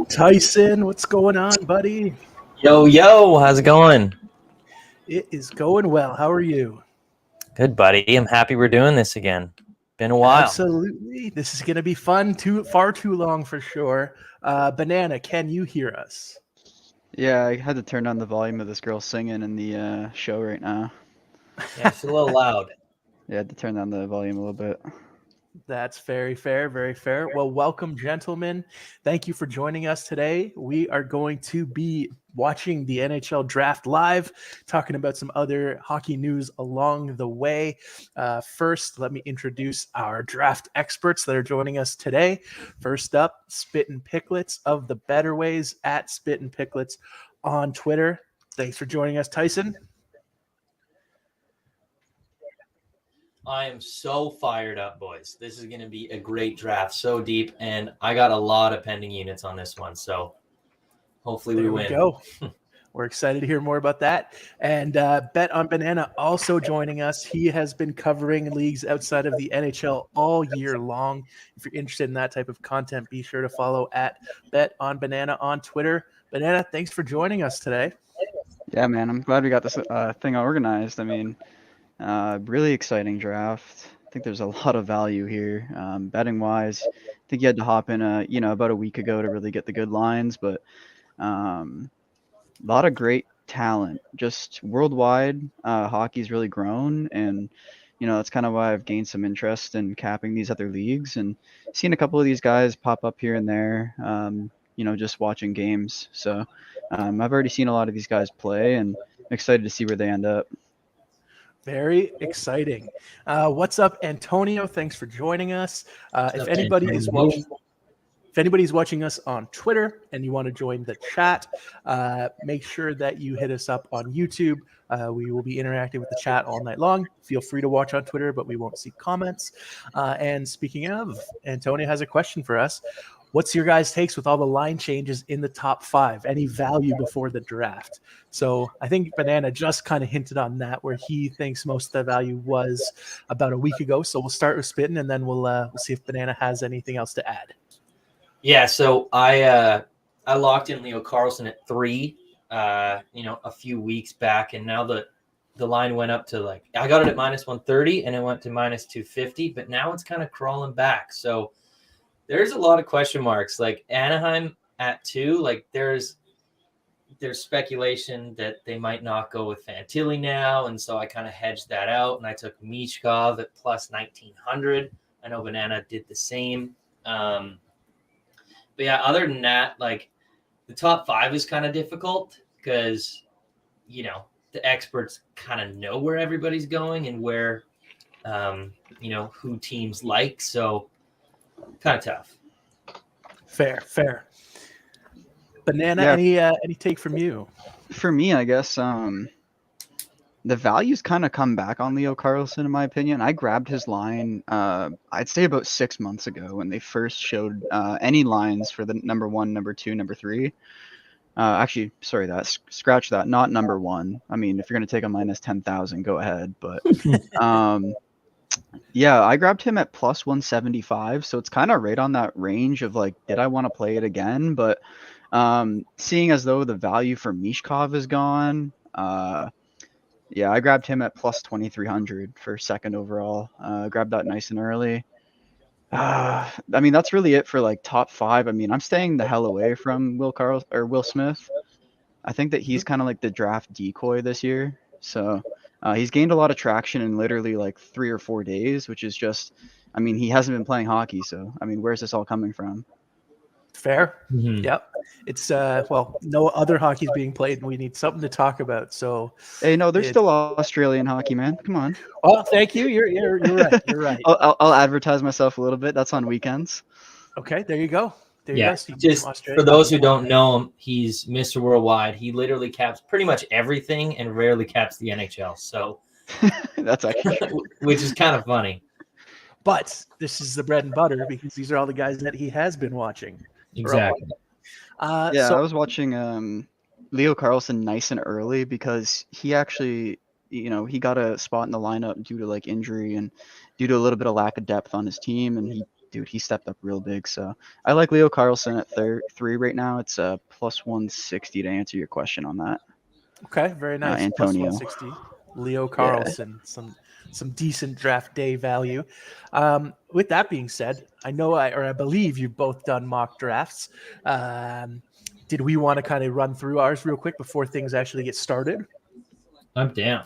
Tyson, what's going on, buddy? Yo, how's it going? It is going well. How are you? Good, buddy. I'm happy we're doing this again. Been a while. Absolutely. This is going to be fun. Far too long for sure. Banana, can you hear us? Yeah, I had to turn down the volume of this girl singing in the show right now. Yeah, it's a little loud. Yeah, I had to turn down the volume a little bit. That's very fair, very fair. Well, welcome, gentlemen. Thank you for joining us today. We are going to be watching the NHL draft live, talking about some other hockey news along the way. First, let me introduce our draft experts that are joining us today. First up, Spittin' Picklets of the Better Ways at Spittin' Picklets on Twitter. Thanks for joining us, Tyson. I am so fired up, boys. This is going to be a great draft, so deep, and I got a lot of pending units on this one, so hopefully we win. There we go. We're excited to hear more about that. And Bet on Banana also joining us. He has been covering leagues outside of the NHL all year long. If you're interested in that type of content, be sure to follow at Bet on Banana on Twitter. Banana, thanks for joining us today. Yeah, man, I'm glad we got this thing organized. I mean, really exciting draft. I think there's a lot of value here, betting wise. I think you had to hop in about a week ago to really get the good lines, but a lot of great talent. Just worldwide, hockey's really grown, and that's kind of why I've gained some interest in capping these other leagues and seen a couple of these guys pop up here and there. Just watching games. So I've already seen a lot of these guys play, and I'm excited to see where they end up. Very exciting. What's up, Antonio? Thanks for joining us. If anybody's watching us on Twitter and you want to join the chat, make sure that you hit us up on YouTube. We will be interacting with the chat all night long. Feel free to watch on Twitter, but we won't see comments. And speaking of, Antonio has a question for us. What's your guys' takes with all the line changes in the top five? Any value before the draft? So I think Banana just kind of hinted on that, where he thinks most of the value was about a week ago. So we'll start with Spittin', and then we'll see if Banana has anything else to add. Yeah, so I locked in Leo Carlsson at 3, a few weeks back, and now the line went up to I got it at minus 130, and it went to minus 250, but now it's kind of crawling back. So there's a lot of question marks. Like Anaheim at 2, there's speculation that they might not go with Fantilli now, and so I kind of hedged that out, and I took Mishkov at plus 1900. I know Banana did the same. But yeah, other than that, the top 5 is kind of difficult because, the experts kind of know where everybody's going and where, who teams like. So kind of tough. Fair. Banana, Yeah. any take from you? For me, I guess the values kind of come back on Leo Carlsson, in my opinion. I grabbed his line, I'd say about 6 months ago when they first showed any lines for the number 1, number 2, number 3. Actually, sorry, scratch that. Not number 1. I mean, if you're going to take a minus 10,000, go ahead. But yeah, I grabbed him at plus 175. So it's kind of right on that range of did I want to play it again? But seeing as though the value for Mishkov is gone, yeah, I grabbed him at plus 2,300 for second overall. Grabbed that nice and early. I mean, that's really it for top 5. I mean, I'm staying the hell away from Will Smith. I think that he's kind of the draft decoy this year. So he's gained a lot of traction in literally 3 or 4 days, which is just, I mean, he hasn't been playing hockey. So, I mean, where's this all coming from? Fair. Mm-hmm. Yep. It's no other hockey's being played, and we need something to talk about. So hey, no, there's still Australian hockey, man. Come on. Oh, thank you. You're right. You're right. I'll advertise myself a little bit. That's on weekends. Okay, there you go. Just for those who don't know him, he's Mr. Worldwide. He literally caps pretty much everything and rarely caps the NHL. So that's actually which is kind of funny. But this is the bread and butter because these are all the guys that he has been watching. Exactly. I was watching Leo Carlsson nice and early because he actually, he got a spot in the lineup due to injury and due to a little bit of lack of depth on his team, and he dude, he stepped up real big. So I like Leo Carlson at 3 right now. It's plus 160 to answer your question on that. Okay, very nice. Plus Antonio. 160. Leo Yeah. Carlson, some decent draft day value. With that being said, I believe you've both done mock drafts. Did we want to kind of run through ours real quick before things actually get started? I'm down.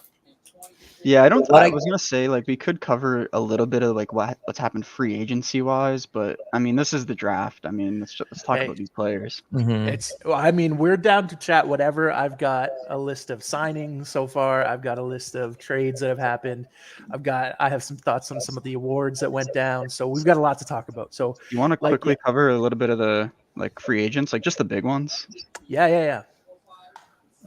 Yeah, I was gonna say like we could cover a little bit of like what's happened free agency wise, but I mean this is the draft. I mean let's talk about these players. We're down to chat whatever. I've got a list of signings so far. I've got a list of trades that have happened. I have some thoughts on some of the awards that went down. So we've got a lot to talk about. So You want to quickly cover a little bit of the like free agents, like just the big ones? Yeah.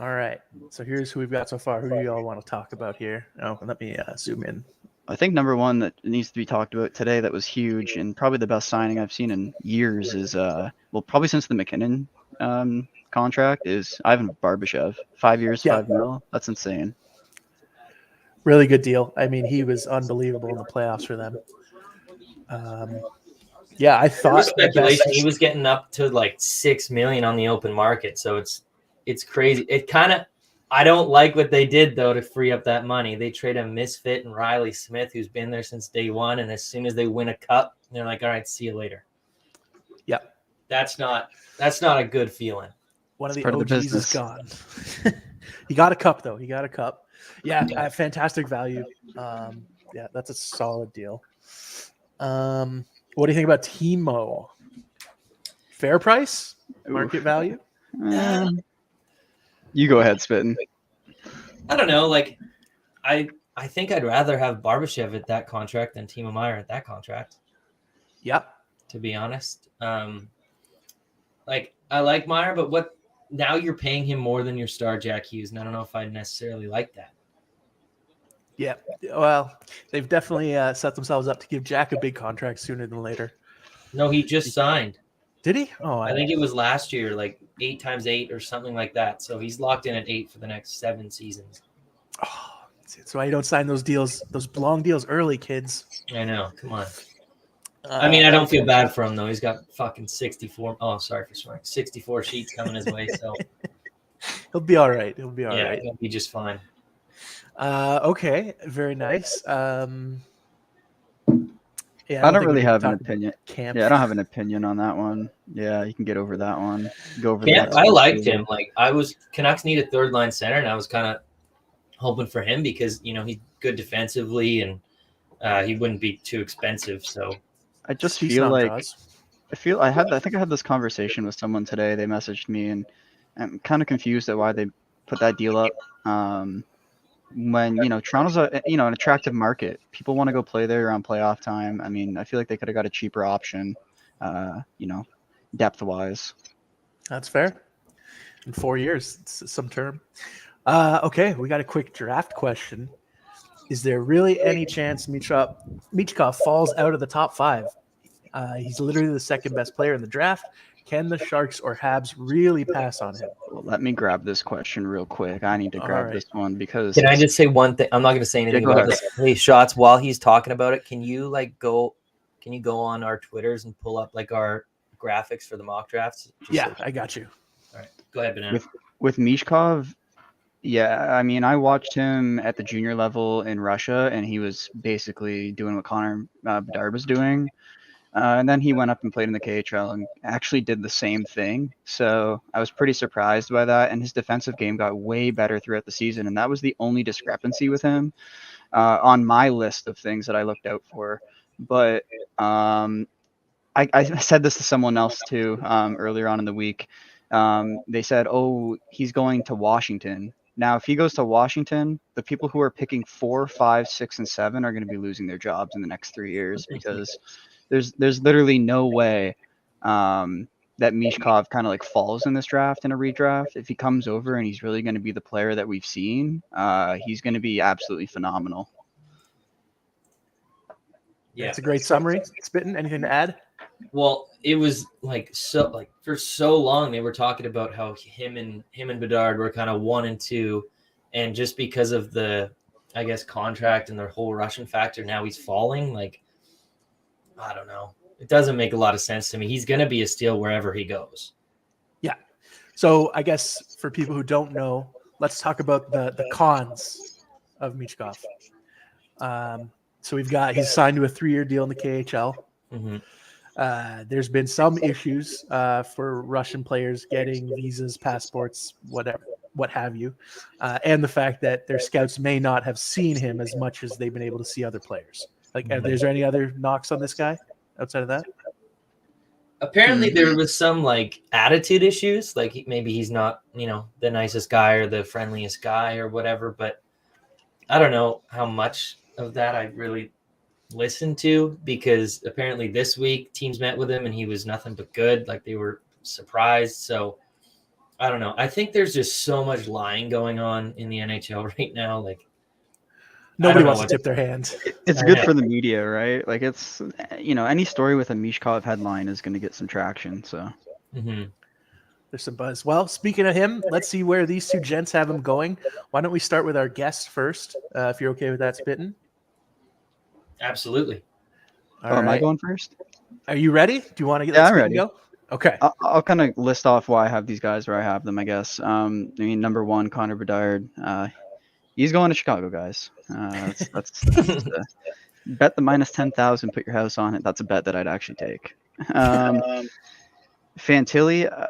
All right. So here's who we've got so far. Who do you all want to talk about here? Oh, let me zoom in. I think number one that needs to be talked about today that was huge and probably the best signing I've seen in years is probably since the McKinnon contract is Ivan Barbashev. 5 years, $5 million. That's insane. Really good deal. I mean, he was unbelievable in the playoffs for them. I thought speculation he was getting up to like $6 million on the open market. So it's crazy. I don't like what they did though to free up that money. They trade a misfit and Riley Smith, who's been there since day one, and as soon as they win a cup, they're like, "All right, see you later." Yeah, that's not a good feeling. One of the OGs is gone. He got a cup though. He got a cup. Yeah. Fantastic value. That's a solid deal. What do you think about Timo? Fair price, market value. You go ahead, Spittin'. I don't know. Like, I think I'd rather have Barbashev at that contract than Timo Meier at that contract. Yeah. To be honest, like I like Meier, but now you're paying him more than your star Jack Hughes, and I don't know if I necessarily like that. Yeah. Well, they've definitely set themselves up to give Jack a big contract sooner than later. No, he just signed. Did he? Oh, I think it was last year, like 8 times 8 or something like that. So he's locked in at 8 for the next 7 seasons. Oh, that's why you don't sign those deals, those long deals early, kids. I know. Come on. I mean, I don't feel bad for him though. He's got fucking 64. Oh, sorry for swearing. 64 sheets coming his way. So he'll be all right. He'll be all right. He'll be just fine. Okay. Very nice. I don't really have an opinion. I don't have an opinion on that one. Yeah, you can get over that one. Go over Camp, I liked him. Like Canucks need a third line center, and I was kind of hoping for him because he's good defensively and he wouldn't be too expensive. So I just feel like I think I had this conversation with someone today. They messaged me, and I'm kind of confused at why they put that deal up. When Toronto's an attractive market, people want to go play there around playoff time. I mean, I feel like they could have got a cheaper option, depth wise. That's fair. In 4 years, it's some term. Okay, we got a quick draft question. Is there really any chance Michkov falls out of the top 5? He's literally the second best player in the draft. Can the Sharks or Habs really pass on him? Well, let me grab this question real quick. I need to grab this one because. Can I just say one thing? I'm not going to say anything about this. Hey, Shots, while he's talking about it, can you go on our Twitters and pull up like our graphics for the mock drafts? I got you. All right, go ahead, Banana. With Michkov, yeah, I mean, I watched him at the junior level in Russia, and he was basically doing what Connor Bedard was doing. And then he went up and played in the KHL and actually did the same thing. So I was pretty surprised by that. And his defensive game got way better throughout the season. And that was the only discrepancy with him on my list of things that I looked out for. But I said this to someone else too earlier on in the week. They said, he's going to Washington. Now, if he goes to Washington, the people who are picking 4, 5, 6, and 7 are going to be losing their jobs in the next 3 years because there's literally no way that Michkov kind of like falls in this draft in a redraft. If he comes over and he's really going to be the player that we've seen, he's going to be absolutely phenomenal. Yeah, it's a great summary. Spittin', anything to add? Well, it was for so long they were talking about how him and Bedard were kind of 1 and 2, and just because of the contract and their whole Russian factor, now he's falling. Like, I don't know. It doesn't make a lot of sense to me. He's going to be a steal wherever he goes. Yeah. So I guess for people who don't know, let's talk about the cons of Michkov. So he's signed to a 3-year deal in the KHL. Mm-hmm. There's been some issues for Russian players getting visas, passports, whatever, what have you, and the fact that their scouts may not have seen him as much as they've been able to see other players. Like, is there any other knocks on this guy outside of that? Apparently, there was some like attitude issues. Like maybe he's not, the nicest guy or the friendliest guy or whatever. But I don't know how much of that I really listened to, because apparently this week teams met with him and he was nothing but good. Like they were surprised. So I don't know. I think there's just so much lying going on in the NHL right now. Like nobody wants to tip their hand. It's good for the media, right? Like it's, any story with a Michkov headline is going to get some traction. So there's some buzz. Well, speaking of him, let's see where these two gents have him going. Why don't we start with our guest first, if you're okay with that, Spittin'? Absolutely. All right. Am I going first? Are you ready? Do you want to get I'm ready. Go? Okay. I'll kind of list off why I have these guys where I have them, I guess. Number one, Connor Bedard. He's going to Chicago, guys. That's bet the minus 10,000. Put your house on it. That's a bet that I'd actually take. Fantilli,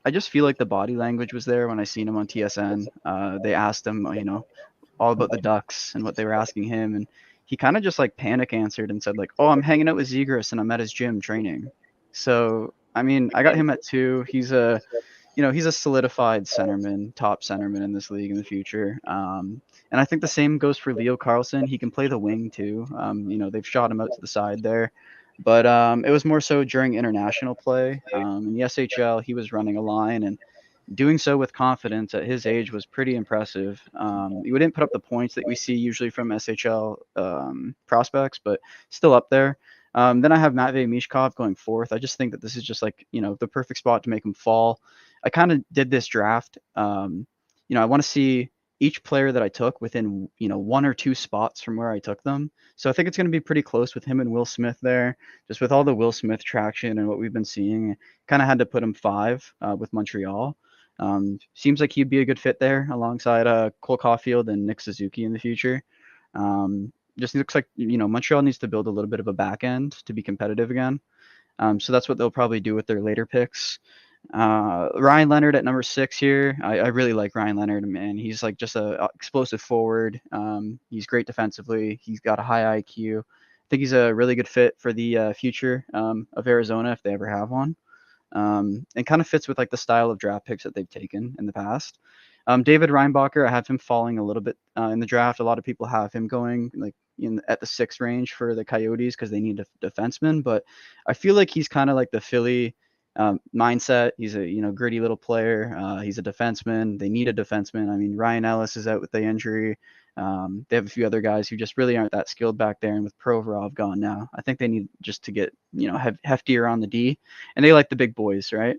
I just feel like the body language was there when I seen him on TSN. They asked him, all about the Ducks and what they were asking him, and he kind of just like panic answered and said like, "Oh, I'm hanging out with Zegras and I'm at his gym training." So I got him at 2. He's a solidified centerman, top centerman in this league in the future. And I think the same goes for Leo Carlson. He can play the wing too. They've shot him out to the side there, but it was more so during international play. In the SHL, he was running a line and doing so with confidence at his age was pretty impressive. He didn't put up the points that we see usually from SHL prospects, but still up there. Then I have Matvei Michkov going 4th. I just think that this is just like, the perfect spot to make him fall. I kind of did this draft. I want to see each player that I took within, 1 or 2 spots from where I took them. So I think it's going to be pretty close with him and Will Smith there. Just with all the Will Smith traction and what we've been seeing, kind of had to put him 5 with Montreal. Seems like he'd be a good fit there alongside Cole Caulfield and Nick Suzuki in the future. Just looks like, Montreal needs to build a little bit of a back end to be competitive again. So that's what they'll probably do with their later picks. Ryan Leonard at number 6 here. I really like Ryan Leonard, man. He's like just a explosive forward. He's great defensively. He's got a high IQ. I think he's a really good fit for the future of Arizona if they ever have one. And kind of fits with like the style of draft picks that they've taken in the past. David Reinbacher, I have him falling a little bit in the draft. A lot of people have him going like at the 6th range for the Coyotes because they need a defenseman. But I feel like he's kind of like the Philly mindset. He's a gritty little player. He's a defenseman. They need a defenseman. I mean, Ryan Ellis is out with the injury. They have a few other guys who just really aren't that skilled back there. And with Provorov gone now, I think they need just to get heftier on the D. And they like the big boys, right?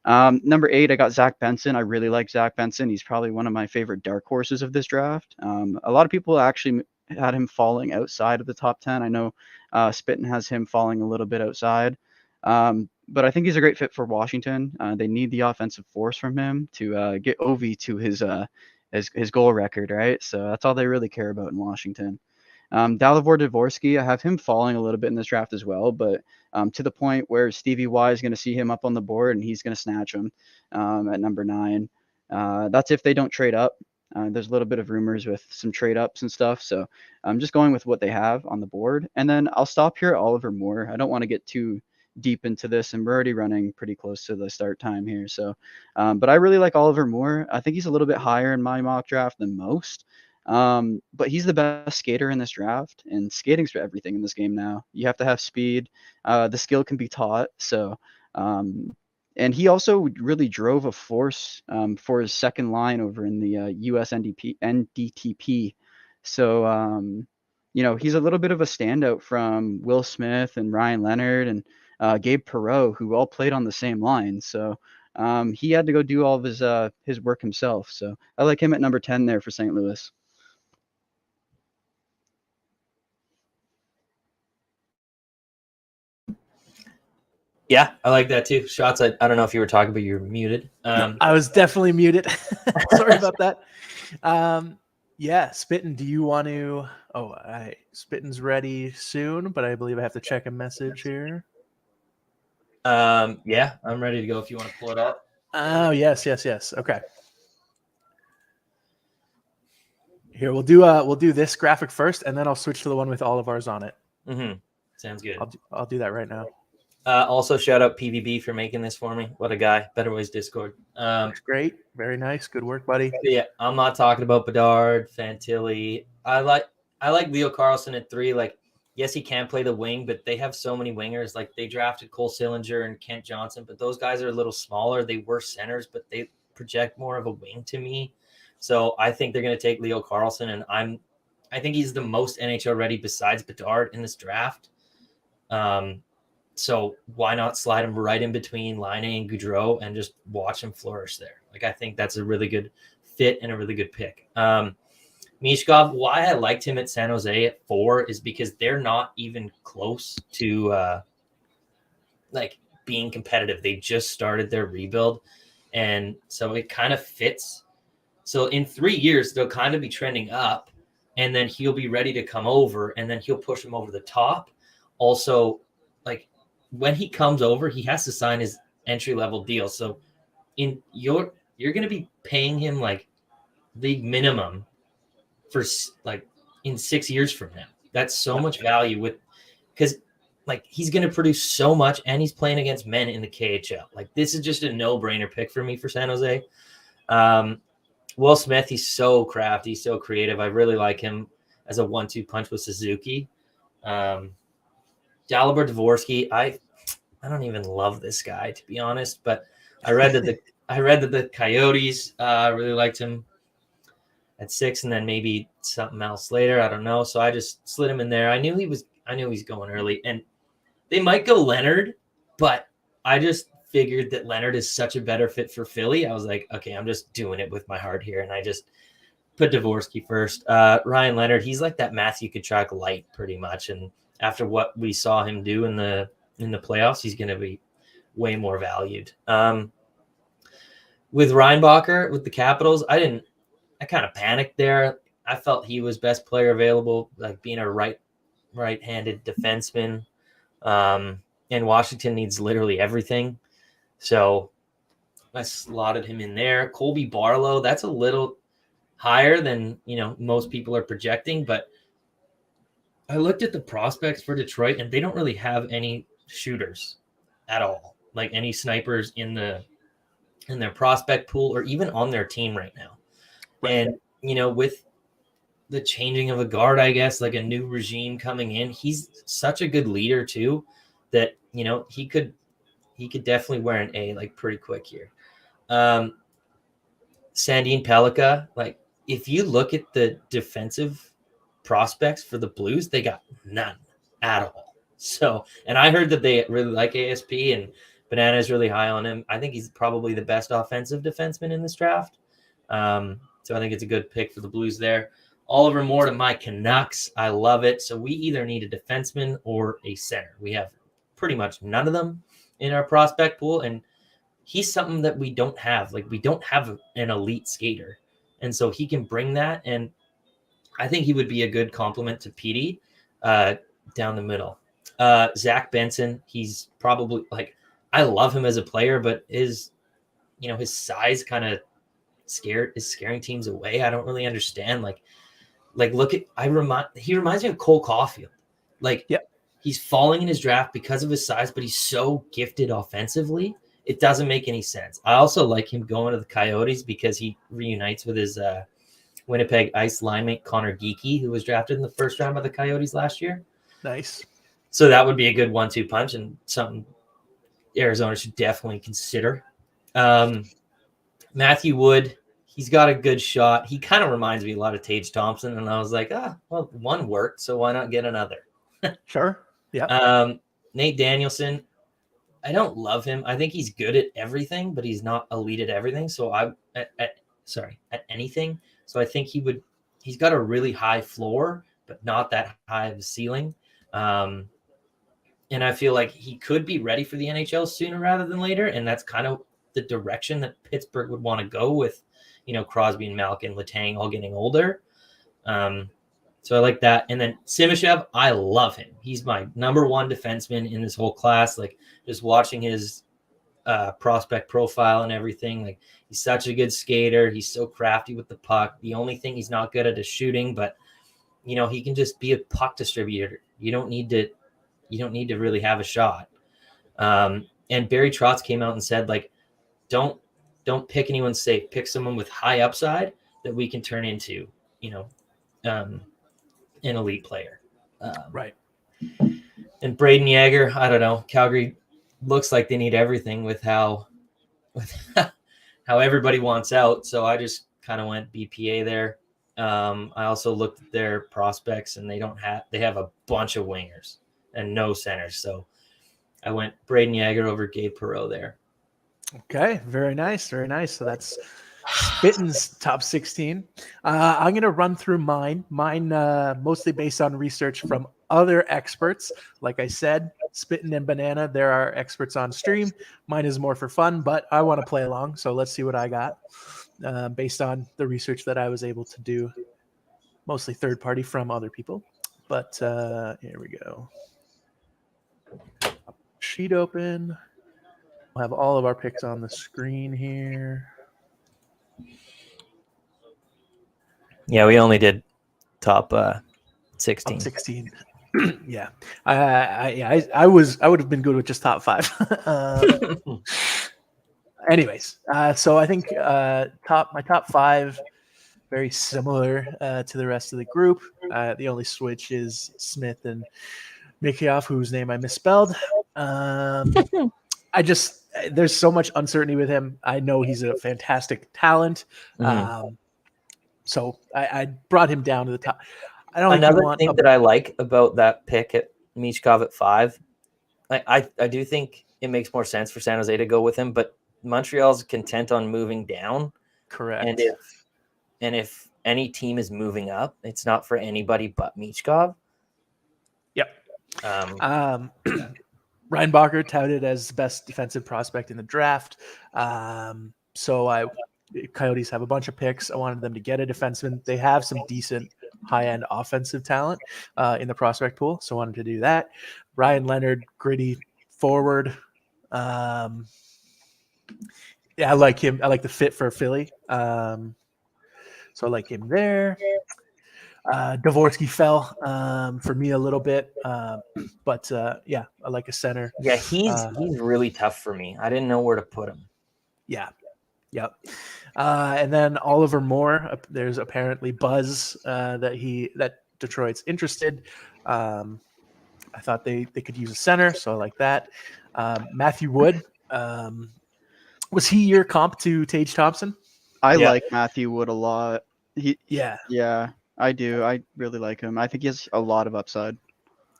Number 8, I got Zach Benson. I really like Zach Benson. He's probably one of my favorite dark horses of this draft. A lot of people actually had him falling outside of the top 10. I know Spittin' has him falling a little bit outside. But I think he's a great fit for Washington. They need the offensive force from him to get Ovi to his goal record, right? So that's all they really care about in Washington. Dalibor Dvorsky, I have him falling a little bit in this draft as well, but to the point where Stevie Y is going to see him up on the board and he's going to snatch him at number 9. That's if they don't trade up. There's a little bit of rumors with some trade ups and stuff. So I'm just going with what they have on the board. And then I'll stop here at Oliver Moore. I don't want to get too deep into this, and we're already running pretty close to the start time here. So, but I really like Oliver Moore. I think he's a little bit higher in my mock draft than most. But he's the best skater in this draft, and skating's for everything in this game now. You have to have speed. The skill can be taught. So, and he also really drove a force for his second line over in the US NDTP. So, he's a little bit of a standout from Will Smith and Ryan Leonard and Gabe Perreault, who all played on the same line. So he had to go do all of his work himself. So I like him at number 10 there for St. Louis. Yeah, I like that too. Shots. I don't know if you were talking, but you're muted. I was definitely muted. Sorry about that. Yeah, Spittin, do you want to? Oh, Spittin's ready soon, but I believe I have to check a message here. Yeah, I'm ready to go if you want to pull it up. Oh, yes. Okay. Here we'll do this graphic first, and then I'll switch to the one with all of ours on it. Mm-hmm. Sounds good. I'll do that right now. Also, shout out PVB for making this for me. What a guy. Better Ways Discord. Looks great. Very nice. Good work, buddy. Yeah, I'm not talking about Bedard, Fantilli. I like Leo Carlson at 3. Like, yes, he can play the wing, but they have so many wingers. Like, they drafted Cole Sillinger and Kent Johnson, but those guys are a little smaller. They were centers, but they project more of a wing to me. So I think they're going to take Leo Carlson, and I think he's the most NHL ready besides Bedard in this draft. So why not slide him right in between Line and Goudreau and just watch him flourish there? Like, I think that's a really good fit and a really good pick. Mishkov, why I liked him at San Jose at 4 is because they're not even close to like being competitive. They just started their rebuild, and so it kind of fits. So in 3 years, they'll kind of be trending up, and then he'll be ready to come over, and then he'll push him over the top. Also, like, when he comes over, he has to sign his entry-level deal. So you're going to be paying him like league minimum for like in 6 years from now. That's so much value because like he's going to produce so much, and he's playing against men in the KHL. Like, this is just a no-brainer pick for me for San Jose. Will Smith, he's so crafty, so creative. I really like him as a 1-2 punch with Suzuki. Dalibor Dvorsky, I don't even love this guy, to be honest, but I read that the Coyotes really liked him at 6, and then maybe something else later. I don't know. So I just slid him in there. I knew he's going early, and they might go Leonard, but I just figured that Leonard is such a better fit for Philly. I was like, okay, I'm just doing it with my heart here, and I just put Dvorsky first. Ryan Leonard, he's like that Matthew Tkachuk light pretty much, and after what we saw him do in the playoffs, he's going to be way more valued. With Reinbacher, with the Capitals, I kind of panicked there. I felt he was best player available, like being a right-handed defenseman. And Washington needs literally everything. So I slotted him in there. Colby Barlow, that's a little higher than, most people are projecting, but I looked at the prospects for Detroit, and they don't really have any shooters at all, like any snipers in their prospect pool or even on their team right now. Right. And, with the changing of a guard, I guess, like a new regime coming in, he's such a good leader too, that, he could definitely wear an A like pretty quick here. Sandin Pellikka, like if you look at the defensive prospects for the Blues, they got none at all. So, and I heard that they really like ASP, and Banana is really high on him. I think he's probably the best offensive defenseman in this draft. So I think it's a good pick for the Blues there. Oliver Moore to my Canucks. I love it. So we either need a defenseman or a center. We have pretty much none of them in our prospect pool, and he's something that we don't have. Like, we don't have an elite skater, and so he can bring that, and I think he would be a good complement to Petey down the middle. Zach Benson, he's probably like, I love him as a player, but his size kind of is scaring teams away. I don't really understand. Like he reminds me of Cole Caulfield. Like, yep. He's falling in his draft because of his size, but he's so gifted offensively. It doesn't make any sense. I also like him going to the Coyotes because he reunites with his Winnipeg Ice linemate Connor Geekie, who was drafted in the first round by the Coyotes last year. Nice. So that would be a good 1-2 punch and something Arizona should definitely consider. Matthew Wood, he's got a good shot. He kind of reminds me a lot of Tage Thompson, and I was like, well, one worked, so why not get another? Sure. Yeah. Nate Danielson, I don't love him. I think he's good at everything, but he's not elite at everything. So at anything. So I think he's got a really high floor, but not that high of a ceiling. And I feel like he could be ready for the NHL sooner rather than later. And that's kind of the direction that Pittsburgh would want to go with, Crosby and Malkin, Letang all getting older. So I like that. And then Simashev, I love him. He's my number one defenseman in this whole class. Like, just watching his prospect profile and everything. Like, he's such a good skater. He's so crafty with the puck. The only thing he's not good at is shooting, but he can just be a puck distributor. You don't need to really have a shot. And Barry Trotz came out and said, like, don't pick anyone safe. Pick someone with high upside that we can turn into, an elite player. Right. And Braden Yager, I don't know. Calgary looks like they need everything with how everybody wants out. So I just kind of went BPA there. I also looked at their prospects, and they have a bunch of wingers and no centers. So I went Braden Yager over Gabe Perreault there. Okay, very nice, very nice. So that's Spitten's top 16. I'm going to run through mine. Mine mostly based on research from other experts. Like I said, Spitten and Banana, there are experts on stream. Mine is more for fun, but I want to play along. So let's see what I got based on the research that I was able to do, mostly third party from other people. But here we go. Sheet open. We'll have all of our picks on the screen here. Yeah, we only did top 16. Top 16. Yeah. I would have been good with just top 5. Anyways, so I think my top 5 very similar to the rest of the group. The only switch is Smith and Mikheyev, whose name I misspelled. There's so much uncertainty with him. I know he's a fantastic talent. Mm-hmm. So I brought him down to the top. Another thing that I like about that pick at Michkov at 5, I do think it makes more sense for San Jose to go with him, but Montreal's content on moving down. Correct. And if any team is moving up, it's not for anybody but Michkov. Yep. Ryan Bacher touted as the best defensive prospect in the draft. Coyotes have a bunch of picks. I wanted them to get a defenseman. They have some decent high-end offensive talent in the prospect pool, so I wanted to do that. Ryan Leonard, gritty forward. I like him. I like the fit for Philly. So I like him there. Dvorsky fell for me a little bit, but I like a center. Yeah, he's really tough for me. I didn't know where to put him. Yeah. Yep. And then Oliver Moore, there's apparently buzz that Detroit's interested. I thought they could use a center, so I like that. Matthew Wood, was he your comp to Tage Thompson? I like Matthew Wood a lot. Yeah, I do. I really like him. I think he has a lot of upside.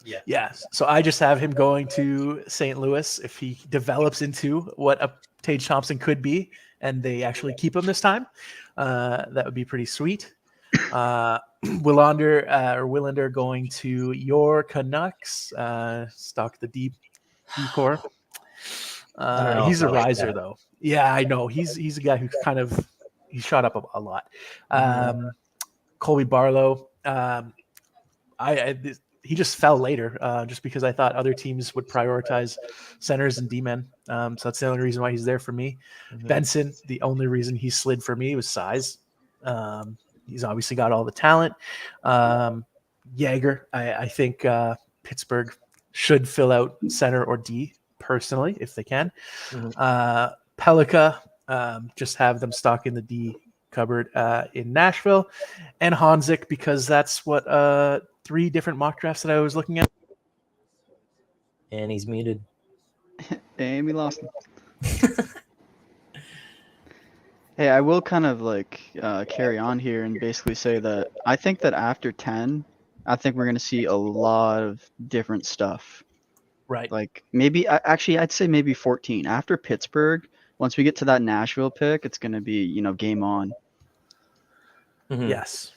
Yeah. So I just have him going to St. Louis if he develops into what a Tage Thompson could be, and they actually keep him this time. That would be pretty sweet. Willander going to your Canucks. Stock the deep core. He's a riser though. Yeah, I know. He's a guy who's he shot up a lot. Colby Barlow. He just fell later just because I thought other teams would prioritize centers and D-men. So that's the only reason why he's there for me. Mm-hmm. Benson, the only reason he slid for me was size. He's obviously got all the talent. Yager, I think Pittsburgh should fill out center or D personally if they can. Mm-hmm. Pelika, just have them stock in the D cupboard in Nashville. And Hanzik, because that's what 3 different mock drafts that I was looking at. And he's muted. Damn, we lost him. Hey, I will kind of carry on here and basically say that I think that after 10, I think we're going to see a lot of different stuff. Right. Like maybe, I'd say maybe 14. After Pittsburgh, once we get to that Nashville pick, it's going to be, game on. Mm-hmm. Yes.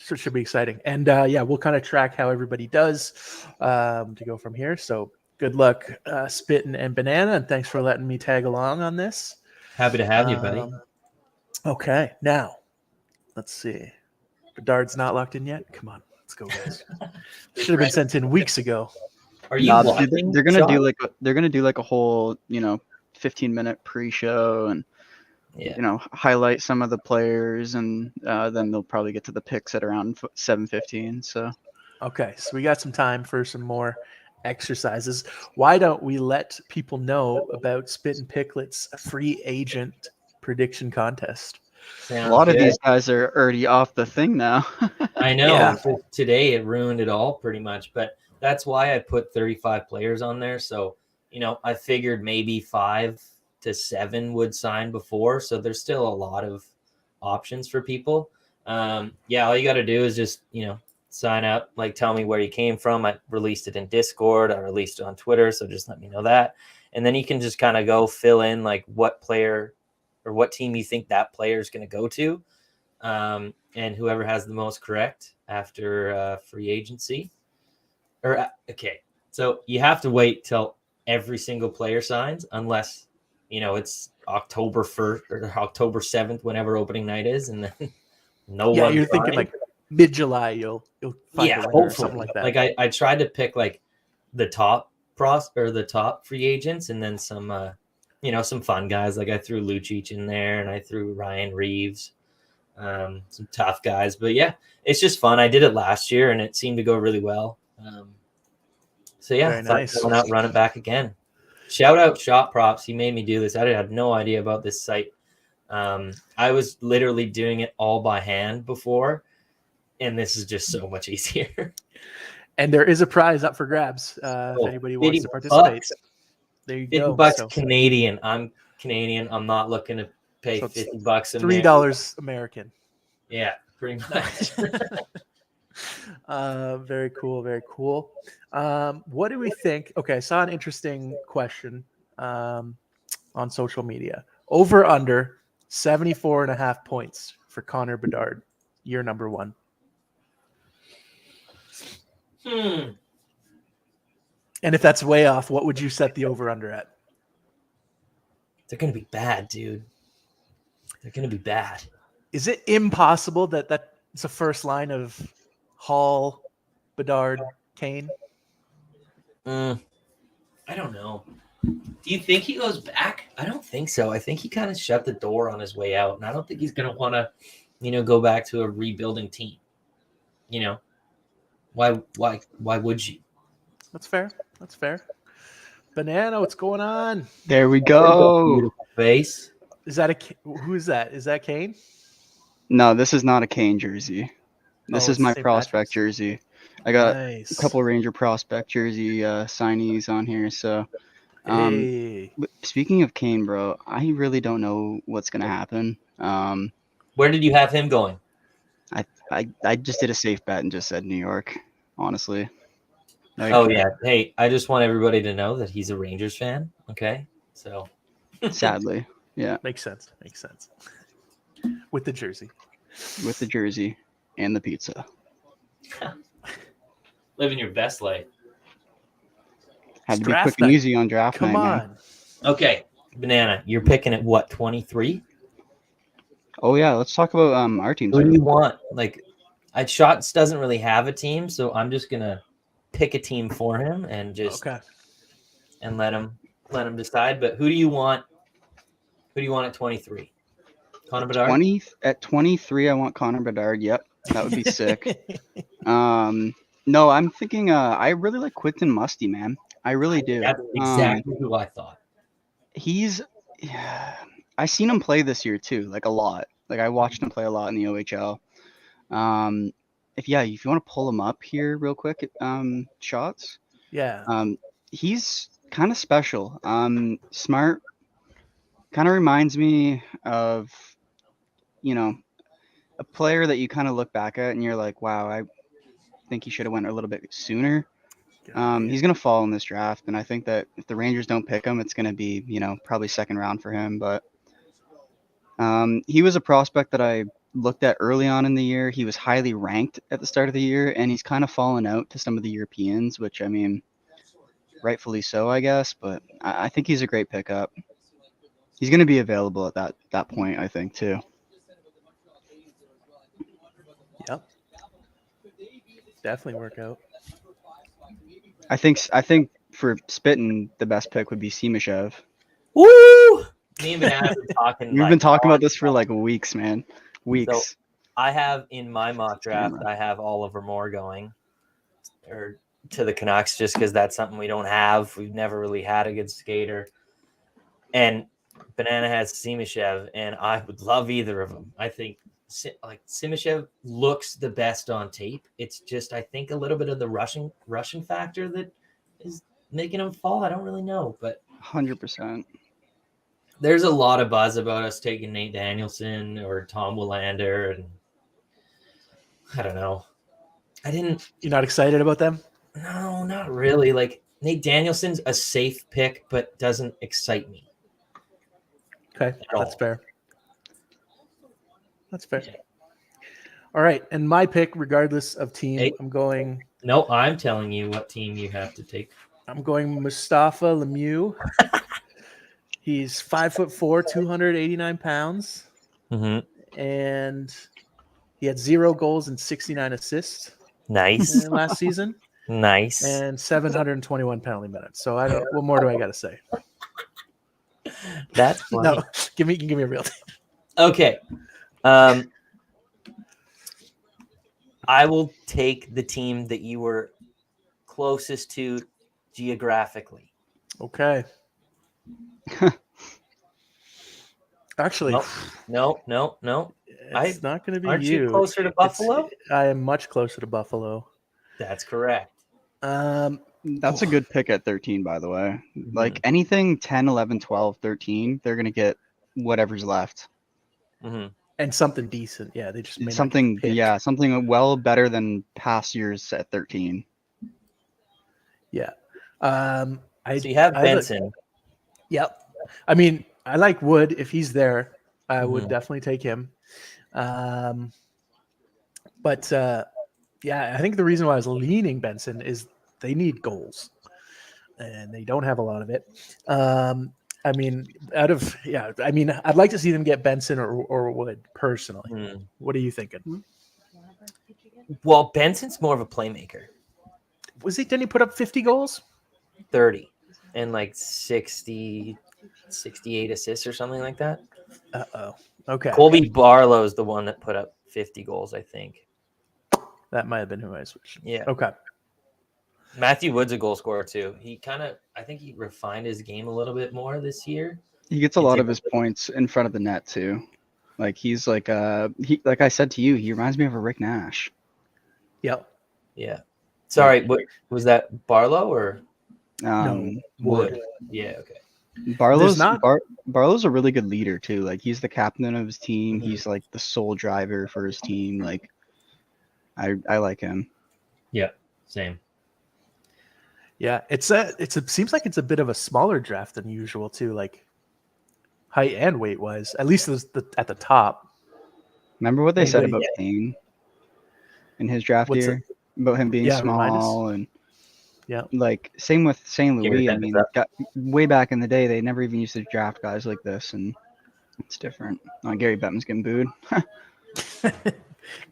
So it should be exciting. And we'll kind of track how everybody does to go from here. So Good luck, Spittin' and Banana, and thanks for letting me tag along on this. Happy to have you, buddy. Okay, now let's see. Bedard's not locked in yet. Come on, let's go, guys. Should have been sent in weeks ago. Are you watching? They're gonna Sean? do like a whole 15-minute pre-show and Yeah. highlight some of the players, and then they'll probably get to the picks at around 7:15. So Okay, so we got some time for some more exercises. Why don't we let people know about Spit and Picklet's free agent prediction contest? a lot of these guys are already off the thing now. I know. Yeah. Today it ruined it all pretty much, but that's why I put 35 players on there. So, I figured maybe 5 to 7 would sign before. So there's still a lot of options for people. All you got to do is just, sign up, like tell me where you came from. I released it in Discord. I released it on Twitter. So just let me know that. And then you can just kind of go fill in like what player or what team you think that player is going to go to. And whoever has the most correct after free agency. So you have to wait till every single player signs, unless it's October 1st or October 7th, whenever opening night is, and then one. You're thinking like mid-July, you'll find a winner or something like that. Like I tried to pick like the top the top free agents, and then some some fun guys. Like I threw Lucic in there, and I threw Ryan Reeves. Some tough guys, but yeah, it's just fun. I did it last year and it seemed to go really well. Very nice. Going out, run it back again. Shout out Shot Props. He made me do this. I had no idea about this site. I was literally doing it all by hand before, and this is just so much easier. And there is a prize up for grabs if anybody wants to participate. There you go. $50 Canadian. I'm Canadian. I'm not looking to pay $50 $3 American. Yeah, pretty much. Very cool. Very cool. What do we think? Okay, I saw an interesting question on social media. Over under 74.5 points for Connor Bedard, year number 1. And if that's way off, what would you set the over under at? They're gonna be bad, dude. They're going to be bad. Is it impossible that it's a first line of Hall, Bedard, Kane? I don't know. Do you think he goes back? I don't think so. I think he kind of shut the door on his way out, and I don't think he's going to want to, go back to a rebuilding team. Why would you? That's fair. Banana, what's going on? There we go. Beautiful face. Who is that? Is that Kane? No, this is not a Kane jersey. This is my prospect jersey. I got a couple Ranger prospect jersey signees on here. So, speaking of Kane, bro, I really don't know what's gonna happen. Where did you have him going? I just did a safe bet and just said New York. Honestly. Hey, I just want everybody to know that he's a Rangers fan. Okay, so sadly. Yeah. Makes sense. With the jersey and the pizza. Living your best life. Had to be quick and easy on draft night. Come on. Okay, Banana, you're picking at what, 23? Oh yeah, let's talk about our team. Who do you want? Like, Shots doesn't really have a team, so I'm just gonna pick a team for him and just and let him decide. But who do you want? Who do you want at 23? Connor Bedard? At 23, I want Connor Bedard. Yep, that would be sick. No, I'm thinking I really like Quinton Musty, man. I really do. That's exactly who I thought. I seen him play this year too, like a lot. Like I watched him play a lot in the OHL. If you want to pull him up here real quick, Shots. Yeah. He's kind of special. Smart. Kind of reminds me of, a player that you kind of look back at and you're like, wow, I think he should have went a little bit sooner. He's going to fall in this draft, and I think that if the Rangers don't pick him, it's going to be, probably second round for him. But he was a prospect that I looked at early on in the year. He was highly ranked at the start of the year, and he's kind of fallen out to some of the Europeans, which, rightfully so, I guess. But I think he's a great pickup. He's going to be available at that point, I think, too. Yep. Definitely work out. I think for Spittin, the best pick would be Simashev. Woo! Me and Banana have been talking. We've been talking about this for like weeks, man. Weeks. So I have in my mock draft, I have Oliver Moore going to the Canucks just because that's something we don't have. We've never really had a good skater. And Banana has Simashev, and I would love either of them. I think like Simashev looks the best on tape. It's just I think a little bit of the Russian factor that is making him fall. I don't really know, but 100%. There's a lot of buzz about us taking Nate Danielson or Tom Willander, and I don't know. You're not excited about them? No, not really. Like Nate Danielson's a safe pick, but doesn't excite me. Okay, that's fair. That's fair. Yeah. All right, and my pick, regardless of team, I'm going. No, I'm telling you what team you have to take. I'm going Mustafa Lemieux. He's 5'4", 289 pounds, and he had 0 goals and 69 assists. Nice. Last season. Nice. And 721 penalty minutes. So I don't. What more do I got to say? That's funny. No. Give me a real team. Okay. I will take the team that you were closest to geographically. Okay. Actually, no. It's not going to be aren't you. You closer to Buffalo? I am much closer to Buffalo. That's correct. That's a good pick at 13, by the way. Like anything 10, 11, 12, 13, they're going to get whatever's left. And something decent. Yeah, they just something well better than past years at 13. Yeah. So you have Benson. Yep. I mean, I like Wood. If he's there, I would definitely take him. But yeah, I think the reason why I was leaning Benson is they need goals, and they don't have a lot of it. I mean, I'd like to see them get Benson or Wood personally. What are you thinking? Well, Benson's more of a playmaker. Didn't he put up 50 goals? 30 and like 68 assists or something like that. Okay. Colby Barlow's the one that put up 50 goals, I think. That might have been who I switched. Yeah. Okay. Matthew Wood's a goal scorer too. I think he refined his game a little bit more this year. He gets a lot of his points in front of the net too. Like he's like like I said to you, he reminds me of a Rick Nash. Yep. Yeah. Sorry, what was that? Barlow or no, Wood? Yeah. Okay. Barlow's a really good leader too. Like he's the captain of his team. He's like the sole driver for his team. Like I like him. Yeah. Same. Yeah, it seems like it's a bit of a smaller draft than usual too, like height and weight wise. At least at the top. Remember what they said about Kane in his draft year about him being small and like same with St. Louis. I mean, way back in the day, they never even used to draft guys like this, and it's different. Gary Bettman's getting booed.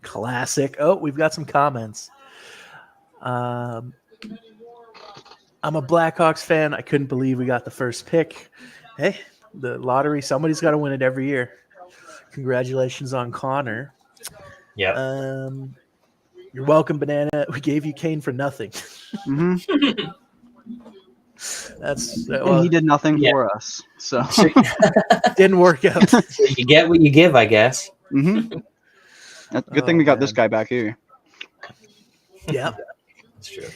Classic. Oh, we've got some comments. I'm a Blackhawks fan. I couldn't believe we got the first pick. Hey, the lottery, somebody's got to win it every year. Congratulations on Connor. Yeah. You're welcome, Banana. We gave you Kane for nothing. That's and he did nothing for us. So didn't work out. You get what you give, I guess. That's a good thing we got this guy back here. Yeah. That's true.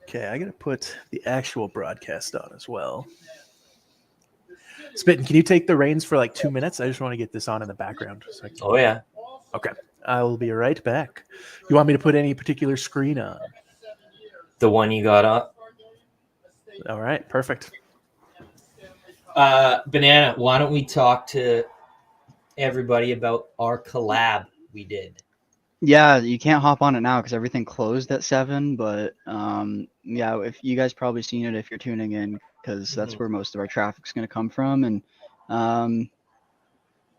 Okay, I got to put the actual broadcast on as well. Spittin', can you take the reins for like 2 minutes? I just want to get this on in the background. Oh, yeah. Okay. I will be right back. You want me to put any particular screen on? The one you got up. All right, perfect. Banana, why don't we talk to everybody about our collab we did? Yeah, you can't hop on it now because everything closed at 7. But yeah, if you guys probably seen it if you're tuning in, because that's Mhm. where most of our traffic's gonna come from. And um,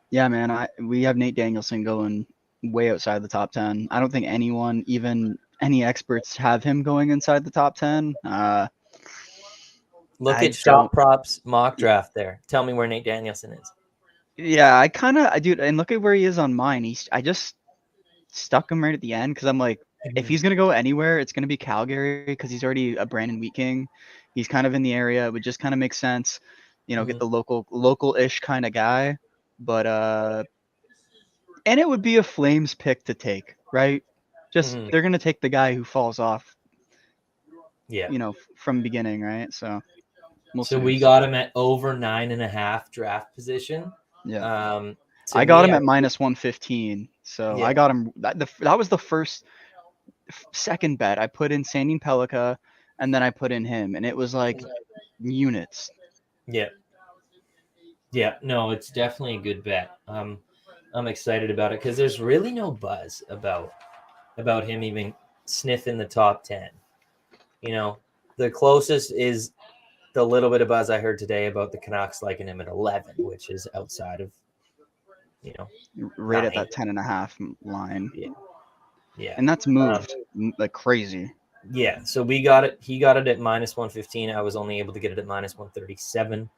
yeah, man, we have Nate Danielson going way outside the top 10. I don't think anyone, even any experts, have him going inside the top 10. Look I at don't. Shop Props mock draft there. Tell me where Nate Danielson is. Yeah, I dude, and look at where he is on mine. I just stuck him right at the end because I'm like, if he's gonna go anywhere, it's gonna be Calgary because he's already a Brandon Wheat King. He's kind of in the area. It would just kind of make sense, get the local-ish kind of guy. But and it would be a Flames pick to take, right? Just they're gonna take the guy who falls off, Yeah. from beginning, right? So we'll So see. we got him at over 9.5 draft position. Yeah. To I got me, him at minus 115. So Yeah. I got him. That was the second bet. I put in Sandin Pellikka, and then I put in him, and it was like units. Yeah. Yeah. No, it's definitely a good bet. I'm excited about it because there's really no buzz about him even sniffing the top 10. The closest is the little bit of buzz I heard today about the Canucks liking him at 11, which is outside of, Right 9. at that 10.5 line. Yeah. And that's moved like crazy. Yeah. So we got it. He got it at minus 115. I was only able to get it at minus 137.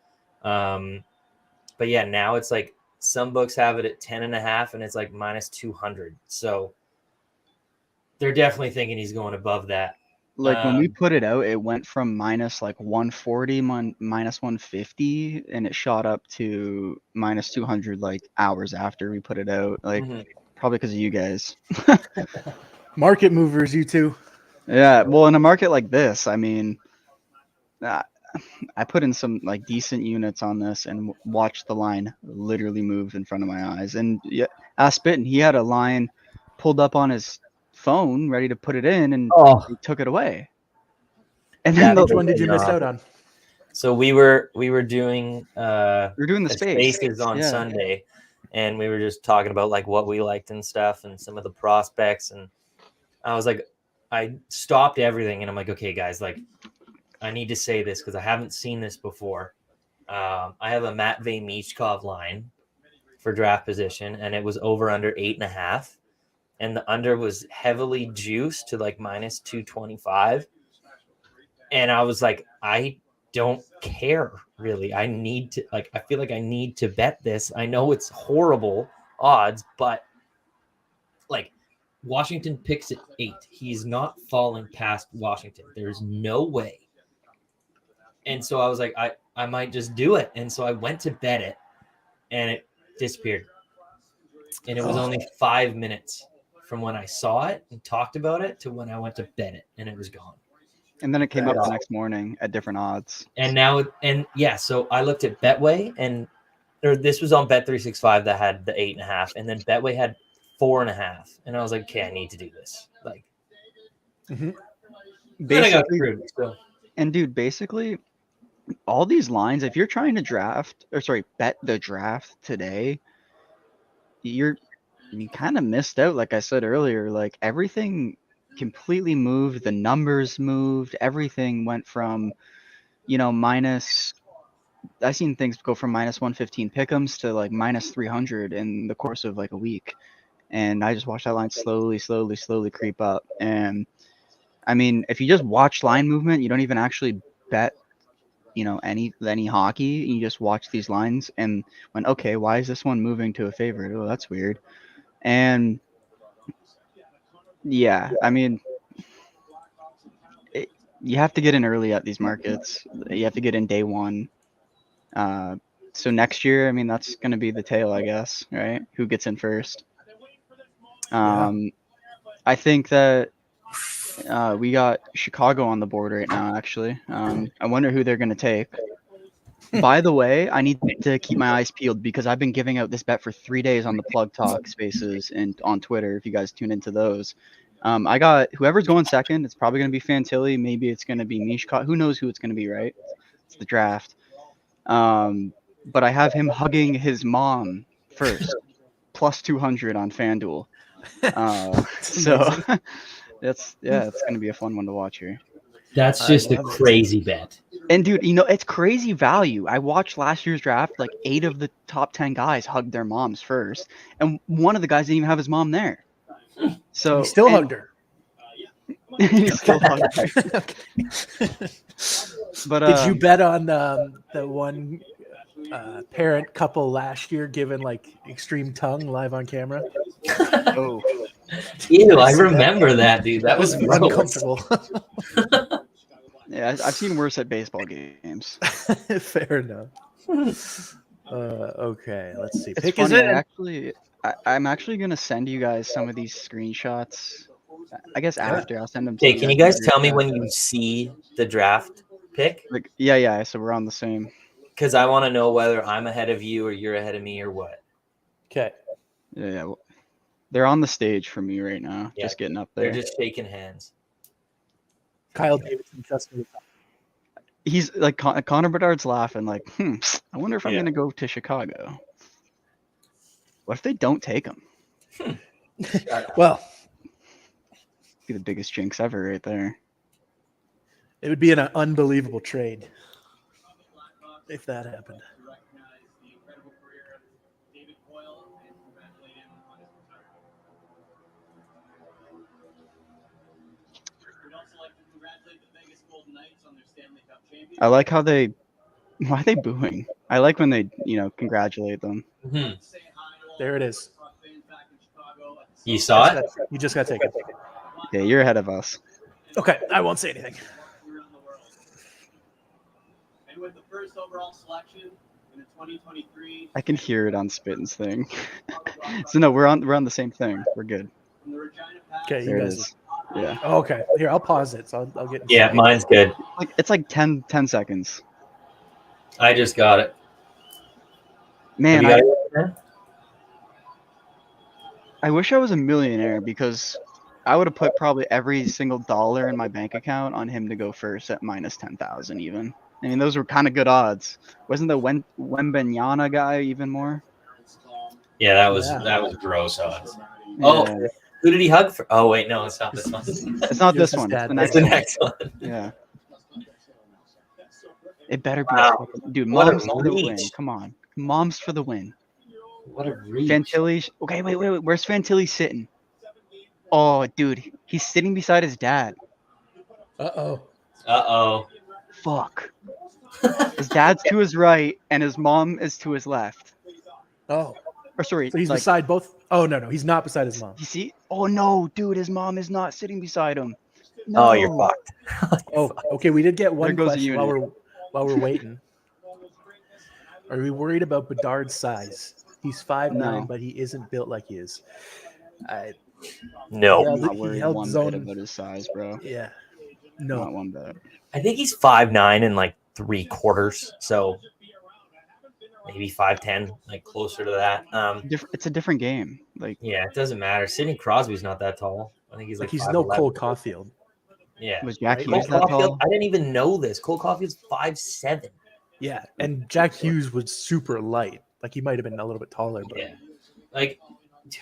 But yeah, now it's like some books have it at 10.5 and it's like minus 200. So they're definitely thinking he's going above that. Like when we put it out, it went from minus like 140, minus 150, and it shot up to minus 200 like hours after we put it out. Like probably because of you guys. Market movers, you two. Yeah, well, in a market like this, I mean, I put in some like decent units on this and watched the line literally move in front of my eyes. And yeah, Spittin, he had a line pulled up on his phone ready to put it in, and he took it away. And then Which one did you miss out on? So we were doing we're doing the spaces on Sunday, and we were just talking about like what we liked and stuff and some of the prospects, and I was like, I stopped everything and I'm like, okay guys, like I need to say this because I haven't seen this before. I have a Matvey Michkov line for draft position, and it was over under 8.5, and the under was heavily juiced to like minus 225. And I was like, I don't care really. I need to I feel like I need to bet this. I know it's horrible odds, but like Washington picks at 8. He's not falling past Washington. There's no way. And so I was like, I might just do it. And so I went to bet it, and it disappeared. And it was only 5 minutes from when I saw it and talked about it to when I went to bet it, and it was gone. And then it came up the next morning at different odds. And now, so I looked at Betway, or this was on Bet365 that had the 8.5, and then Betway had 4.5, and I was like, okay, I need to do this. Like, then I got screwed. So. And dude, basically, all these lines, if you're trying to bet the draft today, you kind of missed out. Like I said earlier, like everything completely moved. The numbers moved. Everything went from, minus. I've seen things go from minus 115 pick'ems to like minus 300 in the course of like a week. And I just watched that line slowly creep up. And I mean, if you just watch line movement, you don't even actually bet, any hockey. You just watch these lines and went, okay, why is this one moving to a favorite? Oh, that's weird. And yeah, I mean, you have to get in early at these markets. You have to get in day one. So next year, I mean, that's going to be the tale, I guess, right? Who gets in first? I think that we got Chicago on the board right now, actually. I wonder who they're going to take. By the way, I need to keep my eyes peeled because I've been giving out this bet for 3 days on the Plug Talk spaces and on Twitter, if you guys tune into those. I got whoever's going second. It's probably going to be Fantilli. Maybe it's going to be Mishkov. Who knows who it's going to be, right? It's the draft. But I have him hugging his mom first, plus 200 on FanDuel. So amazing. it's gonna be a fun one to watch here. That's I just a love it. crazy bet. And dude, it's crazy value. I watched last year's draft. Like 8 of the top 10 guys hugged their moms first, and one of the guys didn't even have his mom there. So And he still hugged her. he still hugged her. Okay. But Did you bet on the one parent couple last year giving like extreme tongue live on camera? Oh, Ew, I remember that, dude. That was gross. uncomfortable. yeah, I've seen worse at baseball games. Fair enough. Okay, let's see. It's Pick funny. is it? I'm actually gonna send you guys some of these screenshots. I guess after I'll send them. To Hey, can you guys in the tell me group when chat. you see the draft pick? Like, yeah. So we're on the same. Because I want to know whether I'm ahead of you or you're ahead of me or what. Okay. Yeah. Well, they're on the stage for me right now. Yeah, Just getting up They're there. just shaking hands. Kyle Davidson, Justin. He's like Connor Bedard's laughing like, I wonder if I'm Yeah. gonna go to Chicago. What if they don't take him? Well, Be the biggest jinx ever right there. it would be an unbelievable trade if that happened. I like how they. Why are they booing? I like when they, congratulate them. Hmm. There it is. You saw it? You just got taken. Yeah, you're ahead of us. Okay, I won't say anything. And with the first overall selection in the 2023 I can hear it on Spittin's thing. So no, we're on the same thing. We're good. from the Regina Pats, Okay, you There it guys. is. Yeah. Oh, okay, here I'll pause it. So I'll get. Yeah, mine's good. Like it's like 10 seconds. I just got it. Man, Have you got it? I wish I was a millionaire because I would have put probably every single dollar in my bank account on him to go first at minus 10,000 even. I mean, those were kind of good odds. Wasn't the Wembenyama guy even more? Yeah, that was Yeah. gross odds. Oh, Yeah. who did he hug for? Oh wait, no, it's not this one. It's not this Yours is one. It's bad. the That's next the one. next one. Yeah. It better be. Wow. Dude, What a moms for the win. reach. Come on. Moms for the win. What a reach. Fantilli. Okay, wait. Where's Fantilli sitting? Oh, dude. He's sitting beside his dad. Uh-oh. Uh-oh. Fuck. His dad's to his right and his mom is to his left. Oh, Or sorry, so he's like, beside both. Oh no, he's not beside his mom. you see? Oh no, dude, his mom is not sitting beside him. No. Oh, you're fucked. Oh, okay. We did get one There goes a question while unit. we're waiting. Are we worried about Bedard's size? He's 5'9", No. but he isn't built like he is. No. Yeah. I'm not he worried held one zone- bit about his size, bro. Yeah. Not No. one bit. I think he's 5'9" and like 3/4, so maybe 5'10", like closer to that. It's a different game. Like, Yeah, it doesn't matter. Sidney Crosby's not that tall. I think he's Like like he's no 5'11". Cole Caulfield. Yeah. was Jack Right? Cole Hughes that Caulfield, tall? I didn't even know this. Cole Caulfield's 5'7". Yeah, and Jack Hughes was super light. Like he might have been a little bit taller, but Yeah. Like,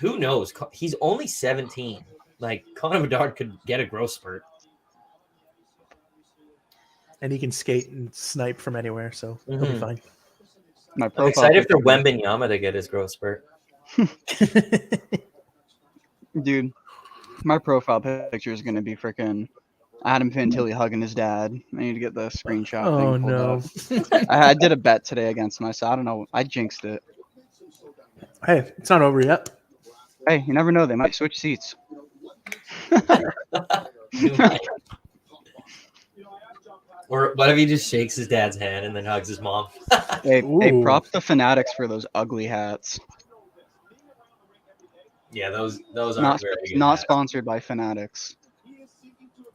who knows? He's only 17. Like, Connor Bedard could get a growth spurt. and he can skate and snipe from anywhere, so he'll be Mhm. fine. My I'm profile excited for picture- Wembenyama to get his growth spurt. Dude, my profile picture is gonna be freaking Adam Fantilli hugging his dad. I need to get the screenshot Oh thing pulled no! up. I did a bet today against him. I don't know. I jinxed it. Hey, it's not over yet. Hey, you never know. They might switch seats. Or what if he just shakes his dad's hand and then hugs his mom? Hey, Ooh. props to Fanatics for those ugly hats. Yeah, those aren't Not very good. not hats. sponsored by Fanatics.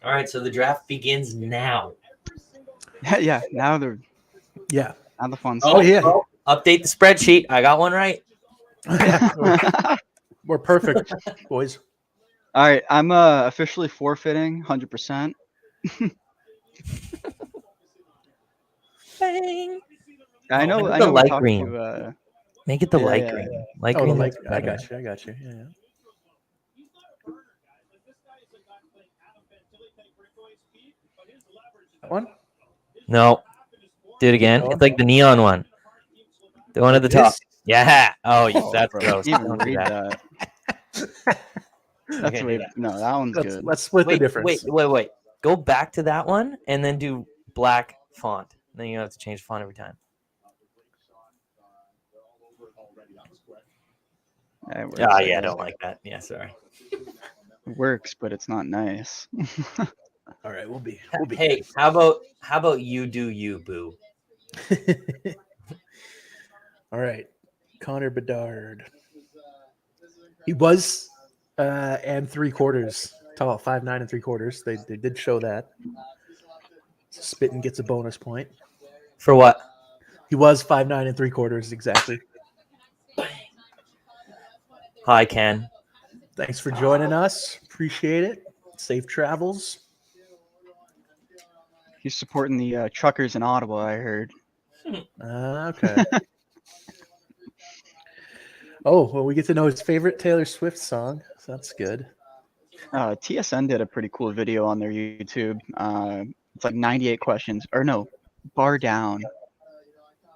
All right, so the draft begins now. Yeah, now the Yeah. fun Oh, stuff. yeah. oh, update the spreadsheet. I got one right. We're perfect, boys. All right, I'm officially forfeiting 100%. I know. Make I it the know. We light talked green. to. Make it the Yeah, light yeah, green. yeah. Light Oh, green. the looks I better. got you. Yeah, yeah. That one? No, do it again. going? It's like the neon one. The one at the top. This? Yeah. Oh, Oh, that's bro, gross. can't even Don't do read that. that. That's Okay, way. do that. No, that one's good. Let's split the Wait, difference. wait. Go back to that one and then do black font. Then you have to change font every time. It works, Ah, I yeah, I guess. don't like that. Yeah, sorry. It works, but it's not nice. All right, we'll be Hey, how about you do you, boo? good. All right, Connor Bedard. He was and 3/4 tall, 5'9" and 3/4. They did show that. Spittin gets a bonus point. For what? He was 5'9" and 3/4 exactly. Hi, Ken. Thanks for joining us. Appreciate it. Safe travels. He's supporting the truckers in Ottawa, I heard. Okay. Oh, well, we get to know his favorite Taylor Swift song. So that's good. TSN did a pretty cool video on their YouTube. It's like 98 questions, or no, Bar Down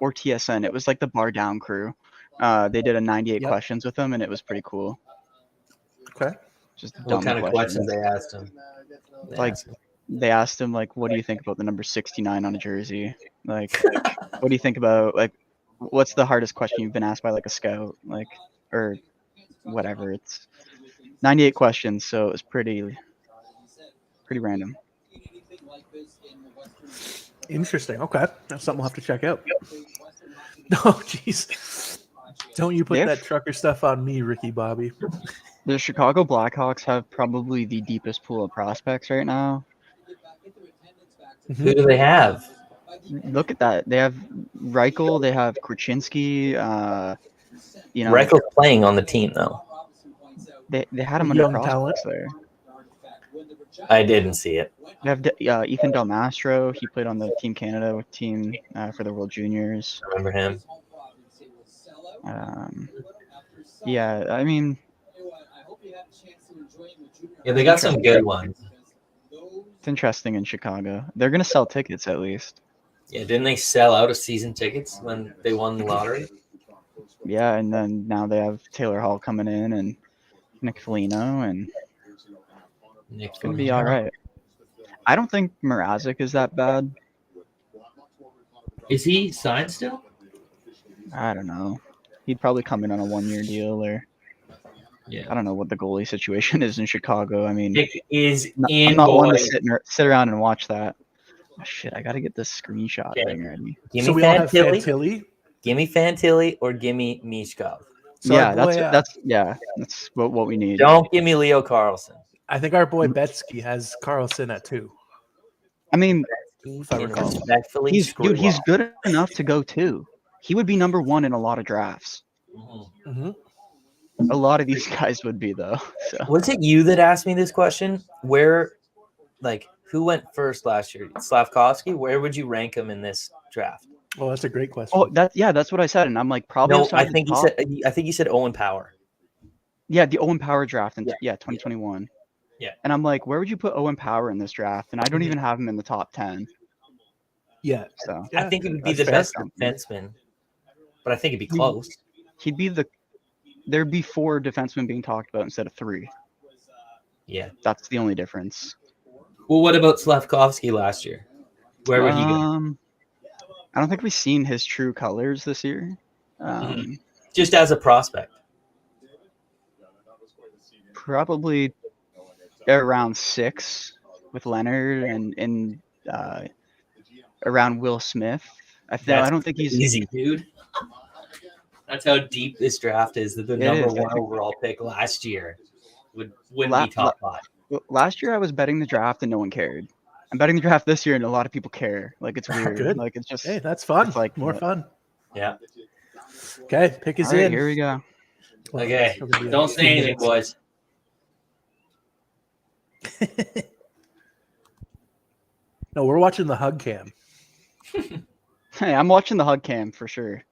or TSN. It was like the Bar Down crew. They did a 98 Yep. questions with them, and it was pretty cool. Okay. Just What dumb kind of questions they asked him? They asked him like, what do you think about the number 69 on a jersey? Like, what do you think about like, what's the hardest question you've been asked by like a scout, like, or whatever? It's 98 questions, so it was pretty random. Interesting. Okay. That's something we'll have to check out. Oh, jeez. Don't you put They've- that trucker stuff on me, Ricky Bobby. The Chicago Blackhawks have probably the deepest pool of prospects right now. Who do they have? Look at that. They have Reichel, they have Krasinski, you know, Reichel's playing on the team though. they had him under Young prospects talent. there. I didn't see it. They have Ethan Del Mastro. He played on the Team Canada with team for the World Juniors. I remember him. Yeah, I mean, Yeah, they got some good ones. it's interesting in Chicago. They're gonna sell tickets at least. Yeah, didn't they sell out of season tickets when they won the lottery? Yeah, and then now they have Taylor Hall coming in and Nick Foligno, and it's gonna be all right. I don't think Mrazek is that bad. Is he signed still? I don't know. He'd probably come in on a 1-year deal, or Yeah. I don't know what the goalie situation is in Chicago. I mean, Pick is I'm in, not one to boys. sit around and watch that. Oh, shit, I gotta get this screenshot Okay. thing ready. Give So me we all have Fantilli. Fantilli. Give me Fantilli or give me Mishkov. So Yeah, our boy, that's what we need. Don't give me Leo Carlson. I think our boy Betsky has Carlson at 2. I mean, If I Can recall. respectfully he's screw he's up. good enough to go 2. He would be number 1 in a lot of drafts. Mhm. Mm-hmm. A lot of these guys would be though. So Was it you that asked me this question? Who went first last year? Slavkovsky? Where would you rank him in this draft? Well, that's a great question. oh, that's what I said, and I'm like probably No, outside I of the think you top. said. I think you said Owen Power. Yeah, the Owen Power draft in Yeah. 2021. Yeah. And I'm like, where would you put Owen Power in this draft? And I don't Mhm. even have him in the top 10. Yeah. So Yeah, I think it would be that's the fair. best defenseman, but I think it'd be close. he'd be there'd be 4 defensemen being talked about instead of 3. Yeah. That's the only difference. Well, what about Slavkovsky last year? Where would he go? I don't think we've seen his true colors this year. Just as a prospect. Probably around 6 with Leonard and around Will Smith. I don't think he's easy, dude. That's how deep this draft is. That the It number is. 1 overall pick last year wouldn't La- be top 5. Last year I was betting the draft and no one cared. I'm betting the draft this year and a lot of people care. Like it's weird. Good. Like it's just Hey, that's fun. It's like More fun. Yeah. Okay, pick is all right, in. here we go. Well, Okay. it's gonna be a Don't few say anything, minutes. boys. No, we're watching the hug cam. Hey, I'm watching the hug cam for sure.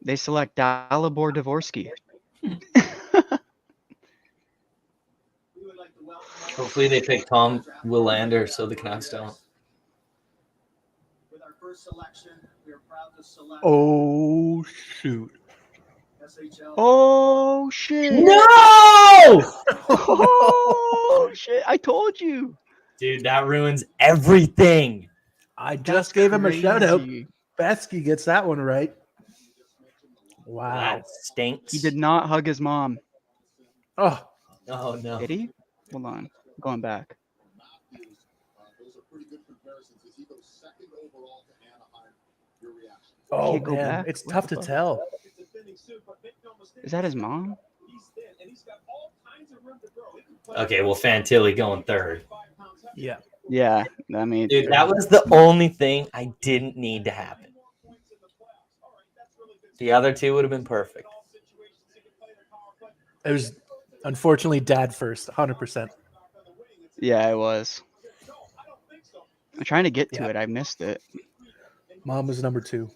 They select Dalibor Dvorsky. Hopefully they pick Tom Willander so the Canucks don't. With our first selection, we are proud to select Oh shoot! SHL. Oh shit! No! Oh shit! I told you. Dude, that ruins everything. I just That's gave him a shout out. crazy. Batsky gets that one right. Wow. That stinks. He did not hug his mom. Oh, Oh, no. Did he? Hold on. Going back. Those are pretty good comparisons. As he goes second overall to Anaheim, your reaction? oh Can't go man, back. it's What tough the to fuck? tell. Is that his mom? Okay, well, Fantilli going third. Yeah. Yeah. I mean, Dude, that was the only thing I didn't need to happen. The other two would have been perfect. It was unfortunately dad first, 100%. yeah, it was. I'm trying to get to Yeah. it. I missed it. Mom was number 2.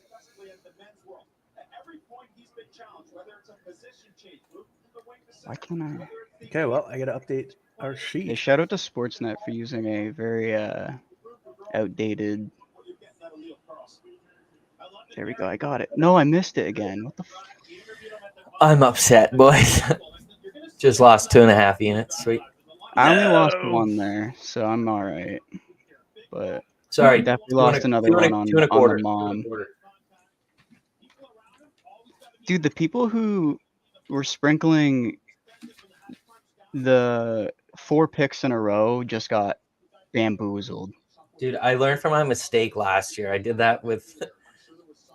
Why can't I? Okay, well, I got to update our Hey, sheet. shout out to Sportsnet for using a very outdated. There we go. I got it. No, I missed it again. What the? I'm upset, boys. Just lost 2.5 units. Sweet. I only lost No. 1 there, so I'm all right. But Sorry. definitely lost another one on the mom. Dude, the people who were sprinkling the 4 picks in a row just got bamboozled. Dude, I learned from my mistake last year. I did that with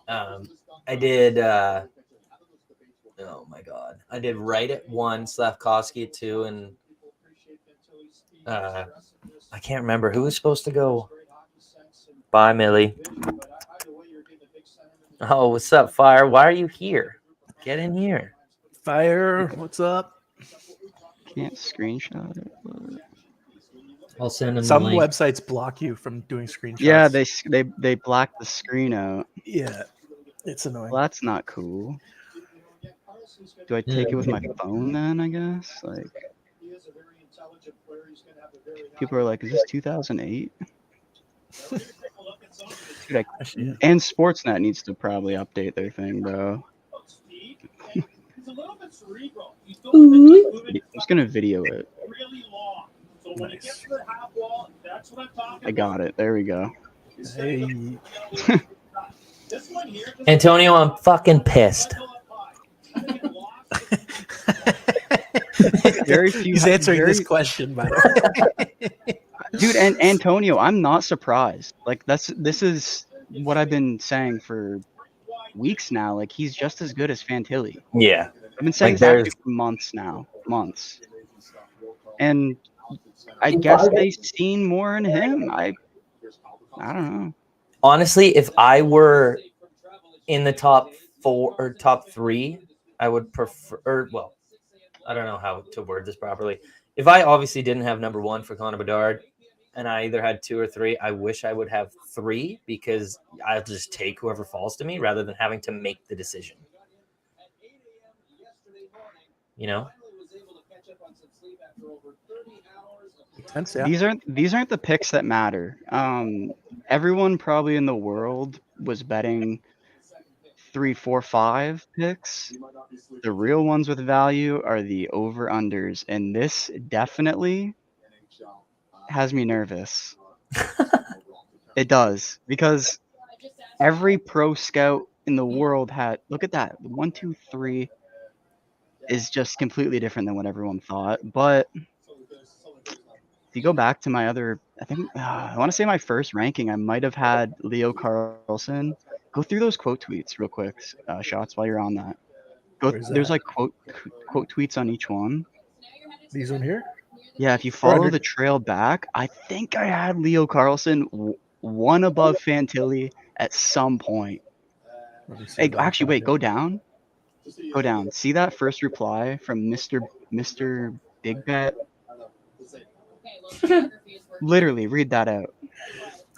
I did oh my god. I did Wright at 1, Slavkovsky at 2, and I can't remember who was supposed to go. Bye, Millie. Oh, what's up, Fire? Why are you here? Get in here. Fire, what's up? Can't screenshot it. But... I'll send him Some the link. websites block you from doing screenshots. Yeah, they blacked the screen out. Yeah, it's annoying. Well, that's not cool. Do I take it with my phone then? I guess like people are like, "Is this 2008?" Dude, Actually, and Sportsnet needs to probably update their thing, bro. I'm just gonna video it. nice. I got it. There we go. Hey, Antonio, I'm fucking pissed. Very few. he's answering very- this question, by the way. Dude, and Antonio, I'm not surprised. Like this is what I've been saying for weeks now. Like he's just as good as Fantilli. Yeah. I've been saying Like, that there's- for months now. Months. And I guess they've seen more in him. I don't know. Honestly, if I were in the top 4 or top 3, I would prefer, or, well, I don't know how to word this properly. If I obviously didn't have number 1 for Connor Bedard and I either had 2 or 3, I wish I would have 3 because I'll just take whoever falls to me rather than having to make the decision. You know? Tense, yeah. These aren't the picks that matter. Everyone probably in the world was betting 3, 4, 5 picks. The real ones with value are the over-unders, and this definitely has me nervous. It does, because every pro scout in the world had, look at that, 1, 2, 3 is just completely different than what everyone thought. But if you go back to my other, I think, I want to say my first ranking, I might have had Leo Carlson. Go through those quote tweets real quick, Shots, while you're on that. Where's There's that? like quote tweets on each one. These one here? Yeah, if you follow 400. the trail back, I think I had Leo Carlson one above Fantilli at some point. Let me see Hey, if I can actually, find wait, it. go down. Go down. See that first reply from Mr. Big Bet? Literally, read that out.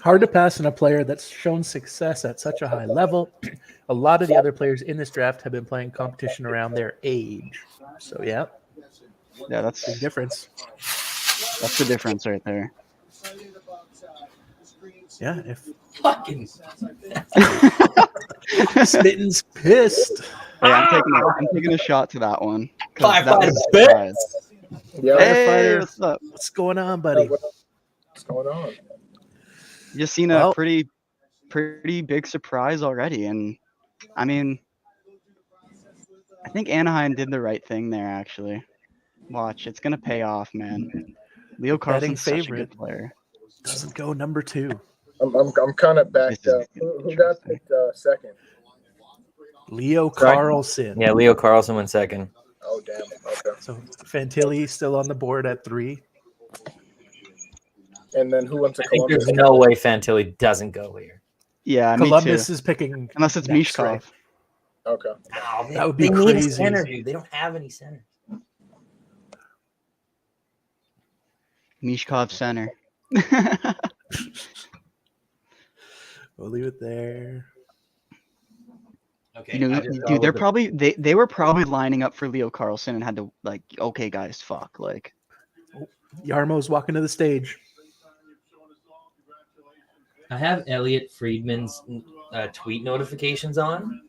Hard to pass on a player that's shown success at such a high level. A lot of the other players in this draft have been playing competition around their age. So, yeah, Yeah, that's big difference. That's the difference right there. Yeah, if Fucking Spittin's pissed. Hey, I'm taking a shot to that one. 'Cause that Firefighter was a surprise. Yeah, Hey, Firefighter. what's up? What's going on, buddy? what's going on? Just seen a Well- pretty big surprise already, and I mean, I think Anaheim did the right thing there. Actually, watch, it's gonna pay off, man. Leo Carlson's such a favorite. good player. Doesn't go number 2. I'm kind of backed This is up. Who got interesting. picked second? Leo Carlson. yeah, Leo Carlson went second. Oh damn. Okay. So Fantilli still on the board at 3. And then who went to I think Columbus? there's no way Fantilli doesn't go here. Yeah, Columbus me is picking too. Unless it's next, Mishkov. right? Okay. Oh, That would be they need a crazy. center, dude. They don't have any centers. Mishkov center. We'll leave it there. Okay, You know, I just dude, they're followed probably they were probably lining up for Leo Carlson and had to like, okay, guys, fuck, like. Yarmo's walking to the stage. I have Elliot Friedman's tweet notifications on,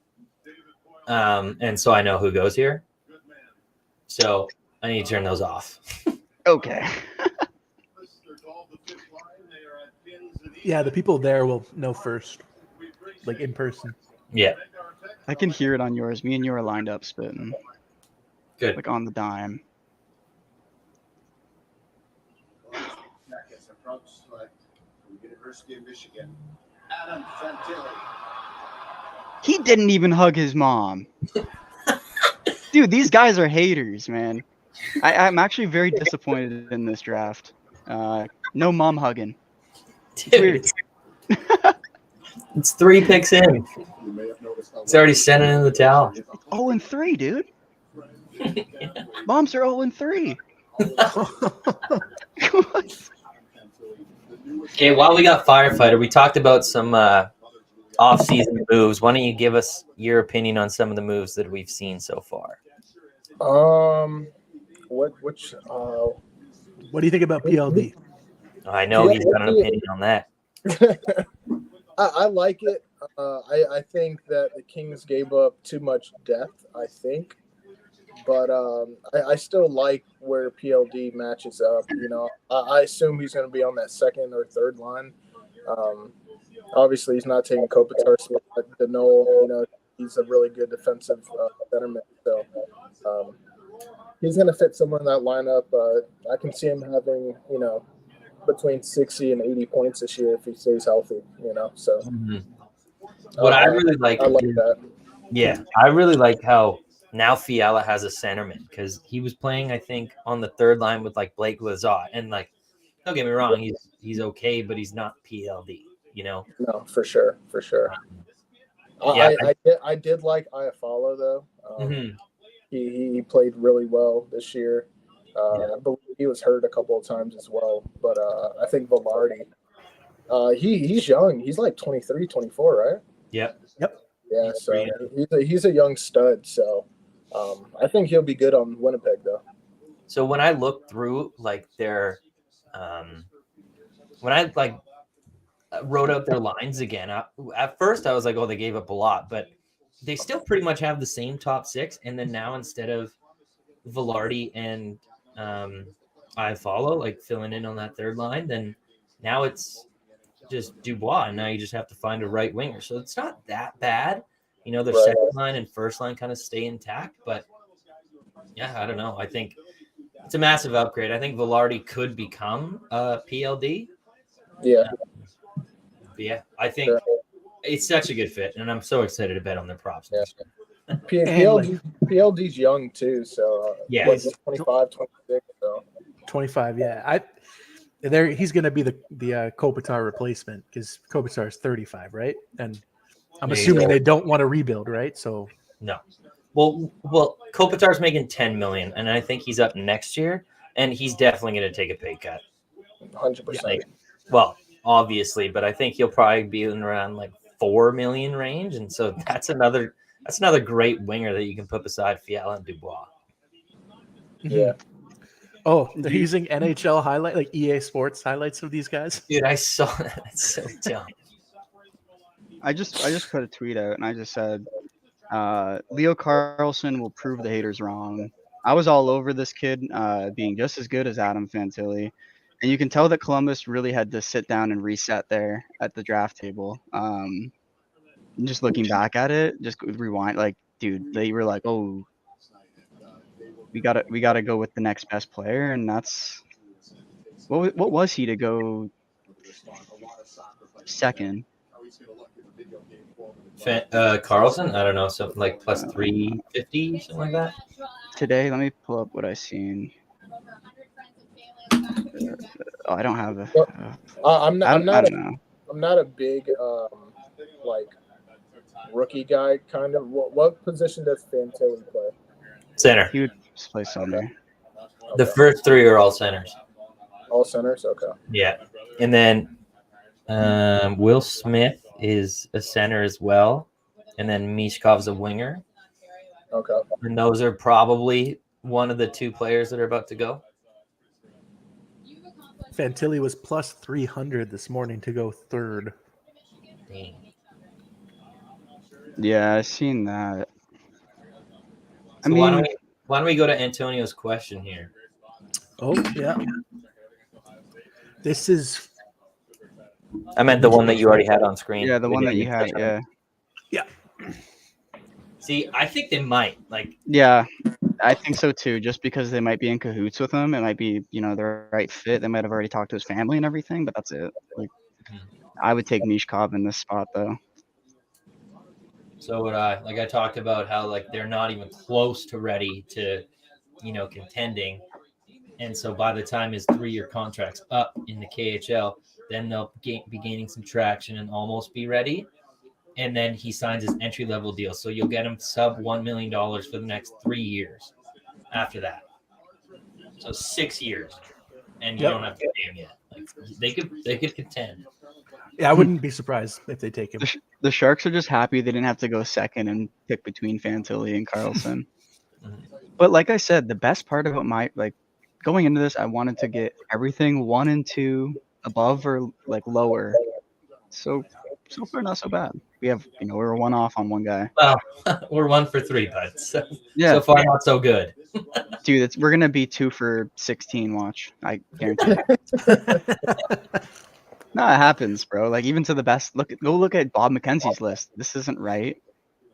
and so I know who goes here. So I need to turn those off. Okay. Yeah, the people there will know first, like in person. Yeah, I can hear it on yours. Me and you are lined up spitting, good. like on the dime. Next, a proud select from University of Michigan, Adam Fantilli. He didn't even hug his mom. Dude, these guys are haters, man. I'm actually very disappointed in this draft. No mom hugging. Dude, it's 3 picks in. You may have noticed how It's already sent it in the towel. 0-3, dude. Moms are 0-3. Okay, while we got Firefighter, we talked about some off-season moves. Why don't you give us your opinion on some of the moves that we've seen so far? Which What do you think about PLD? I know he's got an opinion on that. I like it. I think that the Kings gave up too much depth, I think. But I still like where PLD matches up. You know, I assume he's going to be on that second or third line. Obviously, he's not taking Kopitar's spot, but Danault, you know, he's a really good defensive centerman. So he's going to fit somewhere in that lineup. I can see him having, you know, between 60 and 80 points this year if he stays healthy, you know. So What I really like, I like that. yeah, I really like how now Fiala has a centerman because he was playing, I think, on the third line with like Blake Lazat, and like, don't get me wrong, he's okay, but he's not PLD, you know. No, for sure. Yeah. I did like Iafallo though. Mhm. He played really well this year. I believe he was hurt a couple of times as well. But I think Velarde, he's young. He's like 23, 24, right? Yep. Yeah, so he's a young stud. So I think he'll be good on Winnipeg though. So when I look through like their, when I like wrote out their lines again, at first I was like, oh, they gave up a lot, but they still pretty much have the same top 6. And then now instead of Velarde and Iafallo like filling in on that third line, then now it's just Dubois, and now you just have to find a right winger. So it's not that bad. You know, their second line and first line kind of stay intact, but yeah, I don't know. I think it's a massive upgrade. I think Velarde could become a PLD. Yeah. But yeah, I think it's such a good fit, and I'm so excited to bet on their props. Yeah. PLD's young too, so Yeah. he's 25, 26. So 25, yeah. He's going to be the Kopitar replacement because Kopitar is 35, right? And I'm There you assuming go. they don't want to rebuild, right? So No. Well, Kopitar's making $10 million, and I think he's up next year, and he's definitely going to take a pay cut. 100%. Like, well, obviously, but I think he'll probably be in around like $4 million range, and so that's another great winger that you can put beside Fiala and Dubois. Yeah. Oh, they're using NHL highlight, like EA Sports highlights of these guys. Dude, I saw that. That's so dumb. I just put a tweet out and I just said, Leo Carlson will prove the haters wrong. I was all over this kid being just as good as Adam Fantilli. And you can tell that Columbus really had to sit down and reset there at the draft table. Just looking back at it, just rewind, like, dude, they were like, oh, we gotta go with the next best player, and that's what was he to go second? Carlson, I don't know, something like plus 350, something like that. Today, let me pull up what I seen. Oh, I don't have a. I'm not. I don't know. I'm not a big like rookie guy. Kind of. What position does Fantilli play? Center. He would play center. The first three are all centers. All centers. Okay. Yeah, and then Will Smith is a center as well, and then Mishkov's a winger. Okay. And those are probably one of the two players that are about to go. Fantilli was plus 300 this morning to go third. Dang. Yeah, I seen that. I So mean, why don't we go to Antonio's question here? Oh, yeah. This is I meant the one that you already had on screen. yeah, the one that you had, yeah. See, I think they might. Like, Yeah, I think so too. Just because they might be in cahoots with him, it might be, the right fit. They might have already talked to his family and everything, but that's it. Like, I would take Mishkov in this spot though. so would I. Like I talked about how like they're not even close to ready to, contending. And so by the time his 3-year contract's up in the KHL, then they'll be gaining some traction and almost be ready. And then he signs his entry-level deal. So you'll get him sub $1 million for the next 3 years after that. So 6 years. And you don't have to pay him yet. Like, they could contend. Yeah, I wouldn't be surprised if they take him. The Sharks are just happy they didn't have to go second and pick between Fantilli and Carlson. But like I said, the best part about going into this, I wanted to get everything 1 and 2 above or like lower. So far not so bad. We have, we were 1 off on one guy. Well, we're 1 for 3, but so far not so good. Dude, we're gonna be 2 for 16. Watch, I guarantee it. No, it happens, bro. Like even to the best. Go look at Bob McKenzie's list. This isn't right.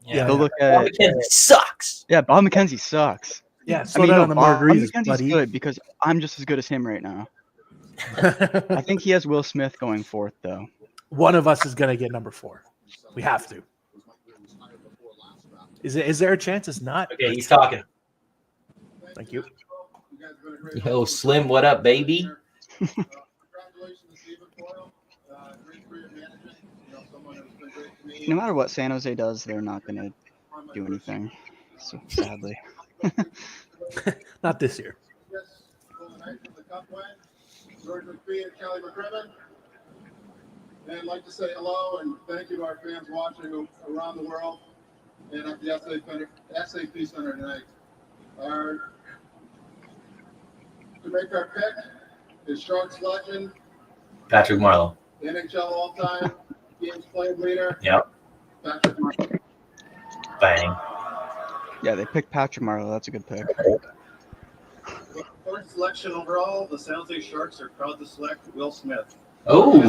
Yeah. Go look Bob at. McKenzie sucks. Yeah, Bob McKenzie sucks. Yeah, slow down on the Bob margaritas, McKenzie's buddy. good because I'm just as good as him right now. I think he has Will Smith going 4th though. One of us is going to get number 4. We have to. Is there a chance it's not? Okay, he's talking. Thank you. Yo, Slim, what up, baby? No matter what San Jose does, they're not gonna do anything. So sadly. Not this year. George McPhee and Kelly McCrimmon. And I'd like to say hello and thank you to our fans watching around the world and at the SAP Center tonight. To make our pick is Sharks legend, Patrick Marleau. NHL all-time games played leader. Yep. Patrick Marleau. Bang. Yeah, they picked Patrick Marleau. That's a good pick. Fourth selection overall, the San Jose Sharks are proud to select Will Smith. Oh.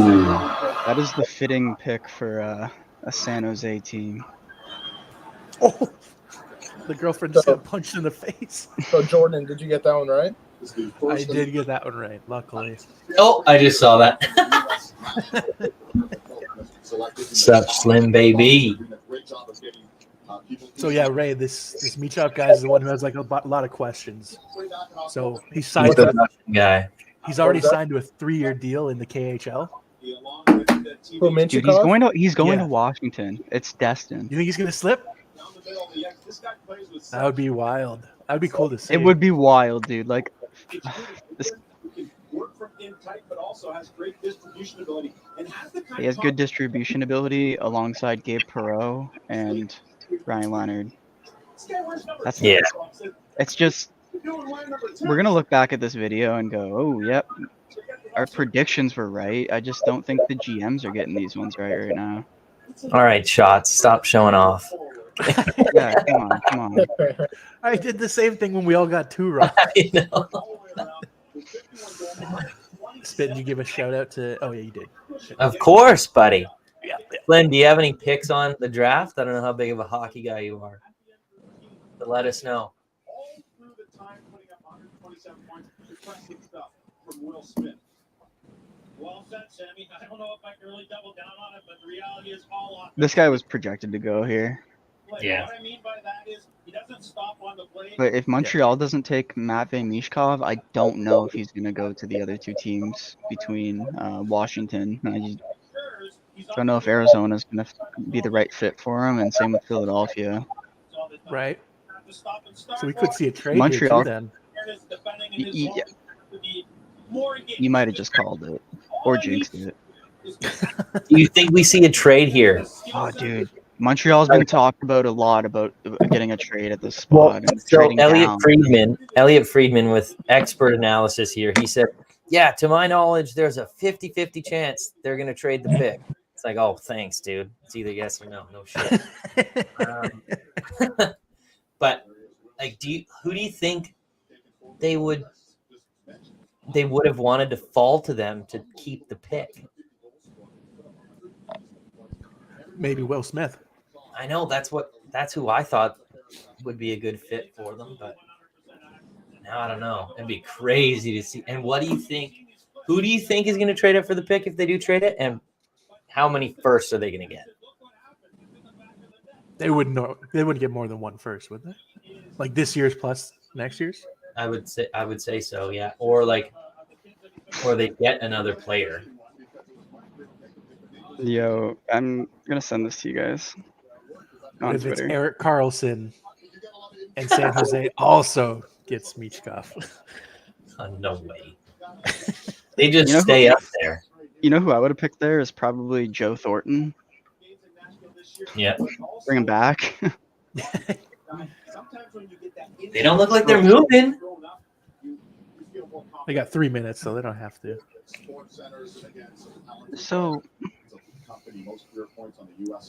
That is the fitting pick for a San Jose team. Oh, the girlfriend just got punched in the face. So Jordan, did you get that one right? I did get that one right, luckily. Oh, I just saw that. Sup, Slim, baby. So yeah, Ray, this Michop guy is the one who has like a lot of questions. So he signed. He's the guy. He's already signed to a 3-year deal in the KHL. Dude, he's going to Washington. It's destined. You think he's gonna slip? That would be wild. That would be cool to see. It would be wild, dude. Like, he has good distribution ability alongside Gabe Perreault and Ryan Leonard. It's just we're gonna look back at this video and go, oh, yep, our predictions were right. I just don't think the GMs are getting these ones right now. All right, shots. Stop showing off. Yeah, come on. I did the same thing when we all got 2 wrong. I know. Spit, did you give a shout out to? Oh yeah, you did. Of course, buddy. Yeah. Glenn, do you have any picks on the draft? I don't know how big of a hockey guy you are, but let us know. All through the time putting up 127 points. Impressive stuff from Will Smith. Well said, Sammy. I don't know if I can really double down on it, but the reality is all off. This guy was projected to go here. Yeah. What I mean by that is he doesn't stop on the blade. But if Montreal doesn't take Matvei Mishkov, I don't know if he's going to go to the other 2 teams between Washington. I just don't know if Arizona's going to be the right fit for him, and same with Philadelphia. Right. So we could see a trade Montreal. here too, then. You might have just called it or jinxed it. Do you think we see a trade here? Oh, dude. Montreal's been talked about a lot about getting a trade at this spot. And So trading down. Elliot Friedman with expert analysis here. He said, yeah, to my knowledge, there's a 50-50 chance they're going to trade the pick. It's like, oh, thanks, dude. It's either yes or no. No shit. But like, who do you think they would have wanted to fall to them to keep the pick? Maybe Will Smith. I know that's who I thought would be a good fit for them, but now I don't know. It'd be crazy to see. And what do you think? Who do you think is going to trade it for the pick if they do trade it? And how many firsts are they going to get? They wouldn't know. They wouldn't get more than 1 first, would they? Like this year's plus next year's. I would say so, yeah. Or they get another player. Yo, I'm going to send this to you guys on If it's Twitter. Eric Carlson and San Jose also gets Michkov. No way. They just stay up there. You know who I would have picked there is probably Joe Thornton. Yeah. Bring him back. They don't look like they're moving. They got 3 minutes, so they don't have to. So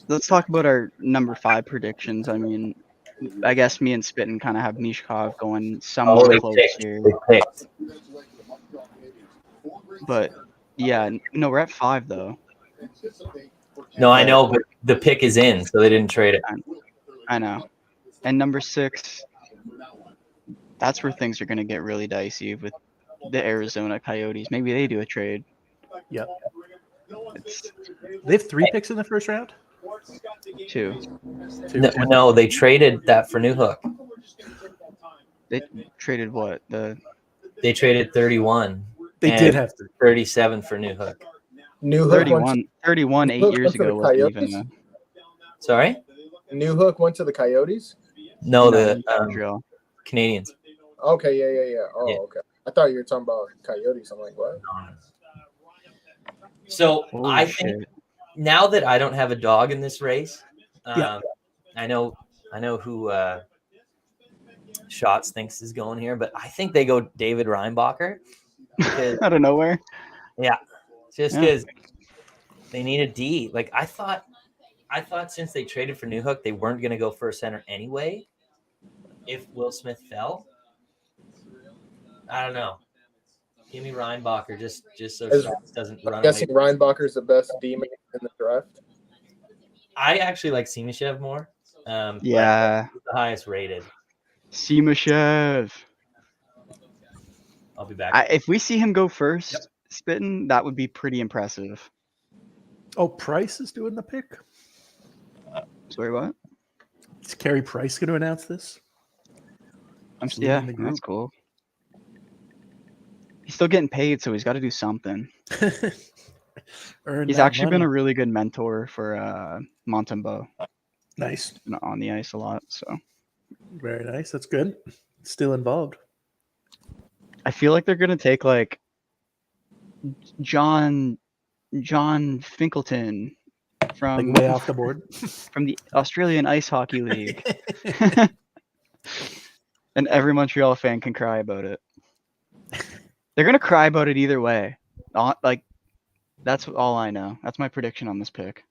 let's talk about our number 5 predictions. I mean, I guess me and Spittin kind of have Mishkov going somewhere close here. They picked. But yeah, no, we're at 5 though. No, I know, but the pick is in, so they didn't trade it. I know. And number 6, that's where things are going to get really dicey with the Arizona Coyotes. Maybe they do a trade. Yep. They have 3 picks in the first round. 2. No, they traded that for Newhook. They traded what? They traded 31. They did have 37 for Newhook. Newhook 31 Newhook 8 went years to the ago wasn't Coyotes? even Sorry? Newhook went to the Coyotes. No, the Montreal. Canadians. Okay, yeah. Oh, Yeah. okay. I thought you were talking about Coyotes. I'm like, what? So Holy I shit. think now that I don't have a dog in this race, Yeah. I know who Shots thinks is going here, but I think they go David Reinbacher. Because, Out of nowhere. just Yeah. because they need a D. Like I thought since they traded for Newhook, they weren't going to go for a center anyway. If Will Smith fell, I don't know. Give me Reinbacher just so Shots doesn't run I'm guessing away. Reinbacher's the best D-man in the draft. I actually like Simashev more. But Yeah. he's the highest rated. Simashev. I'll be back. If we see him go first, Spittin', that would be pretty impressive. Oh, Price is doing the pick. Sorry, what? Is Carey Price going to announce this? Just leaving Yeah, the group. that's cool. He's still getting paid, so he's got to do something. Earn He's that actually been money. a really good mentor for Montembeau Nice. on the ice a lot. So Very nice. That's good. Still involved. I feel like they're gonna take like John Finkelton from Like way off the board. from the Australian Ice Hockey League. And every Montreal fan can cry about it. They're gonna cry about it either way. Like, that's all I know. That's my prediction on this pick.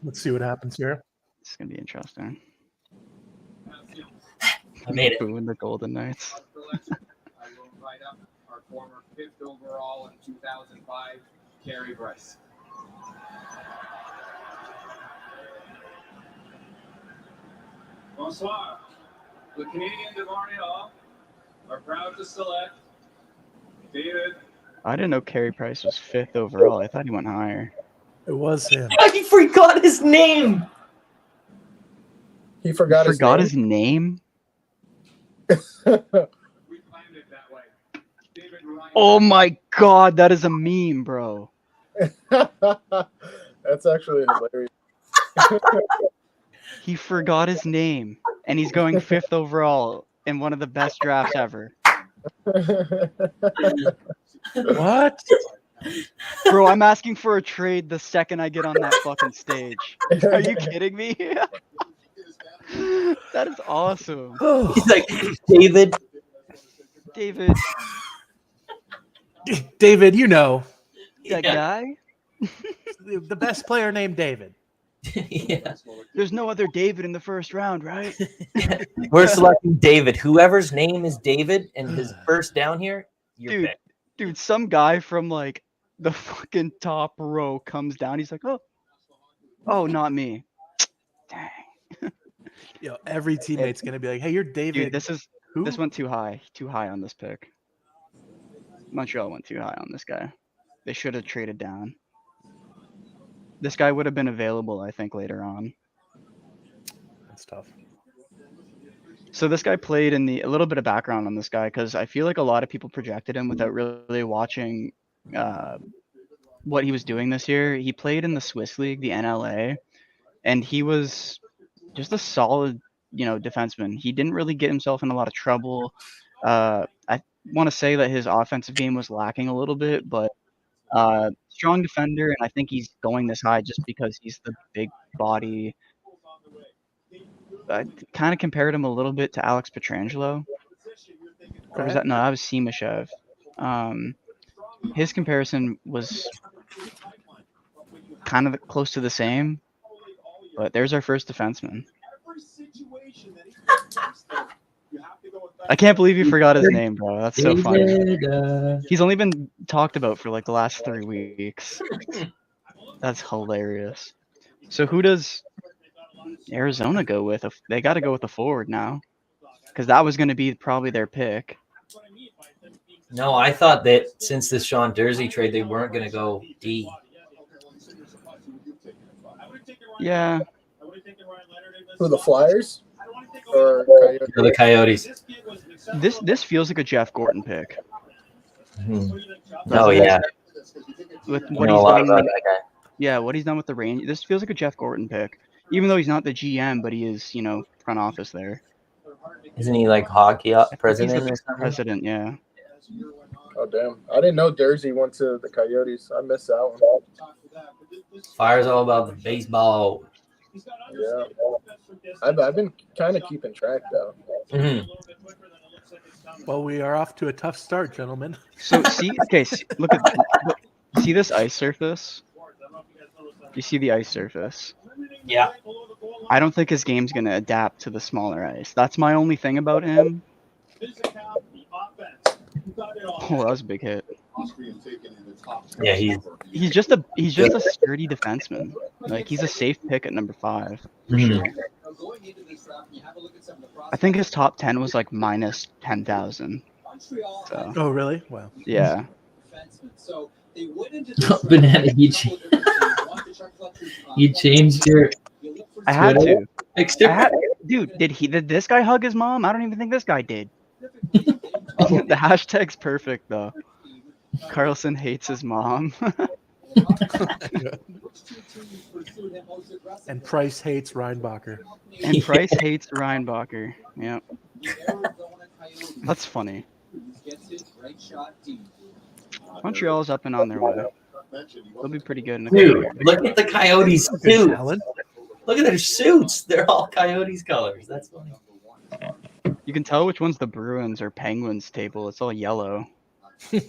Let's see what happens here. It's gonna be interesting. I made it. Booing the Golden Knights. I will invite up our former 5th overall in 2005, Carey Price. Bonsoir. The Canadiens of Montreal are proud to select David. I didn't know Carey Price was 5th overall. I thought he went higher. It was him. I forgot his name. He forgot His name? We planned it that way. David Ryan. Oh my god, that is a meme, bro. That's actually hilarious. He forgot his name, and he's going 5th overall in one of the best drafts ever. What? Bro, I'm asking for a trade the second I get on that fucking stage. Are you kidding me? That is awesome. He's like, David. David, you know, That Yeah. guy? the best player named David. Yeah. There's no other David in the first round, right? We're selecting David. Whoever's name is David and his first down here, your Dude. pick. Dude, some guy from like the fucking top row comes down. He's like, oh, not me. Dang. Yo, every teammate's gonna be like, "Hey, you're David." Dude, Who? this went too high on this pick. Montreal went too high on this guy. They should have traded down. This guy would have been available, I think, later on. That's tough. So this guy played in a little bit of background on this guy, because I feel like a lot of people projected him without really watching what he was doing this year. He played in the Swiss League, the NLA, and he was just a solid, defenseman. He didn't really get himself in a lot of trouble. I want to say that his offensive game was lacking a little bit, but strong defender, and I think he's going this high just because he's the big body. I kind of compared him a little bit to Alex Pietrangelo. Or was that? No, that was Simashev. His comparison was kind of close to the same, but there's our first defenseman. I can't believe you forgot his name, bro. That's so funny. David, He's only been talked about for like the last 3 weeks. That's hilarious. So who does Arizona go with? They got to go with a forward now, because that was going to be probably their pick. No, I thought that since this Sean Dursey trade, they weren't going to go D. Yeah. Who, the Flyers? Or Coyotes? For the Coyotes. This feels like a Jeff Gorton pick. Oh, yeah. With I what know a he's lot done, about that guy. yeah, what he's done with the Rangers. This feels like a Jeff Gorton pick, even though he's not the GM, but he is, front office there. Isn't he like hockey I think president he's or the something? president, yeah. Oh, damn. I didn't know Dursey went to the Coyotes. I missed that one. Fire's all about the baseball. Yeah. I've been kind of keeping track, though. Mhm. Well, we are off to a tough start, gentlemen. So look at see this ice surface. You see the ice surface. Yeah. I don't think his game's gonna adapt to the smaller ice. That's my only thing about him. Oh, that was a big hit. Yeah, He's just a sturdy defenseman. Like, he's a safe pick at number 5 for Mhm. sure. I think his top 10 was like minus 10,000. So Oh, really? Wow. yeah. Banana, you changed your I had Twitter? to. Fixed it? Dude, did this guy hug his mom? I don't even think this guy did. The hashtag's perfect though. Carlson hates his mom. And Price hates Reinbacher. And Price hates Reinbacher. Yeah. That's funny. Montreal's up and on their way. They'll be pretty good in a couple Dude, years. look at the Coyotes Good too. talent. Look at their suits. They're all Coyotes colors. That's funny. You can tell which one's the Bruins or Penguins table. It's all yellow. Ew,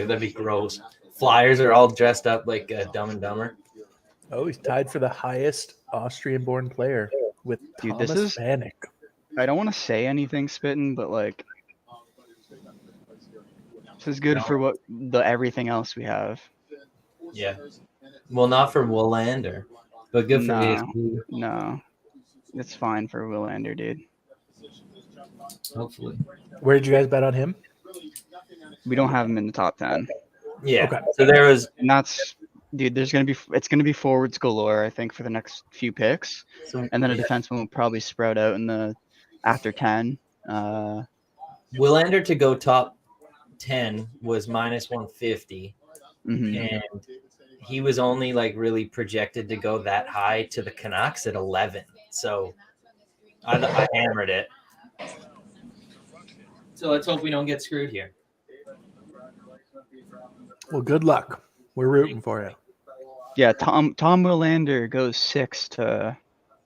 that'd be gross. Flyers are all dressed up like Dumb and Dumber. Oh, he's tied for the highest Austrian-born player with Dude, Thomas this is- Vanek. I don't want to say anything, Spittin', but like, this is good for what everything else we have. Yeah. Well, not for Willander, but good for No. ASP. No, it's fine for Willander, dude. Hopefully. Where did you guys bet on him? We don't have him in the top 10, Yeah. Okay. So there was. and that's, dude. It's gonna be forwards galore, I think, for the next few picks, and then a defenseman will probably sprout out in the after 10. Willander to go top 10 was minus 150, Mhm. and he was only like really projected to go that high to the Canucks at 11. So I hammered it. So let's hope we don't get screwed here. Well, good luck. We're rooting for you. Yeah, Tom Willander goes 6 to.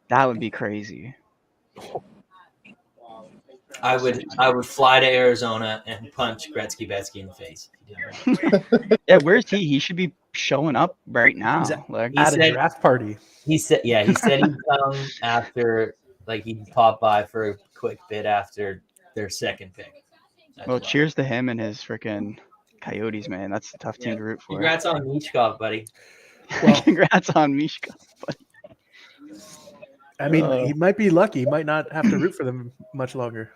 That would be crazy. I would fly to Arizona and punch Gretzky Betsky in the face. Yeah, where's he? He should be showing up right now. He's Like, He At said- a draft party. He said he'd come after, like he'd pop by for a quick bit after their second pick. That's well, why. cheers to him and his freaking Coyotes, man. That's a tough team to root for. Congrats on Michkov, buddy. Well- Congrats on Mishka. I mean, he might be lucky. He might not have to root for them much longer.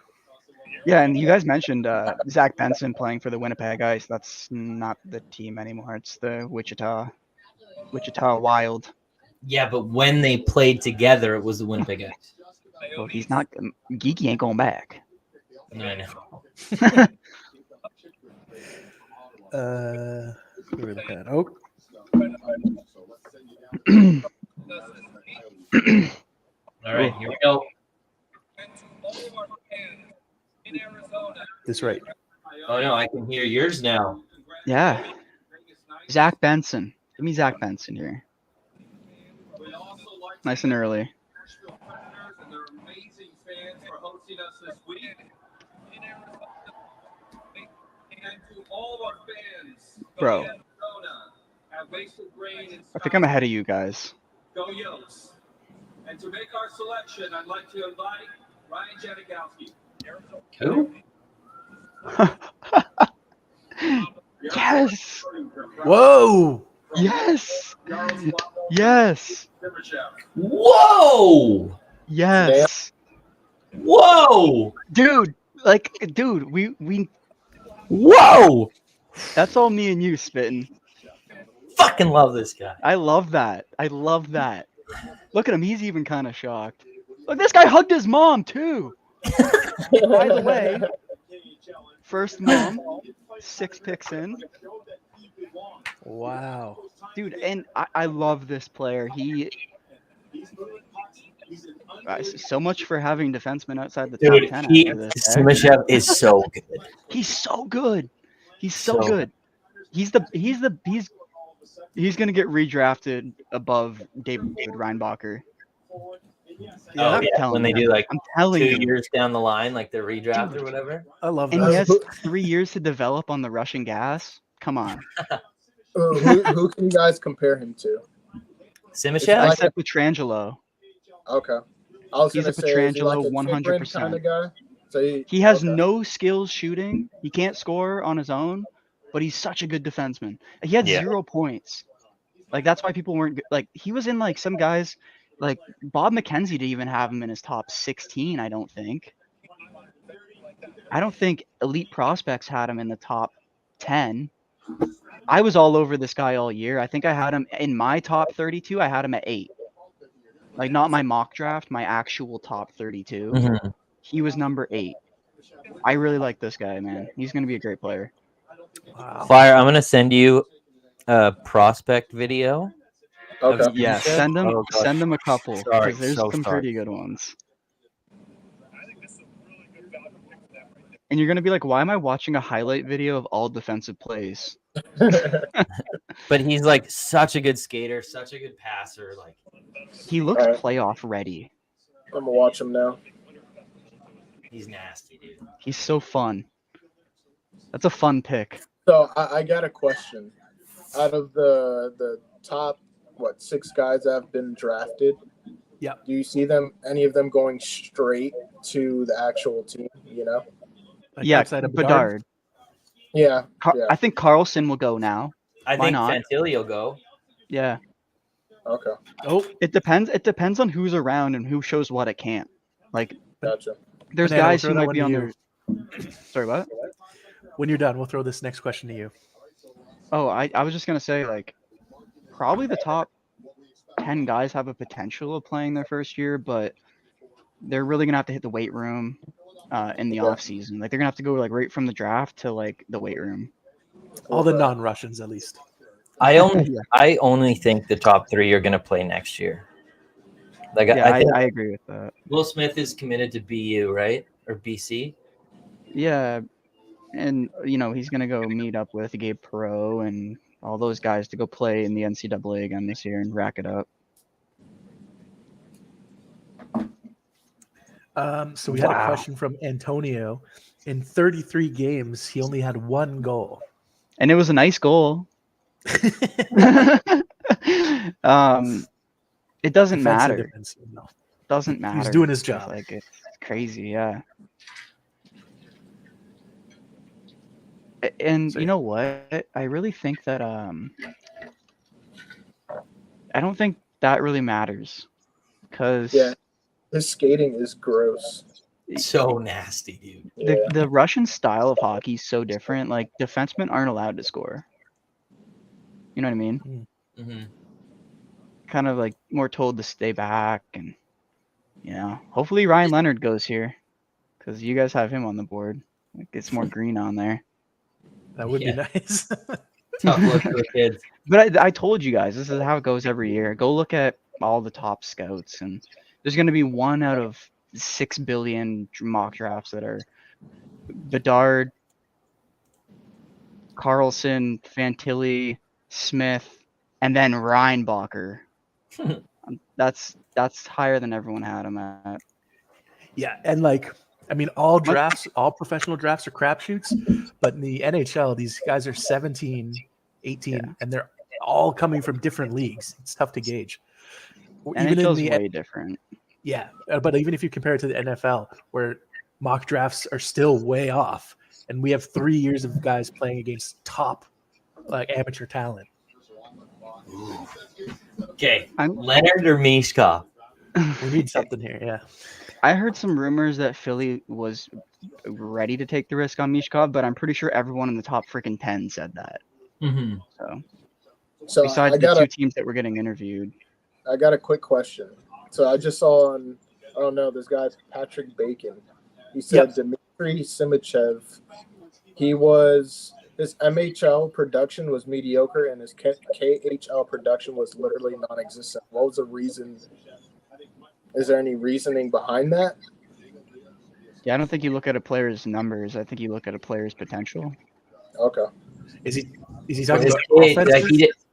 Yeah, and you guys mentioned Zach Benson playing for the Winnipeg Ice. That's not the team anymore. It's the Wichita Wild. Yeah, but when they played together, it was the Winnipeg Ice. Well, he's not. Geeky ain't going back. I know. Who are we looking at? Oh, All right, here we go. this right. Oh no, I can hear yours now. Yeah, Zach Benson. Give me Zach Benson here. Nice and early. Bro, I think I'm ahead of you guys. Go Yotes. And to make our selection, I'd like to invite Ryan Janikowski. Who? Yes! Whoa! Yes! Yes! Whoa! Yes! Whoa! Dude, we Whoa! that's all me and you spitting. Fucking love this guy. I love that. I love that. Look at him. He's even kind of shocked. Look, this guy hugged his mom too. By the way, first mom, 6 picks in. Wow. Dude, and I love this player. He so much for having defensemen outside the top 10 after this. Simashev is so good. He's so good. He's so So good. He's gonna get redrafted above David Reinbacher. Oh, I'm yeah, telling when they you. do like I'm telling 2 you. years down the line, like the redraft or whatever. I love And he that. has 3 years to develop on the Russian gas. Come on. Who can you guys compare him to? I Simashev? said Pietrangelo. Okay. I was He's gonna a say, is he like a Pietrangelo Chikrin 100%. kind of guy? So He has okay. no skills shooting. He can't score on his own, but he's such a good defenseman. He had Yeah. 0 points. Like, that's why people weren't like, he was in like some guys, like Bob McKenzie didn't even have him in his top 16, I don't think. I don't think Elite Prospects had him in the top 10. I was all over this guy all year. I think I had him in my top 32. I had him at 8. Like, not my mock draft, my actual top 32. Mhm. He was number 8. I really like this guy, man. He's going to be a great player. Wow. Fire, I'm gonna send you a prospect video. Okay. Yeah, send them Oh, gosh. send them a couple Sorry, because there's so some sorry. pretty good ones. And you're gonna be like, why am I watching a highlight video of all defensive plays? But he's like such a good skater, such a good passer. Like He looks Alright. playoff ready. I'm gonna watch him now. he's nasty, dude. He's so fun. That's a fun pick. So I got a question. Out of the top 6 guys that have been drafted, Yep. do you see any of them going straight to the actual team? You know? Like Yeah, outside of Bedard. Yeah. I think Carlson will go now. I Why think not? Fantilli will go. Yeah. Okay. Oh, It depends. It depends on who's around and who shows what it can't. Like, Gotcha. there's Banana, we'll guys throw who that might one be to on you. their. Sorry, what? When you're done, we'll throw this next question to you. Oh, I was just gonna say, like, probably the top 10 guys have a potential of playing their first year, but they're really gonna have to hit the weight room in the Yeah. off season. Like, they're gonna have to go like right from the draft to like the weight room. All the non-Russians, at least. I only Yeah. I only think the top 3 are gonna play next year. Like Yeah, I think I agree with that. Will Smith is committed to BU, right? Or BC? Yeah, and he's gonna go meet up with Gabe Perreault and all those guys to go play in the NCAA again this year and rack it up. So we had a Wow. question from Antonio. In 33 games, he only had 1 goal. And it was a nice goal. It doesn't matter. Defensive, no. Doesn't matter. He was doing his It's job. like, it's crazy, yeah. And So- you know what? I really think that I don't think that really matters, because Yeah. His skating is gross. So nasty, dude. Yeah. the Russian style of hockey is so different. Like, defensemen aren't allowed to score. You know what I mean? Mm-hmm. Kind of like more told to stay back, and hopefully Ryan Leonard goes here, because you guys have him on the board. Like, it's more green on there. That would be nice. Tough look for the kids. But I told you guys, this is how it goes every year. Go look at all the top scouts, and there's going to be 1 out of 6 billion mock drafts that are Bedard, Carlson, Fantilli, Smith, and then Reinbacher. That's higher than everyone had him at. Yeah, and all professional drafts are crapshoots, but in the NHL, these guys are 17, 18, and they're all coming from different leagues. It's tough to gauge. NHL's way different. Yeah, but even if you compare it to the NFL, where mock drafts are still way off, and we have 3 years of guys playing against top amateur talent. Okay, Leonard or Mishkov? We need something here, yeah. I heard some rumors that Philly was ready to take the risk on Mishkov, but I'm pretty sure everyone in the top freaking 10 said that. Mm-hmm. So besides the 2 teams that were getting interviewed. I got a quick question. So I just saw on, I don't know, this guy Patrick Bacon. He said Dmitry Simichev, his MHL production was mediocre and his KHL production was literally non-existent. What was the reason? Is there any reasoning behind that? Yeah, I don't think you look at a player's numbers. I think you look at a player's potential. Okay. Is he talking about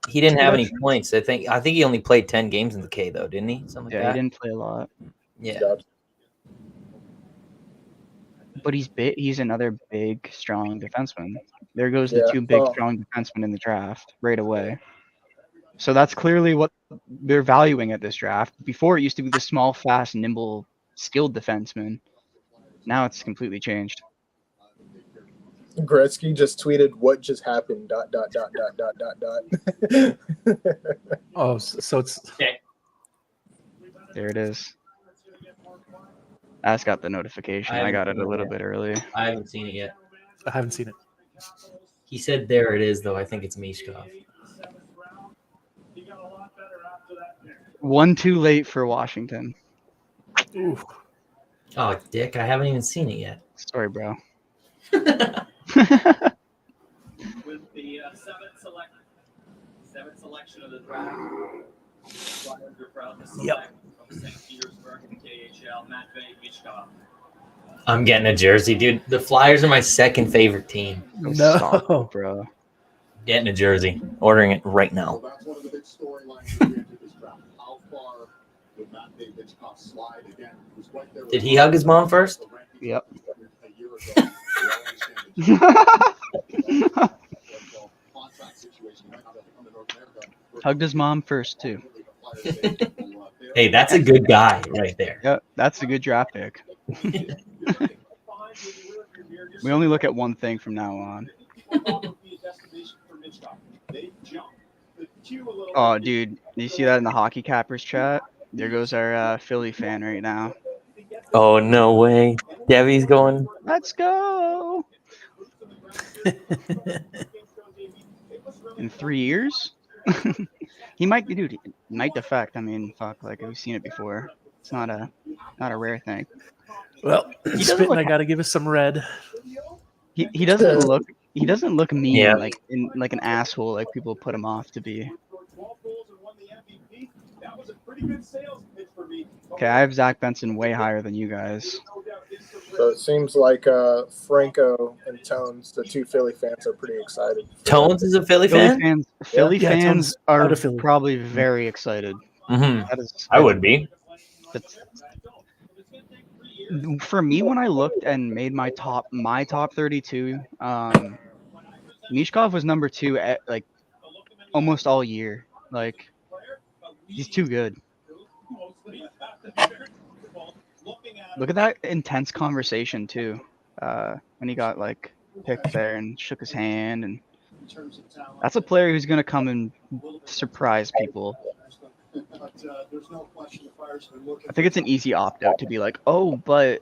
he didn't have any points. I think he only played 10 games in the K though, didn't he? Something like that. He didn't play a lot. Yeah. But he's another big, strong defenseman. There goes the 2 big, strong defensemen in the draft right away. So that's clearly what they're valuing at this draft. Before, it used to be the small, fast, nimble, skilled defenseman. Now it's completely changed. Gretzky just tweeted, "What just happened?" ... Oh, so it's There it is. I just got the notification. I got it a little bit early. I haven't seen it yet. I haven't seen it. He said, "There it is," though. I think it's Mishkov. 1 too late for Washington. Ooh. Oh, Dick, I haven't even seen it yet. Sorry, bro. With the seventh selection of the draft, we're proud to select from St. Petersburg in the KHL, Matvei Mishkov. I'm getting a jersey, dude. The Flyers are my second favorite team. Stop, No. bro. Getting a jersey. Ordering it right now. Well, that's one of the big storylines going into this draft. How far would Matt Hitchcock slide again? He was right there with Did he hug his mom first? Yep. a year ago. We all understand the contract situation. He might not have to come to North America. Hugged his mom first too. Hey, that's a good guy right there. Yep, that's a good draft pick. We only look at one thing from now on. Oh, dude, do you see that in the Hockey Cappers chat? There goes our Philly fan right now. Oh, no way. Debbie's going. Let's go. In 3 years? He might, dude, he might defect. I mean, fuck, like we've seen it before. It's not a rare thing. Well, doesn't Spittin', look- I got to give us some red. He doesn't look mean Yeah. like an asshole like people put him off to be. Okay, I have Zach Benson way higher than you guys. So it seems like Franco and Tones, the two Philly fans, are pretty excited. Tones is a Philly fan? Philly Yeah, fans Tones are out of Philly. probably very excited. Mm-hmm. That is, I would be. that's- for me, when I looked and made my top 32, Mishkov was number 2 at like almost all year. Like he's too good. Look at that intense conversation too. When he got like picked there and shook his hand, and that's a player who's gonna come and surprise people. I think it's an easy opt out to be like, oh, but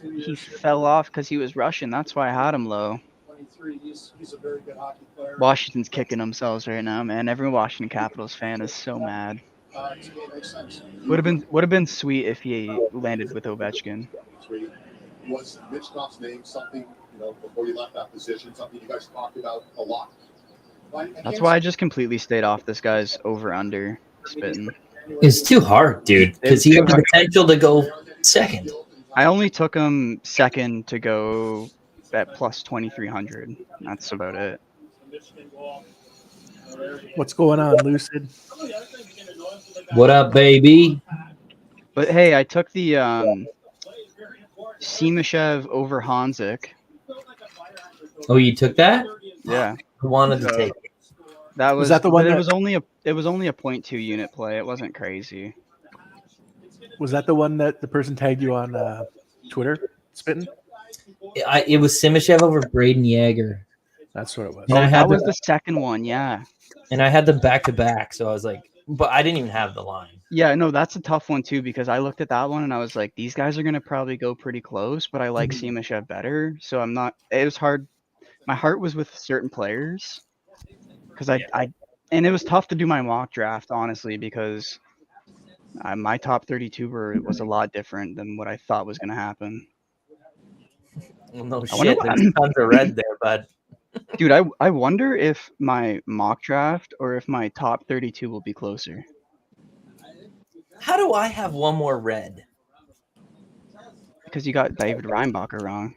he fell off because he was Russian. That's why I had him low. Washington's kicking themselves right now, man. Every Washington Capitals fan is so mad. Would have been sweet if he landed with Ovechkin. Was Hitchcock's name something, before you left that position, something you guys talked about a lot? That's why I just completely stayed off this guy's over under spitting. It's too hard, dude, because he has the potential to go second. I only took him second to go at plus 2,300. That's about it. What's going on, Lucid? What up, baby? But hey, I took the Simashev over Hanzik. Oh, you took that? Yeah, I wanted to take it. that was that the one but that- it was only a 0.2 unit play. It wasn't crazy. Was that the one that the person tagged you on Twitter, Spittin'? It was Simashev over Braden Yeager. That's what it was. And I had That was the- the second one. Yeah. And I had them back to back, so I was like, but I didn't even have the line. Yeah, no, that's a tough one too because I looked at that one and I was like, these guys are gonna probably go pretty close, but I like Simashev better, so I'm not. It was hard. My heart was with certain players because and it was tough to do my mock draft honestly because my top 32 was a lot different than what I thought was gonna happen. Well, no I wonder shit. There's tons of red there, bud. Dude, I wonder if my mock draft or if my top 32 will be closer. How do I have one more red? Because you got David Reinbacher wrong.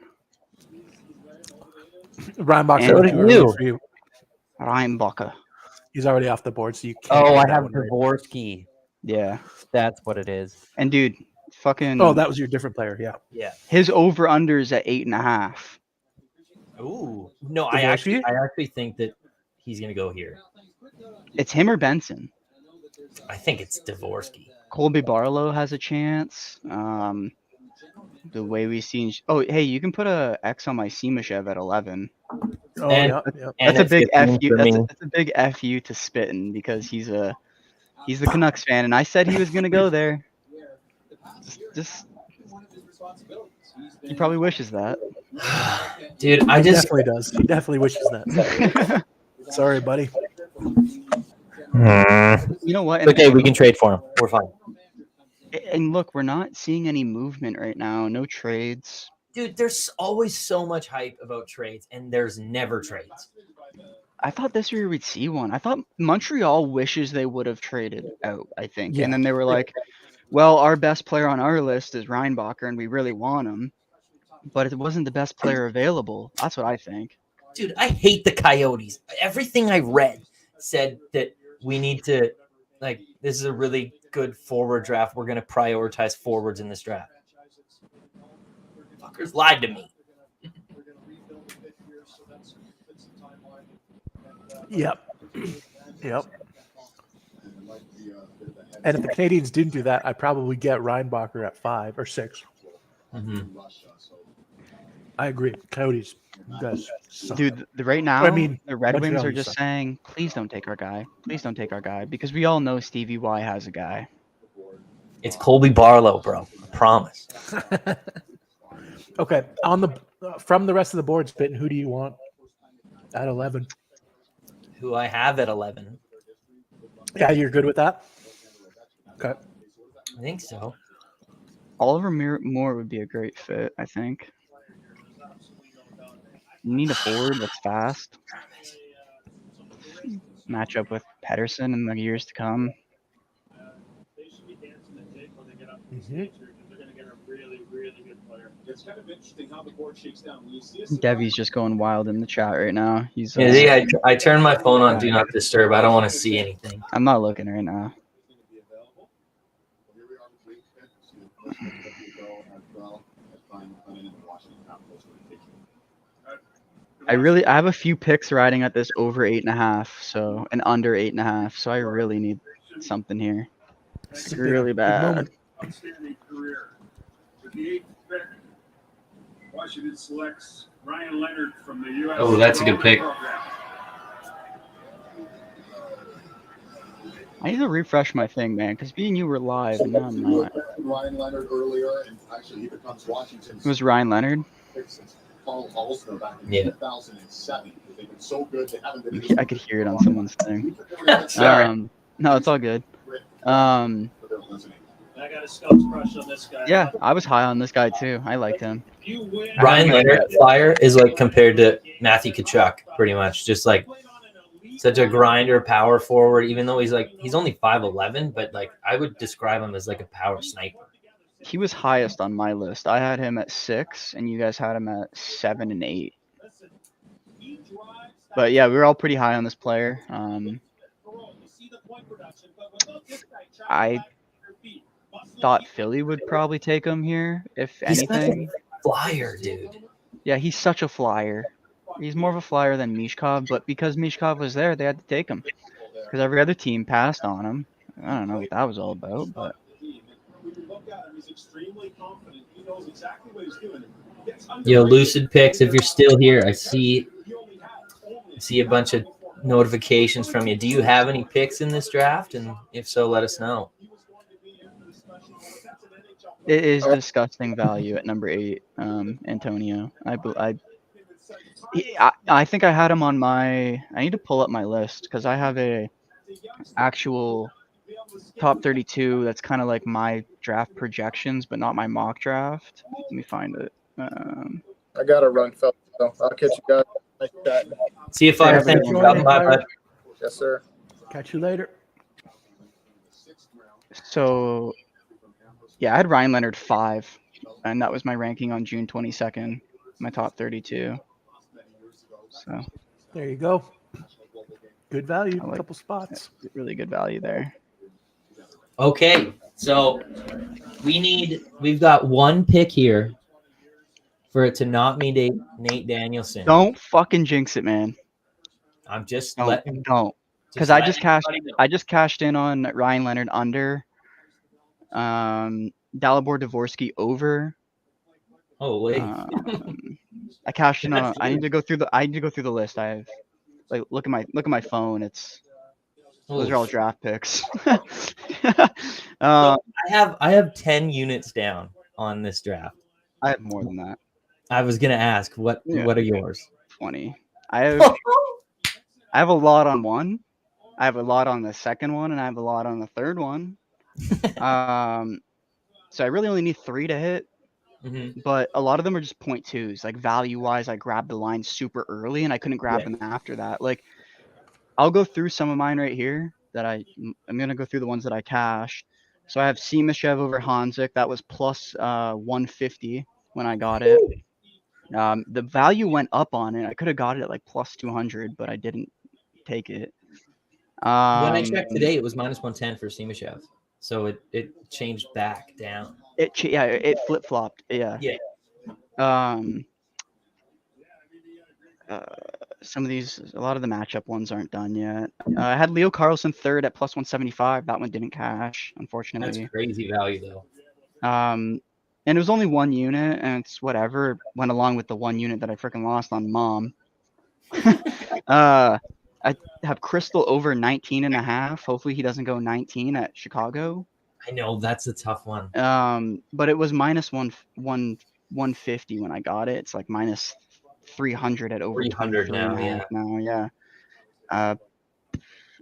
Reinbach's And already you. too early for you. Reinbacher. He's already off the board, so you can't. Oh, get I that have one right. Dvorsky. Yeah. That's what it is. And dude, fucking Oh, that was your different player. Yeah. Yeah. his over unders at 8.5. Ooh. No, Dvorsky? I actually think that he's gonna go here. It's him or Benson. I think it's Dvorsky. Colby Barlow has a chance. The way we've seen. Oh, hey, you can put a X on my Simashev at 11. Oh, And- yeah, yeah. And That's a it's big 15 fu. for That's me. a big fu to Spittin' because he's the Canucks fan, and I said he was gonna go there. Just he probably wishes that. Dude, I He just definitely does. He definitely wishes that. Sorry, buddy. You know what? And, okay. We can trade for him. We're fine. and look, we're not seeing any movement right now. No trades. Dude, there's always so much hype about trades, and there's never trades. I thought this year we'd see one. I thought Montreal wishes they would have traded out, I think. Yeah. And then they were like, Well, our best player on our list is Reinbacher, and we really want him, but it wasn't the best player available. That's what I think. Dude, I hate the Coyotes. Everything I read said that we need to, like, this is a really good forward draft. We're going to prioritize forwards in this draft. Fuckers lied to me. Yep. Yep. And if the Canadians didn't do that, I'd probably get Reinbacher at 5 or 6. Mm-hmm. I agree. Coyotes, you guys suck. Dude, right now, I mean, the Red Wings Montreal, are you just suck. saying, please don't take our guy. Please don't take our guy. Because we all know Stevie Y has a guy. It's Colby Barlow, bro. I promise. Okay, on the from the rest of the board, Spittin', who do you want at 11? Who I have at 11. Yeah, you're good with that? Okay. I think so. Oliver Moore would be a great fit, I think. You need a forward that's fast. Match up with Pedersen in the years to come. Mm-hmm. Devy's just going wild in the chat right now. He's Yeah, I turned my phone on Do Not Disturb. I don't want to see anything. I'm not looking right now. I have a few picks riding at this over 8.5, so and under 8.5. So I really need something here. It's really bad. Outstanding career. With the 8th pick, Washington selects Ryan Leonard from the U.S. Oh, that's a good pick. program. I need to refresh my thing, man, because me and you were live, and now I'm not. Ryan Leonard earlier, and actually he becomes Washington's It was Ryan Leonard. pick since Paul Alsner back in Yeah. 2007. They've been so good, they haven't been. I could hear it on someone's thing. Sorry. No, it's all good. I got a Scouts crush on this guy. Yeah, I was high on this guy too. I liked him. If you win, Ryan Leonard Flyer is like compared to Matthew Tkachuk, pretty much. Just like such a grinder, power forward, even though he's only 5'11", but like I would describe him as like a power sniper. He was highest on my list. I had him at 6, and you guys had him at 7 and 8. But yeah, we were all pretty high on this player. I thought Philly would probably take him here, if He's anything. Flyer, dude. Yeah, he's such a flyer. He's more of a flyer than Mishkov, but because Mishkov was there, they had to take him. Because every other team passed on him. I don't know what that was all about, but Yo, Lucid Picks, if you're still here, I see a bunch of notifications from you. Do you have any picks in this draft? And if so, let us know. it is disgusting value at number 8, Antonio. I think I had him on my. I need to pull up my list because I have a actual top 32 that's kind of like my draft projections, but not my mock draft. Let me find it. I got to run, fellas. So I'll catch you guys. Nice chatting. See you, Flyer. Thank you for stopping by, bud. Yes, sir. Catch you later. So, yeah, I had Ryan Leonard 5, and that was my ranking on June 22nd, my top 32. So, There you go. Good value. I like- Couple spots. really good value there. Okay, so we've got one pick here for it to not be Nate Danielson. Don't fucking jinx it, man. I'm just Don't. letting. Don't. Because I just cashed in on Ryan Leonard under, Dalibor Dvorsky over. Oh wait. I cashed in on. I need to go through the list. I have like look at my phone. Those are all draft picks. So I have 10 units down on this draft. I have more than that. I was gonna ask what are yours? 20. I have a lot on one. I have a lot on the second one, and I have a lot on the third one. So I really only need 3 to hit. Mm-hmm. But a lot of them are just 0.2s. Like value wise, I grabbed the line super early, and I couldn't grab them after that. Like I'll go through some of mine right here that I'm gonna go through the ones that I cashed. So I have Simashev over Hanzik. That was plus 150 when I got it. The value went up on it. I could have got it at like plus 200, but I didn't take it. When I checked today, it was minus 110 for Simashev. So it changed back down. It flip flopped. Yeah. Yeah. Some of these, a lot of the matchup ones aren't done yet. I had Leo Carlson third at plus 175. That one didn't cash, unfortunately. That's crazy value though. And it was only one unit, and it's whatever. Went along with the one unit that I freaking lost on Mom. I have Crystal over 19.5. Hopefully he doesn't go 19 at Chicago. I know that's a tough one. But it was minus 150 when I got it. It's like minus 300 at over 300 now, yeah. Let's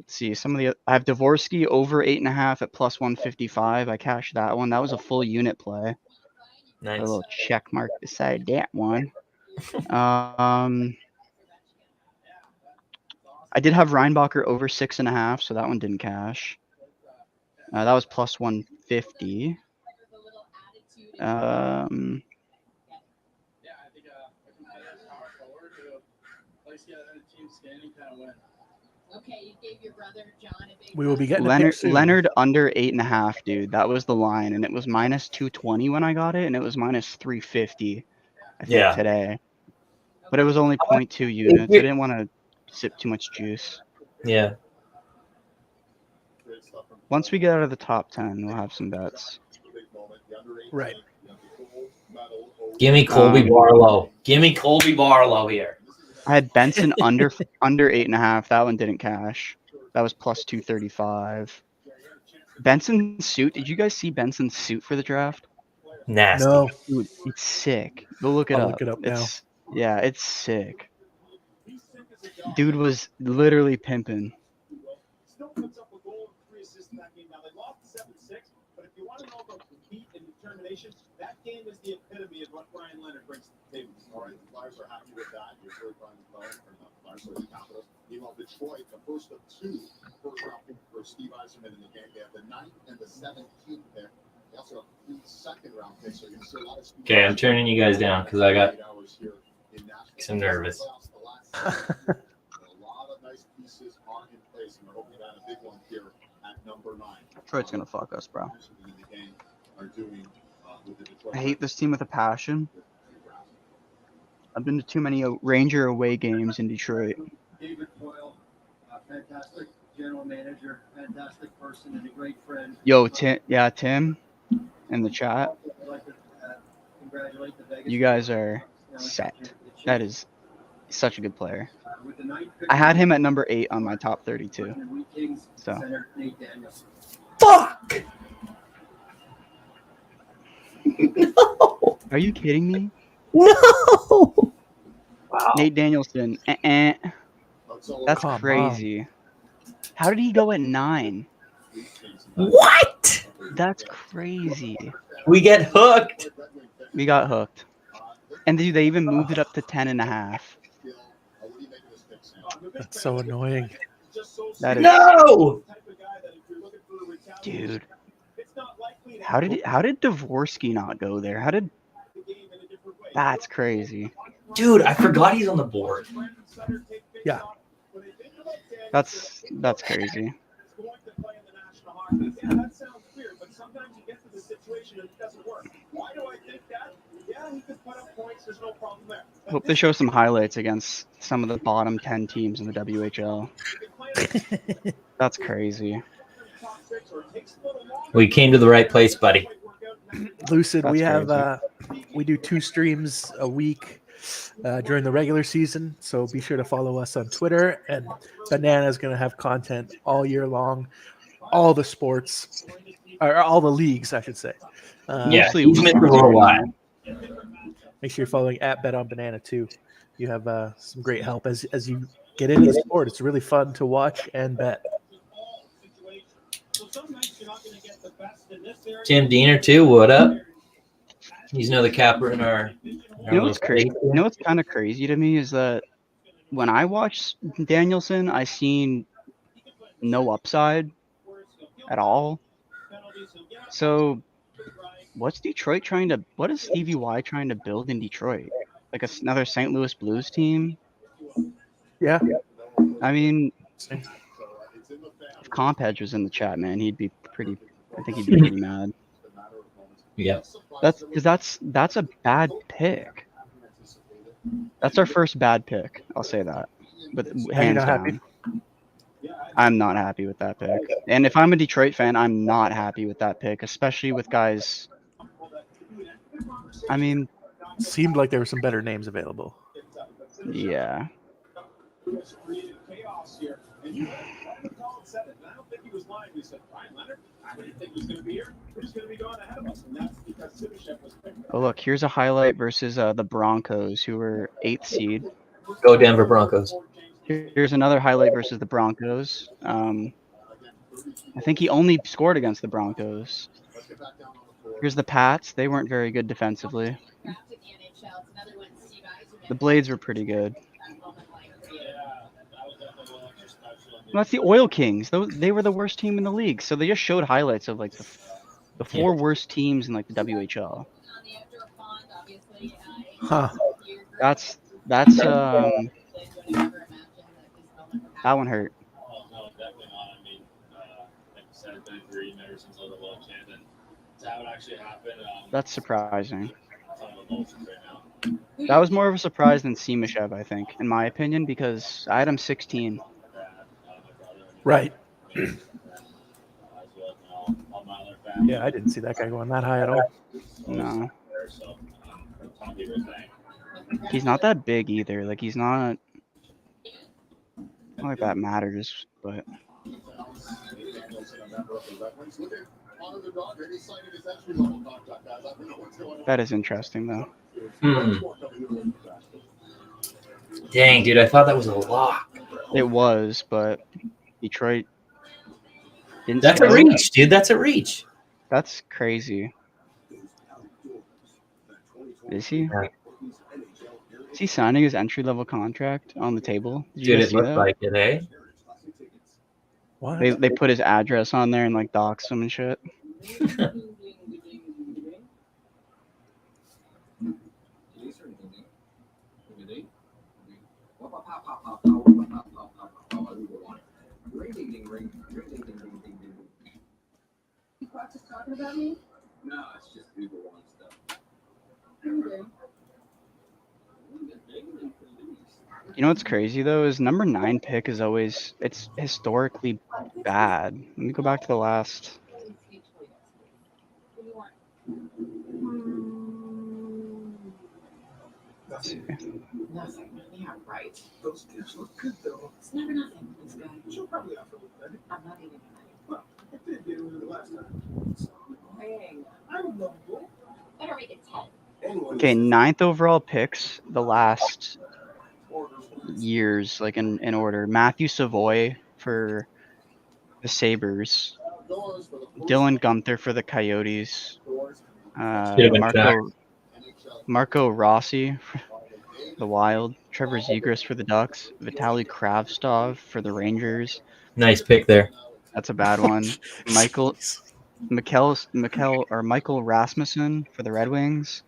see. I have Dvorsky over 8.5 at plus 155. I cashed that one. That was a full unit play. Nice. A little check mark beside that one. I did have Reinbacher over 6.5, so that one didn't cash. That was plus 150. We will be getting a pick soon. Leonard under 8.5, dude. That was the line, and it was minus 220 when I got it, and it was minus 350, I think, today. But it was only 0.2 units. I didn't want to sip too much juice. Yeah. Once we get out of the top 10, we'll have some bets. Right. Give me Colby Barlow. Give me Colby Barlow here. I had Benson under 8.5. That one didn't cash. That was plus 235. Benson's suit. Did you guys see Benson's suit for the draft? Nasty. No. Dude, it's sick. Go look it I'll up. look it up now. Yeah, it's sick. Dude was literally pimping. Still puts up a goal and 3 assists in that game. Now they lost 7-6, but if you want to know about compete and determination, that game is the epitome of what Brian Leonard brings to the table. All right, the Flyers are happy with that. You're sure Brian Leonard, or not the Flyers, or the Capitals. Meanwhile, Detroit, the first of 2 first-round picks for Steve Yzerman in the game. They have the 9th and the 17th pick. They also have 3 second-round picks. So you're going to see a lot of. Okay, I'm turning you guys down because I got some nervous. A lot of nice pieces are in place, and we're hoping to have a big one here at number 9. Detroit's gonna fuck us, bro. I hate this team with a passion. I've been to too many Ranger away games in Detroit. David Boyle, fantastic general manager, fantastic person, and a great friend. Yo, Tim, in the chat. I'd like to congratulate the Vegas. You guys are set. That is such a good player. With the 9th pick, I had him at number 8 on my top 32. Kings So. center Nate Daniels. Fuck! No! Are you kidding me? No! Wow. Nate Danielson. That's Come crazy. How did he go at 9? What? That's crazy. We get hooked. We got hooked. And dude, they even moved it up to 10.5. That's so annoying. That is, No! dude. How did Dvorsky not go there? That's crazy. Dude, I forgot he's on the board. Yeah. That's crazy. Hope they show some highlights against some of the bottom 10 teams in the WHL. That's crazy. We came to the right place, buddy. Lucid, That's we have we do 2 streams a week during the regular season, so be sure to follow us on Twitter. And Banana's going to have content all year long, all the sports, or all the leagues, I should say. Mostly he's Mr. Worldwide. Make sure you're following at Bet on Banana too. You have some great help as you get into the sport. It's really fun to watch and bet. Tim Diener too. What up? He's another capper in our. You know what's crazy? You know what's kind of crazy to me is that when I watched Danielson, I seen no upside at all. So, what is Stevie Y trying to build in Detroit? Like another St. Louis Blues team? Yeah. I mean, if Compedge was in the chat, man, I think he'd be pretty mad. Yeah. That's a bad pick. That's our first bad pick. I'll say that. But hands not happy? down. I'm not happy with that pick. And if I'm a Detroit fan, I'm not happy with that pick, especially with guys. I mean, Seemed like there were some better names available. yeah. Chaos here. And you said it. And I don't think he was lying. He said, Ryan Leonard, I didn't think he was going to be here. He's going to be going ahead of us. And that's because Sibishev was picked. Oh, look, here's a highlight versus the Broncos, who were 8th seed. Go Denver Broncos. Here's another highlight versus the Broncos. I think he only scored against the Broncos. Here's the Pats. They weren't very good defensively. The Blades were pretty good. Well, that's the Oil Kings. They were the worst team in the league. So they just showed highlights of like the four worst teams in like the WHL. Huh. That's that one hurt. Oh, no, definitely not. I mean, like you said, I've been green ever since I was a little kid, and to have it actually happen, That's surprising. ton of emotions right now. That was more of a surprise than Simashev, I think, in my opinion, because I had him 16. My dad, my brother, Right. as well, all my other family. Yeah, I didn't see that guy going that high at all. No, There, so, Tom Beaver thing. he's not that big either. Like he's not like that matters, but that is interesting though. Dang, dude, I thought that was a lock. It was, but Detroit didn't. That's a score. reach, dude. That's a reach. That's crazy. Is he? Is he signing his entry-level contract on the table? Did you Dude, guys it see looked that? like it, eh? What? They put his address on there and like doxed him and shit. Practice talking about me? No, it's just people want stuff. Okay. You know what's crazy though is number 9 pick is always it's historically bad. Let me go back to the last. What do you want? Let's see. Nothing. Yeah, right. Those kids look good, though. It's never nothing. It's good. She'll probably offer with that. I'm not eating tonight. Well, I did get with it last time. Dang. I'm lovable. Better make it 10. Anyone Okay, 9th overall picks the last years, like in order. Matthew Savoy for the Sabres, Dylan Gunther for the Coyotes, Should've been Marco Rossi for the Wild, Trevor Zegras for the Ducks, Vitaly Kravtsov for the Rangers. Nice pick there. That's a bad one. Michael Rasmussen for the Red Wings.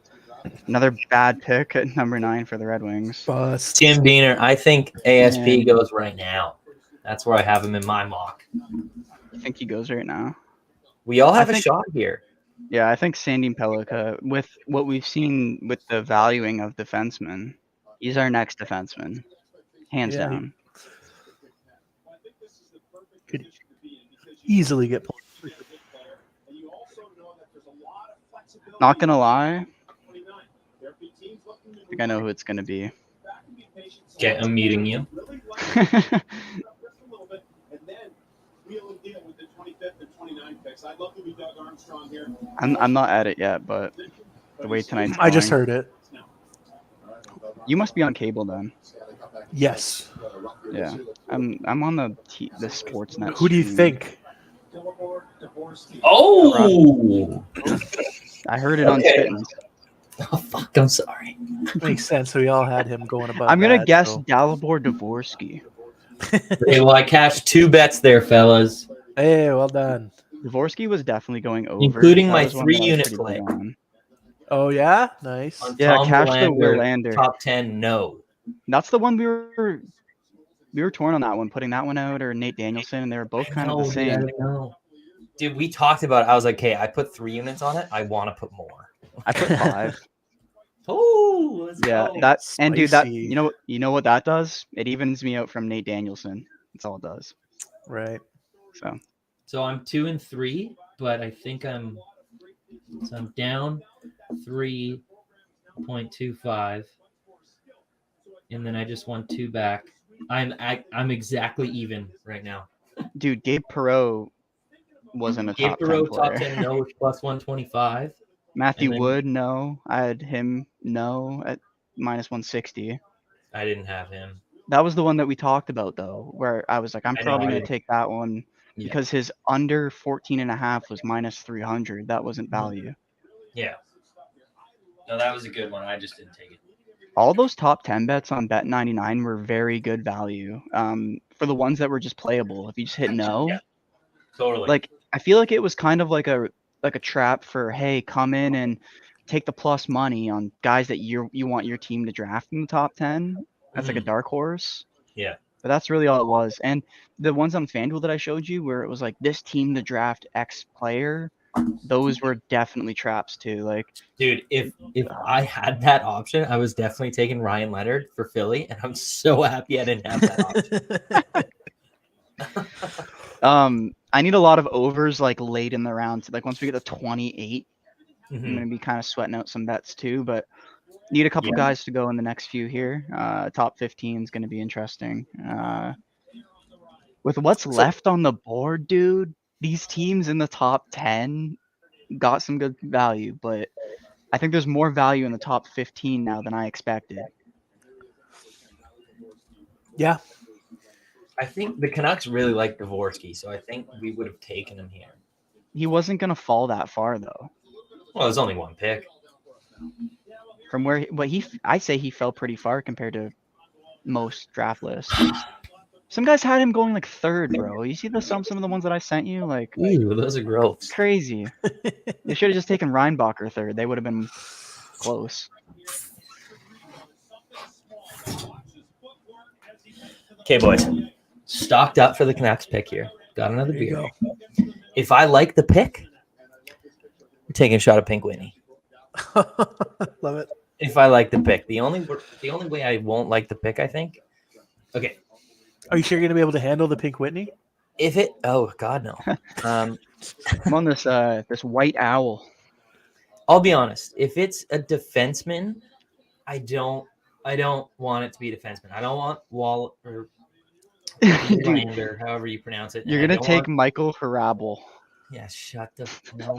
Another bad pick at number 9 for the Red Wings. Bust. Tim Beener, I think ASP Man. goes right now. That's where I have him in my mock. I think he goes right now. We all have I a think- shot here. Yeah, I think Sandy Pellica, with what we've seen with the valuing of defensemen, he's our next defenseman. Hands Yeah, down. Could easily get pulled. Not going to lie, I think I know who it's going to be. Okay, I'm muting you. I'm not at it yet, but the way tonight's I just going- heard it. You must be on cable then. Yes. Yeah. I'm on the Sportsnet. Who do you stream. think? Oh! I heard it on Okay. Spittins. Oh, fuck, I'm sorry. Makes sense. We all had him going above. I'm gonna that, guess so- Dalibor Dvorsky. Okay, well, I cashed 2 bets there, fellas. Hey, well done. Dvorsky was definitely going over. Including That my was one that I was 3-unit pretty play. big on. Oh yeah, nice. On Yeah, Tom cash the Willander, Willander. top 10, no. That's the one we were torn on that one, putting that one out or Nate Danielson, and they were both kind of the Dude, I same. don't know. Dude, we talked about it. I was like, hey, I put 3 units on it. I want to put more. I put 5. Oh, let's Yeah, go. that and dude, that Spicy. you know what that does? It evens me out from Nate Danielson. That's all it does. Right. So I'm 2 and 3, but I think I'm down 3.25, and then I just won 2 back. I'm exactly even right now. Dude, Gabe Perreault wasn't a Gabe top 10 Perreault, player. top 10, no, with plus 125. Matthew and then- Wood, no. I had him, no, at minus 160. I didn't have him. That was the one that we talked about, though, where I was like, I'm I know, probably I going to didn't- take that one Yeah. because his under 14.5 was minus 300. That wasn't value. Yeah. No, that was a good one. I just didn't take it. All those top 10 bets on Bet99 were very good value. For the ones that were just playable, if you just hit no, Yeah. Totally. like I feel like it was kind of like a trap for, hey, come in and take the plus money on guys that you want your team to draft in the top 10. That's like a dark horse. Yeah. But that's really all it was. And the ones on FanDuel that I showed you where it was like this team to draft X player, those were definitely traps too. Like, dude, if I had that option, I was definitely taking Ryan Leonard for Philly, and I'm so happy I didn't have that option. I need a lot of overs like late in the round. Like once we get to 28, I'm Mhm. gonna be kind of sweating out some bets too, but need a couple Yeah. guys to go in the next few here. Top 15 is gonna be interesting. With what's left on the board, dude, these teams in the top 10 got some good value, but I think there's more value in the top 15 now than I expected. Yeah. I think the Canucks really like Dvorsky, so I think we would have taken him here. He wasn't gonna fall that far though. Well, there's only one pick. From where, I say he fell pretty far compared to most draft lists. Some guys had him going like 3rd, bro. You see some of the ones that I sent you, like Ooh, those are gross. crazy. They should have just taken Reinbacher 3rd. They would have been close. Okay, boys. Stocked up for the Canucks pick here. Got another There you beer. If I like the pick, we're taking a shot of Pink Whitney. Love it. If I like the pick, the only way I won't like the pick, I think. Okay, Are you sure you're gonna be able to handle the Pink Whitney? if it. Oh God, no. I'm on this this white owl. I'll be honest. If it's a defenseman, I don't want it to be a defenseman. I don't want Wall or Dude, Lander, however you pronounce it. you're And I gonna don't take want- Michael Harabel. Yeah, shut the. No.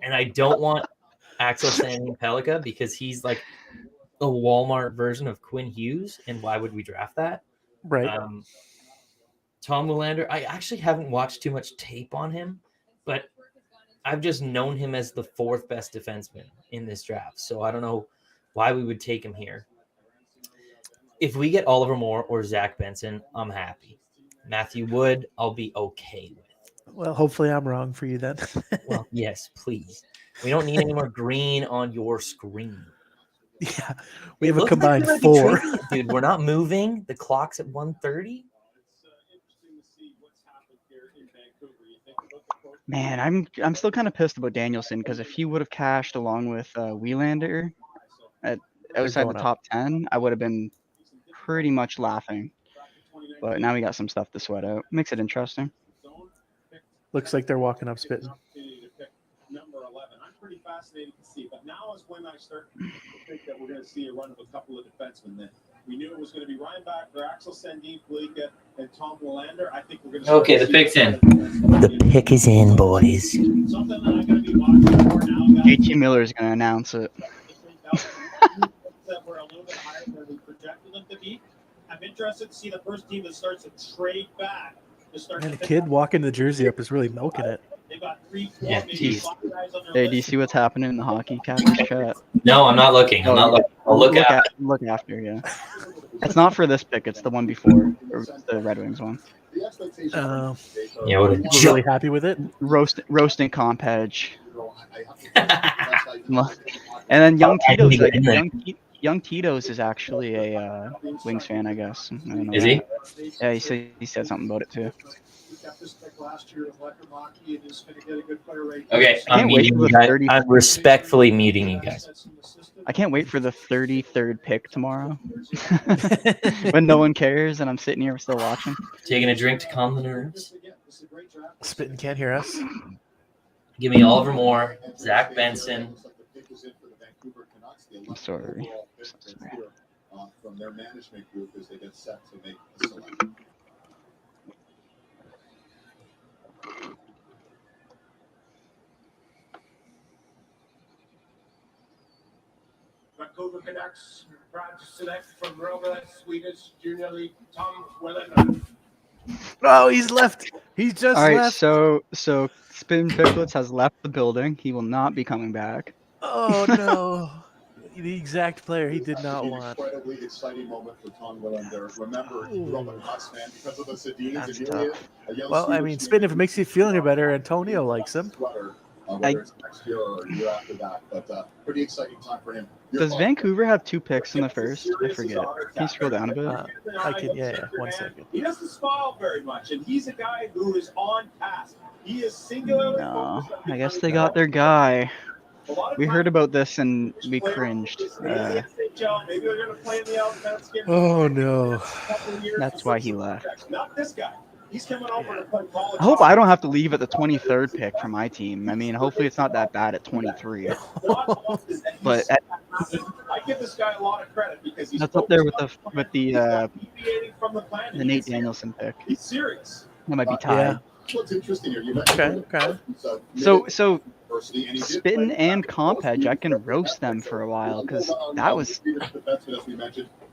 And I don't want Axel Sandin-Pellikka because he's like a Walmart version of Quinn Hughes, and why would we draft that? Right. Tom Willander, I actually haven't watched too much tape on him, but I've just known him as the 4th best defenseman in this draft. So I don't know why we would take him here. If we get Oliver Moore or Zach Benson, I'm happy. Matthew Wood, I'll be okay with. Well, hopefully I'm wrong for you then. Well, yes, please. We don't need any more green on your screen. Yeah. We It have a looks like combined we might be 4. trading it, dude. We're not moving. The clock's at 1:30. Man, I'm still kind of pissed about Danielson because if he would have cashed along with Willander at outside the going up. top 10, I would have been pretty much laughing. But now we got some stuff to sweat out. Makes it interesting. Looks like they're walking up spitting. Number 11. I'm pretty fascinated to see, but now is when I start to think that we're going to see a run of a couple of defensemen. Then we knew it was going to be Ryan Backer, Axel Sandin-Pellikka, and Tom Willander. I think we're going to. Okay, the pick's in. The pick is in, boys. Something that I'm going to be watching for now, guys. JT Miller is going to announce it. That were a little bit higher than we projected them to be. I'm interested to see the first team that starts to trade back. Man, the kid walking the jersey up is really milking it. They've got 3, 4, Yeah, maybe geez. 5 guys on their Hey, do you list. see what's happening in the hockey captain's chat? No, I'm not looking. I'm not looking. I'll look at. Look after, yeah. It's not for this pick. It's the one before, or the Red Wings one. The expectation Uh, Yeah, what a People really happy with it. Roasting comp hedge. and And then young I need Tito's, to get in there. young Tito's is actually a Wings fan, I guess. I don't know Is why. he? Yeah, he said something about it too. We kept this pick last year with Lecker Maki and is going to get a good player right Okay, I I'm can't wait muting for you the guys. 30 I'm respectfully muting you guys. I can't wait for the 33rd pick tomorrow. When no one cares and I'm sitting here still watching. Taking a drink to calm the nerves. Spitting can't hear us. Give me Oliver Moore, Zach Benson. I'm sorry. From their management group as they get set to make a selection. Vancouver Canucks proud to select from Roma, Swedish Junior League, Tom Wellender. Oh, he's left. He just All right, left. so Spin Picklets has left the building. He will not be coming back. Oh no. The exact player he did not want. Incredibly exciting moment for Tom Wellender. Remember, he grew up a Cuts fan because of the Sedins. That's and tough. Well, I mean, Spin, if it makes you feel any better, Antonio likes him. Whether it's next year or a year after that, but pretty exciting time for him. Does Vancouver have 2 picks in the first? I forget. Can you scroll down a bit? I can, yeah, 1 second. He doesn't smile very much, and he's a guy who is on task. He is singularly No, focused on I guess becoming they got their guy. a lot of We heard times about this and this we player cringed. is in the NHL. Maybe they're going to play in the Outback Skin. Oh no. Couple of years That's to why set he some left. contracts. Not this guy. He's coming over to play college. I hope I don't have to leave at the 23rd pick for my team. I mean, hopefully it's not that bad at 23. But I give this guy a lot of credit because he's that's up there with focused the deviating from the plan. the Nate Danielson pick. He's serious. That might be Yeah. tied. What's interesting here? You Okay. So Spittin' and Comp Hedge, I can roast them for a while because that was.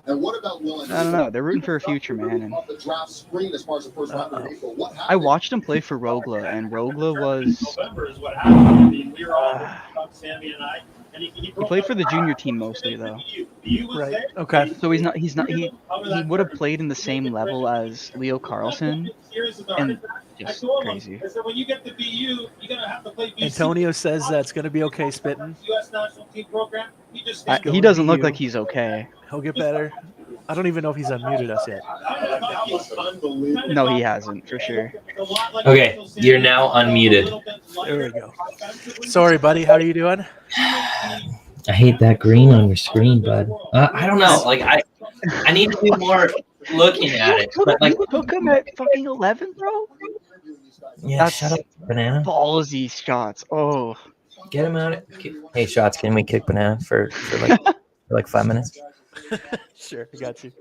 And what about Will? I don't know. They're rooting for a future, man. And The draft screen as far as the first round in April. What happened? I watched him play for Rogla, and Rogla was. November is what happened. I mean, we were all Sammy and I. And he played for the junior team mostly, though. Right. Okay. So he would have played in the same level as Leo Carlson, and just crazy. So when you get to BU, you're gonna have to play BC. Antonio says that's going to be okay, Spitting. U.S. national team program. He just He doesn't look like he's okay. He'll get better. I don't even know if he's unmuted us yet. That was unbelievable. No, he hasn't for sure. Okay, you're now unmuted. There we go. Sorry, buddy. How are you doing? I hate that green on your screen, bud. I don't know. Like I need to do more looking at it. But like, Took him at fucking 11, bro. yeah, That's shut up, banana. Ballsy shots. Oh, Get him out. Hey, shots. Can we kick banana for like 5 minutes? Sure, I got you.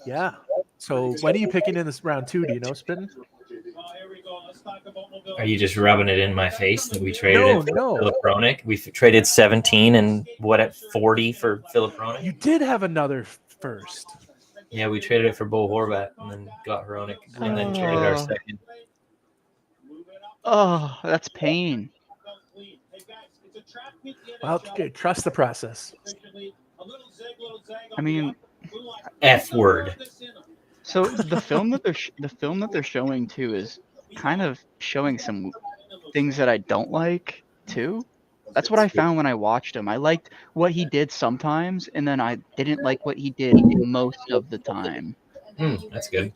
Yeah. So when are you picking in this round 2? Do you know, Spitting? Are you just rubbing it in my face that we traded No, it for no. Philip Roenick? We traded 17 and what at 40 for Philip Roenick? You did have another first. Yeah, we traded it for Bo Horvat and then got Hronik and then traded our second. oh, that's pain. Well, okay, trust the process. I mean, F word. so the film that they're showing too is kind of showing some things that I don't like too. That's what I found when I watched him. I liked what he did sometimes, and then I didn't like what he did most of the time. That's good.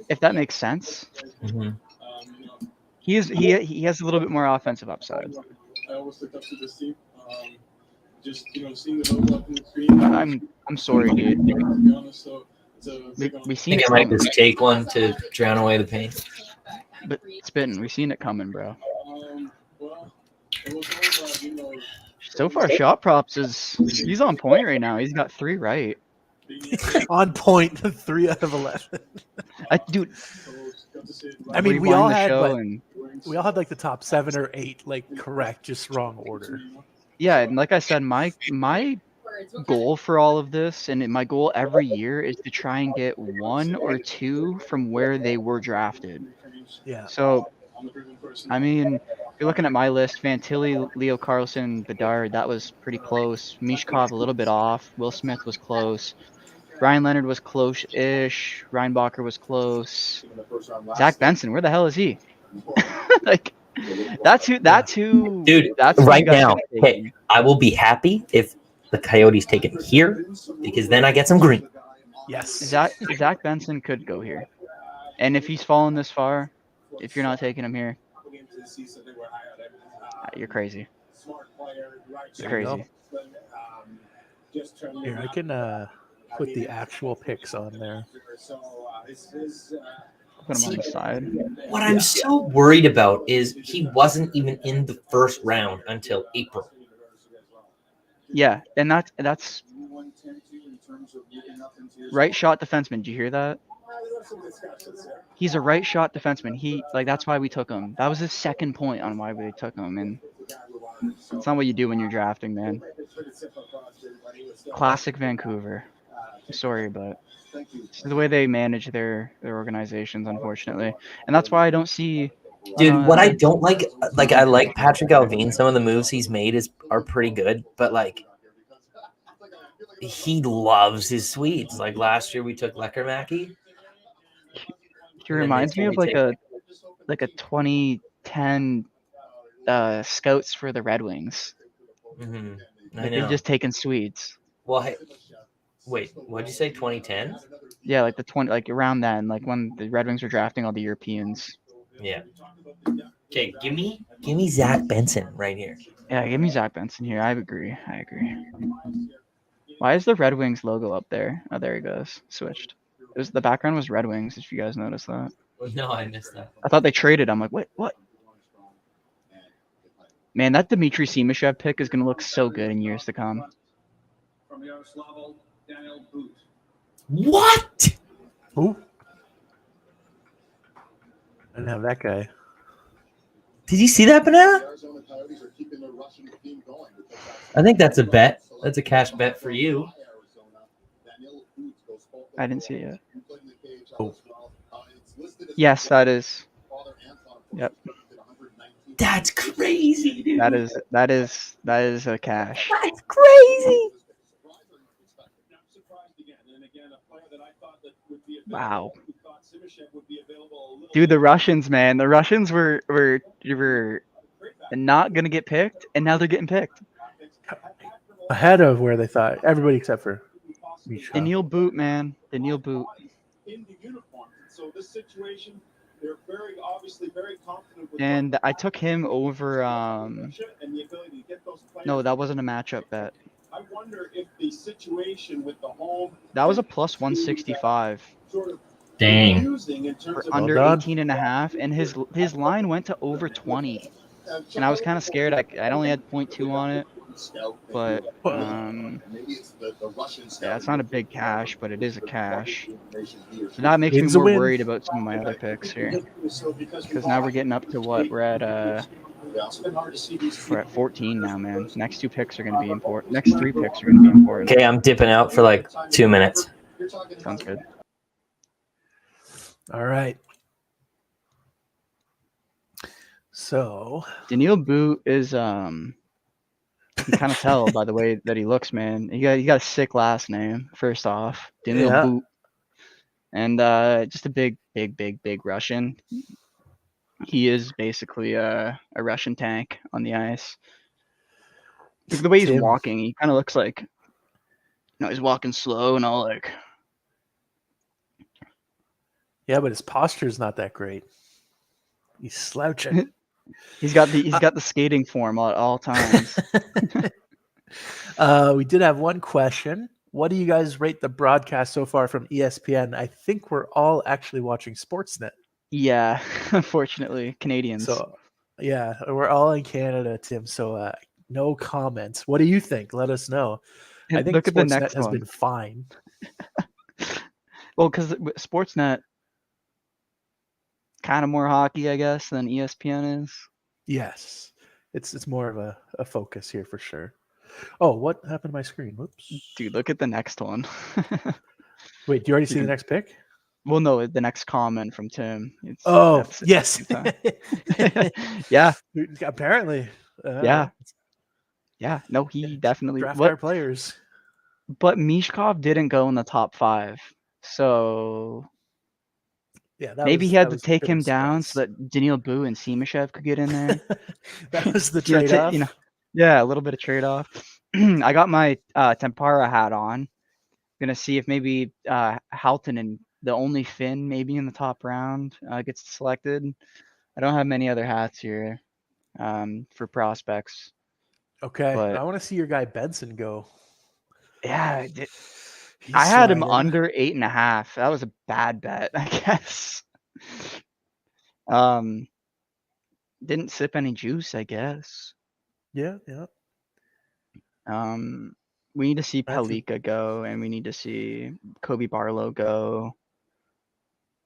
If that makes sense. Mm-hmm. He has a little bit more offensive upside. I always looked up to this team. Just seeing the logo up in the screen. I'm sorry, dude. To be honest, so We I seen think it I might coming, just take one to drown away the pain. but Spitting, we seen it coming, bro. well, it was all about, So far, shot props he's on point right now. He's got 3 right. On point, 3 out of 11. Dude, I mean, we rewind all the had show like the top 7 or 8, like correct, just wrong order. yeah, and like I said, my goal for all of this, and my goal every year, is to try and get 1 or 2 from where they were drafted. Yeah. So, I mean, if you're looking at my list, Fantilli, Leo Carlson, Bedard, that was pretty close. Mishkov a little bit off. Will Smith was close. Ryan Leonard was close-ish. Reinbacher was close. Zach Benson, where the hell is he? Like, that's who. Dude, That's who right you guys now, should have hey, taken. I will be happy if the Coyotes take it here because then I get some green. Yes. Zach Benson could go here, and if he's fallen this far, if you're not taking him here, you're crazy. You're There you crazy. Here, I can put the actual picks on there. Put him on the side. What I'm so worried about is he wasn't even in the first round until April. Yeah, and that's right shot defenseman. Did you hear that? He's a right shot defenseman. That's why we took him. That was his second point on why we took him, and it's not what you do when you're drafting, man. Classic Vancouver. I'm sorry, but it's the way they manage their organizations, unfortunately, and that's why I don't see. Dude, what I don't like I like Patrick Alvin. Some of the moves he's made are pretty good, but like he loves his Swedes. Like last year we took Leckermacki. He reminds me of like a 2010 scouts for the Red Wings. Mm-hmm. Like they've just taken Swedes. Well, hey, wait, what'd you say? 2010? Yeah, like like around then, like when the Red Wings were drafting all the Europeans. Yeah. Okay, give me Zach Benson right here. Yeah, give me Zach Benson here. I agree. Why is the Red Wings logo up there? Oh, there he goes. Switched. The background was Red Wings. If you guys noticed that. No, I missed that. I thought they traded. I'm like, wait, what? Man, that Dmitry Simashev pick is gonna look so good in years to come. What? Who? I didn't have that guy. Did you see that, Banana? I think that's a bet. That's a cash bet for you. I didn't see it yet. Oh. Yes, that is. Yep. That's crazy, dude. That is a cash. That's crazy. Wow. Dude, the Russians, man. The Russians were not gonna get picked, and now they're getting picked. Ahead of where they thought. Everybody except for Misha. Daniil Boot, man. Daniil Boot. And I took him over. No, that wasn't a matchup bet. I wonder if the situation with the home That was a plus 165 Dang. for under 18.5, and his line went to over 20. And I was kind of scared. I only had 0.2 on it, but yeah, it's not a big cash, but it is a cash. So that makes me more worried about some of my other picks here, because now we're getting up to what we're at 14 now, man. Next two picks are going to be important. Next three picks are going to be important. Okay, I'm dipping out for like 2 minutes. Sounds good. All right. So Daniil Boot is you can kind of tell by the way that he looks, man. He got a sick last name. First off, Daniil Boot, and just a big Russian. He is basically a Russian tank on the ice. Look at the way he's walking. He kind of looks like, he's walking slow and all like. Yeah, but his posture's not that great. He's slouching. He's got the skating form at all times. We did have one question. What do you guys rate the broadcast so far from ESPN? I think we're all actually watching Sportsnet. Yeah, unfortunately, Canadians. So, yeah, we're all in Canada, Tim. So, no comments. What do you think? Let us know. I think Look at the Sportsnet next has one. been fine. Well, because Sportsnet kind of more hockey, I guess, than ESPN is. Yes, it's more of a focus here for sure. Oh, what happened to my screen? Whoops. Dude, look at the next one. Wait, do you already see the next pick? Well, no, the next comment from Tim. Yes. Yeah. Apparently. Yeah. No, he definitely. Draft our players. but Mishkov didn't go in the top 5, so Yeah, that maybe was he had that to was a take bit of him a down so surprise. that Daniil Boo and Simashev could get in there. That was the You know, trade-off. yeah, a little bit of trade off. I got my Tempara hat on. Gonna see if maybe Haltonen, the only Finn, maybe in the top round, gets selected. I don't have many other hats here for prospects, Okay, but I want to see your guy Benson go. yeah, He's I had him sliding. under 8.5. That was a bad bet, I guess. Um, didn't sip any juice, I guess. Yeah, yeah. We need to see Matthew. Pelika go, and we need to see Kobe Barlow go.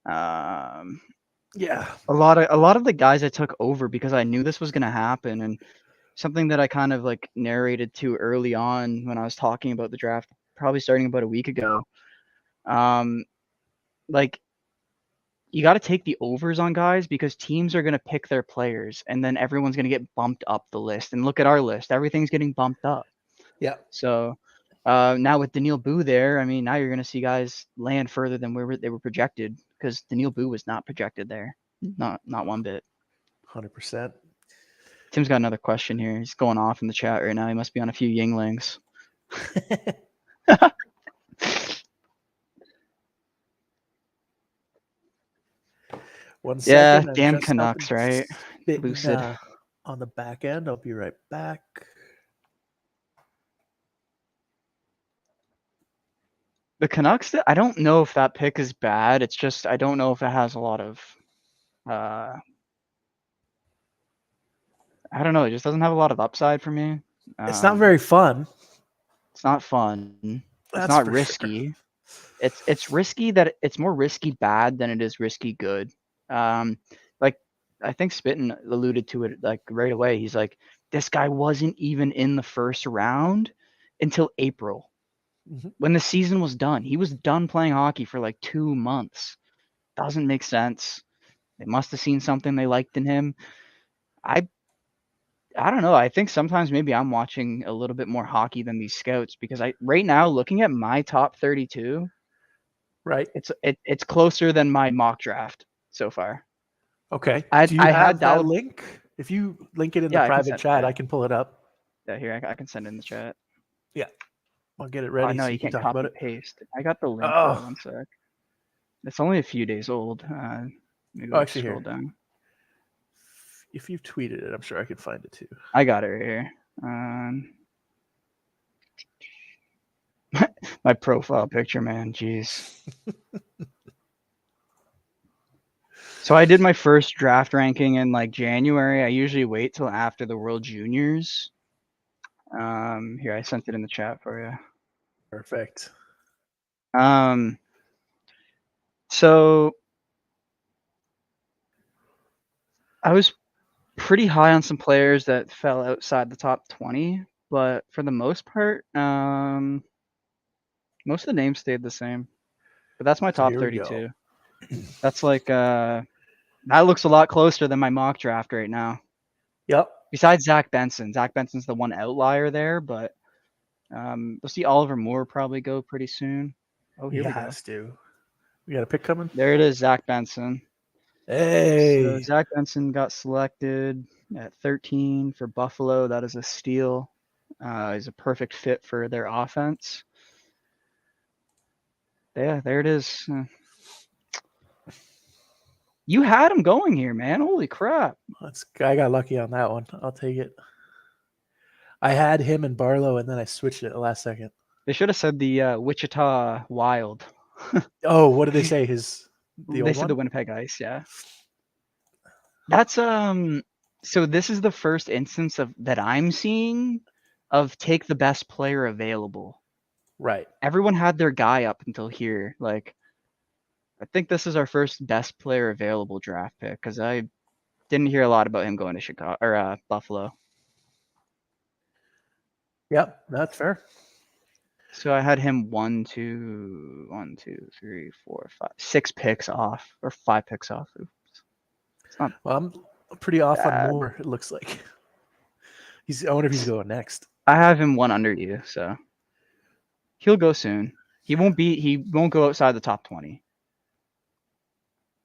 Yeah. A lot of the guys I took over because I knew this was gonna happen, and something that I kind of like narrated to early on when I was talking about the draft, probably starting about a week ago. Like you got to take the overs on guys because teams are gonna pick their players, and then everyone's gonna get bumped up the list. And look at our list; everything's getting bumped up. Yeah. So now with Daniil Boo there, I mean, now you're going to see guys land further than where they were projected because Daniil Boo was not projected there, not one bit. 100%. Tim's got another question here. He's going off in the chat right now. He must be on a few Yinglings. One Yeah, second. I'm damn just Canucks, right? spitting, Lucid. on the back end. I'll be right back. The Canucks, I don't know if that pick is bad. It's just I don't know if it has a lot of I don't know. It just doesn't have a lot of upside for me. It's not very fun. It's not fun. It's That's not for risky. sure. It's risky that it's more risky bad than it is risky good. Like I think Spittin alluded to it like right away. He's like, this guy wasn't even in the first round until April when the season was done. He was done playing hockey for like 2 months. Doesn't make sense. They must have seen something they liked in him. I don't know. I think sometimes maybe I'm watching a little bit more hockey than these scouts because right now looking at my top 32, Right. it's closer than my mock draft so far. Okay. I Do you have had that link? If you link it in the private chat, I can pull it up. Yeah, here I can send it in the chat. Yeah. I'll get it Oh ready no, so you you can can't talk about copy it. paste. I got the link. Oh. One sec. It's only a few days old. Maybe Oh, let's actually, scroll here. down. If you've tweeted it, I'm sure I can find it too. I got it right here. My profile picture, man. Jeez. So I did my first draft ranking in like January. I usually wait till after the World Juniors. Here I sent it in the chat for you. Perfect. So I was pretty high on some players that fell outside the top 20, but for the most part, most of the names stayed the same. But that's my So top here we go. 32. That's like that looks a lot closer than my mock draft right now. Yep. Besides Zach Benson. Zach Benson's the one outlier there, but we'll see Oliver Moore probably go pretty soon. Oh, here we go. Has to. We got a pick coming. There it is, Zach Benson. Hey. So Zach Benson got selected at 13 for Buffalo. That is a steal. He's a perfect fit for their offense. Yeah, there it is. You had him going here, man. Holy crap. I got lucky on that one. I'll take it. I had him and Barlow, and then I switched it at the last second. They should have said the Wichita Wild. Oh, what did they say? They said the Winnipeg Ice, yeah. That's so this is the first instance of that I'm seeing of take the best player available. Right. Everyone had their guy up until here. Like I think this is our first best player available draft pick because I didn't hear a lot about him going to Chicago or Buffalo. Yep, that's fair. So I had him 6 picks off or 5 picks off. It's not well, I'm pretty off bad. on Moore, it looks like. I wonder if he's going next. I have him 1 under you, so He'll go soon. He won't go outside the top 20.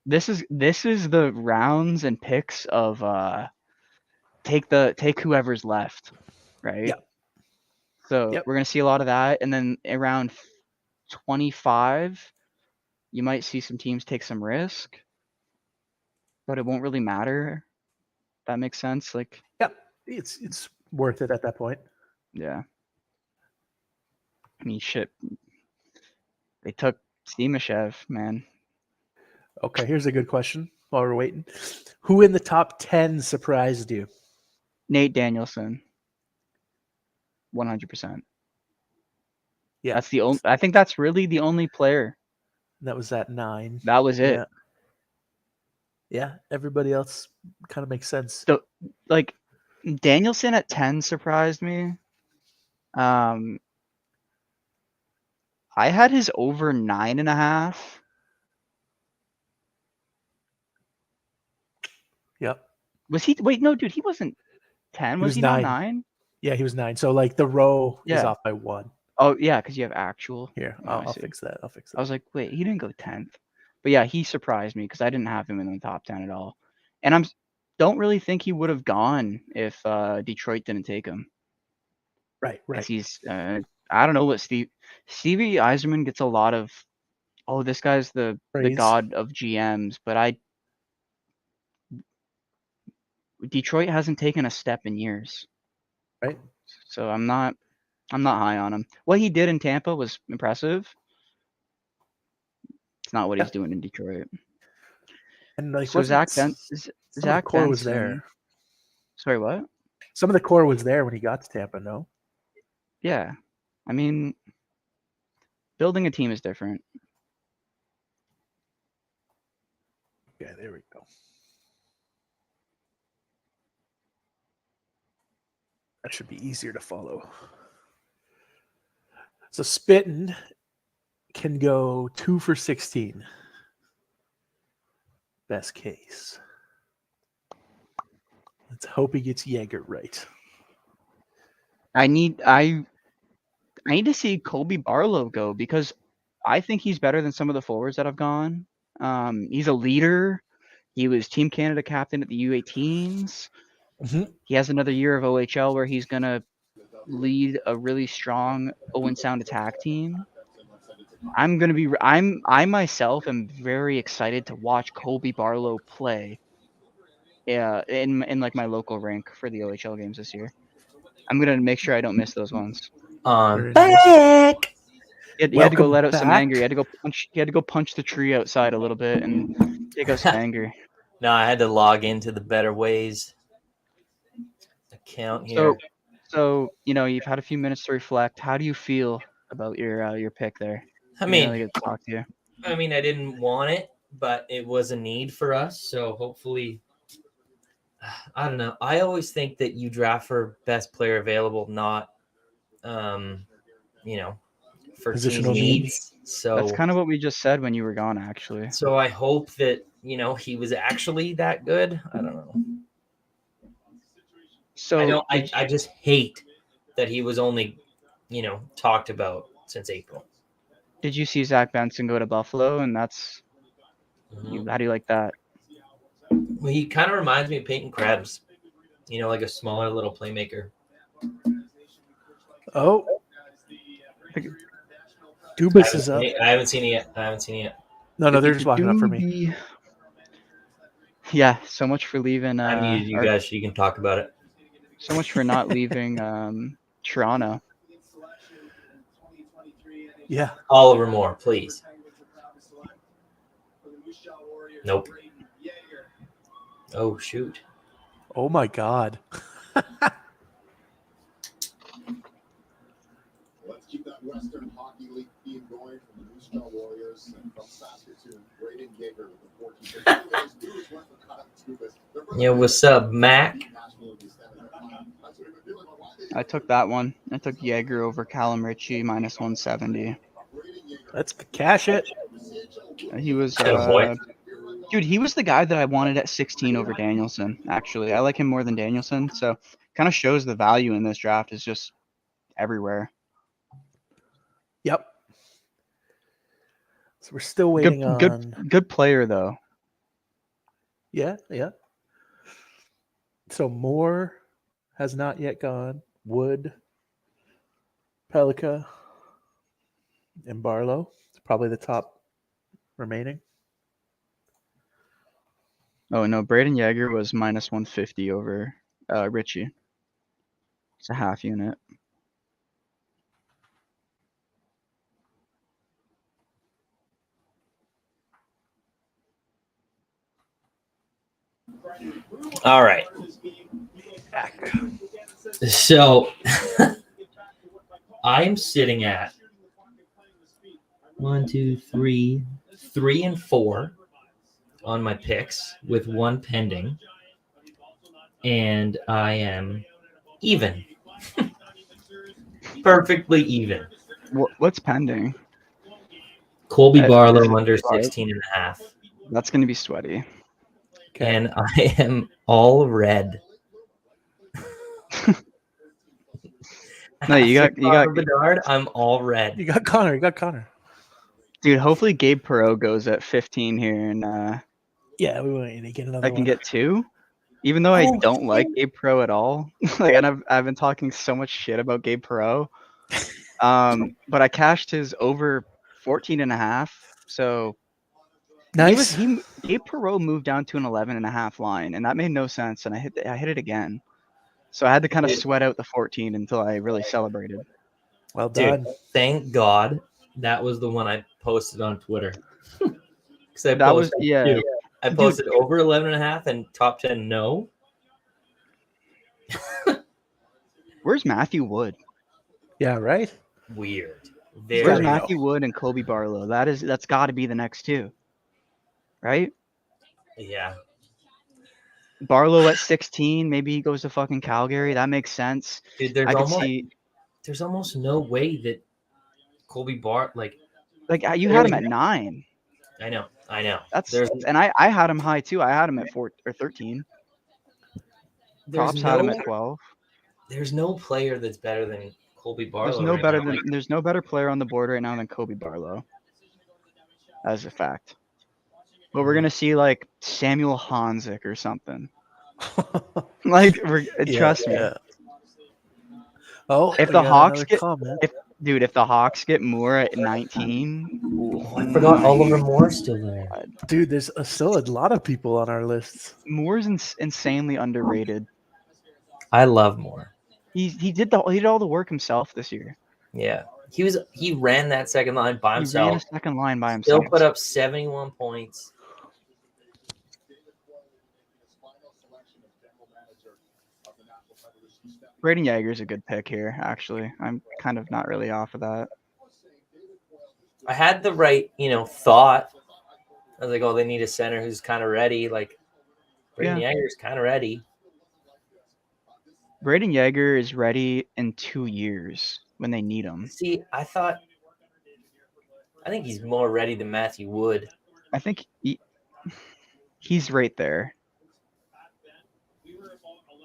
This is the rounds and picks of take whoever's left, right? Yep. So Yep. we're gonna see a lot of that, and then around 25, you might see some teams take some risk, but it won't really matter. That makes sense. Like, Yep. It's worth it at that point. yeah. I mean, shit. They took Stimashev, man. Okay, here's a good question while we're waiting. Who in the top 10 surprised you? Nate Danielson. 100%. Yeah. That's the only. I think that's really the only player. That was at 9. That was it. Yeah. Yeah. Everybody else kind of makes sense. So, like, Danielson at 10 surprised me. I had his over 9.5. Yep. Was he? Wait, no, dude, he wasn't 10. He Was was he not 9. 9? Yeah, he was 9. So like the row is Yeah. off by 1. Oh, yeah, because you have actual. Here, Oh, I I'll see. fix that. I'll fix I that. was like, wait, he didn't go 10th. But yeah, he surprised me because I didn't have him in the top 10 at all. And don't really think he would have gone if Detroit didn't take him. Right. Because he's, I don't know what Stevie Yzerman gets a lot of, oh, this guy's the Praise. god of GMs, but Detroit hasn't taken a step in years. Right. So I'm not high on him. What he did in Tampa was impressive. It's not what he's doing in Detroit. And like So Zach core was Benson. there. Sorry, what? Some of the core was there when he got to Tampa, no? Yeah. I mean, building a team is different. Yeah, there we go. That should be easier to follow. So Spittin can go 2 for 16. Best case. Let's hope he gets Jaeger right. I need to see Colby Barlow go because I think he's better than some of the forwards that have gone. He's a leader. He was Team Canada captain at the U18s. Mhm. He has another year of OHL where he's gonna lead a really strong Owen Sound attack team. I myself am very excited to watch Colby Barlow play. Yeah, in like my local rink for the OHL games this year. I'm gonna make sure I don't miss those ones. Very Back. He had to go Welcome let out some back. anger. He had to go punch the tree outside a little bit and take out some anger. No, I had to log into the Better Ways account here. So you've had a few minutes to reflect. How do you feel about your pick there? I mean, really good to talk to you. I didn't want it, but it was a need for us. So hopefully, I don't know. I always think that you draft for best player available, not, for Positional team need. needs. So That's kind of what we just said when you were gone, actually. So I hope that he was actually that good. I don't know. So I just hate that he was only, talked about since April. Did you see Zach Benson go to Buffalo? And that's how do you like that? Well, he kind of reminds me of Peyton Krebs, like a smaller little playmaker. Oh, Dubas is up. I haven't seen it yet. No, they're just walking up for me. Yeah, so much for leaving. I muted you guys so you can talk about it. So much for not leaving Toronto. Yeah. Oliver Moore, please. Nope. Oh, shoot. Oh, my God. Let's keep that Western Hockey League theme going from the Moose Jaw Warriors and from Saskatoon. Braden Yeager with the 14. Yeah, what's up, Mac? I took that one. I took Yeager over Callum Ritchie minus 170. Let's cash it. He was, boy. dude, he was the guy that I wanted at 16 over Danielson, actually. I like him more than Danielson, so kind of shows the value in this draft is just everywhere. Yep. So we're still waiting on. Good player though. Yeah. So Moore has not yet gone. Wood, Pelika, and Barlow. It's probably the top remaining. Oh no, Braden Yeager was minus 150 over Richie. It's a half unit. All right. So I'm sitting at 1, 2, 3, 3 and 4 on my picks with one pending, and I am even. Perfectly even. What's pending? Colby Barlow Is it under five? 16 and a half. That's going to be sweaty. Okay. And I am all red. No, you got Bedard. I'm all red. You got Connor. Dude, hopefully Gabe Perreault goes at 15 here, and Yeah, we want to get another I can one. get 2. Even though I don't like Gabe Perreault at all, like, and I've been talking so much shit about Gabe Perreault, but I cashed his over 14 and a half. So Nice. Gabe Perreault moved down to an 11 and a half line, and that made no sense. And I hit it again, so I had to kind of sweat out the 14 until I really celebrated. Well done. Dude, thank God that was the one I posted on Twitter. I posted over 11 and a half and top 10 no. Where's Matthew Wood? Yeah, right? Weird. Where's Matthew Wood and Colby Barlow? That's got to be the next two, right? Yeah. Barlow at 16, maybe he goes to fucking Calgary. That makes sense. Dude, there's almost no way that Colby you had him at 9. I know. And I had him high too. I had him at 4 or 13. Props had him at 12. There's no player that's better than Colby Barlow. There's no better player on the board right now than Colby Barlow. As a fact. But we're gonna see like Samuel Hanzik or something. Trust me. Yeah. Oh, if the Hawks get Moore at 19, I forgot Oliver Moore's still there. Dude, there's still a lot of people on our lists. Moore's insanely underrated. I love Moore. He did all the work himself this year. Yeah. He ran that second line by himself. He ran a second line by himself. Still put up 71 points. Braden Yeager's a good pick here, actually. I'm kind of not really off of that. I had the right, thought. I was like, oh, they need a center who's kind of ready. Like, Braden Yeager's kind of ready. Braden Yeager is ready in 2 years when they need him. See, I think he's more ready than Matthew Wood. I think he's right there.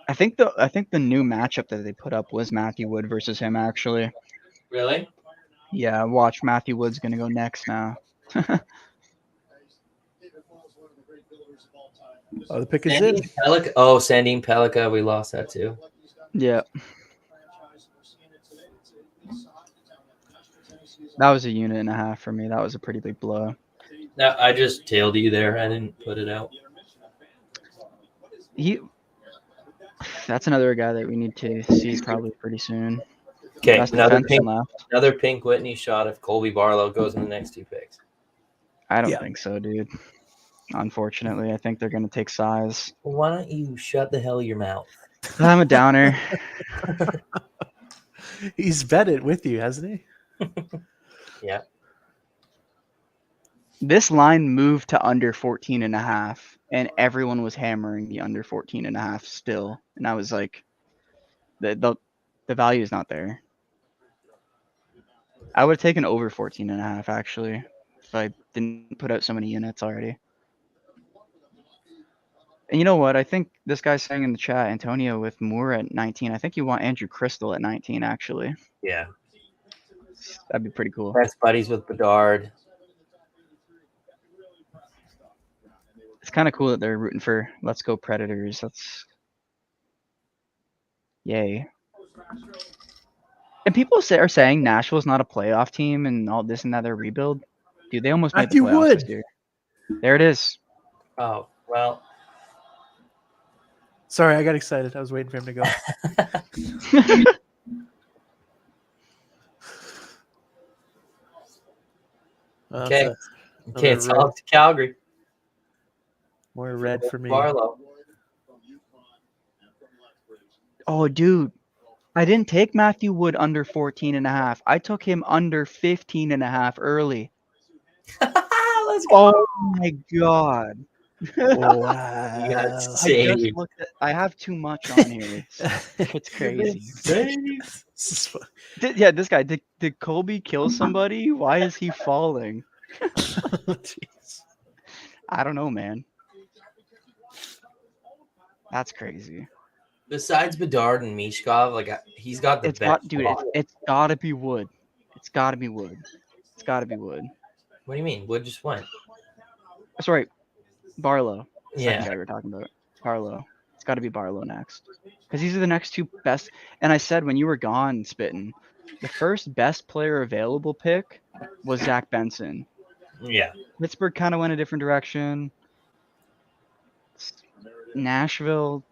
I think the new matchup that they put up was Matthew Wood versus him, actually. Really? Yeah, watch. Matthew Wood's going to go next now. Oh, the pick is in. Sandine Pelika. We lost that too. Yeah. That was a unit and a half for me. That was a pretty big blow. No, I just tailed you there. I didn't put it out. That's another guy that we need to see probably pretty soon. Okay, another pink Whitney shot if Colby Barlow goes in the next 2 picks. I don't think so, dude. Unfortunately, I think they're going to take size. Well, why don't you shut the hell your mouth? I'm a downer. He's betted with you, hasn't he? Yeah. This line moved to under 14 and a half, and everyone was hammering the under 14 and a half still. And I was like, the value is not there. I would have taken over 14 and a half, actually, if I didn't put out so many units already. And you know what? I think this guy's saying in the chat, Antonio, with Moore at 19, I think you want Andrew Crystal at 19, actually. Yeah. That'd be pretty cool. Best buddies with Bedard. It's kind of cool that they're rooting for Let's Go Predators. That's yay. And people are saying Nashville's not a playoff team and all this and that. They're rebuild. Dude, they almost made the Matthew playoffs Wood. this year. There it is. Oh, well. Sorry, I got excited. I was waiting for him to go. Well, Okay. that's Okay, it's red. off to Calgary. More red for me. Barlow. Oh, dude. I didn't take Matthew Wood under 14.5. I took him under 15.5 early. Let's go. Oh my god. Wow. You got I saved. just looked at, I have too much on here. It's crazy. This is fun. This guy, did Colby kill somebody? Why is he falling? Jeez. I don't know, man. That's crazy. Besides Bedard and Mishkov, like he's got the It's best. it's gotta be Wood. It's gotta be Wood. It's gotta be Wood. What do you mean? Wood just went. Sorry, Barlow. Second Yeah. guy we were talking about. Barlow. It's gotta be Barlow next. Because these are the next two best. And I said when you were gone, Spittin', the first best player available pick was Zach Benson. Yeah. Pittsburgh kind of went a different direction. Nashville,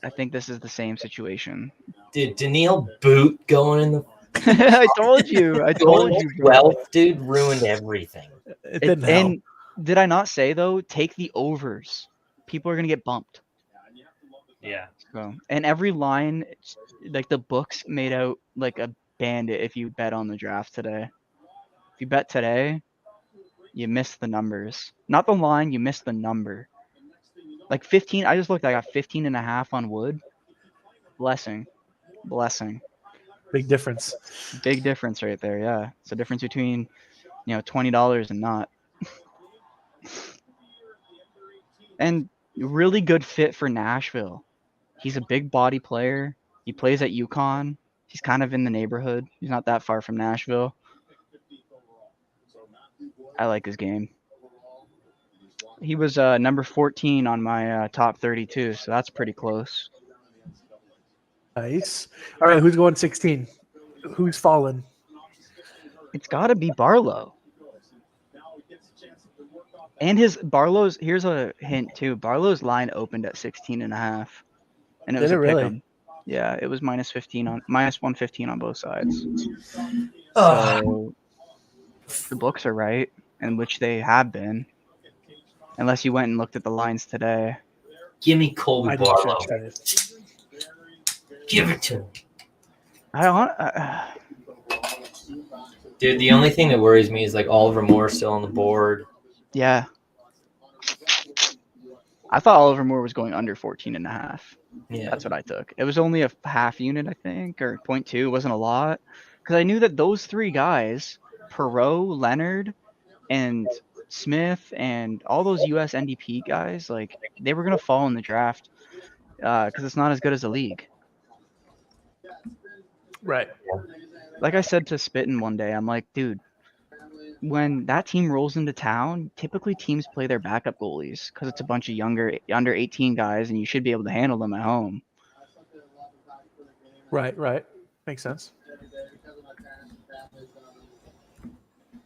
I think this is the same situation. Dude, Daniil Boot going in the I told you, bro. 12th, dude, ruined everything. It didn't help. And did I not say though? Take the overs. People are gonna get bumped. Yeah. So, and every line, like the books made out like a bandit if you bet on the draft today. If you bet today, you missed the numbers. Not the line, you missed the number. Like 15, I just looked, I got 15.5 on Wood. Blessing. Big difference. Big difference right there, yeah. It's the difference between, $20 and not. And really good fit for Nashville. He's a big body player. He plays at UConn. He's kind of in the neighborhood. He's not that far from Nashville. I like his game. He was number 14 on my top 32, so that's pretty close. Nice. All right, who's going 16? Who's fallen? It's got to be Barlow. And here's a hint too. Barlow's line opened at 16.5. And it was Did a it really? pick'em. Yeah, it was minus 115 on both sides. Oh, So the books are right, and which they have been. Unless you went and looked at the lines today. give me Colby I did Barlow. check today. Give it to him. Dude, the only thing that worries me is like Oliver Moore still on the board. Yeah. I thought Oliver Moore was going under 14.5. Yeah. That's what I took. It was only a half unit, I think, or 0.2. It wasn't a lot. Because I knew that those three guys, Perreault, Leonard, and Smith, and all those US NDP guys, like, they were going to fall in the draft because it's not as good as the league. Right. Like I said to Spittin' one day, I'm like, dude, when that team rolls into town, typically teams play their backup goalies because it's a bunch of younger, under 18 guys, and you should be able to handle them at home. Right. Makes sense.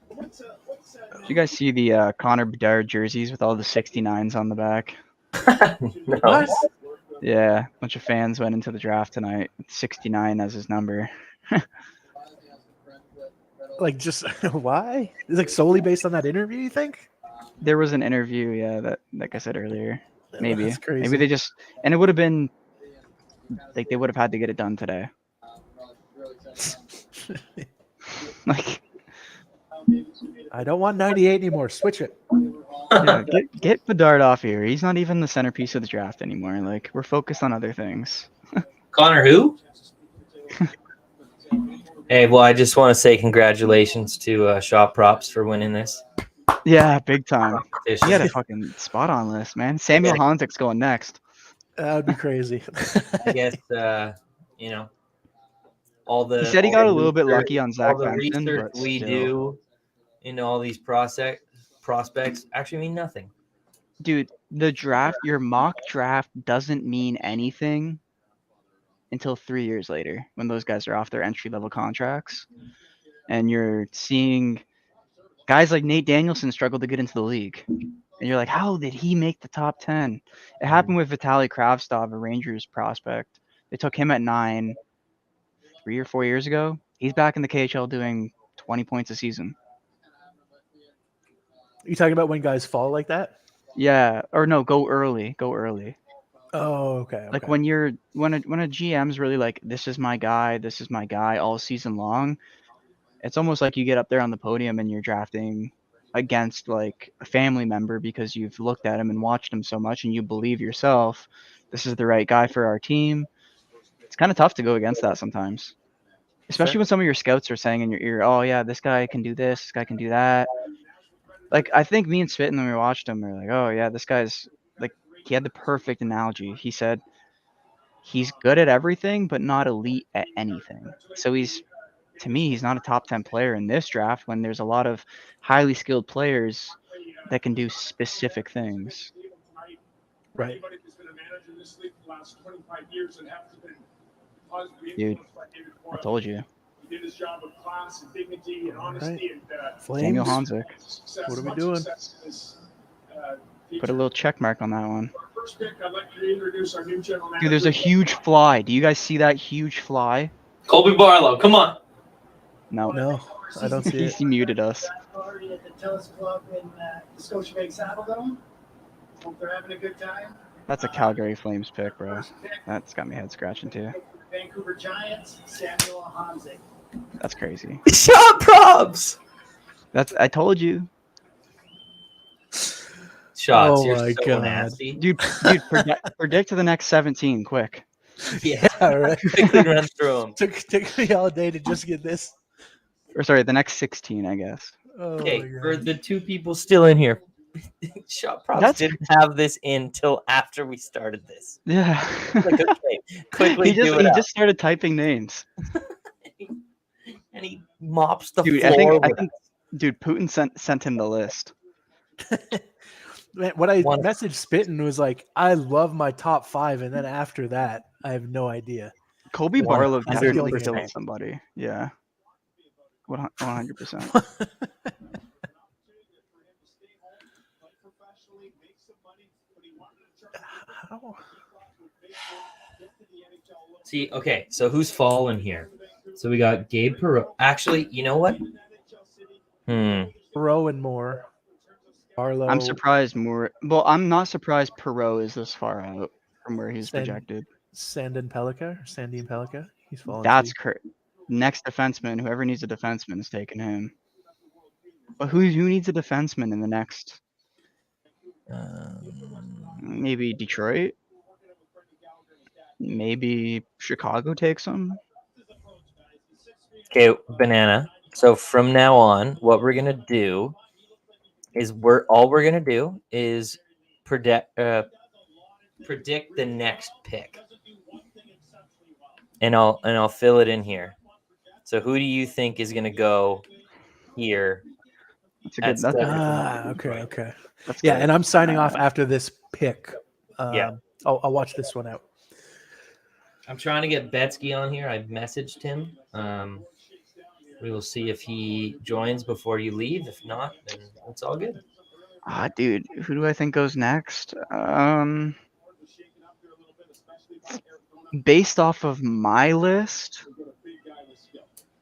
Did you guys see the Connor Bedard jerseys with all the 69s on the back? No. What? Yeah, a bunch of fans went into the draft tonight with 69 as his number. Like, just why? Is it like solely based on that interview, you think? There was an interview, yeah, that, like I said earlier. Maybe. That's crazy. Maybe they just, and it would have been, like, they would have had to get it done today. Like, I don't want 98 anymore. Switch it. yeah, get Bedard off here. He's not even the centerpiece of the draft anymore. Like, we're focused on other things. Connor who? Hey, well, I just want to say congratulations to Shop Props for winning this Yeah, big time. competition. He had a fucking spot on list, man. Samuel Honzek's going next. That would be crazy. I guess, all the He said he all got the a little bit research- lucky on all Zach the Benson, research but we still. do into all these prospects actually mean nothing. Dude, the draft, your mock draft doesn't mean anything until 3 years later when those guys are off their entry level contracts. And you're seeing guys like Nate Danielson struggle to get into the league. And you're like, how did he make the top 10? It happened with Vitaly Kravtsov, a Rangers prospect. They took him at 9 3 or 4 years ago. He's back in the KHL doing 20 points a season. You talking about when guys fall like that? Yeah, or no, go early. Go early. Oh, okay. Like okay. when a GM's really like, this is my guy all season long. It's almost like you get up there on the podium and you're drafting against like a family member because you've looked at him and watched him so much and you believe yourself, this is the right guy for our team. It's kind of tough to go against that sometimes, especially Fair. when some of your scouts are saying in your ear, oh yeah, this guy can do this guy can do that. Like I think me and Spitten when we watched him, we're like, oh yeah, this guy's like, he had the perfect analogy. He said he's good at everything but not elite at anything. So to me, he's not a top 10 player in this draft when there's a lot of highly skilled players that can do specific things. Right. Dude, I told you. He did his job with class and dignity and honesty and Daniel Flames. Hanzik. What are we doing? Put a little check mark on that one. First pick, I'd like to introduce our new general manager. Dude, there's a huge fly. Do you guys see that huge fly? Colby Barlow, come on. No. No, I don't see it. He muted us. Party at the Tennis Club in the Scotiabank Saddledome. Hope they're having a good time. That's a Calgary Flames pick, bro. That's got me head scratching too. Vancouver Giants, Samuel Hanzik. That's crazy. Shot props. I told you. Shots. Oh You're my so God. nasty. Dude, predict to the next 17 quick. Yeah. All right. Quickly run through them. Took me all day to just get this. Or sorry, the next 16, I guess. Oh Okay, my for God. the two people still in here, Shot props That's- didn't have this in till after we started this. Yeah. Like, okay, quickly he do it just started typing names. and he mops the Dude, floor. I think dude, Putin sent him the list. Man, what I One- messaged Spitten was like, I love my top 5, and then after that, I have no idea. Kobe Barlow 100%. definitely killed somebody. Yeah. 100%. How? See, okay, so who's fallen here? So we got Gabe Perot. Actually, you know what? Perot and Moore. Barlow. I'm surprised more. Well, I'm not surprised Perot is this far out from where he's projected. Sandin Pelika. He's fallen. That's next defenseman. Whoever needs a defenseman is taking him. But who needs a defenseman in the next? Maybe Detroit. Maybe Chicago takes him. Okay, Banana. So from now on, what we're gonna do is predict the next pick, and I'll fill it in here. So who do you think is gonna go here? That's a good. Okay. That's Yeah, good. and I'm signing off after this pick. Yeah. I'll watch this one out. I'm trying to get Betsky on here. I messaged him. We will see if he joins before you leave. If not, then it's all good. Dude, who do I think goes next? Based off of my list,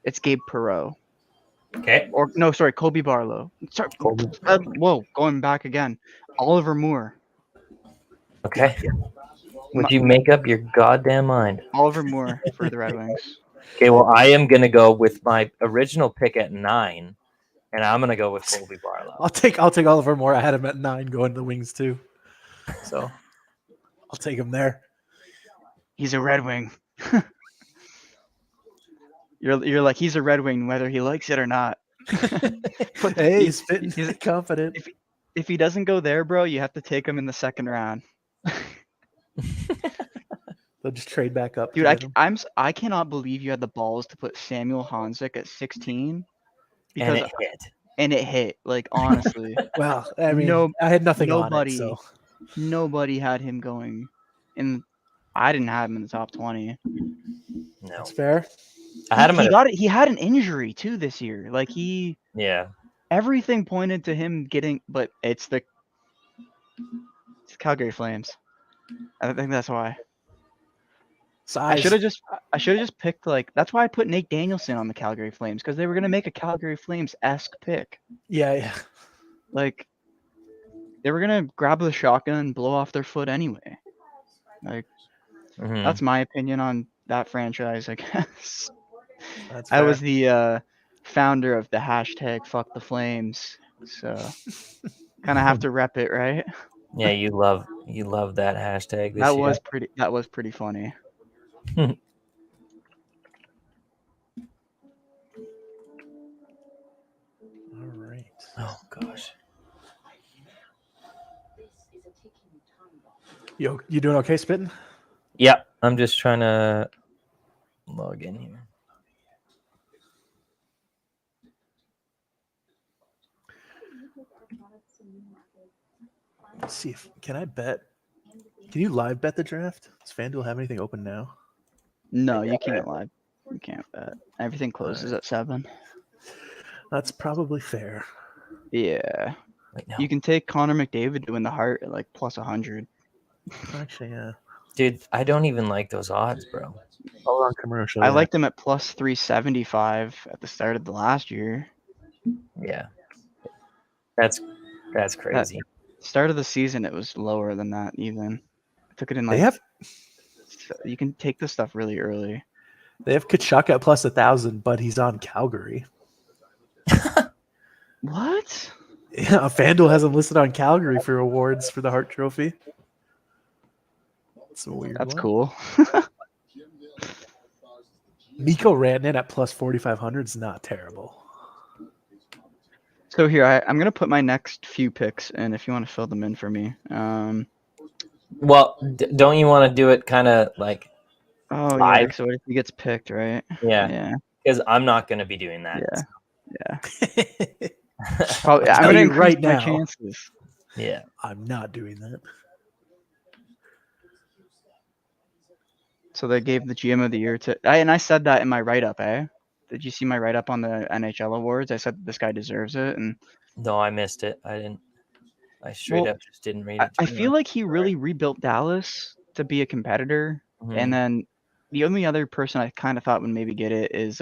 it's Gabe Perot. Okay. Or no, sorry, Kobe Barlow. Sorry, whoa, going back again. Oliver Moore. Okay. Would you make up your goddamn mind? Oliver Moore for the Red Wings. Okay, well, I am gonna go with my original pick at 9, and I'm gonna go with Colby Barlow. I'll take Oliver Moore. I had him at 9 going to the Wings too. So I'll take him there. He's a Red Wing. You're like, he's a Red Wing whether he likes it or not. Hey, he's confident. If he doesn't go there, bro, you have to take him in the second round. They'll just trade back up. Dude, to get him. I cannot believe you had the balls to put Samuel Hanzik at 16 And because it hit. and it hit. Like honestly, Well, I mean, No- I had nothing on it, nobody- so nobody had him going in. I didn't have him in the top 20. No. that's fair. I had him He at got it. He had an injury too this year. Like yeah. everything pointed to him getting, but it's the Calgary Flames. I think that's why. I Size. should have just picked like that's why I put Nate Danielson on the Calgary Flames because they were gonna make a Calgary Flames-esque pick. Yeah. Like they were gonna grab the shotgun and blow off their foot anyway. Like Mhm. that's my opinion on that franchise, I guess. That's I fair. was the founder of the hashtag Fuck the Flames, so kind of have to rep it, right? Yeah, you love that hashtag this year. That was pretty funny. All right. Oh gosh. You doing okay, Spitting? Yeah, I'm just trying to log in here. Let's see if can I bet. Can you live bet the draft? Does FanDuel have anything open now? No, you can't live. You can't bet. Everything closes at 7. That's probably fair. Yeah. Wait, no. You can take Connor McDavid to win the Hart at like plus 100. Actually, yeah. Dude, I don't even like those odds, bro. Hold on, commercial. I yeah. liked him at plus 375 at the start of the last year. Yeah. That's crazy. Start of the season, it was lower than that even. I took it in They like have you can take this stuff really early. Kachuk at plus 1,000, but he's on Calgary. What? Yeah, FanDuel has him listed on Calgary for awards for the Hart Trophy. That's a weird That's one. cool. Mikko Rantanen at plus 4,500 is not terrible. So here, I'm gonna put my next few picks, and if you want to fill them in for me, Well, don't you want to do it kind of like oh yeah. live? So what if he gets picked, right? Yeah, Yeah. because I'm not going to be doing that. Yeah. Yeah. Probably, I'll I'm tell gonna you increase right my now. chances. Yeah. I'm not doing that. So they gave the GM of the year to, and I said that in my write-up, eh? Did you see my write-up on the NHL awards? I said this guy deserves it, and No, I missed it. I didn't. I straight Well, up just didn't read it. I feel like he really rebuilt Dallas to be a competitor. Mhm. And then the only other person I kind of thought would maybe get it is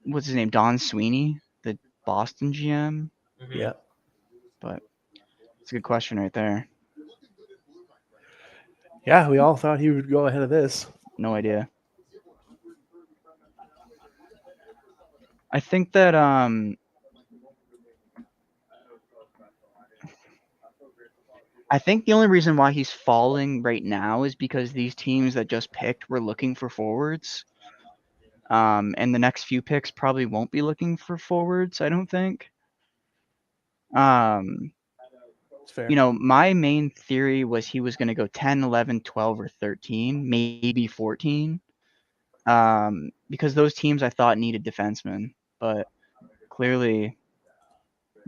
what's his name? Don Sweeney, the Boston GM. Mhm. Yeah. But it's a good question right there. Yeah, we all thought he would go ahead of this. No idea. I think that I think the only reason why he's falling right now is because these teams that just picked were looking for forwards. And the next few picks probably won't be looking for forwards, I don't think. It's fair. You know, my main theory was he was going to go 10, 11, 12, or 13, maybe 14. Because those teams I thought needed defensemen, but clearly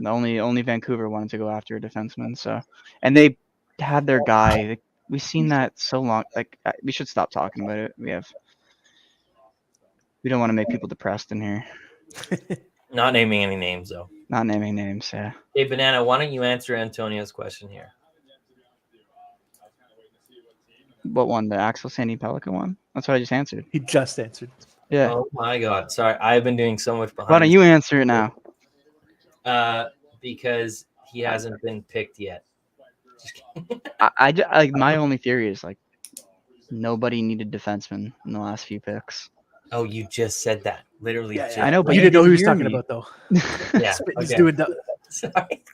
only Vancouver wanted to go after a defenseman. So, and they had their guy. We've seen that so long. Like we should stop talking about it. We don't want to make people depressed in here. Not naming any names though. Not naming names. Yeah. Hey, Banana, why don't you answer Antonio's question here? What one? The Axel Sandy Pelican one? That's what I just answered. He just answered. Yeah. Oh my God! Sorry, I've been doing so much behind. Why don't you answer it now? Because he hasn't been picked yet. Just kidding. Like my only theory is like nobody needed defensemen in the last few picks. Oh, you just said that. Literally. Yeah, just. I know, but you didn't know who he was hear talking me. about, though. Yeah. He's Okay. doing Sorry.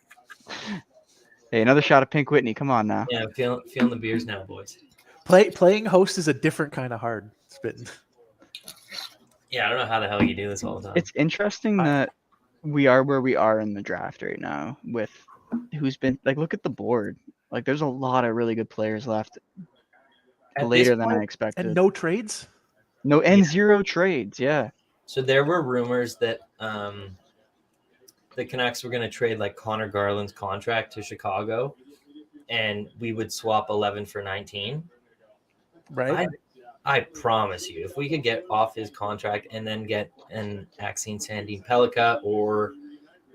Hey, another shot of Pink Whitney. Come on now. Yeah, I'm feeling the beers now, boys. playing host is a different kind of hard. Spitting. Yeah, I don't know how the hell you do this all the time. It's interesting that we are where we are in the draft right now with who's been like look at the board. Like there's a lot of really good players left. At later this than I point- expected. And no trades. No, and Yeah. 0 trades. Yeah. So there were rumors that the Canucks were going to trade like Connor Garland's contract to Chicago, and we would swap 11 for 19. Right. I promise you, if we could get off his contract and then get an Axine Sandin Pellikka, or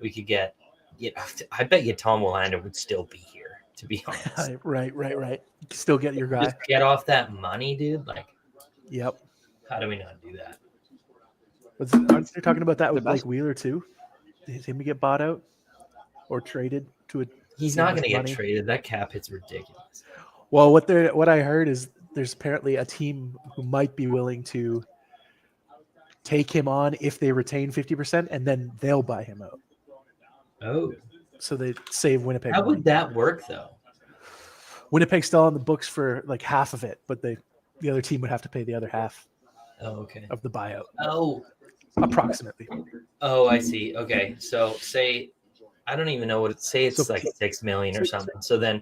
we could get, I bet you Tom Willander would still be here, to be honest. Right. Still get your guy. Just get off that money, dude. Like, Yep. how do we not do that? Aren't they talking about that The with Blake best- Wheeler too? Did him get bought out or traded to a? He's too not much going to get money? traded. That cap hit's ridiculous. Well, what I heard is there's apparently a team who might be willing to take him on if they retain 50%, and then they'll buy him out. Oh, So they save Winnipeg. how money. would that work, though? Winnipeg's still on the books for like half of it, but the other team would have to pay the other half Oh, okay. of the buyout, Oh, approximately. I see. Okay, so say I don't even know what it's say. It's So- like 6 million or something. So then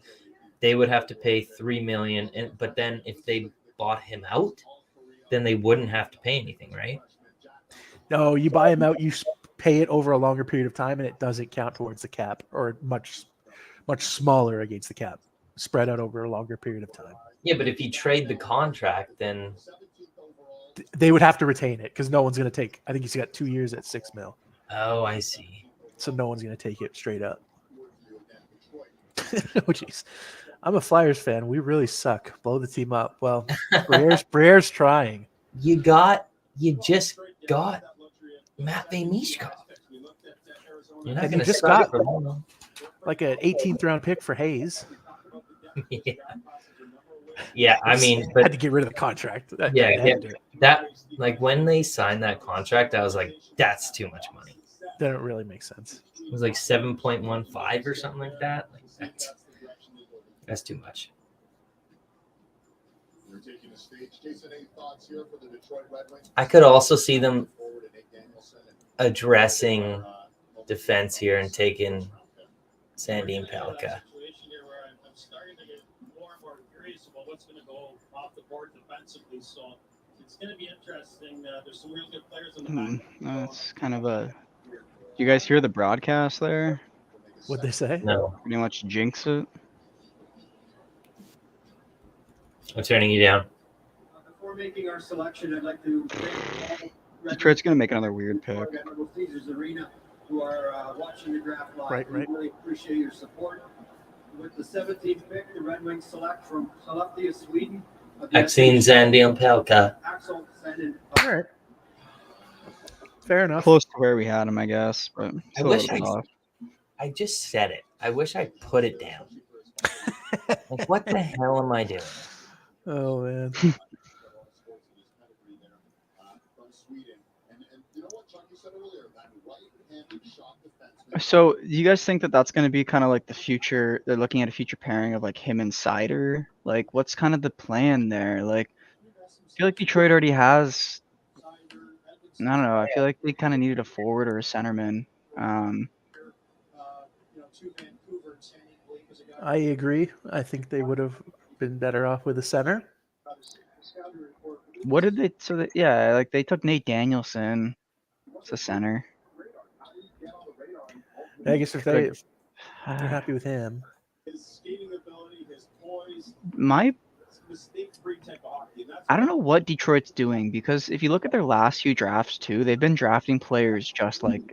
they would have to pay 3 million, but then if they bought him out, then they wouldn't have to pay anything, right? No, you buy him out, you pay it over a longer period of time, and it doesn't count towards the cap, or much smaller against the cap, spread out over a longer period of time. Yeah, but if you trade the contract, then They would have to retain it because no one's going to take. I think he's got 2 years at 6 mil, I see. so no one's going to take it straight up. Oh jeez, I'm a Flyers fan. We really suck. Blow the team up. Well, Briere's trying. You just got Matvei Mishkov. You're not And going you to just suck got- for long. Like an 18th round pick for Hayes. Yeah. Yeah, I mean, had but to get rid of the contract. Yeah, They had to do it. that like when they signed that contract, I was like, that's too much money. That don't really make sense. It was like 7.15 or something like that. Like that's too much. I could also see them addressing defense here and taking Sandin Pellikka. I'm starting to get more and more curious about what's going to go off the board defensively. So it's going to be interesting. There's some real good players in the back. That's kind of a. You guys hear the broadcast there? What'd they say? No, Pretty much jinx it. I'm turning you down. Before making our selection, I'd like to thank all Detroit's gonna make another weird pick. Venerable Caesars Arena who are watching the draft live. Right. We really appreciate your support. With the 17th pick, the Red Wings select from Skellefteå, Sweden. Axine Sandin Pellikka. Axel Sandin. All right. Fair enough. Close to where we had him, I guess, but still a wish little I- off. I just said it. I wish I put it down. Like, what the hell am I doing? Oh man. So, do you guys think that that's going to be kind of like the future? They're looking at a future pairing of like him and Cider. Like, what's kind of the plan there? Like, I feel like Detroit already has. I don't know. I feel like they kind of needed a forward or a centerman. I agree. I think they would have been better off with a center. What did they? So that yeah, like they took Nate Danielson. It's a center. I guess if they're Uh, happy with him. His skating ability, his poise, my mistake-free type of hockey. That's I don't know what Detroit's doing because if you look at their last few drafts too, they've been drafting players just like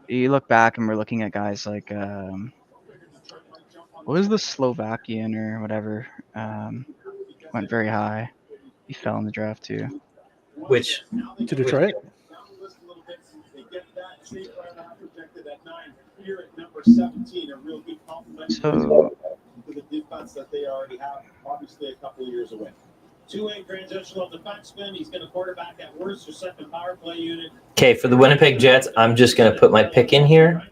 you look back and we're looking at guys like what was the Slovakian or whatever went very high. He fell in the draft too. Which To Detroit? They get that safe right now projected at 9. Here at number 17, a real good compliment So to the defense that they already have. Obviously, a couple of years away. Two-way transitional defenseman. He's going to quarterback at worst or second power play unit. okay, for the Winnipeg Jets, I'm just gonna put my pick in here.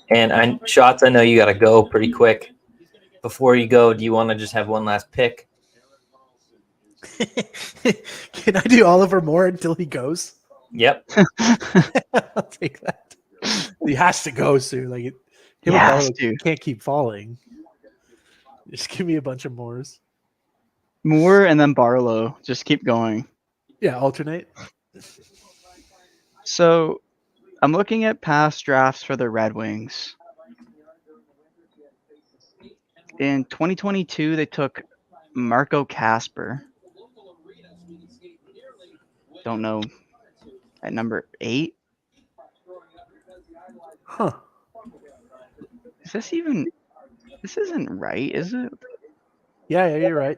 And shots, I know you gotta go pretty quick. Before you go, do you want to just have one last pick? Can I do Oliver Moore until he goes? Yep. I'll take that. He has to go soon. Like him He and has Barlow to. can't keep falling. Just give me a bunch of mores. Moore and then Barlow. Just keep going. Yeah, alternate. So I'm looking at past drafts for the Red Wings. In 2022, they took Marco Casper. Don't know. At number 8. Huh. Is this even? This isn't right, is it? Yeah, you're right.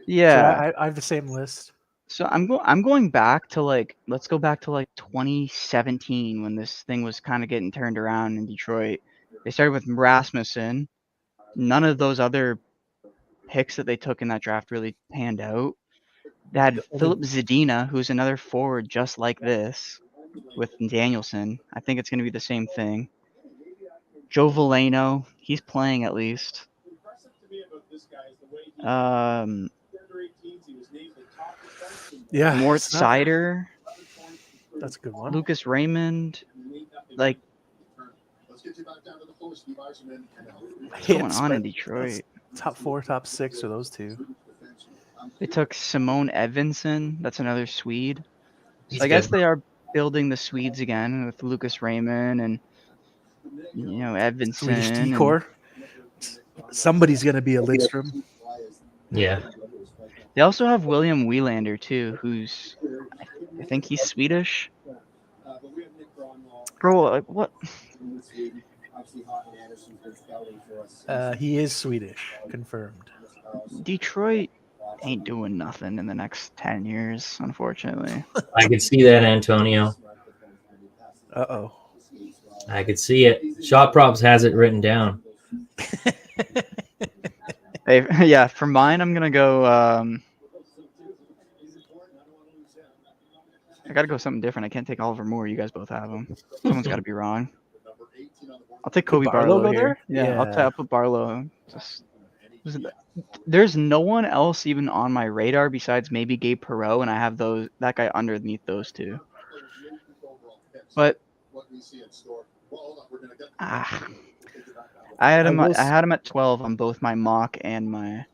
Yeah. So I have the same list. So I'm going back to let's go back to 2017 when this thing was kind of getting turned around in Detroit. They started with Rasmussen. None of those other picks that they took in that draft really panned out. They had Philip Zadina, who's another forward just like this, with Danielson. I think it's going to be the same thing. Joe Veleno, he's playing at least. Yeah. Mort Sider. That's a good one. Lucas Raymond. What's going on in Detroit? Top 4, top 6 are those two. They took Simone Edvinsson. That's another Swede. He's So I guess good. they are building the Swedes again with Lucas Raymond and Edvinsson. Swedish decor. Somebody's gonna be a Lidstrom. Yeah. They also have William Wielander too, who's I think he's Swedish. Bro, what? He is Swedish, confirmed. Detroit ain't doing nothing in the next 10 years, unfortunately. I could see that, Antonio. Uh-oh. I could see it. Shot Props has it written down. Hey, yeah, for mine, I'm gonna go. I gotta go something different. I can't take Oliver Moore. You guys both have him. Someone's got to be wrong. I'll take Kobe Barlow Barlow go here. there? Yeah, I'll put Barlow. There's no one else even on my radar besides maybe Gabe Perreault, and I have that guy underneath those two. But I had him at 12 on both my mock and my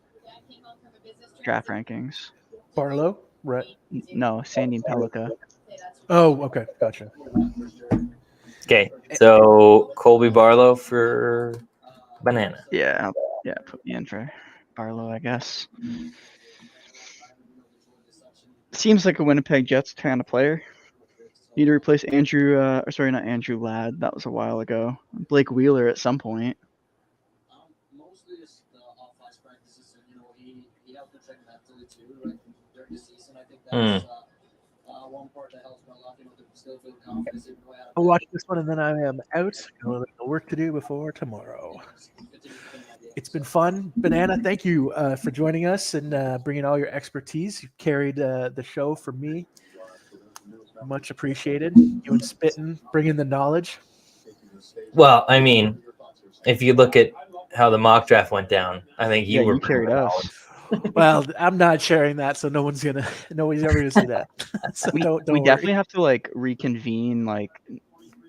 draft rankings. Barlow, right? No, Sandy and Pellica. Oh, okay, gotcha. Okay, so Colby Barlow for Banana. Yeah, put me in for Barlow, I guess. Seems like a Winnipeg Jets kind of player. Need to replace Andrew, not Andrew Ladd. That was a while ago. Blake Wheeler at some point. I'll watch this one and then I am out. Got a little work to do before tomorrow. It's been fun. Banana, thank you for joining us and bringing all your expertise. You carried the show for me. Much appreciated. You and Spittin bringing the knowledge. Well, I mean, if you look at how the mock draft went down, I think you were you carried us. Well, I'm not sharing that, so nobody's ever gonna see that. So we definitely have to reconvene.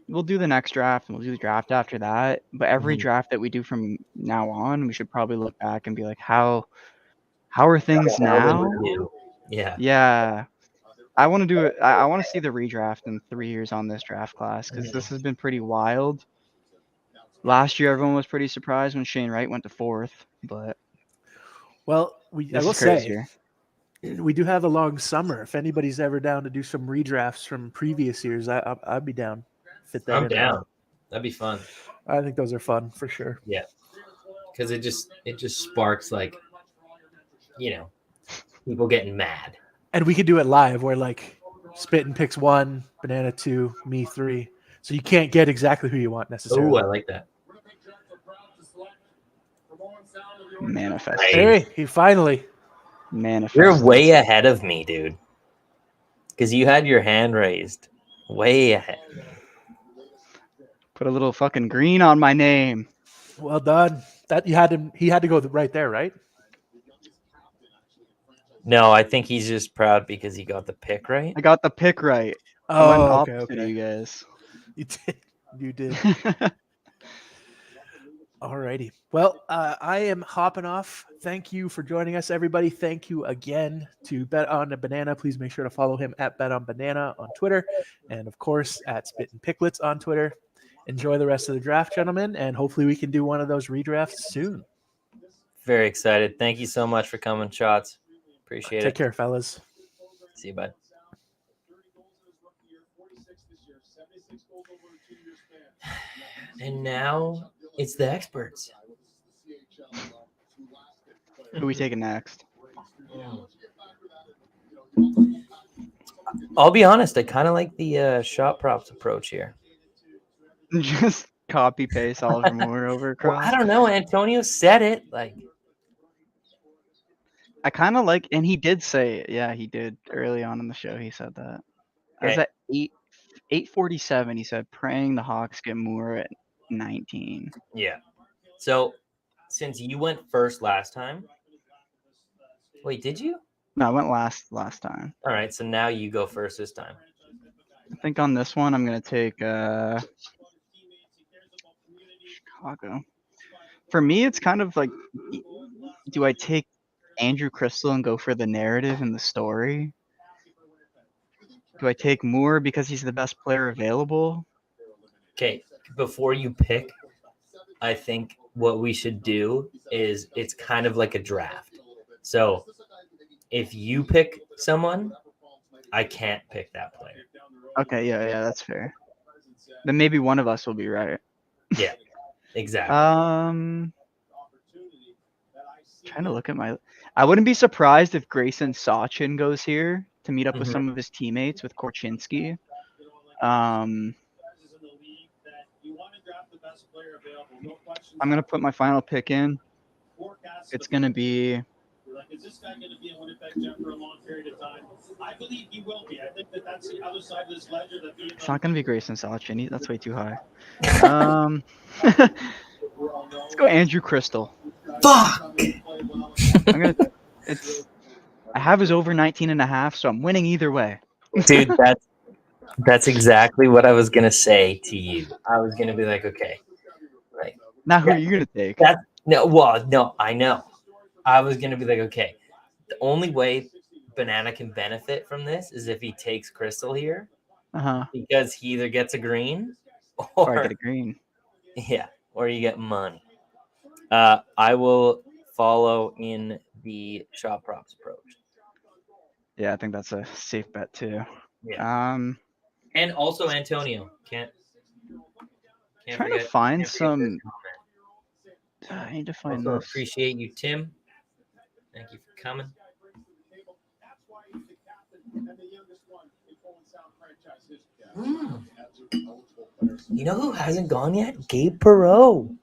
We'll do the next draft and we'll do the draft after that. But every draft that we do from now on, we should probably look back and be like, how are things now? Yeah. I want to do it. I want to see the redraft in 3 years on this draft class because this has been pretty wild. Last year, everyone was pretty surprised when Shane Wright went to 4th, but I will say we do have a long summer. If anybody's ever down to do some redrafts from previous years, I'd be down. Fit that I'm down. That'd be fun. I think those are fun for sure. Yeah, because it just sparks people getting mad. And we could do it live where Spittin picks 1, Banana 2, me 3. So you can't get exactly who you want necessarily. Oh, I like that. Manifest. Hey, he finally manifest. You're way ahead of me, dude. Because you had your hand raised. Way ahead. Put a little fucking green on my name. Well done. He had to go right there, right? No, I think he's just proud because he got the pick right. I got the pick right. Oh, okay. You guys. You did. Alrighty. Well, I am hopping off. Thank you for joining us, everybody. Thank you again to Bet on a Banana. Please make sure to follow him at Bet on Banana on Twitter, and of course at Spit and Picklets on Twitter. Enjoy the rest of the draft, gentlemen, and hopefully we can do one of those redrafts soon. Very excited. Thank you so much for coming, Shots. Appreciate Take it. care, fellas. See you, bud. And now it's the experts. Who are we taking next? I'll be honest. I kind of like the shot props approach here. Just copy paste Oliver Moore over Well, across. I don't know. Antonio said it. Like, I kind of like, and he did say it. Yeah, he did early on in the show. He said that. I was Okay. at 8:47. He said, praying the Hawks get Moore at 19. yeah. So, since you went first last time, wait, did you? No, I went last time. All right. So now you go first this time. I think on this one I'm gonna take Chicago. For me, it's kind of like, do I take Andrew Crystal and go for the narrative and the story? Do I take Moore because he's the best player available? Okay. Before you pick, I think what we should do is it's kind of like a draft. So if you pick someone, I can't pick that player. Okay, yeah, that's fair. Then maybe one of us will be right. Yeah, exactly. Trying to look at my. I wouldn't be surprised if Grayson Sachin goes here to meet up with some of his teammates with Korchinski. I'm gonna put my final pick in. It's gonna be. Is this guy going to be a Winnipeg Jet for a long period of time? I believe he will be. I think that's the other side of this ledger. It's not gonna be Grayson Sachin. That's way too high. Let's go Andrew Crystal. Fuck. I have his over 19.5, so I'm winning either way. Dude, that's exactly what I was gonna say to you. I was gonna be like, okay, right. Now who are you gonna take? No, I know. I was gonna be like, okay, the only way Banana can benefit from this is if he takes Crystal here, because he either gets a green or I get a green. Yeah, or you get money. I will follow in the shot props approach. Yeah, I think that's a safe bet too. Yeah. And also Antonio can't trying to find some. I need to find also this. Appreciate you, Tim. Thank you for coming. You know who hasn't gone yet? Gabe Perreault.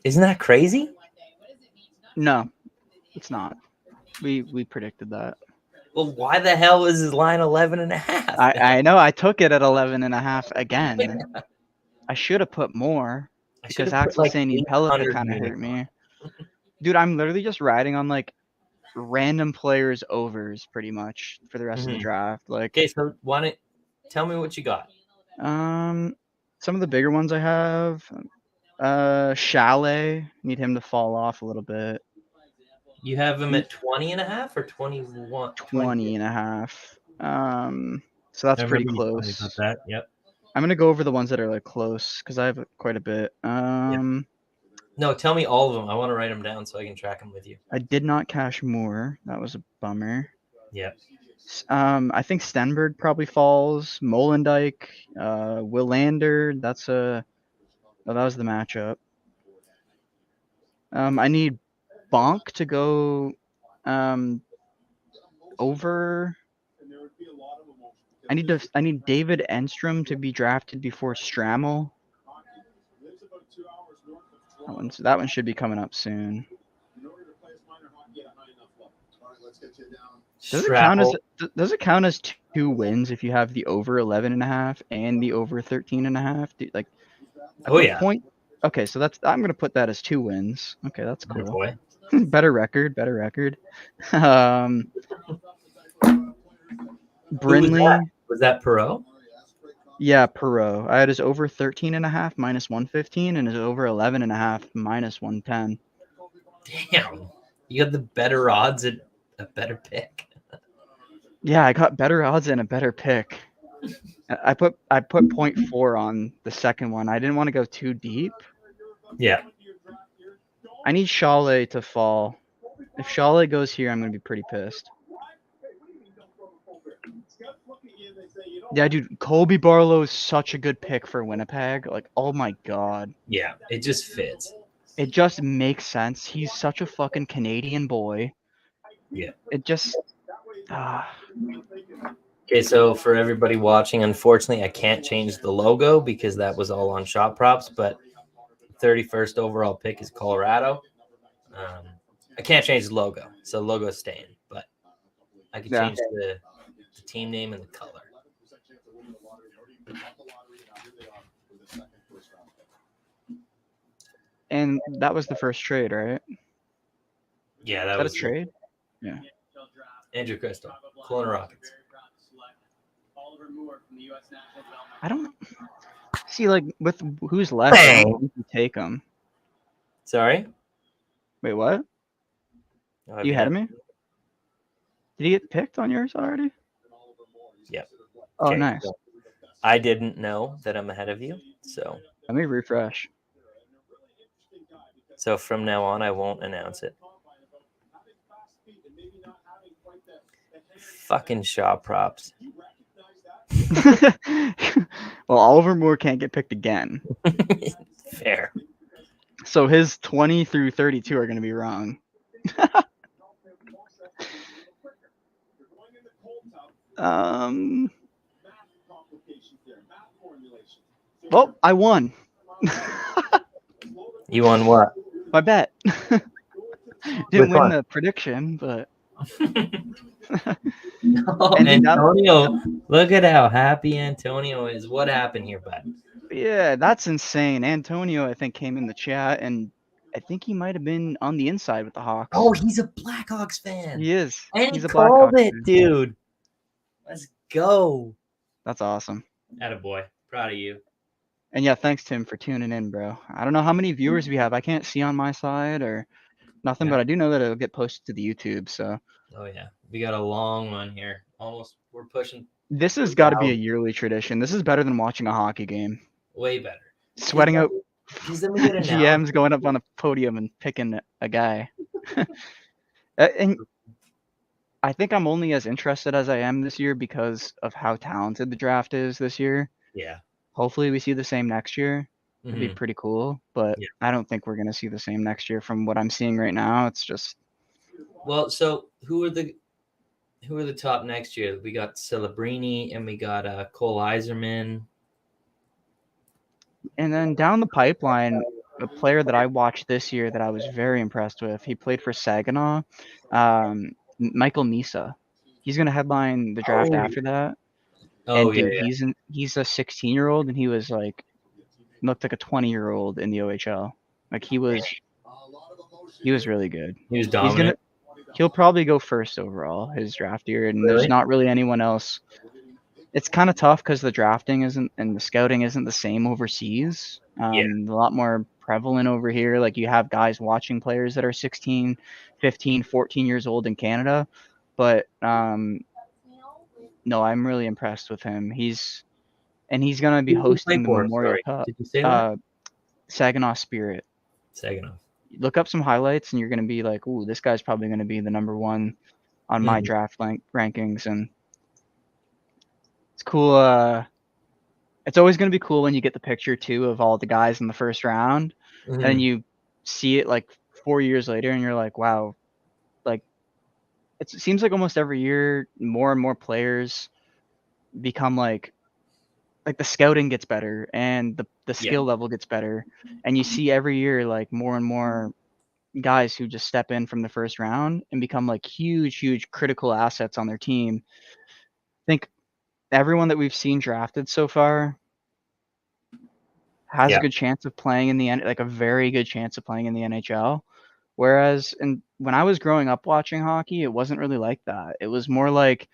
Isn't that crazy? No, it's not. We predicted that. Well, why the hell is his line 11.5? I know. I took it at 11.5 again. I should have put more because Axel Sandin Pellica kind of hurt me. Dude, I'm literally just riding on like random players overs pretty much for the rest of the draft. Like, okay, so tell me what you got. Some of the bigger ones I have. Chalet, need him to fall off a little bit. You have him at 20.5 or 21? 20.5. So that's pretty close. About that. Yep. I'm gonna go over the ones that are like close because I have quite a bit. No, tell me all of them. I want to write them down so I can track them with you. I did not cash Moore. That was a bummer. Yep. I think Stenberg probably falls. Molendijk, Willander. That was the matchup. I need Bonk to go over. I need David Enstrom to be drafted before Strammel. That one should be coming up soon. Does it count as 2 wins if you have the over 11.5 and the over 13.5? Like, point. Okay, so I'm gonna put that as 2 wins. Okay, that's cool. better record. Brindley. Was that Perreault? Yeah, Perot. I had his over 13.5 minus 115 and his over 11.5 minus 110. Damn, you got the better odds at a better pick. Yeah, I got better odds and a better pick. I put 0.4 on the second one. I didn't want to go too deep. Yeah. I need Chalet to fall. If Chalet goes here, I'm gonna be pretty pissed. Yeah, dude, Colby Barlow is such a good pick for Winnipeg. Like, oh my god. Yeah, it just fits. It just makes sense. He's such a fucking Canadian boy. Yeah. It just Okay, so for everybody watching, unfortunately, I can't change the logo because that was all on shop props, but 31st overall pick is Colorado. I can't change the logo, so the logo's staying, but I can change the team name and the color. And that was the first trade, right? Yeah, Is that that a was trade? Yeah. Andrew Crystal, Kelowna Rockets. I don't see, like, with who's left, I don't think you take him. Sorry? Wait, what? Oh, You ahead of me? Did he get picked on yours already? Yep. Oh, Okay, nice. so I didn't know that I'm ahead of you, so Let me refresh. from now on, I won't announce it. Fucking shop props. Well, Oliver Moore can't get picked again. Fair. So his 20 through 32 are going to be wrong. Well, I won. You won what? My bet. Didn't win the prediction, but Oh, Antonio, look at how happy Antonio is. What happened here, bud? Yeah, that's insane. Antonio, I think, came in the chat, and I think he might have been on the inside with the Hawks. Oh, he's a Blackhawks fan. He is. And he's he a called Blackhawks it, fan. dude. Let's go. That's awesome. Attaboy. Proud of you. And yeah, thanks, Tim, for tuning in, bro. I don't know how many viewers we have. I can't see on my side or nothing, but I do know that it'll get posted to the YouTube, so. Oh, yeah. We got a long one here. Almost, we're pushing. This has got to be a yearly tradition. This is better than watching a hockey game. Way better. Sweating out Then we get GMs going up on a podium and picking a guy. And I think I'm only as interested as I am this year because of how talented the draft is this year. Yeah. Hopefully we see the same next year. It'd be pretty cool, but I don't think we're going to see the same next year from what I'm seeing right now. It's just. Well, so who are the top next year? We got Celebrini and we got Cole Iserman. And then down the pipeline, a player that I watched this year that I was very impressed with, he played for Saginaw, Michael Misa. He's going to headline the draft after that. Oh, and dude, he's a 16-year-old, and he was like, looked like a 20-year-old in the OHL. Like he was really good. He was dominant. He'll probably go first overall his draft year, and there's not really anyone else. It's kind of tough because the drafting isn't and the scouting isn't the same overseas. A lot more prevalent over here. Like you have guys watching players that are 16, 15, 14 years old in Canada. But no, I'm really impressed with him. He's going to be hosting the Memorial Cup. Did you say that? Saginaw Spirit. Saginaw. Look up some highlights and you're going to be like, ooh, this guy's probably going to be the number one on my draft rankings. And it's cool. It's always going to be cool when you get the picture too of all the guys in the first round and you see it like 4 years later and you're like, wow, like it seems like almost every year more and more players become like the scouting gets better and the skill level gets better. And you see every year like more and more guys who just step in from the first round and become like huge critical assets on their team. I think everyone that we've seen drafted so far has a good chance of playing in the end, like a very good chance of playing in the NHL. Whereas when I was growing up watching hockey, it wasn't really like that. It was more like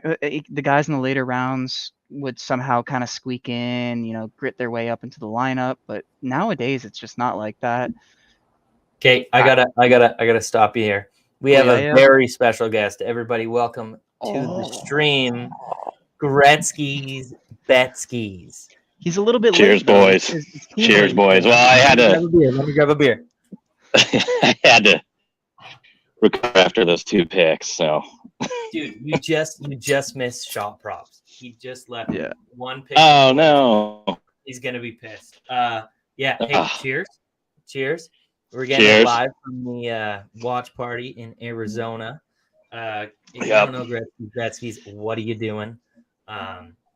the guys in the later rounds would somehow kind of squeak in, grit their way up into the lineup. But nowadays, it's just not like that. Okay, I gotta stop you here. We have a yeah. very special guest. Everybody, welcome to the stream, Gretzky's Betskis. He's a little bit Cheers, late, though. boys. His team Cheers, has- boys. Well, I had Let me grab to a beer. Let me grab a beer. I had to recover after those 2 picks. So Dude, you just missed shot props. He just left Yeah. one pick. oh no. He's gonna be pissed. Yeah. Hey, Ugh. cheers. We're getting Cheers. live from the watch party in Arizona. If you Yep. don't know Gretzky's, what are you doing?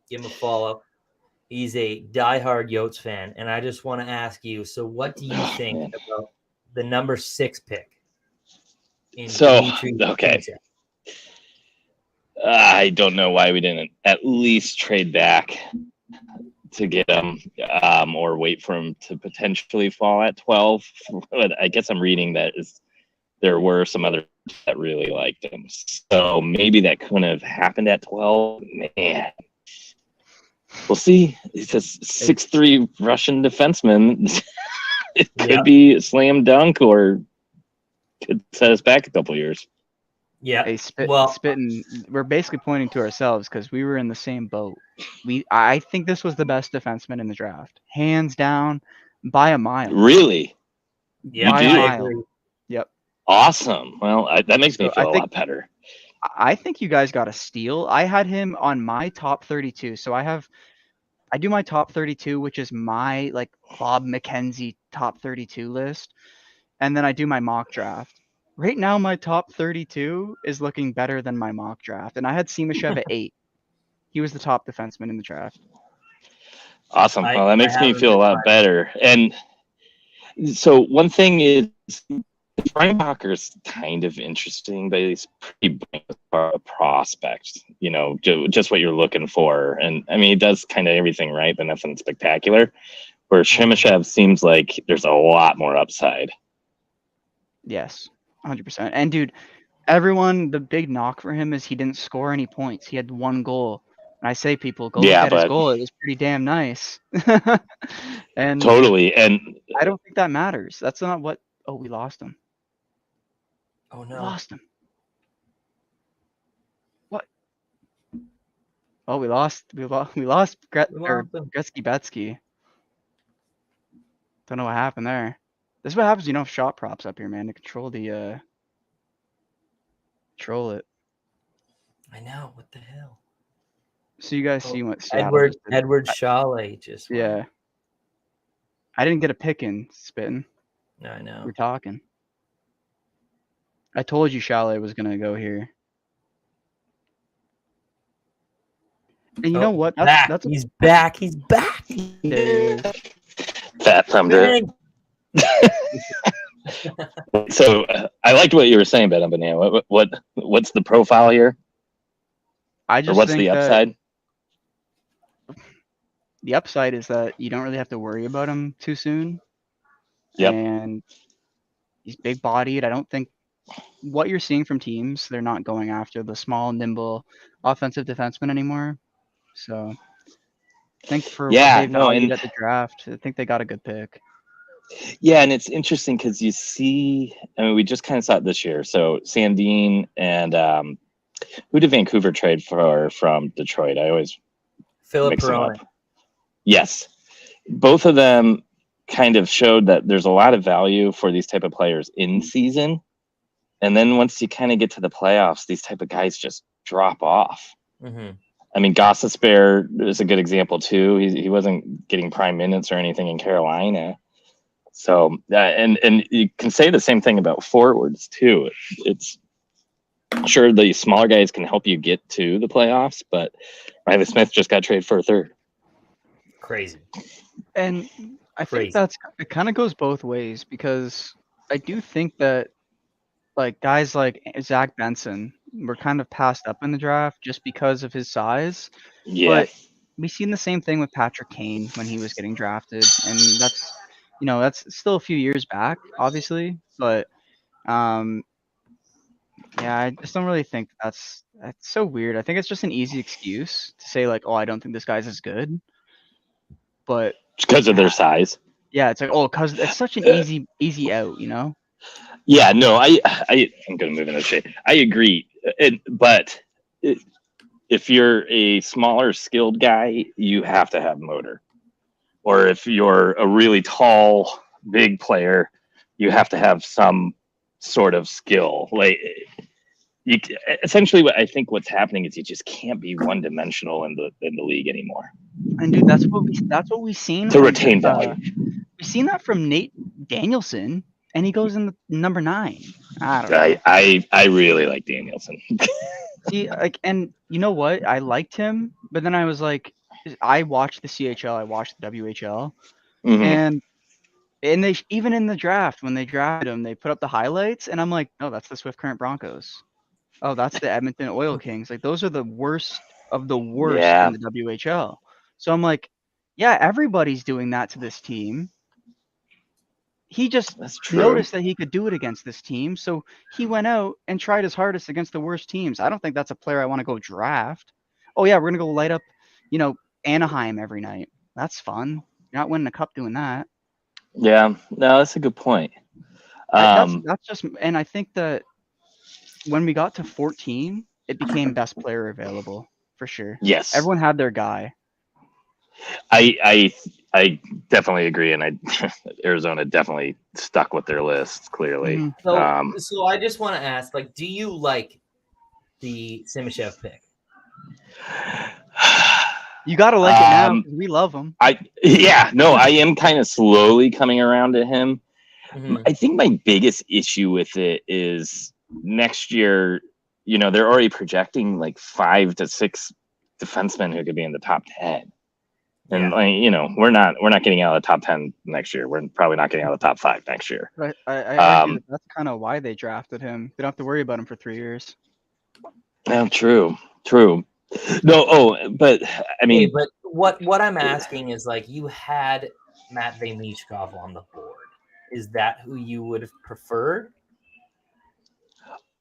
Give him a follow. He's a diehard Yotes fan, and I just want to ask you. So, what do you Oh, think man. about the number 6 pick? In So, Dmitry okay. Puckin? I don't know why we didn't at least trade back to get him, or wait for him to potentially fall at 12. But I guess I'm reading that there were some others that really liked him. So maybe that couldn't have happened at 12. Man. We'll see. He's a 6'3" Russian defenseman. It could be a slam dunk or could set us back a couple years. Yeah. Hey, Well- spitting. We're basically pointing to ourselves because we were in the same boat. I think this was the best defenseman in the draft, hands down, by a mile. Really? Yeah, by do? a I mile. agree. Yep. Awesome. Well, that makes me So I feel a think- lot better. I think you guys got a steal. I had him on my top 32. So I do my top 32, which is my like Bob McKenzie top 32 list. And then I do my mock draft. Right now, my top 32 is looking better than my mock draft. And I had Simashev at 8. He was the top defenseman in the draft. Awesome. I- Well, that I makes me haven't feel a been lot better. And so one thing is Brian Walker's kind of interesting, but he's pretty a prospect, just what you're looking for. And I mean, he does kind of everything right, but nothing spectacular. Where Simashev seems like there's a lot more upside. Yes, 100%. And dude, the big knock for him is he didn't score any points. He had 1 goal. And I say, people, go look at his but goal. It was pretty damn nice. And totally. And I don't think that matters. That's not what. Oh, we lost him. Oh We no. lost him. What? Oh, we lost We lost him. Gretzky Betsky. Don't know what happened there. This is what happens, shot props up here, man. To control it. I know. What the hell? So you guys see what Seattle Edward just did. Edward Chalet just went. Yeah. I didn't get a pick in spitting. No, I know. We're talking. I told you Chalet was gonna go here. And you know what? Back. He's back. He's back. Fat thunder. So I liked what you were saying, Ben Banana. What's the profile here? I Or just what's think the that upside? the upside is that you don't really have to worry about him too soon. Yep. And he's big bodied. I don't think what you're seeing from teams, they're not going after the small, nimble offensive defenseman anymore. So I think for what they valued at the draft, I think they got a good pick. Yeah, and it's interesting because you see, we just kind of saw it this year. So Sandine and who did Vancouver trade for from Detroit? I always Philip mix them Peroni. up. Yes, both of them kind of showed that there's a lot of value for these type of players in season, and then once you kind of get to the playoffs, these type of guys just drop off. Mm-hmm. I mean, Gossespierre is a good example too. He wasn't getting prime minutes or anything in Carolina. So, and you can say the same thing about forwards too. It's sure the smaller guys can help you get to the playoffs, but Riley Smith just got traded for a third. Crazy. And I Crazy. think it kind of goes both ways because I do think that like guys like Zach Benson were kind of passed up in the draft just because of his size. Yeah. But we've seen the same thing with Patrick Kane when he was getting drafted, and that's still a few years back, obviously. But yeah, Yeah, I just don't really think that's so weird. I think it's just an easy excuse to say like, oh, I don't think this guy's as good. But because of their size. yeah, it's like, oh, because it's such an easy out, you know? Yeah, no, I'm gonna move in this shade. I agree, but if you're a smaller, skilled guy, you have to have motor. Or if you're a really tall, big player, you have to have some sort of skill. Like, essentially, what I think what's happening is you just can't be one-dimensional in the league anymore. And dude, that's what we've seen To retain value. We've seen that from Nate Danielson, and he goes in the number 9. I don't know. I really like Danielson. See, like, and you know what? I liked him, but then I was like, I watched the CHL, I watched the WHL, Mhm. and they even in the draft when they drafted him, they put up the highlights, and I'm like, no, that's the Swift Current Broncos. Oh, that's the Edmonton Oil Kings. Like those are the worst of the worst Yeah. in the WHL. So I'm like, yeah, everybody's doing that to this team. He just That's true. noticed that he could do it against this team, so he went out and tried his hardest against the worst teams. I don't think that's a player I want to go draft. Oh yeah, we're gonna go light up, Anaheim every night. That's fun. You're not winning a cup doing that. Yeah, no, that's a good point. That's just, and I think that when we got to 14, it became best player available for sure. Yes, Everyone had their guy. I definitely agree, and Arizona definitely stuck with their lists clearly. Mhm. So I just want to ask, like, do you like the Simashev pick? You gotta like it now because we love him. I am kind of slowly coming around to him. Mhm. I think my biggest issue with it is next year, they're already projecting like 5 to 6 defensemen who could be in the top 10. And we're not getting out of the top 10 next year. We're probably not getting out of the top 5 next year. But I argue that's kind of why they drafted him. They don't have to worry about him for 3 years. Yeah, true. No, but I mean, but what I'm asking is, like, you had Matvei Michkov on the board. Is that who you would have preferred?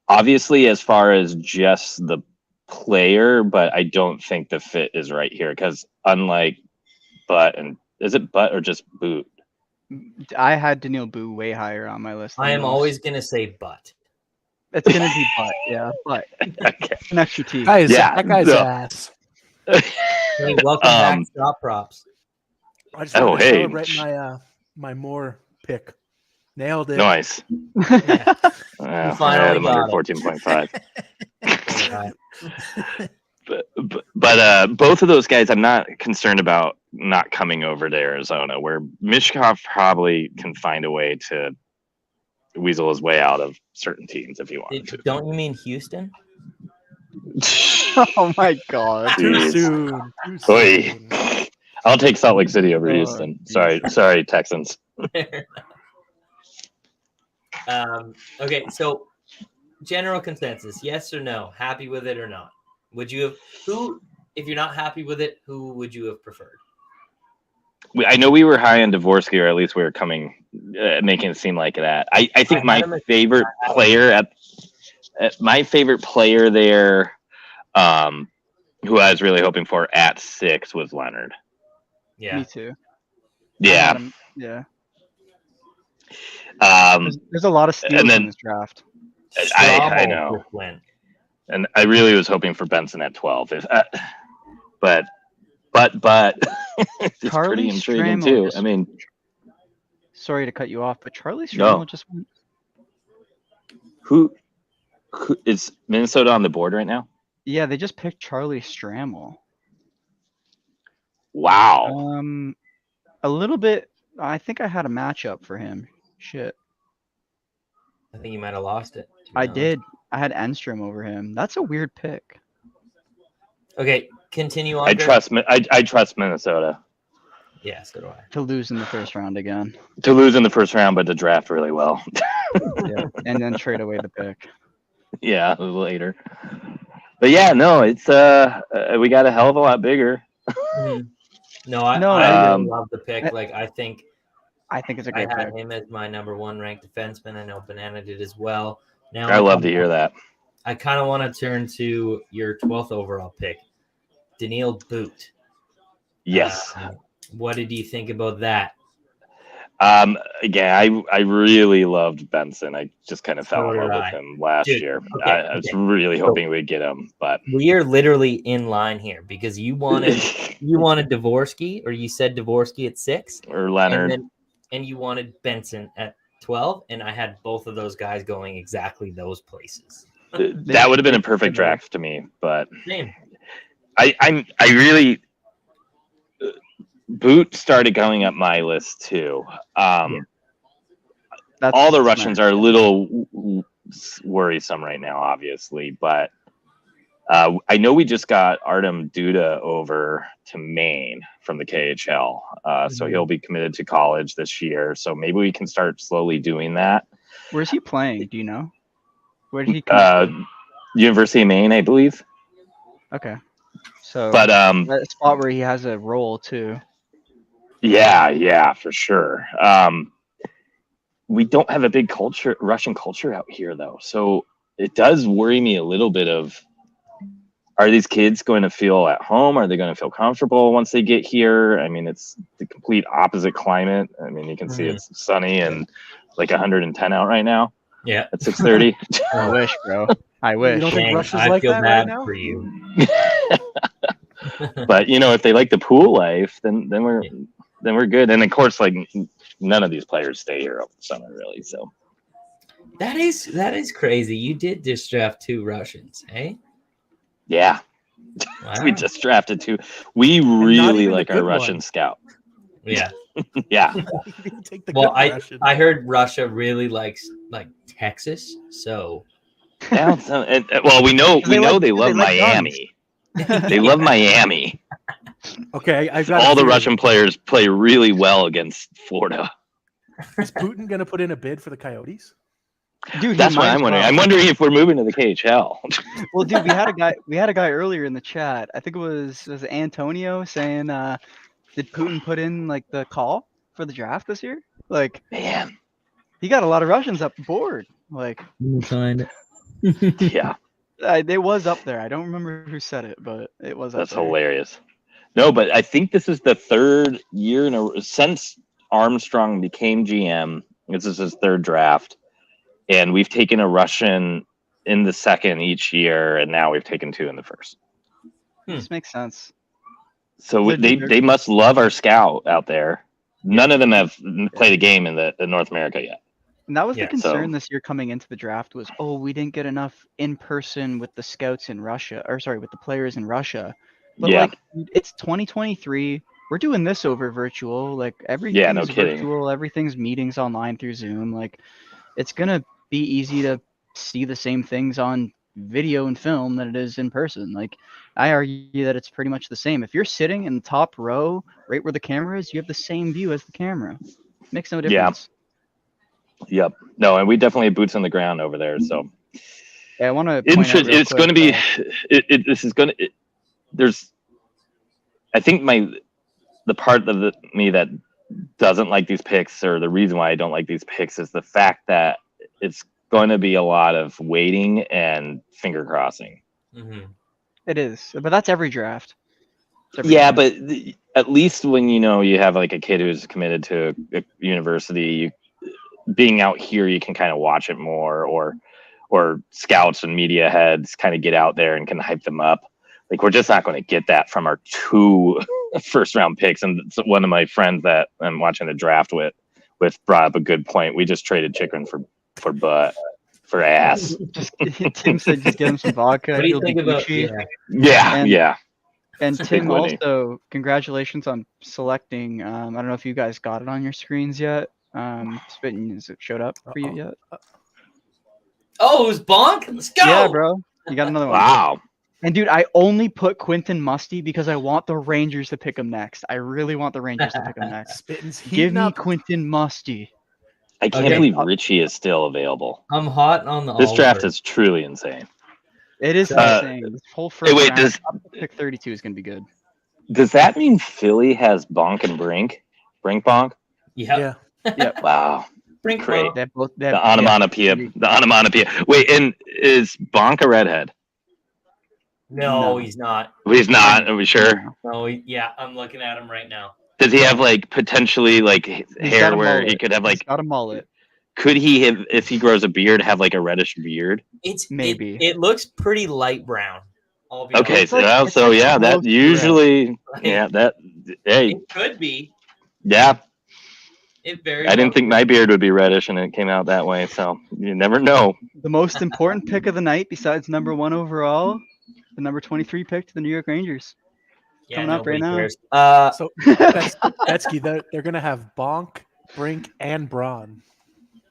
Obviously, as far as just the player, but I don't think the fit is right here because unlike Butt, and is it Butt or just Boot? I had Daniil Boo way higher on my list. I am always gonna say Butt. It's gonna be Butt, yeah, but Okay. an extra T. That guy's ass. Hey, welcome back, Stop Props. I just wanted to celebrate my Moore pick. Nailed it. Nice. Yeah. I finally had him under got 14.5. But both of those guys, I'm not concerned about not coming over to Arizona, where Mishkov probably can find a way to weasel his way out of certain teams if he wanted to. Don't you mean Houston? Oh my God! Too soon. Too soon. I'll take Salt Lake City over Houston. Sorry, Texans. Okay, so general consensus: yes or no? Happy with it or not? Would you have if you're not happy with it, who would you have preferred? I know we were high on Dvorsky, or at least we were making it seem like that. I think my favorite player there, who I was really hoping for at 6 was Leonard. Yeah, me too. Yeah, yeah. There's a lot of steals in this draft. I know, and I really was hoping for Benson at 12. But it's pretty intriguing too. I mean, sorry to cut you off, but Charlie Stramel just went. Who is Minnesota on the board right now? Yeah, they just picked Charlie Stramel. Wow. A little bit. I think I had a matchup for him. Shit. I think you might have lost it. I did. I had Enstrom over him. That's a weird pick. Okay, continue on. I trust Minnesota. Yeah, so do I. To lose in the first round again. To lose in the first round, but to draft really well. Yeah, and then trade away the pick. Yeah, later. But yeah, no, it's we got a hell of a lot bigger. No, I really love the pick. Like, I think it's a great pick. I had him as my number 1 ranked defenseman. I know Banana did as well. Now I love to hear that. I kind of want to turn to your 12th overall pick, Daniil Boot. Yes. What did you think about that? Again, I really loved Benson. I just kind of fell in So love did with I. him last Dude, year. okay, I was okay. really hoping we'd get him, but We are literally in line here because you wanted Dvorsky, or you said Dvorsky at 6, or Leonard. and you wanted Benson at 12, and I had both of those guys going exactly those places. That would have been a perfect draft to me, but Same. I really Boot started going up my list too. All the Russians are a little worrisome right now, obviously, but I know we just got Artem Duda over to Maine from the KHL, so he'll be committed to college this year. So maybe we can start slowly doing that. Where's he playing? Do you know? Where did he come University of Maine, I believe. Okay. So, but a spot where he has a role too. Yeah, for sure. We don't have a big Russian culture out here, though. So it does worry me a little bit of, are these kids going to feel at home? Are they going to feel comfortable once they get here? I mean, it's the complete opposite climate. I mean, you can see it's sunny and like 110 out right now. Yeah. At 6:30. I wish, bro. I wish. You don't think Russia's I like feel that bad right now? for you. But if they like the pool life, then we're good. And of course, like none of these players stay here over the summer, really. So that is crazy. You did just draft 2 Russians, eh? Yeah. Wow. We just drafted 2. We really like our Russian scout. Yeah. Yeah. Well, I heard Russia really likes like Texas, so. Yeah, well, we know they love Miami. They love Miami. Okay, I've got all the Russian players play really well against Florida. Is Putin going to put in a bid for the Coyotes? Dude, that's what I'm wondering. I'm wondering if we're moving to the KHL. Well, dude, we had a guy earlier in the chat. I think it was Antonio saying, did Putin put in like the call for the draft this year? Like, man, he got a lot of Russians up the board. Like, find it. Yeah, it was up there. I don't remember who said it, but it was. That's hilarious. No, but I think this is the 3rd year since Armstrong became GM. This is his 3rd draft. And we've taken a Russian in the 2nd each year, and now we've taken 2 in the 1st. This makes sense. So they must love our scout out there. None of them have played a game in the North America yet. And that was the concern this year coming into the draft was, we didn't get enough in person with the scouts in Russia, with the players in Russia. But like, it's 2023. We're doing this over virtual. Like everything's virtual. Everything's meetings online through Zoom. Like, it's gonna be easy to see the same things on video and film than it is in person. Like, I argue that it's pretty much the same. If you're sitting in the top row, right where the camera is, you have the same view as the camera. It makes no difference. Yep. No, and we definitely have boots on the ground over there. So yeah, I want to. It's going to be. This is going to. There's. I think the part of me that doesn't like these picks, or the reason why I don't like these picks, is the fact that it's going to be a lot of waiting and finger crossing. Mm-hmm. It is, but that's every draft. But at least when you have like a kid who's committed to a university, being out here, you can kind of watch it more, or scouts and media heads kind of get out there and can hype them up. Like, we're just not going to get that from our 2 first-round picks. And one of my friends that I'm watching the draft with brought up a good point. We just traded chicken for butt, for ass. Tim said just give him some vodka. What do you think about Yeah. And Tim, also, congratulations on selecting. I don't know if you guys got it on your screens yet. Spitting, has it showed up for you yet? Oh, it was Bonk? Let's go! Yeah, bro. You got another one. Wow. And dude, I only put Quentin Musty because I want the Rangers to pick him next. I really want the Rangers to pick him next. Give me Quentin Musty. I can't believe Richie is still available. I'm hot on this draft is truly insane. It is insane. This whole first round, pick 32 is going to be good. Does that mean Philly has Bonk and Brink? Brink Bonk? Yeah. Wow. Brink Great. Bonk. They have both. They The have, onomatopoeia. The onomatopoeia. Wait, and is Bonk a redhead? No, No. he's not. He's not. Are we sure? No, yeah, I'm looking at him right now. Does he have like potentially like He's got hair a where mullet. he could have He's like? got a mullet. Could he have, if he grows a beard, have like a reddish beard? It's Maybe. It looks pretty light brown. I'll be Okay, honest. like- so, it's so like yeah, that close to usually, Like, yeah, that, hey, It could be. yeah. It very. I didn't well think could my be. beard would be reddish, and it came out that way. So you never know. The most important pick of the night, besides number 1 overall, the number 23 pick to the New York Rangers. Yeah, coming up right nobody now. cares. So Betsky, they're gonna have Bonk, Brink, and Braun.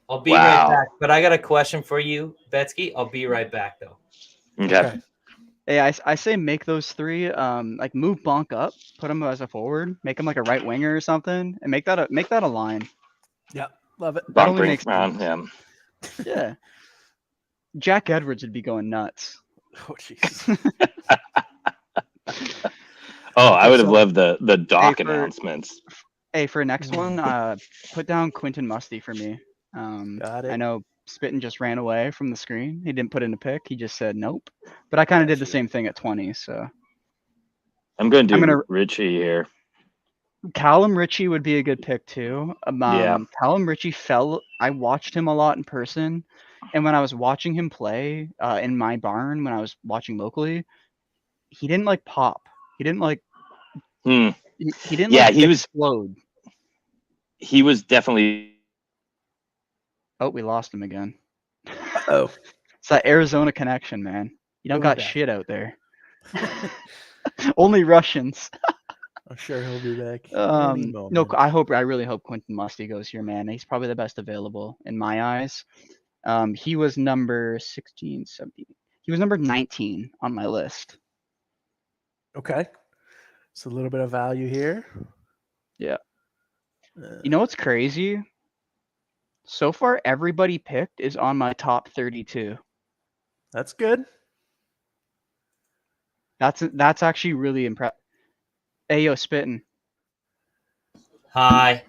I'll be Wow. right back. But I got a question for you, Betsky. I'll be right back though. Okay. Hey, I say make those 3, like move Bonk up, put him as a forward, make him like a right winger or something, and make that a line. Yeah, love it. That Bonk, only Brink, makes Braun, sense. yeah. Yeah. Jack Edwards would be going nuts. Oh jeez. Oh, I would have So- loved the doc Hey, for- announcements. Hey, for next one, put down Quentin Musty for me. Got it. I know Spittin just ran away from the screen. He didn't put in a pick. He just said nope. But I kind of did the same thing at 20. So I'm going to I'm do gonna- Richie here. Callum Ritchie would be a good pick too. Yeah. Callum Ritchie fell. I watched him a lot in person, and when I was watching him play in my barn when I was watching locally, he didn't like pop. He didn't like. Hmm. He didn't. Yeah, like, he was- explode. He was definitely. Oh, we lost him again. Oh, It's that Arizona connection, man. You don't He'll got be back. shit out there. Only Russians. I'm sure he'll be back. any No, moment. I really hope Quentin Musty goes here, man. He's probably the best available in my eyes. He was number 16, 17. He was number 19 on my list. Okay. So a little bit of value here. Yeah. Uh, You know what's crazy? So far, everybody picked is on my top 32. that's good. That's actually really impressive. Hey, yo, Spittin'. Hi.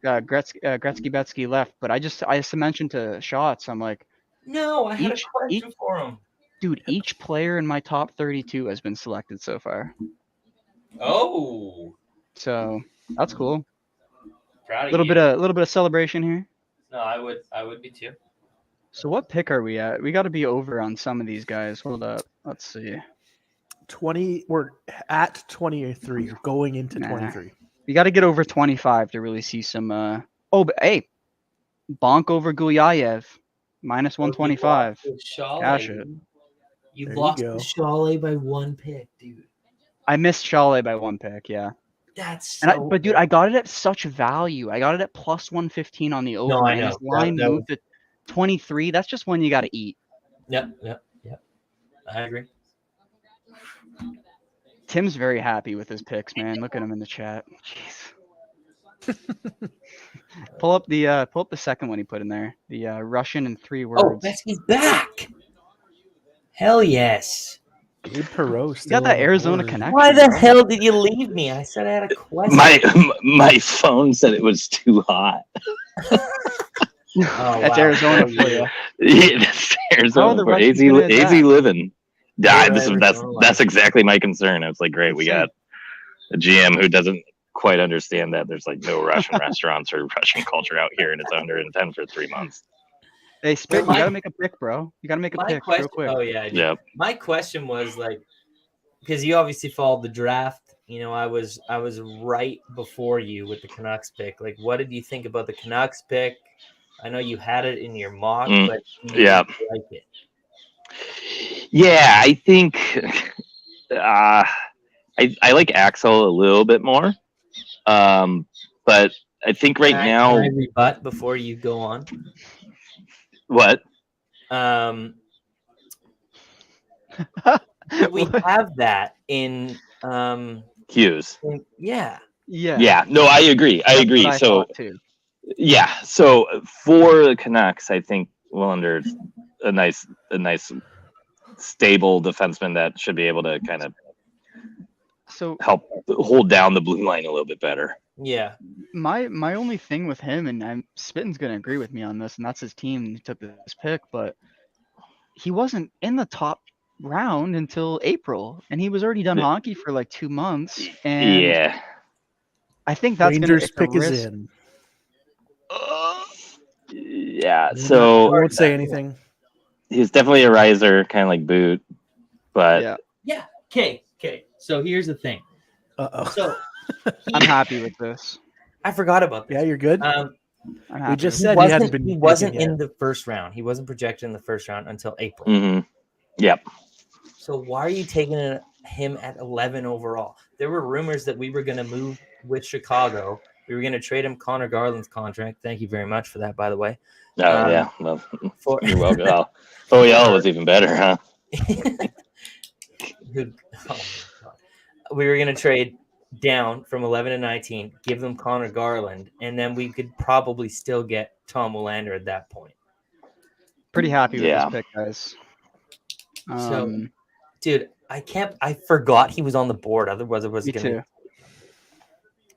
Gretzky Betsky left, but I just mentioned to Shots, I'm like, No, I had Each- a question for him. dude, each player in my top 32 has been selected so far. Oh, So that's cool. proud A of little you. bit of celebration here. No, I would be too. So what pick are we at? We got to be over on some of these guys. Hold up. Let's see. 20. We're at 23. You're going into Nah. 23. We got to get over 25 to really see some. Oh, but hey, Bonk over Gulyayev, minus 125. Cash it. You There you lost go. to Chalet by 1 pick, dude. I missed Chalet by 1 pick. Yeah. That's But dude, I got it at such value. I got it at plus 115 on the over. I and know. his line That moved to 23. That's just one you got to eat. Yep. I agree. Tim's very happy with his picks, man. Look at him in the chat. Jeez. pull up the second one he put in there. The Russian in 3 words. Oh, Betsky's back. Hell yes. Gabe Perreault You got that Arizona connection. connection. Why the bro. hell did you leave me? I said I had a question. My phone said it was too hot. Oh, That's wow. Arizona for you. Yeah, that's How are Arizona the for Russians AZ, gonna AZ adapt? living. Yeah, Yeah, that's Arizona. exactly my concern. I was like, great, we got a GM who doesn't quite understand that there's like no Russian restaurants or Russian culture out here, and it's 110 for 3 months. Hey, Spit, My- you gotta make a pick, bro. You gotta make a My pick question. real quick. Oh yeah. I do. Yep. My question was like, because you obviously followed the draft. You know, I was right before you with the Canucks pick. Like, what did you think about the Canucks pick? I know you had it in your mock, but you yeah. didn't like it. Yeah, I think I like Axel a little bit more, but I think right now Can I rebut before you go on? what? We What? have that in Hughes. yeah. Yeah. Yeah, no, I agree. I That's agree. what I So thought, too. yeah, so for the Canucks, I think Willander's a nice stable defenseman that should be able to kind of So help hold down the blue line a little bit better. Yeah. My only thing with him, and Spitten's gonna agree with me on this, and that's his team who took this pick, but he wasn't in the top round until April, and he was already done hockey for like 2 months, and Yeah. I think that's Rangers it's a pick is risk. in. Yeah. I So won't say anything. he's definitely a riser, kind of like Boot, but Yeah, Yeah. Okay. So here's the thing. Uh-oh. So I'm happy with this. I forgot about this. Yeah, you're good. I'm happy We just with said this. he hadn't been. He wasn't picking in yet. the first round. He wasn't projected in the first round until April. Yep. So why are you taking him at 11 overall? There were rumors that we were going to move with Chicago. We were going to trade him Connor Garland's contract. Thank you very much for that, by the way. Oh yeah. Well, For you're welcome. Oh, OEL was even better, huh? We were going to trade down from 11 to 19, give them Connor Garland, and then we could probably still get Tom Willander at that point. Pretty happy with Yeah. this pick, guys. So, dude, I forgot he was on the board. Otherwise, it was Me going to too.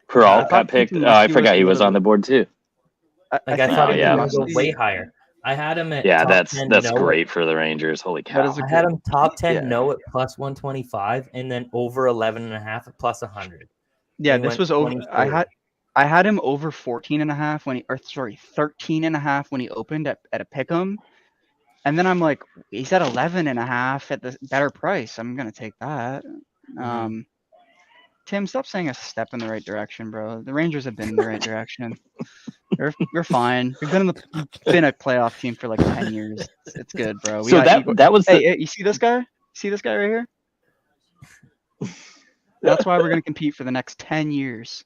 Peralt got thought picked. Quentin Oh, I Muskie forgot was he a was little on the board too. I thought think he Oh, was yeah. going to go Muskie- way higher. I had him at Yeah, top that's 10 that's no great for the Rangers. Holy That cow. is a I had good. him top 10 Yeah. no at plus 125 and then over 11.5 at plus 100. Yeah, He this went was over. 23. I had him over 14.5 when 13.5 when he opened at a pick'em. And then I'm like, he's at 11.5 at the better price. I'm gonna take that. Tim, stop saying a step in the right direction, bro. The Rangers have been in the right direction. You're fine. We've been a playoff team for like 10 years. It's good, bro. So that was the, Hey, you see this guy? See this guy right here? That's why we're gonna compete for the next 10 years.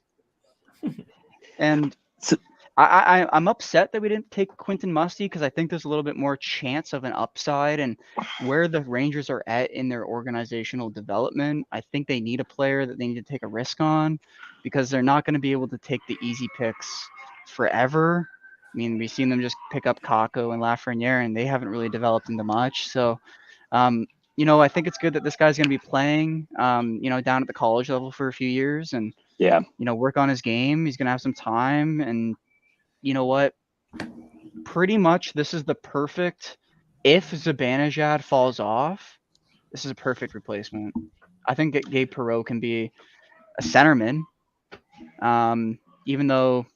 And So- I'm upset that we didn't take Quentin Musty because I think there's a little bit more chance of an upside and where the Rangers are at in their organizational development. I think they need a player that they need to take a risk on because they're not going to be able to take the easy picks forever. I mean, we've seen them just pick up Kakko and Lafreniere, and they haven't really developed into much. So, I think it's good that this guy's going to be playing, down at the college level for a few years and, yeah. work on his game. He's going to have some time. And you know what? Pretty much this is the perfect, if Zibanejad falls off, this is a perfect replacement. I think that Gabe Perreault can be a centerman. Even though,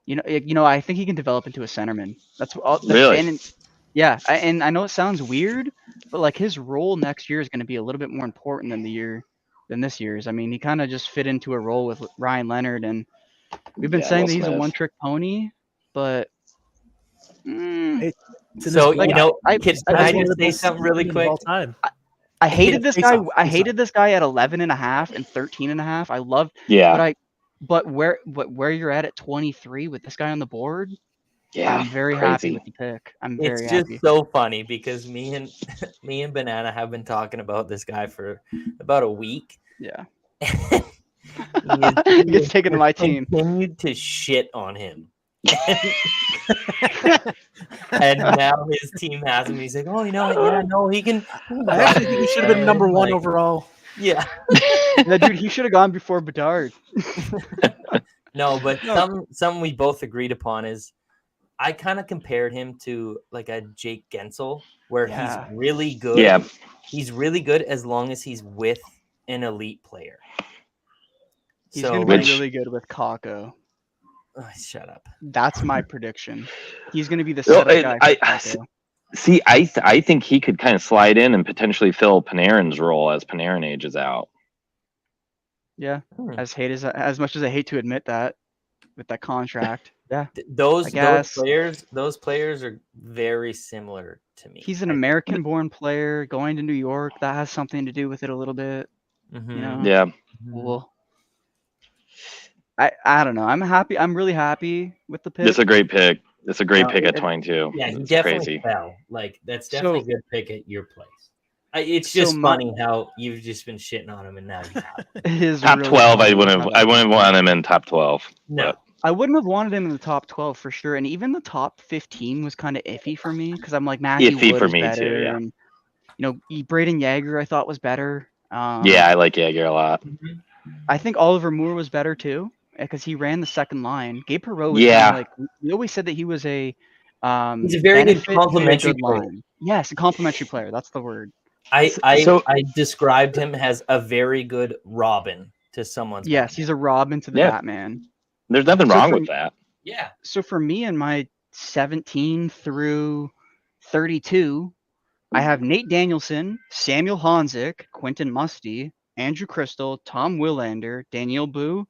I think he can develop into a centerman. That's all. Really? And yeah, and I know it sounds weird, but like his role next year is going to be a little bit more important than this year's. I mean, he kind of just fit into a role with Ryan Leonard, and we've been saying Will that he's a Smith. one-trick pony, but It's in So, his blood. can I just say something really quick? All time. I hated this guy. Face-off, I face-off. hated this guy at 11.5 and 13.5. I loved, Yeah. but where you're at 23 with this guy on the board, Yeah. I'm very crazy. happy with the pick. I'm It's very just happy. so funny because me and Banana have been talking about this guy for about a week. Yeah. He He gets taken to my team. Continued to shit on him. And now his team has him. He's like, oh, he can. I actually think he should have been number one Like, overall. Yeah. Yeah, dude, he should have gone before Bedard. No, but something we both agreed upon is I kind of compared him to like a Jake Gensel, where Yeah. he's really good. Yeah. He's really good as long as he's with an elite player. He's So, going to be Which- really good with Kakko. shut up. That's my prediction. He's going to be the No, setup guy. For Kakko. See, I think he could kind of slide in and potentially fill Panarin's role as Panarin ages out. Yeah, as much as I hate to admit that, with that contract, yeah, Those guess. those players are very similar to me. he's an American-born player going to New York. That has something to do with it a little bit. Mhm. You know, Yeah. Well, I don't know. I'm happy. I'm really happy with the pick. It's a great pick. It's a great No, pick at it- 22. Yeah, he It's definitely crazy. fell. Like that's definitely So- a good pick at your place. It's So just my- funny how you've just been shitting on him and now you have. It is Top really 12, I funny wouldn't how I wouldn't want him in top 12. No. I wouldn't have wanted him in the top 12 for sure, and even the top 15 was kind of iffy for me because I'm like Matthew Iffy Wood for is me too, better, yeah. and Braden Yeager I thought was better. Yeah, I like Jaeger a lot. I think Oliver Moore was better too because he ran the second line. Gabe Perreault was Yeah. kind of like we always said that he was a He's a very good benefit to a complementary good player. line. Yes, a complimentary player. That's the word. So- I described him as a very good Robin to someone's Yes, Batman. he's a Robin to the Yeah. Batman. There's nothing So wrong for- with that. Yeah. So for me in my 17 through 32, I have Nate Danielson, Samuel Honzik, Quentin Musty, Andrew Crystal, Tom Willander, Daniel Boo,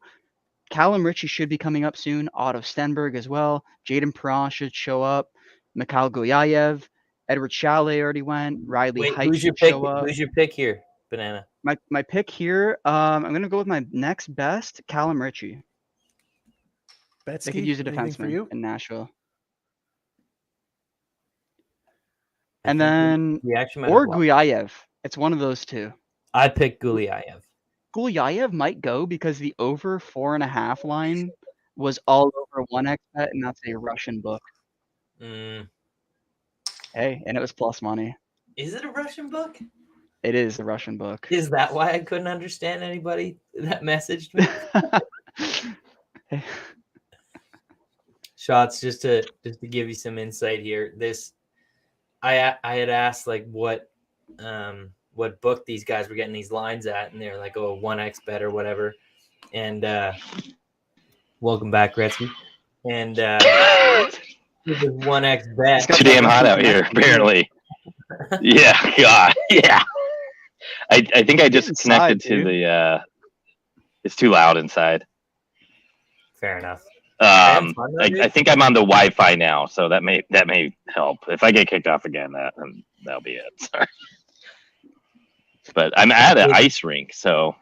Callum Ritchie should be coming up soon, Otto Stenberg as well, Jaden Perron should show up, Mikhail Goyayev, Edward Chalet already went, Riley Wait, Height who's your should pick? show up. Who's your pick here, Banana? My pick here, I'm gonna go with my next best, Callum Ritchie. Betsky, They could use a anything for defenseman you? in Nashville. I And think then the action might or have blocked. Guyayev. It's one of those two. I picked Gulyayev. Gulyayev might go because the over 4.5 line was all over 1x bet, and that's a Russian book. Mm. Hey, and it was plus money. Is it a Russian book? It is a Russian book. Is that why I couldn't understand anybody that messaged me? Shots, just to give you some insight here. I had asked like what book these guys were getting these lines at, and they're like, oh, 1x bet or whatever. And welcome back, Gretzky. And it was 1x bet. It's too damn hot out here, apparently. Yeah, God, yeah. I think I just connected to the. It's too loud inside. Fair enough. I think I'm on the Wi-Fi now, so that may help. If I get kicked off again, that'll be it. Sorry. But I'm at an ice rink, so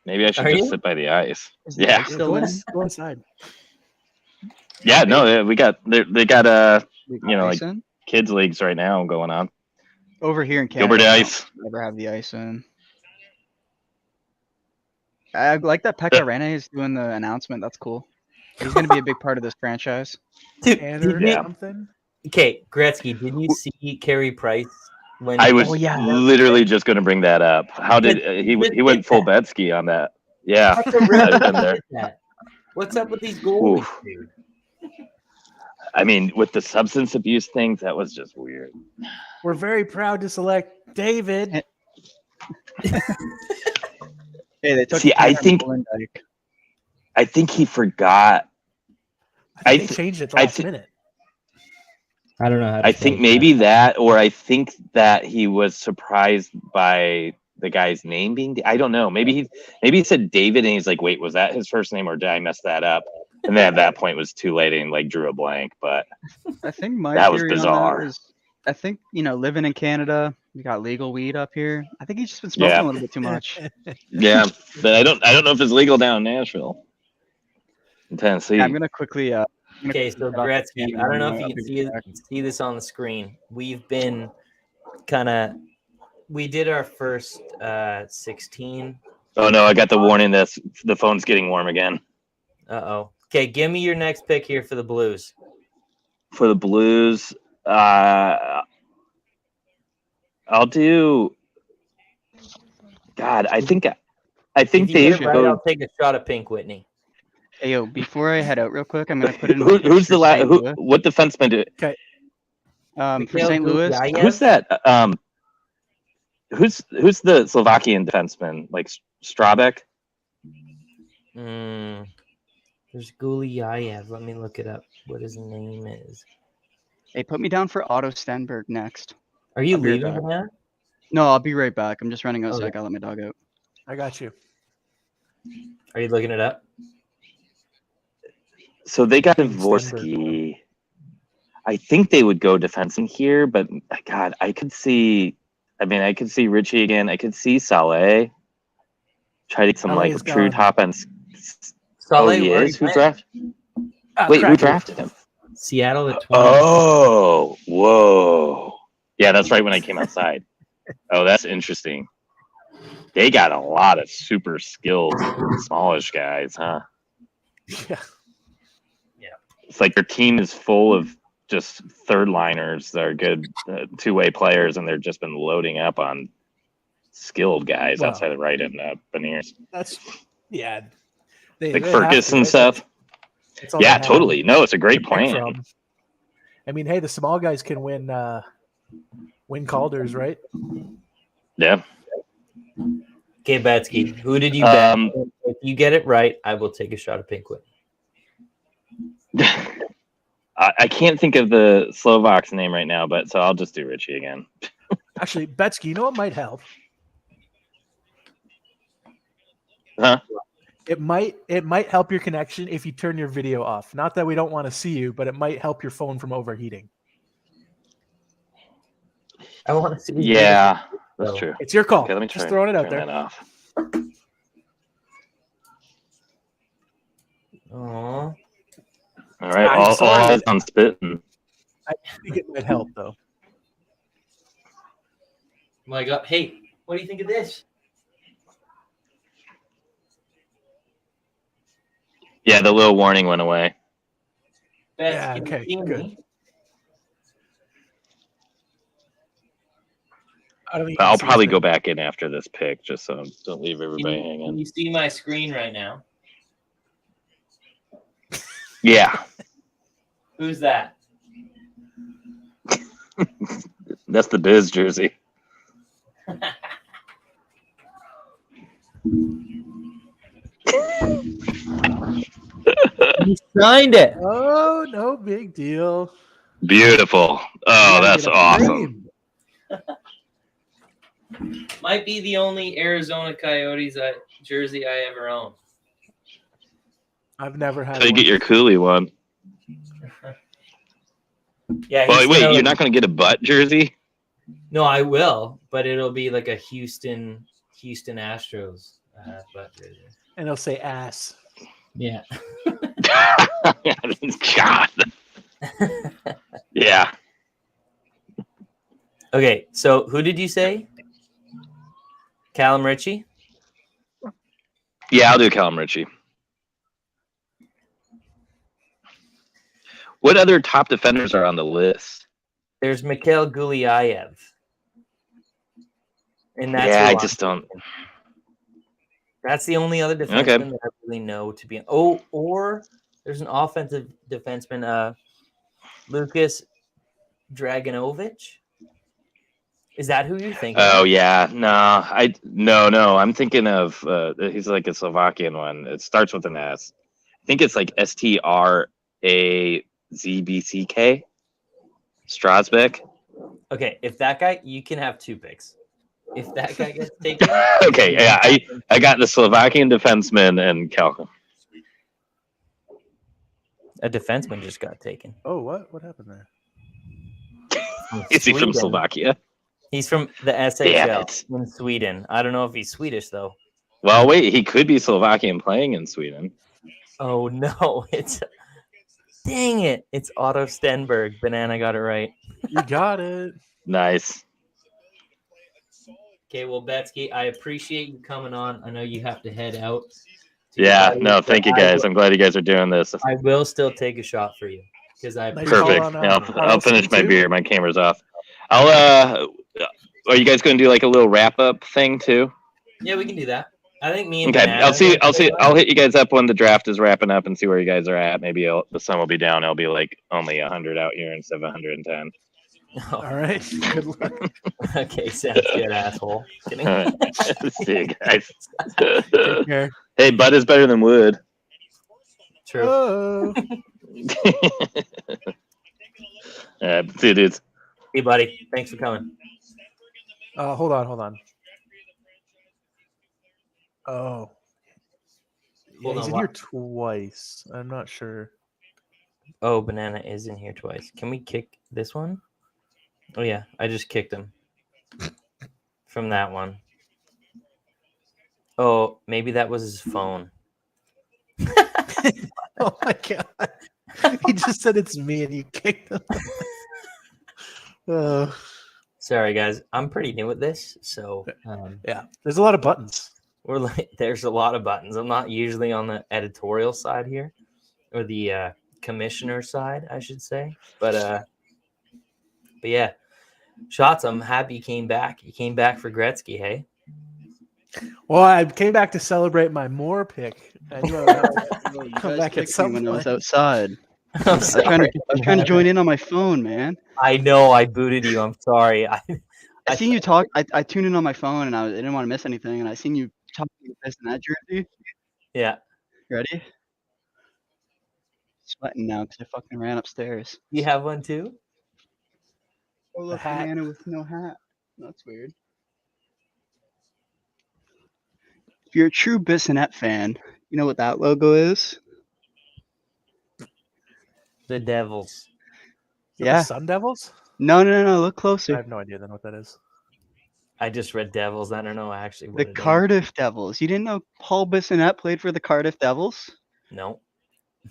maybe I should just sit by the ice. Yeah. Go inside. Yeah, no, they got like in? kids leagues right now going on. Over here in Canada. Gilbert Ice. Never have the ice in. I like that Pekka Rinne is doing the announcement. That's cool. He's going to be a big part of this franchise. Dude, something? Okay, Gretzky, did you see Carey Price when I was literally just going to bring that up. How did he went full Betsky on that? Yeah, I've been there. What's up with these goalies, dude? I mean, with the substance abuse things, that was just weird. We're very proud to select David. Hey, they took See, I think he forgot. I think they changed it last minute. I don't know how to I think maybe that, or I think that he was surprised by the guy's name being. I don't know. Maybe he said David, and he's like, "Wait, was that his first name, or did I mess that up?" And then at that point, it was too late, and like drew a blank. But I think my that was theory on bizarre. that is, I think living in Canada, we got legal weed up here. I think he's just been smoking a little bit too much. Yeah, but I don't know if it's legal down in Nashville, in Tennessee. Yeah, I'm gonna quickly. Okay, so Gretzky, I don't know if you can see this on the screen. We've been we did our first 16. Oh no, I got the warning that the phone's getting warm again. Uh-oh. Okay, give me your next pick here for the Blues. For the Blues, I'll do. God, I think Dave. I'll take a shot of Pink Whitney. Hey, yo, before I head out real quick, I'm gonna put in. Who's the last? What defenseman did? Okay. For St. Louis. Who's that? Who's the Slovakian defenseman? Like Strabek? There's Gulyayev. Let me look it up. What his name is. Hey, put me down for Otto Stenberg next. Are you I'll be right leaving back. now? No, I'll be right back. I'm just running outside. Okay. I gotta let my dog out. I got you. Are you looking it up? So they got Dvorsky. I think they would go defenseman here, but God, I could see Richie again. I could see Saleh. Try to get some Saleh like true gone. top end. Saleh he already is. Who went. drafted? Wait, who Kraken. drafted him? Seattle at 20. Oh, whoa. Yeah, that's right when I came outside. Oh, that's interesting. They got a lot of super skilled smallish guys, huh? Yeah. It's like their team is full of just third liners that are good two-way players, and they've just been loading up on skilled guys Well, outside of Wright and Beniers. That's They Like they have Furcus to, and right? stuff. That's all Yeah, they have totally. No, it's a to great pick plan. from. I mean, hey, the small guys can win Calders, right? Yeah. Okay, Betsky, who did you bet? Um, If you get it right, I will take a shot of Pink Whip. I can't think of the Slovak's name right now, but so I'll just do Richie again. Actually, Betsky, you know what might help? Huh? It might help your connection if you turn your video off. Not that we don't want to see you, but it might help your phone from overheating. I want to see. Yeah, that's true. It's your call. Okay, let me Just throwing it out there. That off. Aww. All right, I'm all sorry. eyes on spitting. I think it might help though. My God. Hey, what do you think of this? Yeah, the little warning went away. Betsky, Yeah, can you okay, see good. me? I don't think But you I'll can see probably his go name. back in after this pick, just so don't leave Can everybody you hanging. see my screen right now? Yeah, Who's that? that's the Biz jersey. You signed it. Oh, no big deal. Beautiful. Oh, gotta that's get a awesome. frame. Might be the only Arizona Coyotes jersey I ever owned. I've never had So you one. get your Cooley one. Yeah. Well, he's wait, gonna- you're not going to get a butt jersey? No, I will, but it'll be like a Houston Astros butt jersey. And they'll say ass. Yeah. God. Yeah. Okay, so who did you say? Callum Ritchie? Yeah, I'll do Callum Ritchie. What other top defenders are on the list? There's Mikhail Gulyayev. And that's Yeah, who I I'm just don't. thinking. That's the only other defenseman Okay. that I really know to be. Oh, or there's an offensive defenseman, Lucas Dragonovich. Is that who you're thinking? Oh of? yeah, no. I'm thinking of he's like a Slovakian one. It starts with an S. I think it's like Strazbck. Strasbeck. Okay, if that guy, you can have two picks. If that guy gets taken, Okay, yeah, I got the Slovakian defenseman and Calcum. a defenseman just got taken. Oh, what happened there? Is he from Sweden. Slovakia? He's from the Damn SHL it. in Sweden. I don't know if he's Swedish though. Well, wait, he could be Slovakian playing in Sweden. Oh no, dang it. It's Otto Stenberg. Banana got it right. You got it. Nice. Okay, well, Betsky, I appreciate you coming on. I know you have to head out. Yeah, no, thank you guys. I'm glad you guys are doing this. I will still take a shot for you because I Nice appreciate call Perfect. on, I'll finish my too. beer. My camera's off. Are you guys going to do like a little wrap up thing too? Yeah, we can do that. I think me and Okay, Banana I'll hit you guys up when the draft is wrapping up and see where you guys are at. Maybe the sun will be down. It'll be like only 100 out here instead of 110. Oh, All right. Good luck. okay, sounds good, asshole. Kidding. All right. See you guys. Take care. Hey, bud is better than wood. True. Oh. All right, see you, dudes. Hey, buddy. Thanks for coming. Hold on. Oh. Yeah, Hold he's on, in what? here twice. I'm not sure. Oh, Banana is in here twice. Can we kick this one? Oh, yeah. I just kicked him from that one. Oh, maybe that was his phone. Oh my god. He just said it's me and you kicked him. Sorry, guys. I'm pretty new at this, so Yeah, there's a lot of buttons. there's a lot of buttons. I'm not usually on the editorial side here, or the commissioner side, I should say. But yeah, Shots. I'm happy you came back. You came back for Gretzky, hey? Well, I came back to celebrate my Moore pick. I knew I would have to Bro, you come guys back at kicked me some when I was point. outside. I'm I was trying sorry. to join in on my phone, man. I know I booted you. I'm sorry. I seen you talk. I tuned in on my phone, and I didn't want to miss anything. And I seen you talking to this and that jersey. Yeah. Ready? Sweating now because I fucking ran upstairs. You have one too? Oh look, hat. banana with no hat. That's weird. If you're a true Bissonnette fan, you know what that logo is? The Devils. Is it Yeah. the Sun Devils? No. Look I closer. have no idea then what that is. I just read Devils. I don't know actually what The it is. Cardiff Devils. You didn't know Paul Bissonnette played for the Cardiff Devils? No.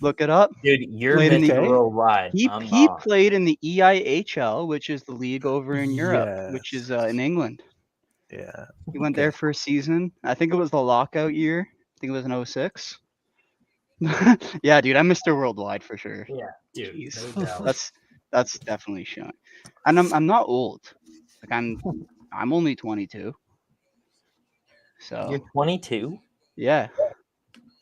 Look it up. Dude, you're Played in the- Mr. Worldwide. He I'm he not. played in the EIHL, which is the league over in Europe, which is in England. Yeah. He went there for a season. I think it was the lockout year. I think it was in 06. Yeah, dude, I'm Mr. Worldwide for sure. Yeah, dude. Jeez. No doubt. That's definitely showing. And I'm not old. Like I'm only 22. So You're 22? yeah.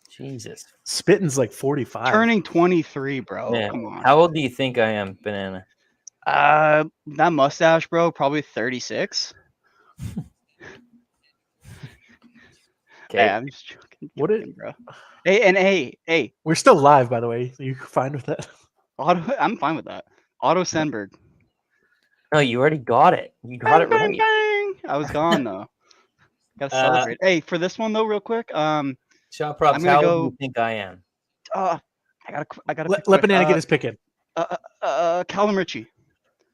Jesus. Spitting's like 45. Turning 23, bro. Man, Come on. how old do you think I am, Banana? That mustache, bro, probably 36. Okay. Hey, I'm just joking, What it- bro. Hey, We're still live, by the way. Are you fine with that? I'm fine with that. Otto Senberg. No, you already got it. You got Bang, it bang, right. bang. I was gone though. Gotta celebrate. Hey, for this one though, real quick. Shot props. I'm gonna How go- old do you think I am? I gotta Let pick quick. Banana get his pick in. Callum Ritchie.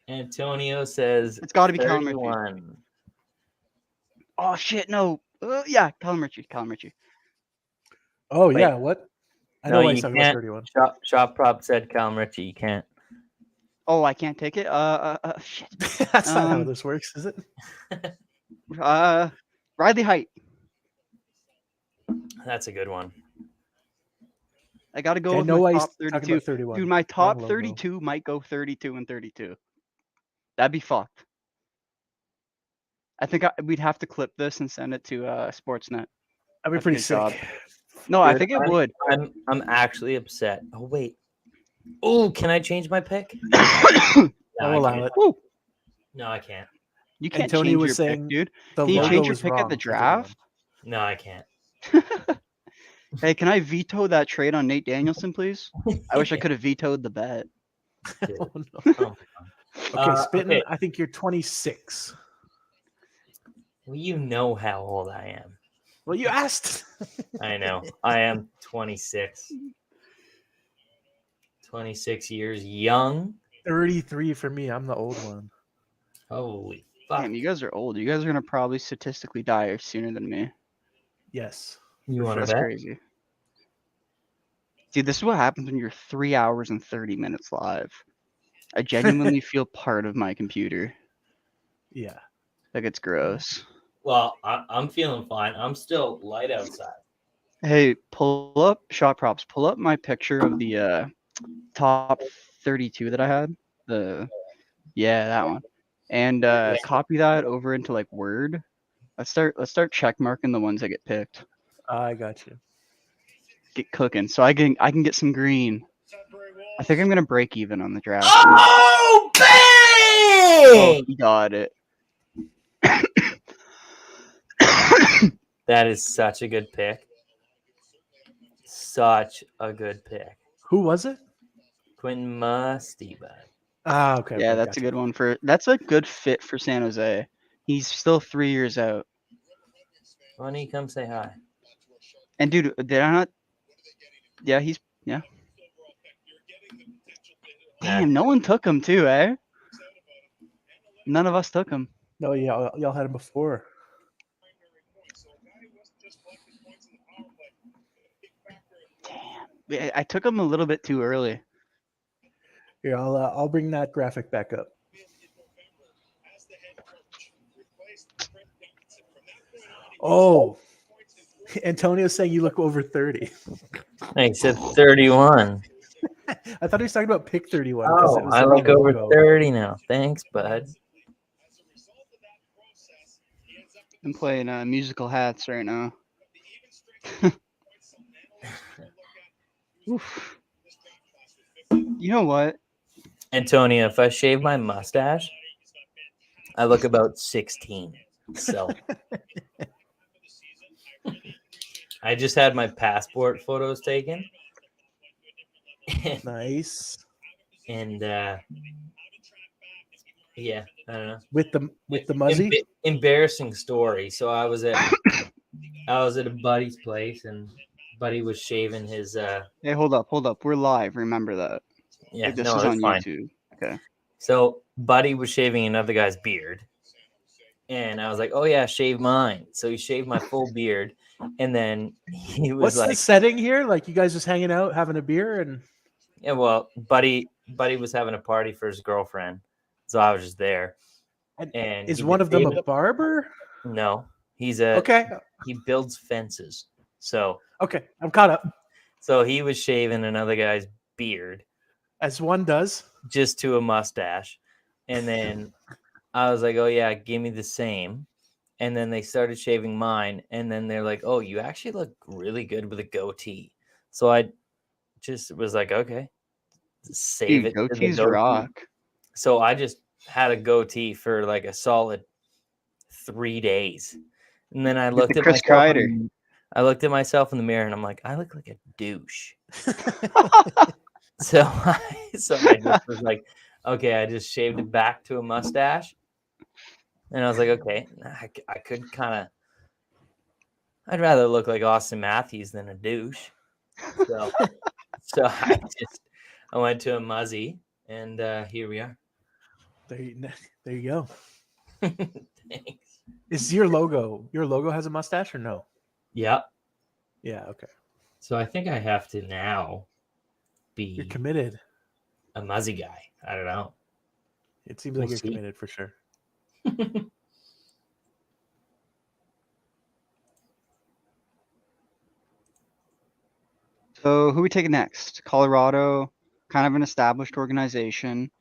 Antonio says It's got to be Callum Ritchie. 31. Oh shit, no. Yeah, Callum Ritchie. Oh, Wait. yeah. What? I No, know why you he's talking about can't. 31. Shot prop said Callum Ritchie. You can't. Oh, I can't take it. Shit. That's not how this works, is it? Riley Height. That's a good one. I gotta go Okay, I with know why my he's top talking 32. about 31. Dude, my top Wrong logo. 32 might go 32 and 32. That'd be fucked. I think we'd have to clip this and send it to Sportsnet. That'd be That's pretty good job. sick. No, I Dude, think it would. I'm actually upset. Oh wait. Oh, can I change my pick? No, I'll I allow can't. it. Woo. No, I can't. You can't Antonio change was your saying pick, dude. The Can you logo change your was pick wrong at the for 31. draft? No, I can't. Hey, can I veto that trade on Nate Danielson, please? I wish I could have vetoed the bet. Dude. Oh, no. Oh, Okay, Spittin', okay. I think you're 26. Well, you know how old I am. Well, you asked. I know. I am 26. 26 years young. 33 for me. I'm the old one. Holy fuck. Damn, you guys are old. You guys are gonna probably statistically die sooner than me. Yes. You for want to That's bet? crazy. Dude, this is what happens when you're 3 hours and 30 minutes live. I genuinely feel part of my computer. Yeah. Like it's gross. Well, I'm feeling fine. I'm still light outside. Hey, pull up shot props. Pull up my picture of the top 32 that I had. That one. And copy that over into like Word. Let's start check marking the ones that get picked. I got you. Get cooking. So I can get some green. I think I'm gonna break even on the draft. Oh, bang! Oh, he got it. That is such a good pick. Such a good pick. Who was it? Quentin Musty, bud. Ah, okay. Yeah, okay, that's gotcha. a good one that's a good fit for San Jose. He's still 3 years out. Why don't you come say hi? And dude, did I not? Yeah, yeah. Damn, no one took him too, eh? None of us took him. No, yeah, y'all had him before. Damn, I took him a little bit too early. Here, I'll bring that graphic back up. Oh, Antonio's saying you look over 30. He said 31. I thought he was talking about pick 31. 'cause Oh, it was I the look wrong over logo. 30 now. Thanks, bud. I'm playing musical hats right now. Oof. You know what? Antonio, if I shave my mustache, I look about 16. So I just had my passport photos taken. Nice. And yeah, I don't know. With the muzzy? Embarrassing story. So I was at a buddy's place and buddy was shaving his Hey, hold up. We're live. Remember that. yeah, Like, this no, is it's on fine. YouTube. Okay. So buddy was shaving another guy's beard. And I was like, oh yeah, shave mine. So he shaved my full beard. And then he was What's like, the setting here? Like you guys just hanging out, having a beer, and yeah, well, buddy was having a party for his girlfriend. So I was just there. And is he one was of them a shaving- barber? No. He builds fences. So Okay, I'm caught up. So he was shaving another guy's beard. As one does. Just to a mustache. And then I was like, oh, yeah, give me the same. And then they started shaving mine. And then they're like, oh, you actually look really good with a goatee. So I just was like, okay, save it. Goatees rock. So I just had a goatee for like a solid 3 days. And then I looked at Chris Kreider. I looked at myself in the mirror and I'm like, I look like a douche. So I just was like, okay, I just shaved it back to a mustache. And I was like, okay, I could kind of, I'd rather look like Austin Matthews than a douche. So I went to a muzzy and here we are. There you go. Thanks. Is your logo has a mustache or no? Yeah. Yeah, okay. So I think I have to now be You're committed. a muzzy guy. I don't know. It seems like you're committed for sure. So who we taking next? Colorado, kind of an established organization.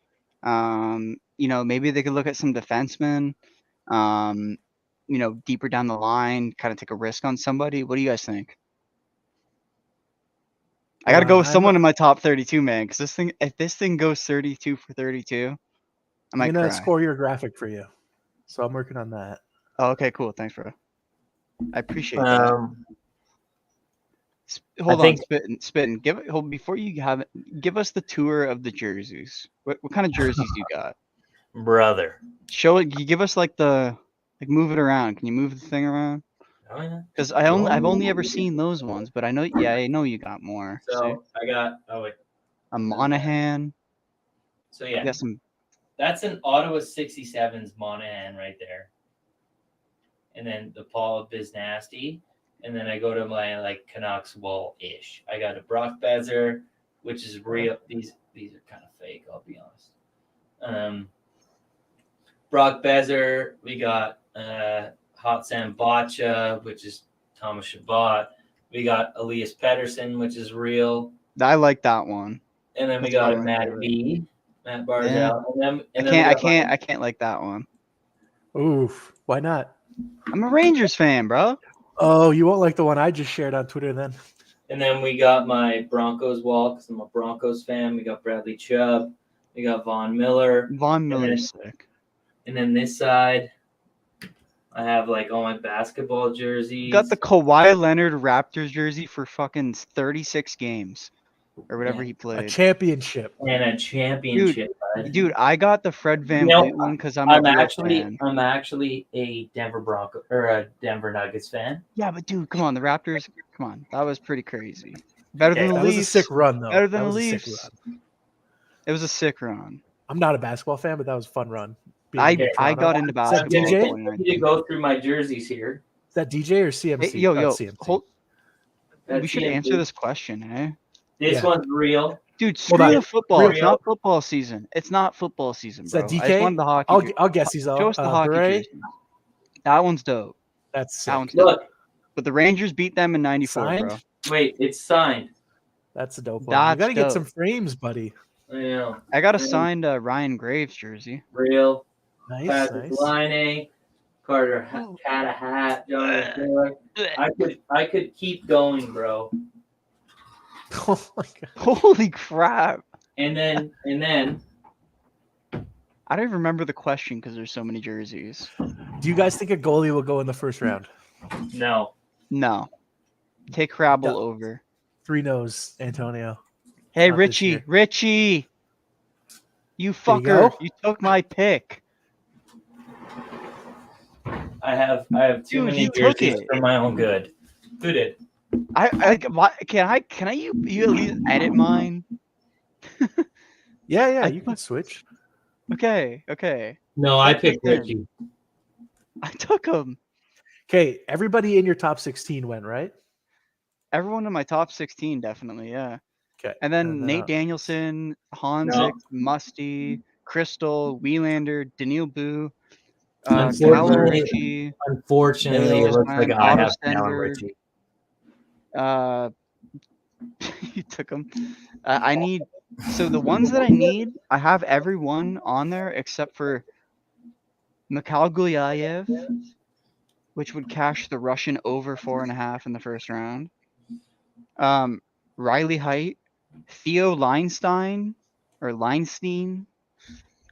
Maybe they could look at some defensemen. Deeper down the line, kind of take a risk on somebody. What do you guys think? I got to go with someone in my top 32, man. Because if this thing goes 32 for 32, I might I'm gonna cry. score your graphic for you, so I'm working on that. Oh, okay, cool. Thanks, bro. I appreciate that. Hold on, Spittin. Before you have it, give us the tour of the jerseys. What kind of jerseys you got, brother? Show it. You give us move it around. Can you move the thing around? Oh yeah. Because I've only ever seen those ones, but I know you got more. So I got a Monahan. So yeah, got some. That's an Ottawa 67's Monahan right there. And then the Paul Biznasty. And then I go to my Canucks wall-ish. I got a Brock Bezer, which is real. These are kind of fake, I'll be honest. Brock Bezer, we got Hot Sam Bacha, which is Thomas Chabot. We got Elias Pettersson, which is real. I like that one. And then we got Matt Barzal. Yeah. I can't like that one. Oof. Why not? I'm a Rangers fan, bro. Oh, you won't like the one I just shared on Twitter then. And then we got my Broncos wall because I'm a Broncos fan. We got Bradley Chubb. We got Von Miller. Von Miller's sick. And then this side, I have all my basketball jerseys. You got the Kawhi Leonard Raptors jersey for fucking 36 games or whatever he played. A championship. And a championship. Dude, I got the Fred VanVleet one because I'm actually a Denver Bronco or a Denver Nuggets fan. Yeah, but dude, come on, the Raptors. Come on, that was pretty crazy. Better than the That Leafs. was a sick run, though. Better than the Leafs. It was a sick run. I'm not a basketball fan, but that was a fun run. I got into basketball. DJ? I need to go through my jerseys here. Is that DJ or CMC? Hey, yo, CMC. We should answer this question, eh? This one's real. Dude, screw the football. It's not football season. It's not football season, bro. Is that DK? I just wanted the hockey. I'll guess he's all. Show us the hockey jersey. That one's dope. That's sick. That one's dope. Look. But the Rangers beat them in 94, Signed? bro. Wait, it's signed. That's a dope one. That's You got to get dope. some frames, buddy. I know. I got a signed Ryan Graves jersey. Real. Nice, Patrick nice. Laine, Carter had a hat. Jonathan Taylor. I could keep going, bro. Oh my god. Holy crap. And then I don't even remember the question because there's so many jerseys. Do you guys think a goalie will go in the first round? no. No. Take Crabble Duh. over. 3 no's, Antonio. Hey, Not this year. Richie. You There you fucker. go. You took my pick. I have too Dude, many he took jerseys it. for my own good. Who did? Can you at least edit mine? Yeah, you can switch. Okay. No, I Fuck picked him. Richie. I took him. Okay, everybody in your top 16 went, right? Everyone in my top 16, definitely, yeah. Okay. And then Nate Danielson, Hanzik, Musty, Crystal, Wielander, Daniil Boo, Kyle Unfortunately, Ritchie, Unfortunately, it looks like Mills, I Otto have Callan Stenberg. Richie. You took them. So the ones that I need, I have every one on there except for Mikhail Gulyayev, which would cash the Russian over 4.5 in the first round. Riley Height, Theo Leinstein, Grayson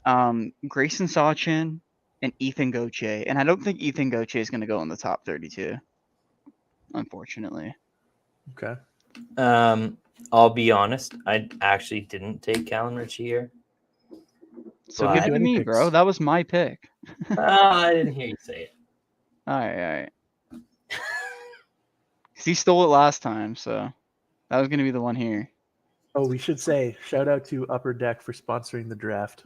Sachin, and Ethan Gauthier. And I don't think Ethan Gauthier is going to go in the top 32, unfortunately. Okay. I'll be honest. I actually didn't take Callan Richie here. So But- give it to me, bro. That was my pick. I didn't hear you say it. All right. He stole it last time, so that was going to be the one here. Oh, we should say shout out to Upper Deck for sponsoring the draft.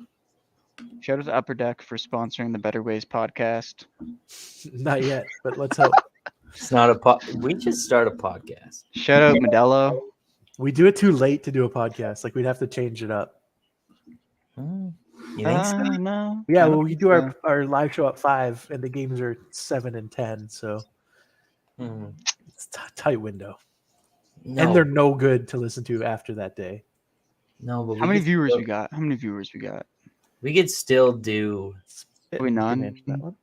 Shout out to Upper Deck for sponsoring the Better Ways podcast. Not yet, but let's hope. It's not we should start a podcast. Shout out Modelo. We do it too late to do a podcast. Like we'd have to change it up. You think so? No. Yeah, I don't well, we think do so. our live show at 5, and the games are 7 and 10, so it's a tight window. No. And they're no good to listen to after that day. No, but How many viewers we got? We could still do. We none? Can answer that one.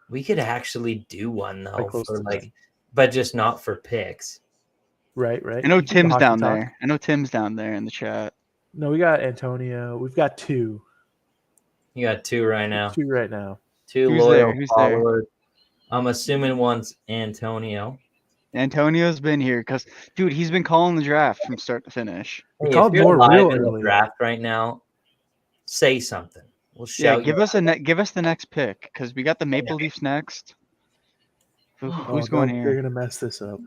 We could actually do one Quite though close for to like, that. but just not for picks. Right. I know Tim's Hockey down talk. there. I know Tim's down there in the chat. No, we got Antonio. We've got 2. You got 2 right now. 2 right now. 2 Who's loyal there? Who's there? followers. I'm assuming one's Antonio. Antonio's been here because, dude, he's been calling the draft from start to finish. We Hey, called if you're more live real in the early. draft right now, say something. We'll Yeah, shout give you us give us the next pick because we got the Maple Leafs next. Who's going God, here? You're gonna mess this up.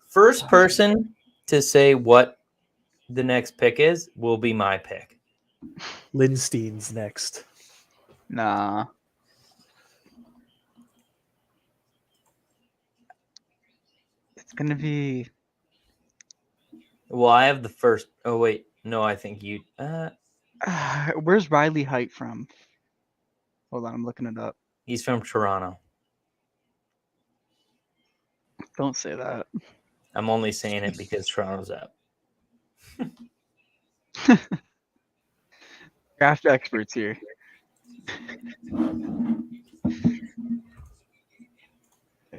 First person to say what the next pick is will be my pick. Lindstein's next. Nah. It's gonna be. Well, I have the first. Oh wait, no, I think you. Where's Riley Height from? Hold on, I'm looking it up. He's from Toronto. Don't say that. I'm only saying it because Toronto's up. Draft experts here.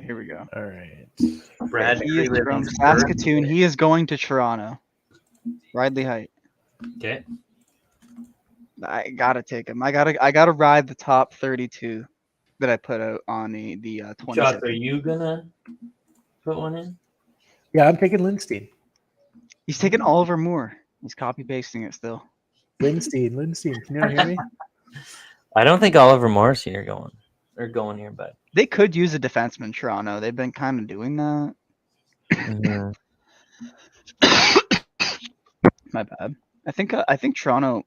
Here we go. All right. Brad, He is from Saskatoon. He is going to Toronto. Riley Height. Okay. I gotta take him. I gotta ride the top 32 that I put out on the 20. Shots, are you gonna put one in? Yeah, I'm taking Lindstein. He's taking Oliver Moore. He's copy pasting it still. Lindstein. Can you not hear me? I don't think Oliver Moore's here going here, but They could use a defenseman in Toronto. They've been kind of doing that. My bad. I think Toronto.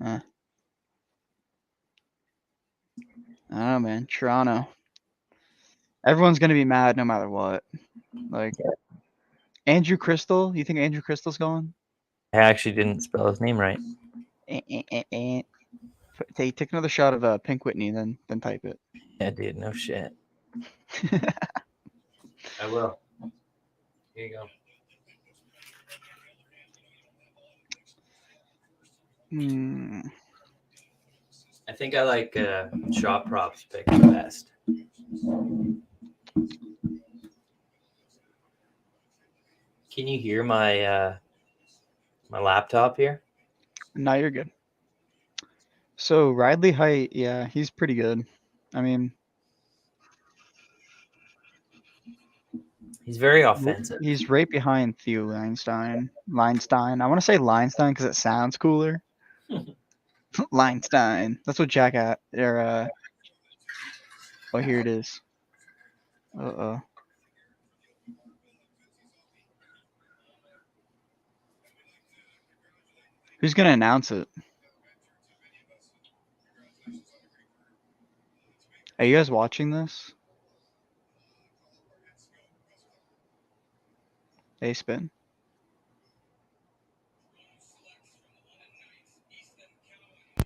I don't know, man. Toronto. Everyone's gonna be mad no matter what. Like Andrew Crystal. You think Andrew Crystal's going? I actually didn't spell his name right. Take another shot of Pink Whitney, then type it. Yeah, dude, no shit. I will. Here you go. I think I like shot props pick the best. Can you hear my my laptop here? No, you're good. So Riley Height, yeah, he's pretty good. I mean, He's very offensive. he's right behind Theo Leinstein. I want to say Leinstein because it sounds cooler. Leinstein. That's what Jack at. Or oh, here it is. Uh-oh. Who's gonna announce it? Are you guys watching this? Hey, Spin.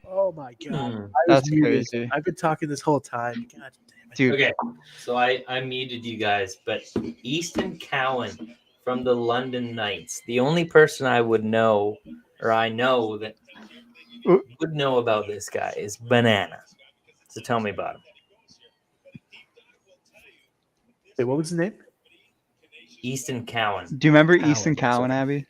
Oh my god. Hmm. I was That's muted. crazy. I've been talking this whole time. God damn it. Dude, Okay, so I muted you guys, but Easton Cowan from the London Knights, the only person I would know, or I know that would know about this guy is Banana. So tell me about him. Wait, what was his name? Easton Cowan. do you remember Cowan, Easton Cowan, sorry. Abby?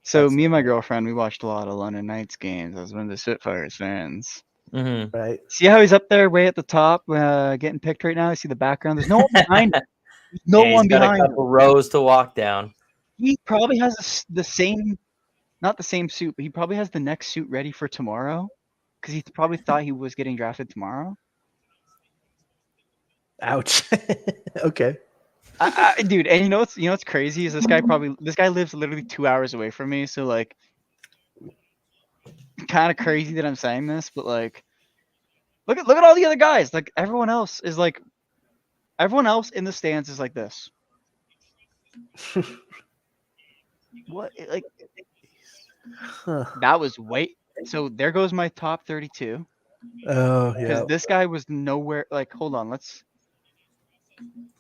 So That's me and not my right. girlfriend, we watched a lot of London Knights games. I was one of the Spitfires fans. Mm-hmm. Right. See how he's up there way at the top getting picked right now? You see the background? There's no one behind him. There's no He's one got a behind him. couple rows to walk down. He probably has the same, not the same suit, but he probably has the next suit ready for tomorrow because he probably thought he was getting drafted tomorrow. Ouch. Okay. Dude, and you know what's crazy is this guy lives literally 2 hours away from me, so like, kind of crazy that I'm saying this, but like, look at all the other guys. Like everyone else in the stands is like this. What like Huh. that was so there goes my top 32 Oh because yeah. this guy was nowhere. Like, hold on,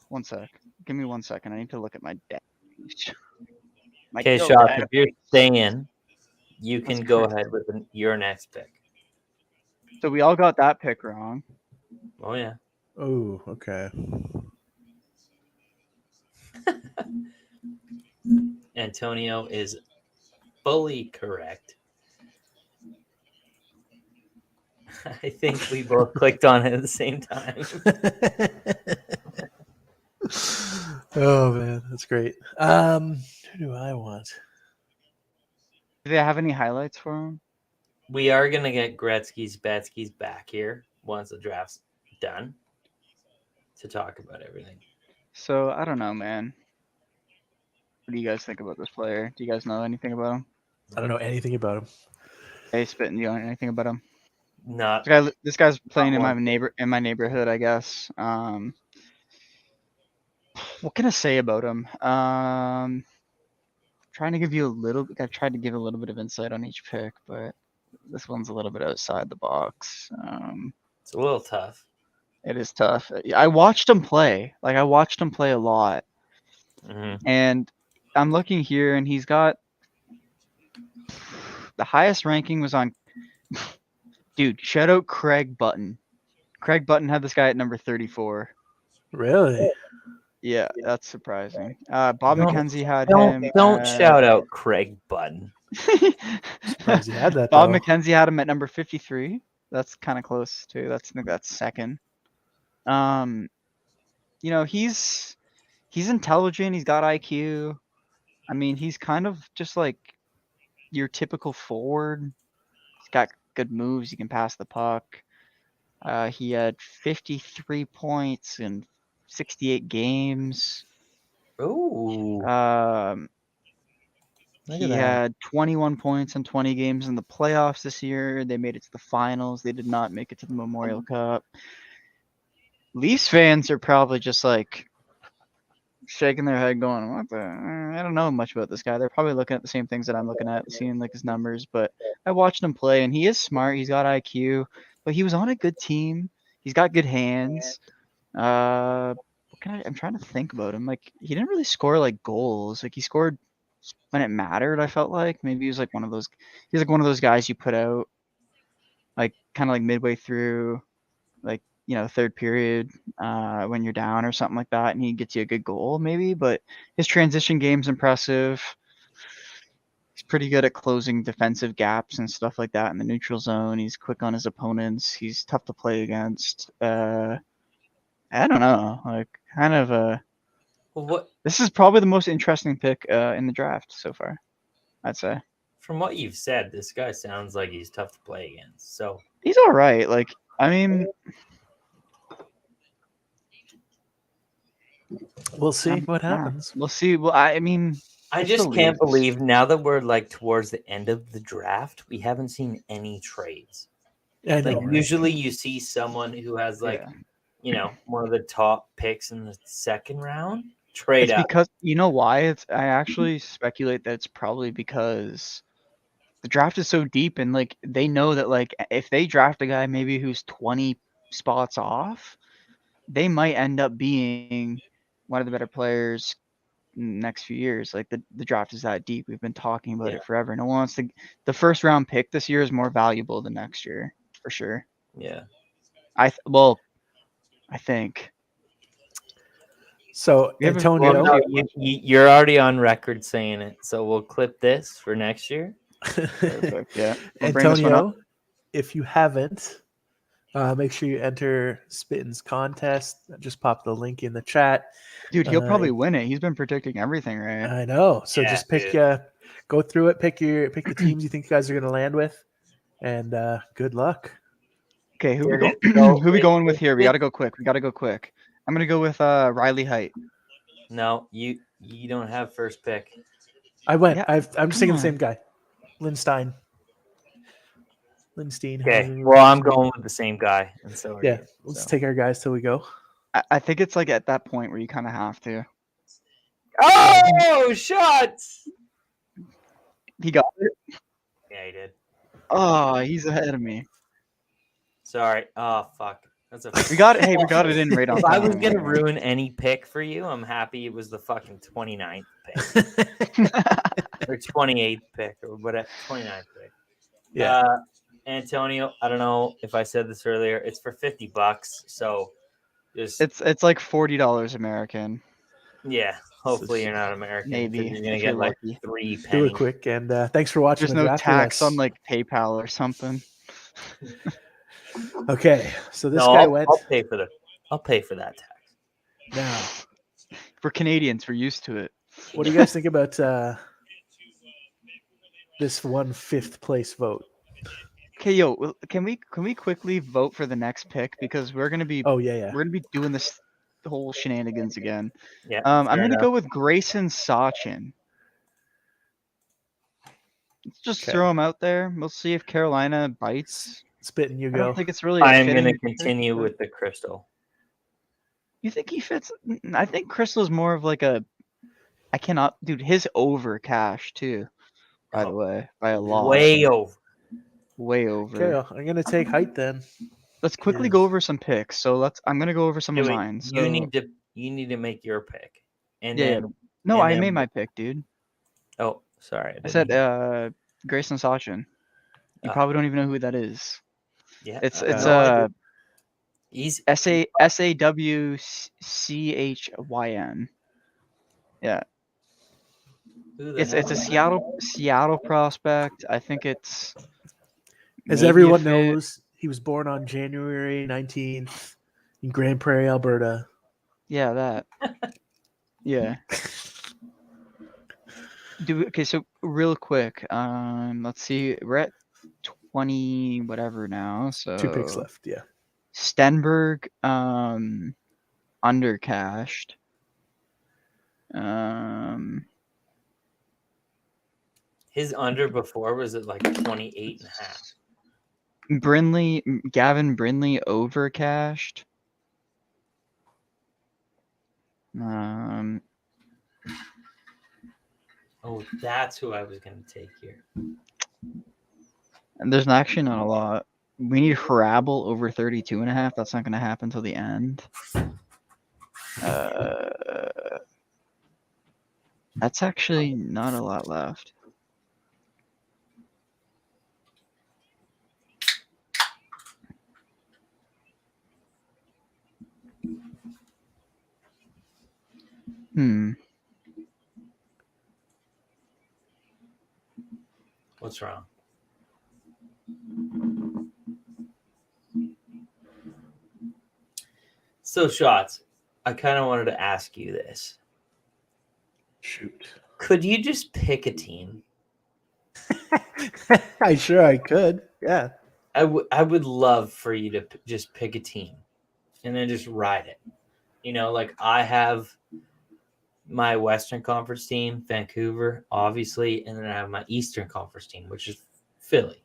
one sec. Give me 1 second. I need to look at my deck. Okay, Shock, if you're staying, you That's can go crazy. ahead with your next pick. So we all got that pick wrong. Oh, yeah. Oh, okay. Antonio is fully correct. I think we both clicked on it at the same time. Oh man, that's great. Who do I want? Do they have any highlights for him? We are going to get Gretzky's Betsky's back here once the draft's done to talk about everything. So I don't know, man. What do you guys think about this player? Do you guys know anything about him? I don't know anything about him. Hey, Spittin', do you know anything about him? Not This guy's playing in my one. neighborhood, I guess. What can I say about him? Trying to give you I tried to give a little bit of insight on each pick, but this one's a little bit outside the box. It's a little tough. It is tough. I watched him play. Like, I watched him play a lot. Mm-hmm. And I'm looking here, and he's got the highest ranking was on. Dude, shout out Craig Button. Craig Button had this guy at number 34. Really? Yeah, that's surprising. Bob McKenzie had him. Don't shout out Craig Button. Surprised he had that. Bob though. McKenzie had him at number 53. That's kind of close too. I think that's second. He's intelligent. He's got IQ. I mean, he's kind of just like your typical forward. He's got good moves. He can pass the puck. He had 53 points in 68 games. Ooh. He had 21 points in 20 games in the playoffs this year. They made it to the finals. They did not make it to the Memorial Cup. Leafs fans are probably just like shaking their head going, what the? I don't know much about this guy. They're probably looking at the same things that I'm looking at, seeing like his numbers. But I watched him play, and he is smart. He's got IQ, but he was on a good team. He's got good hands. I'm trying to think about him. Like, he didn't really score like goals. Like, he scored when it mattered. I felt like maybe he was like one of those. He's like one of those guys you put out, like kind of like midway through, like third period, when you're down or something like that, and he gets you a good goal maybe. But his transition game's impressive. He's pretty good at closing defensive gaps and stuff like that in the neutral zone. He's quick on his opponents. He's tough to play against. I don't know, like kind of Well, what this is probably the most interesting pick in the draft so far, I'd say. from what you've said, this guy sounds like he's tough to play against. So He's all right. Like, I mean, We'll see what yeah, happens. we'll see. Well, I mean, I it's just the can't leagues. believe now that we're like towards the end of the draft, we haven't seen any trades. I know, Like right? usually you see someone who has like, one of the top picks in the second round trade It's up. because you know why? I actually speculate that it's probably because the draft is so deep, and like they know that like if they draft a guy maybe who's 20 spots off, they might end up being one of the better players in the next few years. Like the draft is that deep. We've been talking about Yeah. it forever. No one wants to. The first round pick this year is more valuable than next year for sure. Yeah. I think. So We have a- Antonio, we have a few You're already on record saying it, so we'll clip this for next year. Perfect. Yeah. We'll bring this one up. Antonio, if you haven't, make sure you enter Spittin's contest. Just pop the link in the chat. Dude, he'll probably win it. He's been predicting everything, right? I know. So Yeah, just pick, dude. go through it. Pick the teams you think you guys are going to land with, and good luck. Okay, who we Dude, go? so Who we going with it- here? We it- gotta go quick. I'm gonna go with Riley Height. No, you don't have first pick. I went. Yeah, I'm just thinking the come same guy, Lindstein. Lindstein. Okay. however you Well, I'm pronounce his name. going with the same guy, and so are Yeah, you, let's so. take our guys till we go. I think it's like at that point where you kind of have to. Oh, shots! He got it. Yeah, he did. Oh, he's ahead of me. Sorry. Oh, fuck. That's a. We got it. Hey, we got it in right on If I was time. gonna ruin any pick for you, I'm happy it was the fucking 29th pick or 28th pick or whatever. 29th pick. Yeah. Antonio, I don't know if I said this earlier. It's for $50, so just It's like $40 American. yeah. Hopefully you're not American. 'Cause Maybe, you're gonna if get you're like lucky. 3 Do it pennies. quick, and thanks for watching There's the no draft tax with on us. like PayPal or something. Okay, so this No, guy I'll, went. I'll pay for that tax. Now, For Canadians, we're used to it. what do you guys think about this 1/5 place vote? Okay, yo, can we quickly vote for the next pick because we're gonna be Oh yeah. we're gonna be doing this whole shenanigans again. Yeah. I'm fair gonna enough. go with Grayson Sachin. Let's just Okay. throw him out there. We'll see if Carolina bites. Spitting, you I don't go. think it's really. A I am fitting gonna pick, continue but- with the crystal. You think he fits? I think Crystal's more of like a. I cannot, dude. His over cash too. By the Oh, way, by a lot. way over. Way over. Okay, well, I'm gonna take height then. Let's quickly Yes. go over some picks. So I'm gonna go over some of Wait, mine. So, you need to make your pick, and Yeah, then no, and I then- made my pick, dude. Oh, sorry. I said didn't- Grayson Sachin. You Ah. probably don't even know who that is. yeah, It's I have it's no idea. He's SAWCHYN. Yeah, who the it's a hell? Seattle prospect. I think it's. As maybe a everyone fit. knows, he was born on January 19th in Grand Prairie, Alberta. Yeah, that. Yeah. Okay, so real quick, let's see. We're at 20 whatever now. So 2 picks left. Yeah. Stenberg, undercashed. His under before was at like 28.5. Gavin Brindley overcashed. Oh, that's who I was gonna take here. And there's actually not a lot. We need Hrabel over 32.5. That's not going to happen till the end. That's actually not a lot left. What's wrong? So, Shots, I kind of wanted to ask you this. Shoot. Could you just pick a team? I could. Yeah. I would love for you to just pick a team and then just ride it. You know, like I have my Western Conference team, Vancouver, obviously, and then I have my Eastern Conference team, which is Philly.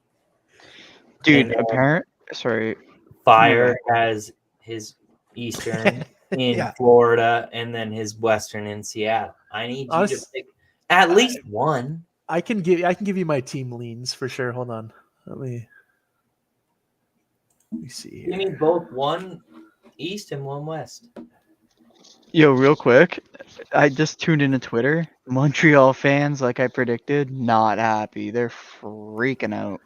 Dude, And sorry. Fire has his Eastern in Yeah. Florida and then his Western in Seattle. I need you to pick at least one. I can give you my team leans for sure. Hold on. Let me see You here. need both one East and one West. Yo, real quick, I just tuned into Twitter. Montreal fans, like I predicted, not happy. They're freaking out.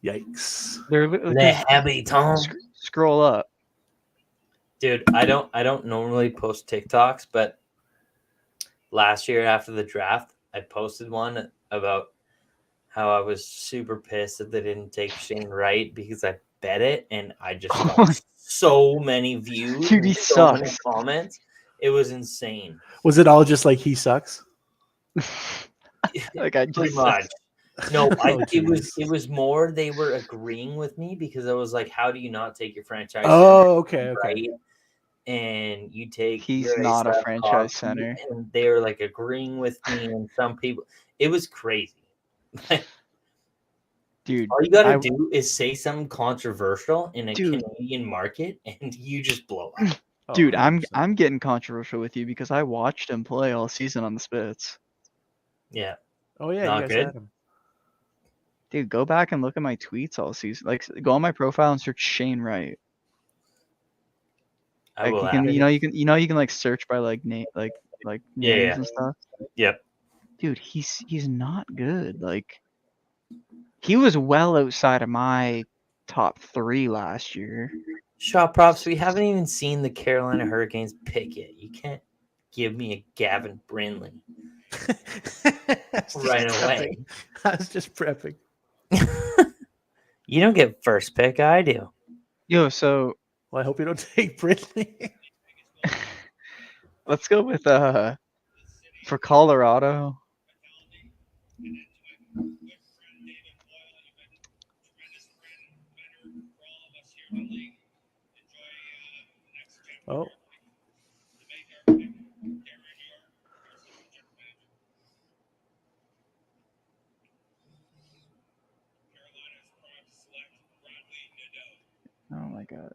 Yikes. They're Le Habitant. Scroll up. Dude, I don't normally post TikToks, but last year after the draft, I posted one about how I was super pissed that they didn't take Shane Wright because I bet it, and I just got so many views, Dude, he and so many sucks. comments. It was insane. Was it all just like he sucks? Like I Pretty just much. No, Oh, it was more they were agreeing with me because I was like, how do you not take your franchise Oh, okay. right? And you take He's your not a A-Star franchise Coffee, center. and they were like agreeing with me, and some people, it was crazy. Dude, all you gotta do is say something controversial in a Dude. Canadian market, and you just blow up. Dude, I'm getting controversial with you because I watched him play all season on the Spits. Yeah. Oh yeah, Not you guys good? had him. Dude, go back and look at my tweets all season. Like, go on my profile and search Shane Wright. I Like will you can, add you can like search by like name, like Yeah, names yeah. and stuff. Yep. Dude, he's not good. Like, he was well outside of my top 3 last year. Shot props. We haven't even seen the Carolina Hurricanes pick yet. You can't give me a Gavin Brindley right away. I was just prepping. You don't get first pick. I do. Yo, so Well, I hope you don't take Brindley. let's go with for Colorado. Oh. Oh my god.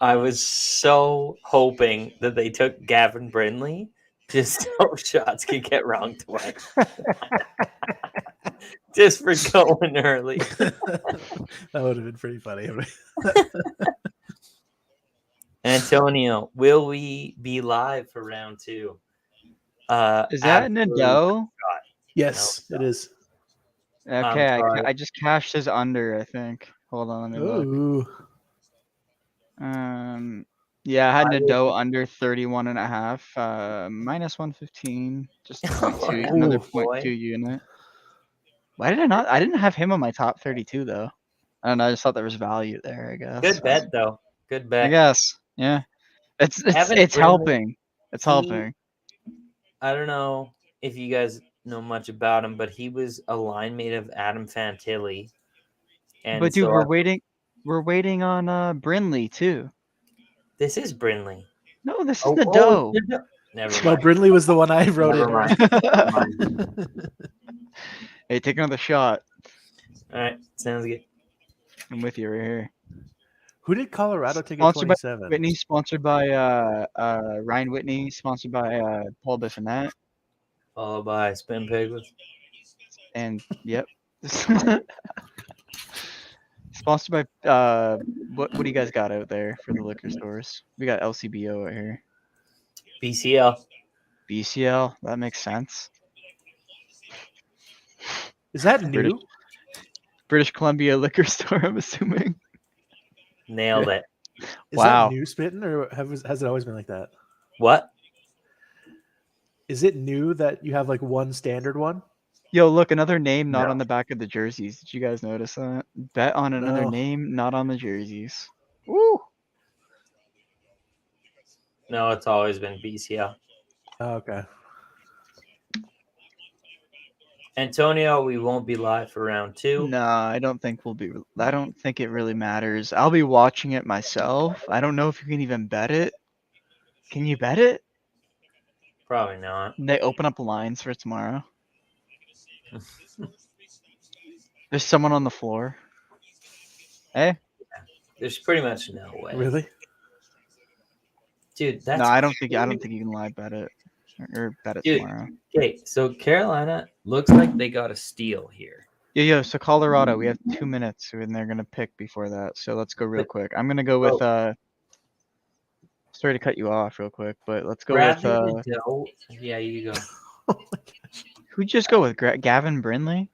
I was so hoping that they took Gavin Brindley just so Shots could get wrong twice. Just for going early. That would have been pretty funny. Antonio, will we be live for round 2? Is that absolutely Nadeau? not. Yes, No, it is. Okay, sorry. I just cashed his under, I think. Hold on, let me look. Ooh. Yeah, I had I Nadeau under 31.5, minus 115, just 0.2, another Oh, boy. 0.2 unit. Why did I not? I didn't have him on my top 32 though. I don't know. I just thought there was value there. I guess. Good bet, though. Good bet. I guess. Yeah. It's Evan it's Brindley, helping. It's helping. I don't know if you guys know much about him, but he was a line mate of Adam Fantilli. And But dude, so we're waiting on Brindley too. this is Brindley. No, this is Nadeau. Never No, mind. Brindley was the one I wrote Never in. mind. Never mind. Hey, take another shot. All right, sounds good. I'm with you right here. Who did Colorado take at Sponsored by 27? Whitney, sponsored by Ryan Whitney, sponsored by Paul Bissonnette. Followed by Spin Piglets. And yep. Sponsored by what do you guys got out there for the liquor stores? We got LCBO right here. BCL. BCL, that makes sense. Is that new? British Columbia liquor store, I'm assuming. Nailed it. Is Wow. that new spitting, or has it always been like that? What? Is it new that you have like one standard one? Yo, look, another name not No. on the back of the jerseys. Did you guys notice that? Bet on another No. name not on the jerseys. Woo! No, it's always been BCL. Oh, okay. Antonio, we won't be live for round 2. No, I don't think we'll be. I don't think it really matters. I'll be watching it myself. I don't know if you can even bet it. Can you bet it? Probably not. They open up lines for tomorrow. There's someone on the floor. Hey? There's pretty much no way. Really? Dude, that's No, I don't think you can live bet it or bet it Dude. tomorrow. Okay, so Carolina looks like they got a steal here. Yo, so Colorado, we have 2 minutes and they're gonna pick before that. So let's go real quick. I'm gonna go with sorry to cut you off real quick, but let's go with Bradley Nadeau. Yeah, you go. who'd just go with Gavin Brindley?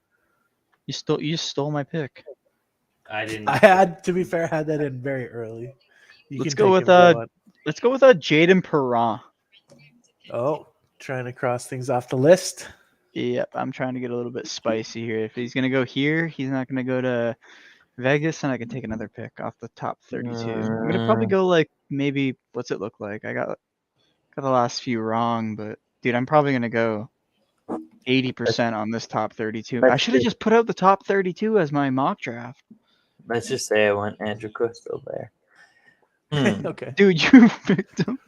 You just stole my pick. I didn't. I had, to be fair, had that in very early. You Let's can go take with him if you want. let's go with Jaden Perron. Oh, trying to cross things off the list. Yep, I'm trying to get a little bit spicy here. If he's gonna go here, he's not gonna go to Vegas, and I can take another pick off the top 32. I'm gonna probably go like maybe what's it look like? I got the last few wrong, but dude, I'm probably gonna go 80% on this top 32. I should have just put out the top 32 as my mock draft. Let's just say I went Andrew Crystal there. Hmm. Okay. Dude, you picked him.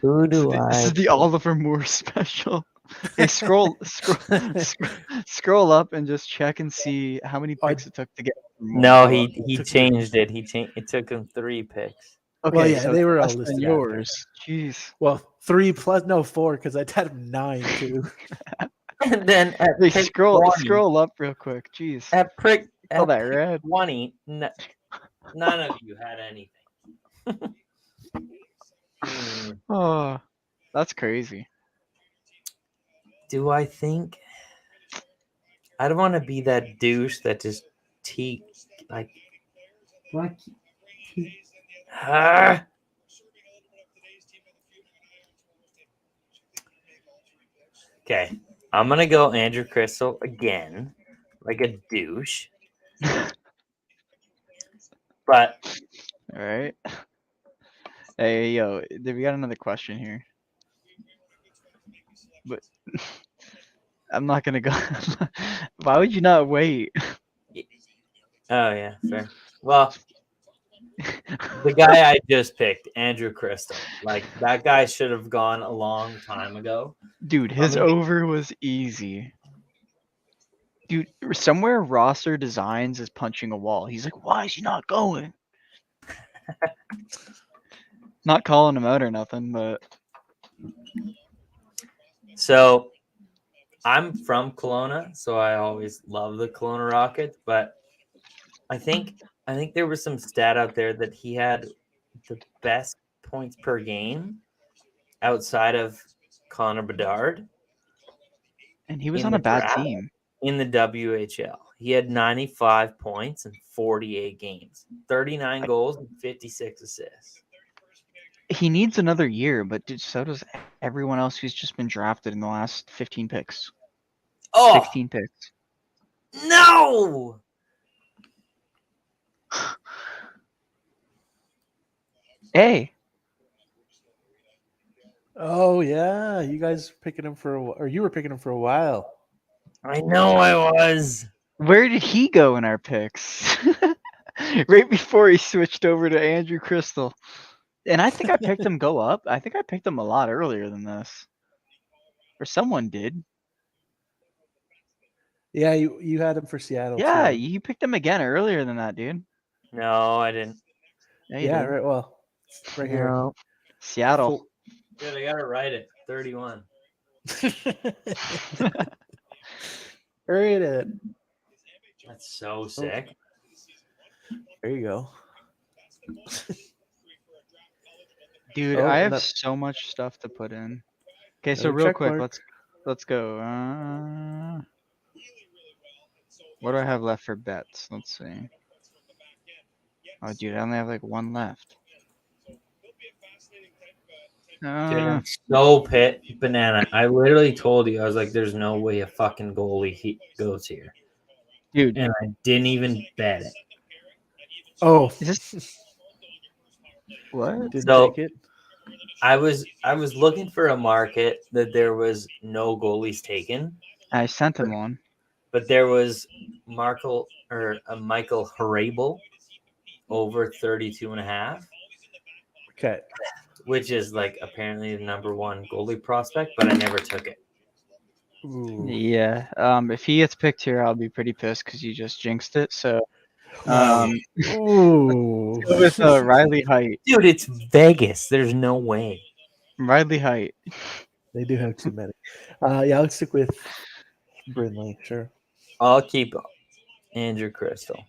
Who This do is the Oliver Moore special. Hey, scroll up and just check and see how many picks it took to get. No, Oh, he changed it. It took him 3 picks. Okay, Well, yeah, so they were all less than listed yours. Jeez. Well, 3 plus 4 because I had 9 too. And then at Hey, pick scroll 20, scroll up real quick. Jeez. At pick, Oh, at that pick red. 20, none of you had anything. Hmm. Oh, that's crazy. Do I think? I don't want to be that douche that just like. What? Okay, I'm gonna go Andrew Crystal again, like a douche. But All right. Hey, yo, we got another question here. But I'm not gonna go. Why would you not wait? oh yeah, fair. Well, the guy I just picked, Andrew Crystal, like that guy should have gone a long time ago. Dude, his over was easy. Dude, somewhere roster designs is punching a wall. He's like, why is he not going? Not calling him out or nothing, but So I'm from Kelowna, so I always love the Kelowna Rockets, but I think there was some stat out there that he had the best points per game outside of Connor Bedard. and he was on a bad team. In the WHL. He had 95 points in 48 games, 39 goals, and 56 assists. He needs another year, but dude, so does everyone else who's just been drafted in the last 15 picks. Oh, 16 picks. No! Hey, Oh yeah, you guys picking him for or you were picking him for a while. I know I was. where did he go in our picks? Right before he switched over to Andrew Crystal. And I think I picked him go up. I think I picked him a lot earlier than this. Or someone did. Yeah, you had him for Seattle. Yeah, too. you picked him again earlier than that, dude. No, I didn't. Yeah, you Yeah, did. right. Well, it's right here. No. Seattle. Dude, I got to write it. 31. Hurry it. That's so sick. There you go. Dude, Oh, I have that- so much stuff to put in. Okay, so Another real check quick, mark. let's go. What do I have left for bets? Let's see. Oh, dude, I only have like one left. Dude, Uh, I'm so pit banana. I literally told you I was like, "There's no way a fucking goalie goes here," dude, and I didn't even bet it. Oh, is this what? didn't So take it. I was looking for a market that there was no goalies taken, I sent him one. but there was Michael Harabel over 32.5, Okay. which is like apparently the number one goalie prospect, but I never took it. Ooh. Yeah. If he gets picked here, I'll be pretty pissed because you just jinxed it. So, Wow. Ooh. go with Riley Height. Dude, it's Vegas. There's no way. Riley Height. They do have too many. Yeah, let's stick with Brindley. Sure. I'll keep Andrew Crystal.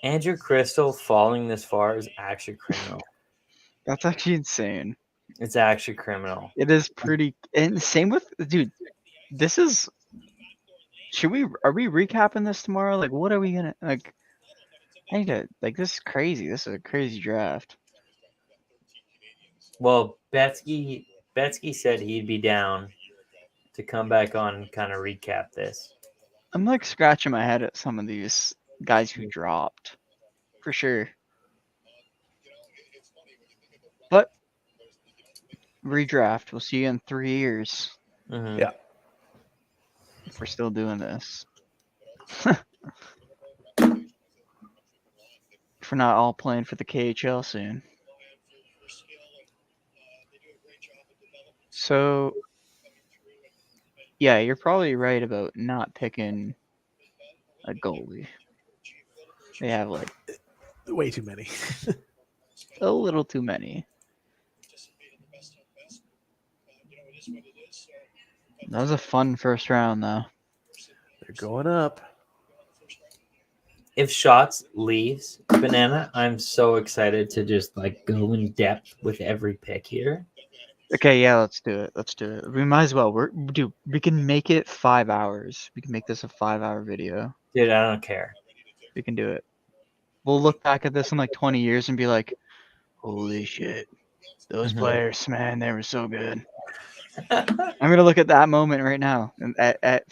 Andrew Crystal falling this far is actually criminal. That's actually insane. It's actually criminal. It is pretty. And same with dude. This is. Are we recapping this tomorrow? Like, what are we gonna like? I need to like. This is crazy. This is a crazy draft. Well, Betsky said he'd be down to come back on and kind of recap this. I'm like scratching my head at some of these guys who dropped, for sure. But redraft. We'll see you in 3 years Mhm. Yeah. if we're still doing this. If we're not all playing for the KHL soon. So, yeah, you're probably right about not picking a goalie. They have like Way too many. a little too many. That was a fun first round, though. They're going up. If Shots leaves Banana, I'm so excited to just like go in depth with every pick here. Okay, yeah, let's do it. Let's do it. We might as well. We can make it 5 hours. We can make this a 5-hour video. Dude, I don't care. We can do it. We'll look back at this in like 20 years and be like, holy shit. Those Mhm. players, man, they were so good. I'm gonna look at that moment right now. And at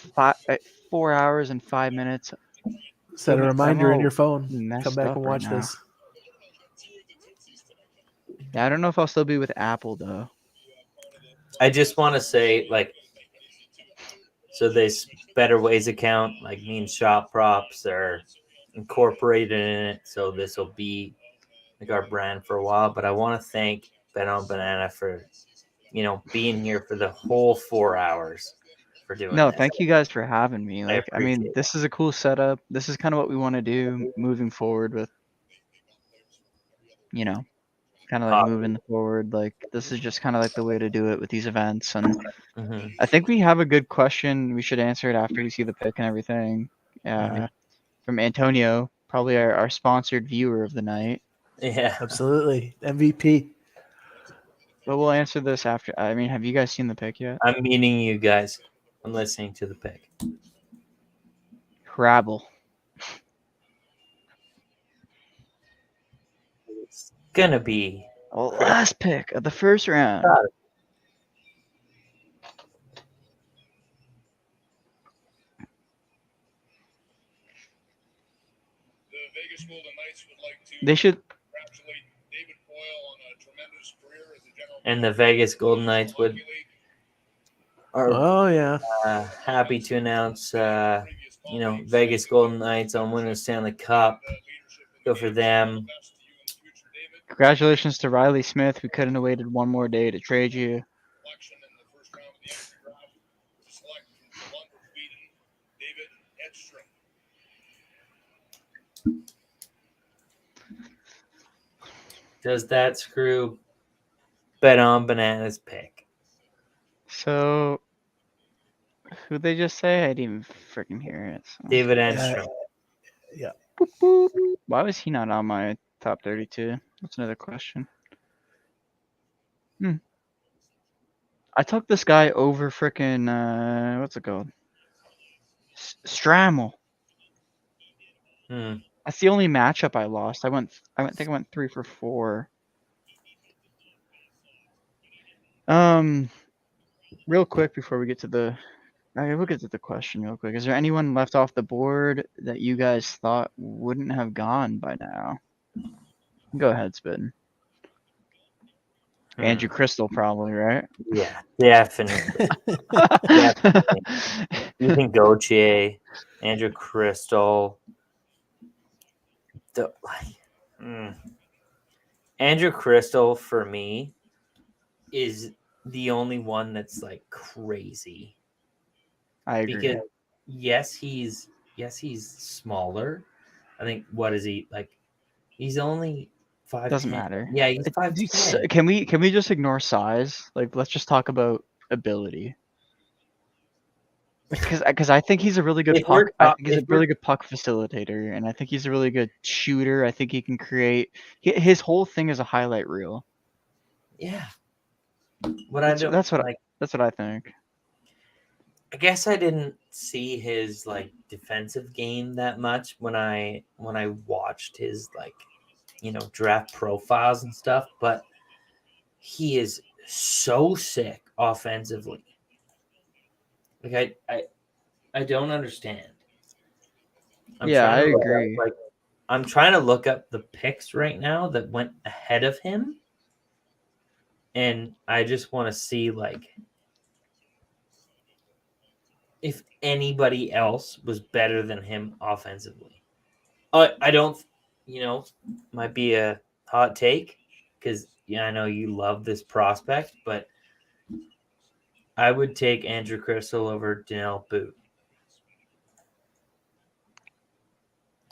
4 hours and 5 minutes. Set a I'm reminder in all your phone. messed Come back up and right watch now. this. Yeah, I don't know if I'll still be with Apple though. I just want to say, like, so this Better Ways account, like me and Shop Props are incorporated in it. So this will be like our brand for a while. But I want to thank Ben on Banana for, being here for the whole 4 hours for doing No, this. thank you guys for having me. I Like, I mean, appreciate this is a cool setup. This is kind of what we want to do moving forward with, kind of like Hobby. moving forward. Like, this is just kind of like the way to do it with these events. And Mhm. I think we have a good question. We should answer it after we see the pick and everything. From Antonio, probably our sponsored viewer of the night. Yeah. Absolutely. MVP. But we'll answer this after. I mean, have you guys seen the pick yet? I'm meeting you guys. I'm listening to the pick. Rabble. It's gonna be Last pick of the first round. The Vegas Golden Knights would like to They should. congratulate David Boyle on a tremendous career as a general and the Vegas Golden Knights are Oh, yeah. happy to announce, Vegas Golden Knights on winning the Stanley Cup. Go for them. Congratulations to Riley Smith. We couldn't have waited one more day to trade you. Does that screw Bet on Banana's pick? So, who'd they just say? I didn't even freaking hear it. So. David Edstrom. Yeah. Boop, boop. Why was he not on my top 32? That's another question. I took this guy over frickin' what's it called? Strammel. Hmm. That's the only matchup I lost. I think I went 3 for 4. Real quick before we get to the we'll get to the question real quick. Is there anyone left off the board that you guys thought wouldn't have gone by now? Go ahead, Spin. Andrew Crystal probably, right? Yeah, definitely. Definitely. Ethan Gauthier, Andrew Crystal. Andrew Crystal for me is the only one that's like crazy. I agree. Because yes, he's smaller. I think what is he like? He's only 5'10". Doesn't matter. Yeah, he's Dude, 5'10". Can we just ignore size? Like, let's just talk about ability. Because I think he's a really good If we're puck. I top- think he's if a we're- really good puck facilitator, and I think he's a really good shooter. I think he can create. His whole thing is a highlight reel. Yeah. What I don't That's what like. that's what I think. I guess I didn't see his like defensive game that much when I watched his like draft profiles and stuff, but he is so sick offensively. Like I don't understand. Yeah, I look agree. up, I'm trying to look up the picks right now that went ahead of him, and I just want to see like if anybody else was better than him offensively. I don't, might be a hot take because I know you love this prospect, but I would take Andrew Crystal over Daniel Boot,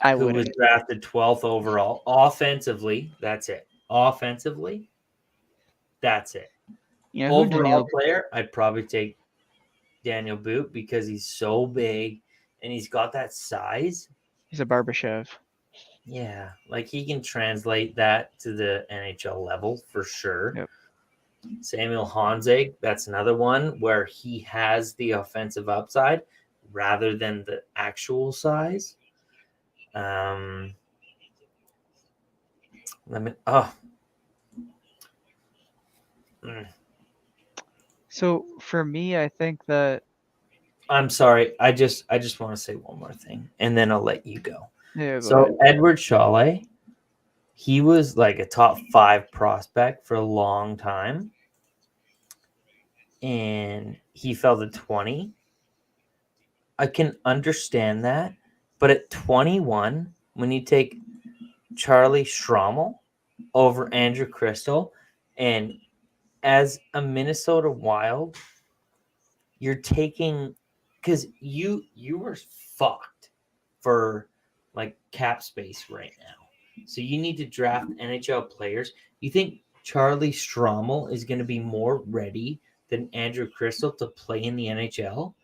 who was drafted 12th overall. Offensively, that's it. Offensively, that's it. Overall player, I'd probably take Daniel Boot because he's so big and he's got that size. He's a Barbashev. Yeah, like he can translate that to the NHL level for sure. Yep. Samuel Honzig, that's another one where he has the offensive upside rather than the actual size. So for me, I think that I'm sorry. I just want to say one more thing, and then I'll let you go. Yeah, so Edward Chalet, he was like a top 5 prospect for a long time, and he fell to 20. I can understand that, but at 21, when you take Charlie Schrammel over Andrew Crystal, and as a Minnesota Wild, you're taking because you were fucked for like cap space right now, so you need to draft NHL players. You think Charlie Schrammel is going to be more ready than Andrew Crystal to play in the NHL?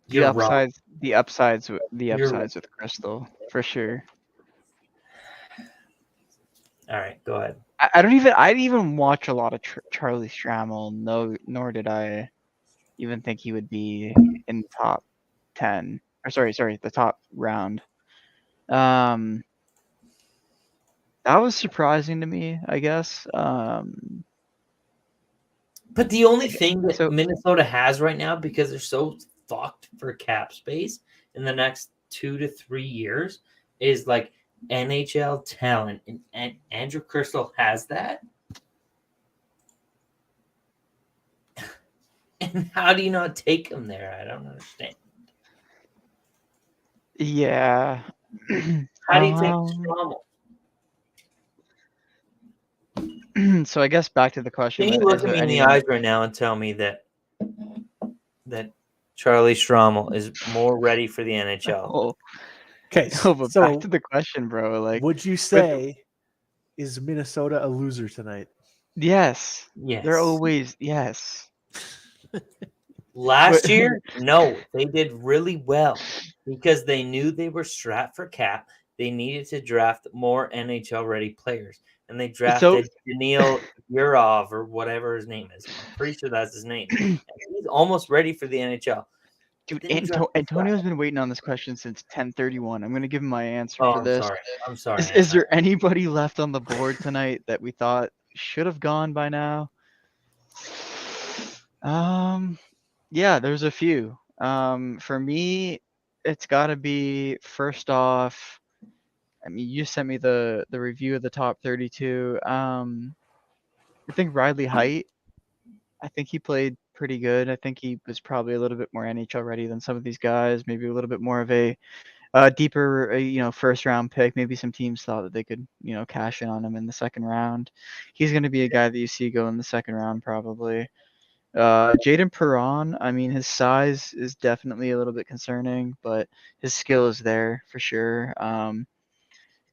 the upsides with Crystal for sure. All right, go ahead. I didn't even watch a lot of Charlie Schrammel. No, nor did I even think he would be in the top 10. Or sorry, the top round. That was surprising to me, I guess. But the only thing that Minnesota has right now, because they're so fucked for cap space in the next 2 to 3 years, is like NHL talent, and Andrew Crystal has that. And how do you not take him there? I don't understand. Yeah. How do you take Schrammel? So I guess back to the question. Can you look at me in the eyes right now and tell me that Charlie Schrammel is more ready for the NHL? Okay, but back to the question, bro. Like, would you say is Minnesota a loser tonight? Yes. Yes. They're always yes. Last year, no, they did really well because they knew they were strapped for cap. They needed to draft more NHL ready players. and they drafted Daniil Yurov or whatever his name is. I'm pretty sure that's his name. And he's almost ready for the NHL. Dude, Then you draft this Antonio's guy. been waiting on this question since 10:31. I'm gonna give him my answer Oh, for I'm this. sorry. I'm sorry. Is there anybody left on the board tonight that we thought should have gone by now? Yeah, there's a few. For me, it's got to be first off. I mean, you sent me the review of the top 32. I think Riley Height. I think he played pretty good. I think he was probably a little bit more NHL ready than some of these guys. Maybe a little bit more of a deeper, first round pick. Maybe some teams thought that they could, cash in on him in the second round. He's going to be a guy that you see go in the second round probably. Jaden Perron, I mean, his size is definitely a little bit concerning, but his skill is there for sure.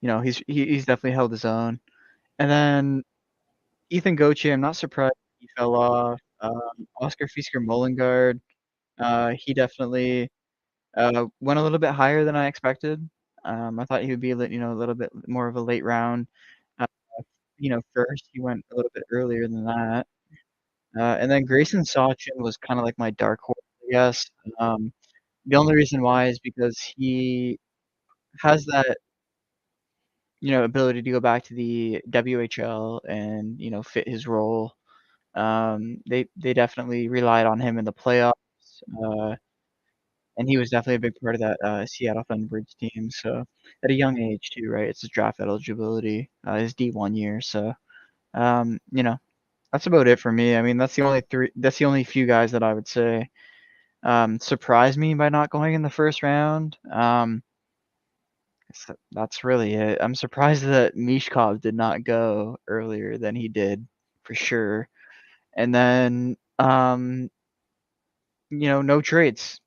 He's definitely held his own. And then Ethan Gauthier, I'm not surprised he fell off. Oscar Fisker-Mollengard, he definitely went a little bit higher than I expected. I thought he would be a little bit more of a late round. Uh, First he went a little bit earlier than that. And then Grayson Sachin was kind of like my dark horse, I guess. The only reason why is because he has that, ability to go back to the WHL and, fit his role. They definitely relied on him in the playoffs. And he was definitely a big part of that Seattle Thunderbirds team. So at a young age too, right? It's his draft eligibility, his D1 year. So, that's about it for me. I mean, that's the only three. That's the only few guys that I would say surprised me by not going in the first round. So that's really it. I'm surprised that Mishkov did not go earlier than he did, for sure. And then, no trades.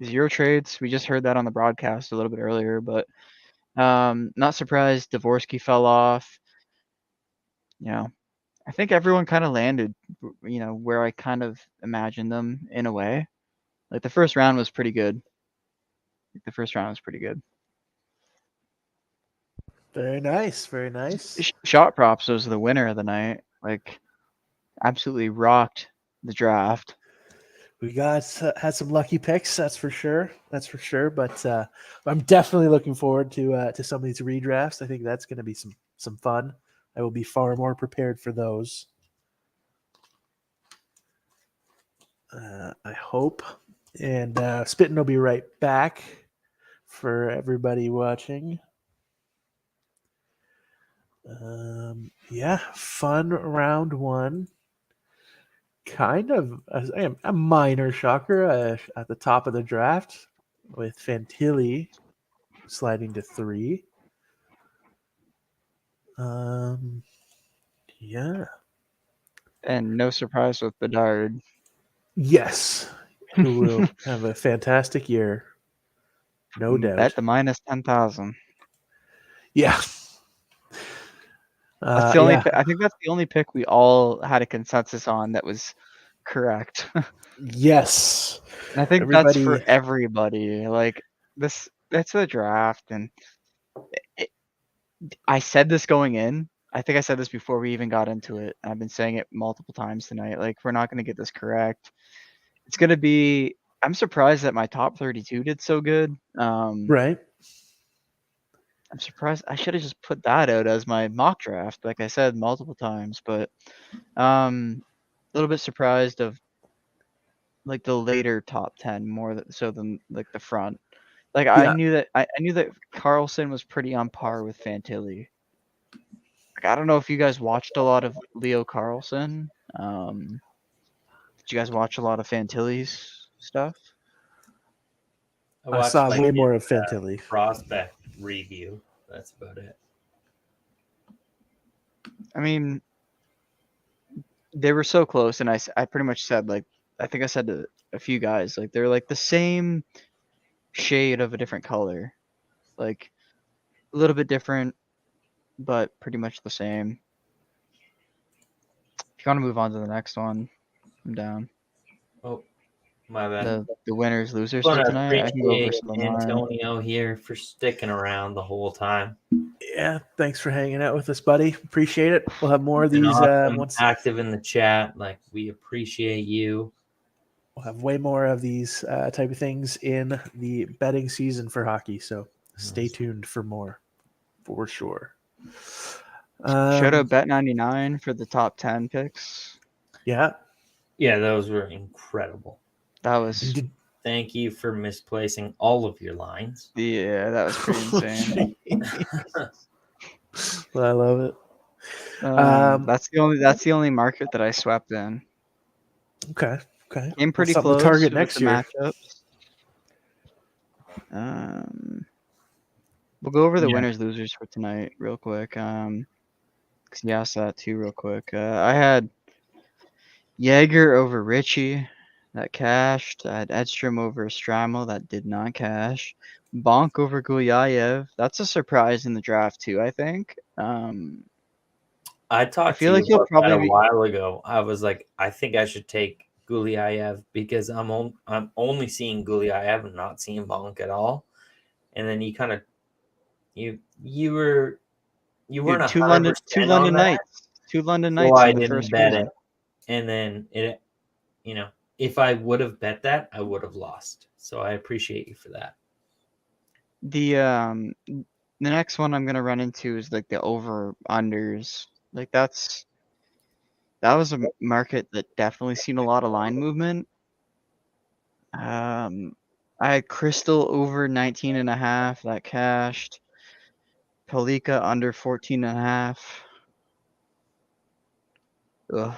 0 trades. We just heard that on the broadcast a little bit earlier, but not surprised Dvorsky fell off. I think everyone kind of landed, where I kind of imagined them in a way. Like the first round was pretty good. Very nice. Very nice. Shot props was the winner of the night. Like, absolutely rocked the draft. We had some lucky picks, that's for sure. But I'm definitely looking forward to some of these redrafts. I think that's going to be some fun. I will be far more prepared for those. I hope. And Spittin' will be right back for everybody watching. Fun round one. Kind of a minor shocker at the top of the draft with Fantilli sliding to 3. And no surprise with Bedard. Yes, who will have a fantastic year, no doubt. At the minus 10,000. Yeah. That's the only. I think that's the only pick we all had a consensus on that was correct. Yes. And I think that's for everybody. Like this, it's the draft, and I said this going in. I think I said this before we even got into it. I've been saying it multiple times tonight. Like, we're not going to get this correct. It's going to be. I'm surprised that my top 32 did so good. Right. I'm surprised. I should have just put that out as my mock draft, like I said multiple times. But a little bit surprised of like the later top 10 more so than like the front. Like, I knew that Carlson was pretty on par with Fantilli. Like, I don't know if you guys watched a lot of Leo Carlson. Did you guys watch a lot of Fantilli's stuff? I saw way more of Fantilli. Prospect review. That's about it. I mean, they were so close, and I pretty much said, like, I think I said to a few guys, like, they're like the same shade of a different color, like a little bit different, but pretty much the same. If you want to move on to the next one, I'm down. Oh, my bad. The winners losers for tonight. I can go over some of mine. Antonio here for sticking around the whole time. Yeah, thanks for hanging out with us, buddy. Appreciate it. We'll have more of Been these awesome, once. active in the chat. Like, we appreciate you. We'll have way more of these type of things in the betting season for hockey. So stay tuned for more, for sure. Shout out Bet99 for the top 10 picks. Yeah, Yeah, those were incredible. That was Thank you for misplacing all of your lines. yeah, that was pretty insane. I love it. That's the only market that I swept in. Okay. Came pretty Something to close target with next the year. matchups. We'll go over the winners losers for tonight real quick. Cause you asked that too real quick. I had Jaeger over Richie, that cashed. I had Edstrom over Stramel, that did not cash. Bonk over Gulyayev, that's a surprise in the draft too, I think. I talked feel to like you he'll about that a probably be- while ago. I was like, I think I should take Gulyayev because I'm only seeing Gulyayev and not seeing Bonk at all. And then you kind of you weren't Dude, 100% two London on that, Knights. Two London so Knights I in the didn't first bet round. it. And then it, if I would have bet that, I would have lost. So I appreciate you for that. The next one I'm gonna run into is like the over unders. Like that was a market that definitely seen a lot of line movement. I had Crystal over 19.5 that cashed. Palika under 14.5. Ugh.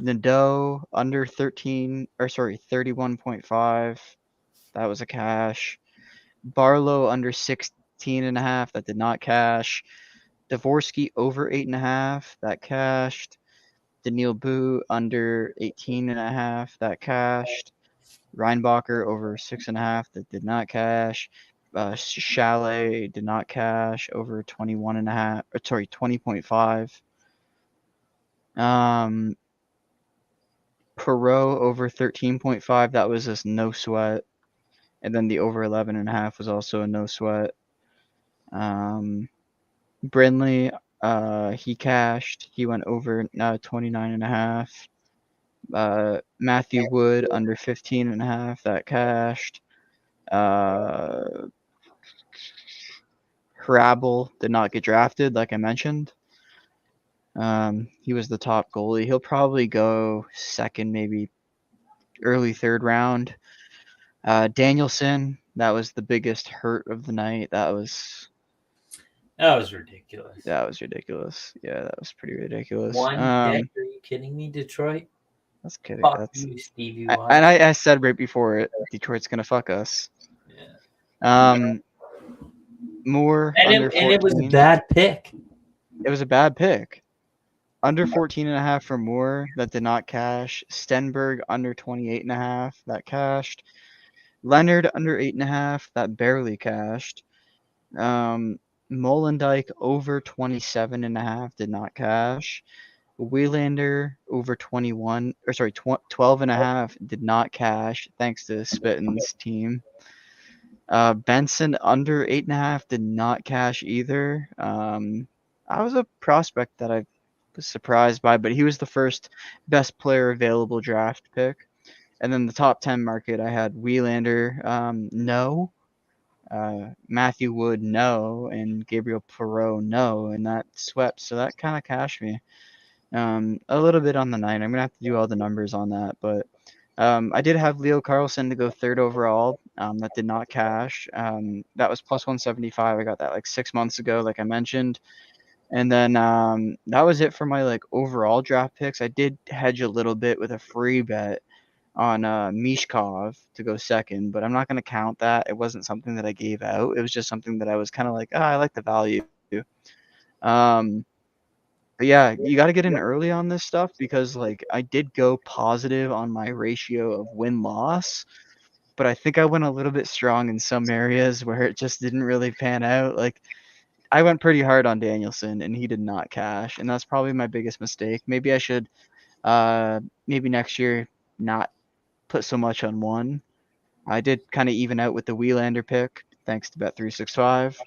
Nadeau under 31.5. That was a cash. Barlow under 16.5. That did not cash. Dvorsky over 8.5. That cashed. Daniil Boo under 18.5. That cashed. Reinbacher over 6.5. That did not cash. Chalet did not cash over 21.5. Sorry, 20.5. Perot over 13.5. That was just no sweat. And then the over 11.5 was also a no sweat. Brindley, he cashed. He went over 29.5. Matthew Wood under 15.5. That cashed. Hrabel did not get drafted, like I mentioned. He was the top goalie. He'll probably go second, maybe early third round. Danielson, that was the biggest hurt of the night. That was ridiculous. Yeah, that was pretty ridiculous. One deck? Are you kidding me, Detroit? That's kidding. Fuck you, Stevie Y. And I said right before it, Detroit's gonna fuck us. Yeah. Moore And under 14. it was a bad pick. It was a bad pick. Under 14.5 for Moore, that did not cash. Stenberg under 28.5, that cashed. Leonard under 8.5, that barely cashed. Molendijk over 27.5 did not cash. Wheelander over 12.5 did not cash, thanks to Spittin's team. Benson under 8.5 did not cash either. I was a prospect that I was surprised by, but he was the first best player available draft pick. And then the top 10 market, I had Wheelander, no. Matthew Wood, no. And Gabriel Perot, no. And that swept, so that kind of cashed me. A little bit on the night. I'm going to have to do all the numbers on that, but I did have Leo Carlson to go third overall. That did not cash. That was plus 175. I got that like 6 months ago, like I mentioned. And then that was it for my like overall draft picks. I did hedge a little bit with a free bet on Mishkov to go second, but I'm not going to count that. It wasn't something that I gave out. It was just something that I was kind of like, I like the value. But yeah, you got to get in early on this stuff because like I did go positive on my ratio of win-loss, but I think I went a little bit strong in some areas where it just didn't really pan out. Like I went pretty hard on Danielson and he did not cash, and that's probably my biggest mistake. Maybe I should maybe next year not put so much on one. I did kind of even out with the Wheelander pick thanks to Bet365.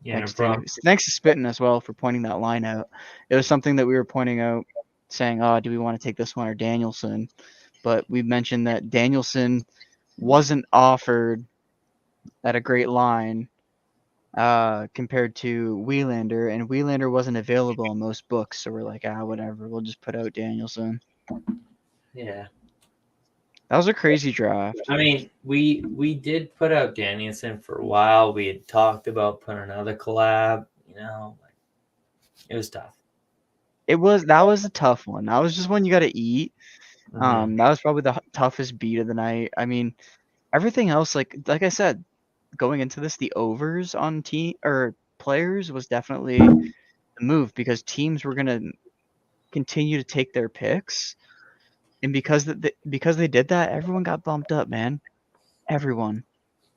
Yeah, no Thanks problem. to Spittin as well for pointing that line out. It was something that we were pointing out, saying, "Oh, do we want to take this one or Danielson?" But we mentioned that Danielson wasn't offered at a great line compared to Wielander, and Wielander wasn't available in most books. So we're like, whatever, we'll just put out Danielson. Yeah. That was a crazy draft. I mean, we did put out Danielson for a while. We had talked about putting another collab. Like, it was tough. That was a tough one. That was just one you got to eat. Mhm. That was probably the toughest beat of the night. I mean, everything else, like I said, going into this, the overs on team or players was definitely the move because teams were gonna continue to take their picks, and because they did that, everyone got bumped up, man. Everyone.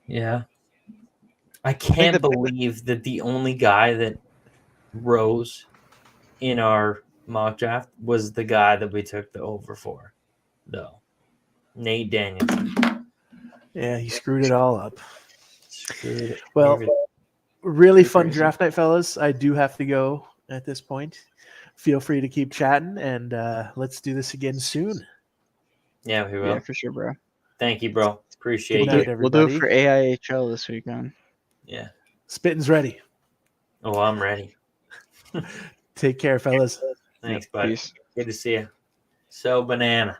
Yeah. I think can't the believe that the only guy that rose in our mock draft was the guy that we took the over for, though. Nate Danielson. Yeah, he screwed it all up. Screwed Well, everything. really Pretty fun crazy. draft night, fellas. I do have to go at this point. Feel free to keep chatting, and let's do this again soon. Yeah, we will. Yeah, for sure, bro. Thank you, bro. Appreciate Good you. night, We'll do it everybody. for AIHL this weekend. Yeah. Spittin's ready. Oh, I'm ready. Take care, fellas. Thanks, Yep, buddy. peace. Good to see you. So, Banana,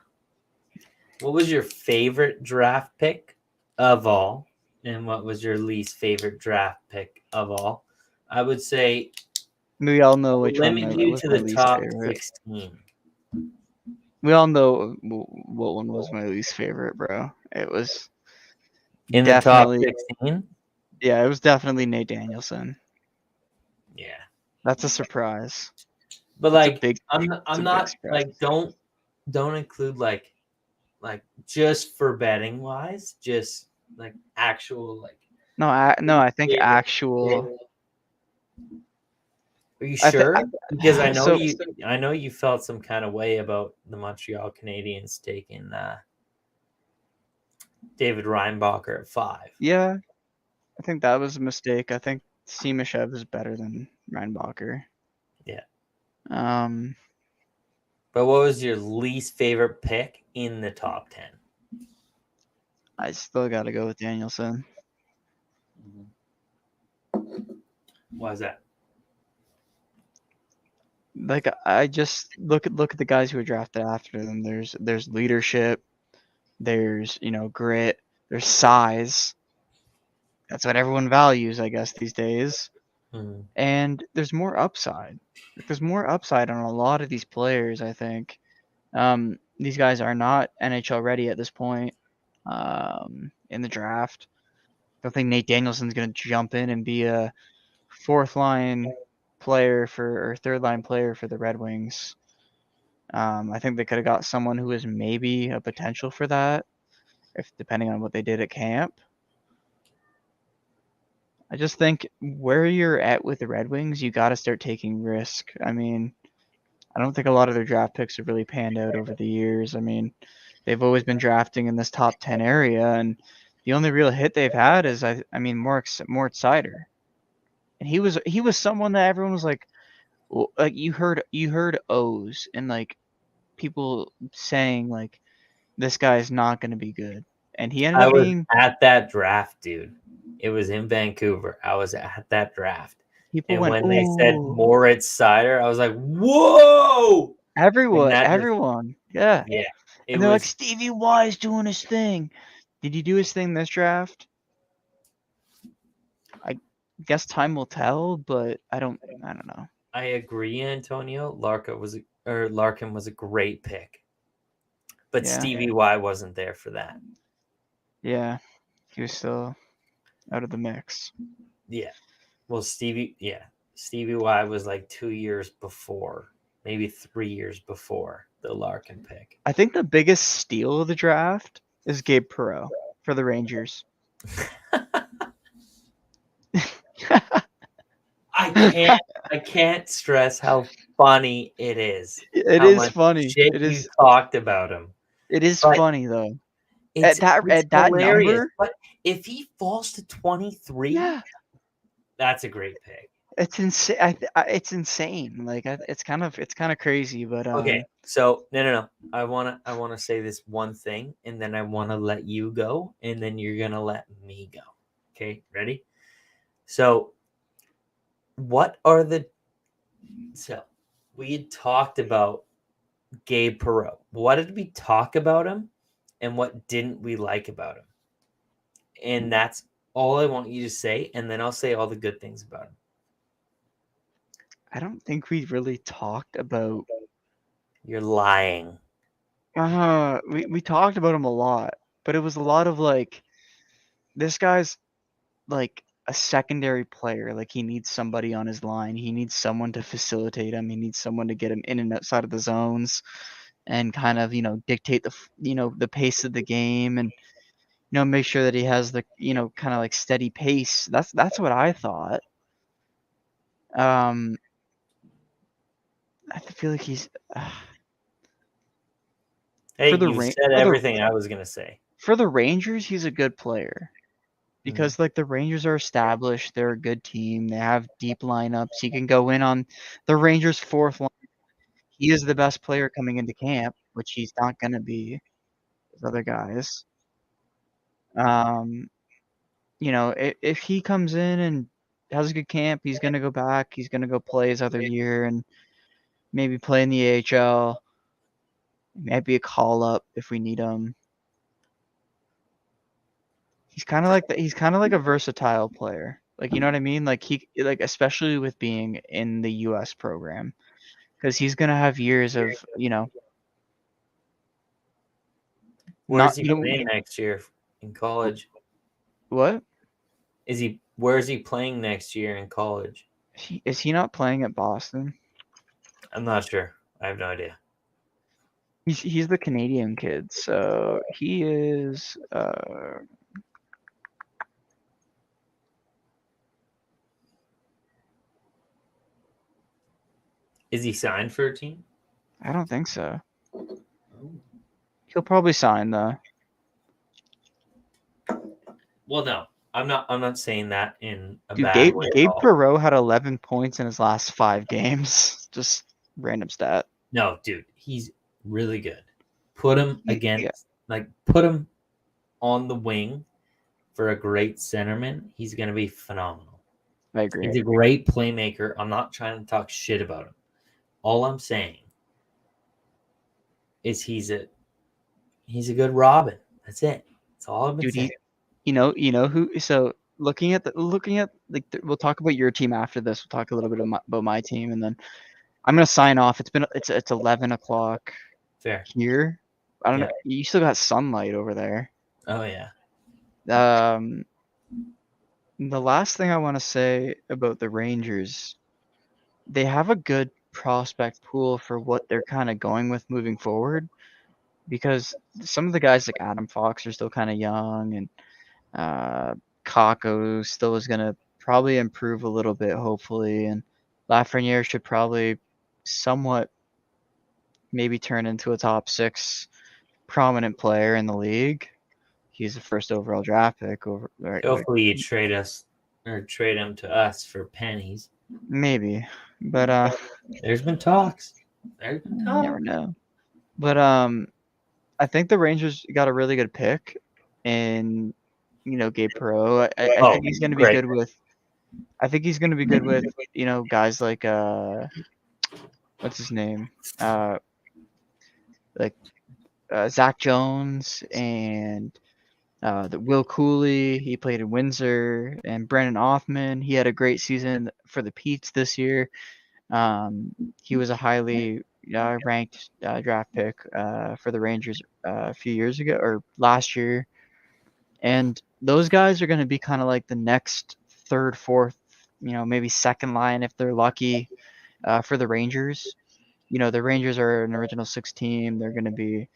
what was your favorite draft pick of all? And what was your least favorite draft pick of all? I would say We all know which one limit you was to my the least top favorite. 16. We all know what one was my least favorite, bro. It was In the top definitely 16? it was definitely Nate Danielson. Yeah. That's a surprise. But It's a like big I'm a big not surprise. like don't include like just for betting wise, just like actual like No, I think favorite actual. pick. Are you I thi- sure? Because I know so- I know you felt some kind of way about the Montreal Canadiens taking David Reinbacher at 5. Yeah, I think that was a mistake. I think Simashev is better than Reinbacher. Yeah. But what was your least favorite pick in the top 10? I still got to go with Danielson. Why is that? Like I just look at the guys who were drafted after them. There's leadership, there's grit, there's size. That's what everyone values, I guess, these days. Mhm. And there's more upside. There's more upside on a lot of these players, I think. These guys are not NHL ready at this point in the draft. I don't think Nate Danielson's going to jump in and be a fourth line player or third line player for the Red Wings. I think they could have got someone who was maybe a potential for that, if depending on what they did at camp. I just think where you're at with the Red Wings, you got to start taking risk. I mean, I don't think a lot of their draft picks have really panned out over the years. I mean, they've always been drafting in this top 10 area, and the only real hit they've had is Mort Seider. And he was someone that everyone was like you heard O's and like people saying like this guy's not going to be good, and he ended I up was being. at that draft, dude. It was in Vancouver. I was at that draft. People And went, when they said "Ooh." Moritz Seider, I was like, whoa! Everyone, yeah. Yeah. It And they're like, was Stevie Y is doing his thing. Did he do his thing this draft? I guess time will tell, but I don't know. I agree, Antonio. Larkin was a great pick. But Yeah. Stevie Y wasn't there for that. Yeah, he was still out of the mix. Yeah. Well, Stevie Y was like 2 years before, maybe 3 years before the Larkin pick. I think the biggest steal of the draft is Gabe Perreault for the Rangers. I can't stress how funny it is. It how is much funny. shit It you is. talked about him. It is But funny though. It's At that hilarious. number, But if he falls to 23, yeah, That's a great pick. It's insane. It's insane. Like it's kind of crazy, but Okay, so no. I wanna say this one thing, and then I wanna let you go, and then you're gonna let me go. Okay, ready? So, what are the so we had talked about Gabe Perreault. What did we talk about him, and what didn't we like about him? And that's all I want you to say, and then I'll say all the good things about him. I don't think we really talked about. You're lying. We talked about him a lot, but it was a lot of like, this guy's like a secondary player. Like he needs somebody on his line. He needs someone to facilitate him. He needs someone to get him in and outside of the zones, and kind of dictate the pace of the game, and make sure that he has the kind of like steady pace. That's what I thought. Um, I feel like he's Hey, for the you rain said everything I was gonna say. for the Rangers. He's a good player. Because like the Rangers are established, they're a good team. They have deep lineups. He can go in on the Rangers' fourth line. He is the best player coming into camp, which he's not gonna be with other guys. Um, if he comes in and has a good camp, he's gonna go back. He's gonna go play his other year and maybe play in the AHL. Maybe a call up if we need him. He's kind of like a versatile player. Like, you know what I mean? Like especially with being in the US program, because he's gonna have years of, Where's not he playing next year in college? what? Where is he playing next year in college? Is he not playing at Boston? I'm not sure. I have no idea. He's the Canadian kid, so he is Is he signed for a team? I don't think so. He'll probably sign though. Well, no. I'm not saying that in a Dude, bad way. Gabe Perreault had 11 points in his last 5 games. Just random stat. No, dude, he's really good. Put him against, Yeah. put him on the wing for a great centerman. He's going to be phenomenal. I agree. He's a great playmaker. I'm not trying to talk shit about him. All I'm saying is he's a good Robin. That's it. That's all I've been saying. You know who? So looking at like we'll talk about your team after this. We'll talk a little bit about my team, and then I'm gonna sign off. It's 11:00 Fair. here. I don't know. You still got sunlight over there. Oh yeah. The last thing I want to say about the Rangers, they have a good prospect pool for what they're kind of going with moving forward, because some of the guys like Adam Fox are still kind of young, and Kako still is going to probably improve a little bit, hopefully, and Lafreniere should probably somewhat maybe turn into a top 6 prominent player in the league. He's the first overall draft pick. Hopefully you trade him to us for pennies. Maybe, but there's been talks. You never know. But I think the Rangers got a really good pick in Gabe Perreault. I think he's going to be good with. I think he's going to be good with guys like what's his name, like Zach Jones and the Will Cooley. He played in Windsor, and Brandon Othman. He had a great season for the Petes this year. He was a highly ranked draft pick for the Rangers a few years ago or last year. And those guys are going to be kind of like the next third, fourth, maybe second line if they're lucky for the Rangers. The Rangers are an original 6 team. They're going to be,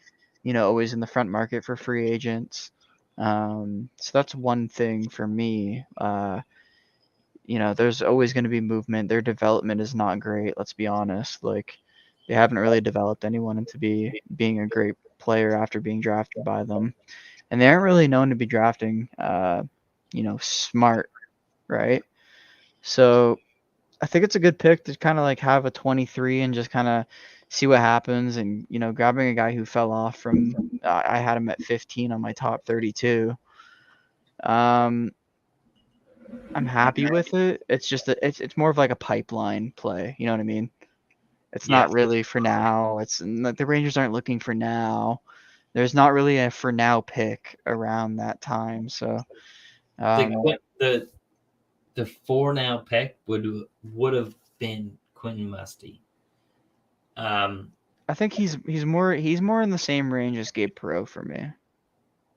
always in the front market for free agents. So that's one thing for me. There's always going to be movement. Their development is not great. Let's be honest. Like, they haven't really developed anyone into being a great player after being drafted by them. And they aren't really known to be drafting, smart, right? So I think it's a good pick to kind of like have a 23 and just kind of see what happens. And, grabbing a guy who fell off from, I had him at 15 on my top 32. I'm happy with it. It's just it's more of like a pipeline play. You know what I mean? It's Yeah. not really for now. The Rangers aren't looking for now. There's not really a for now pick around that time. So The for now pick would have been Quentin Musty. I think he's more in the same range as Gabe Perreault for me.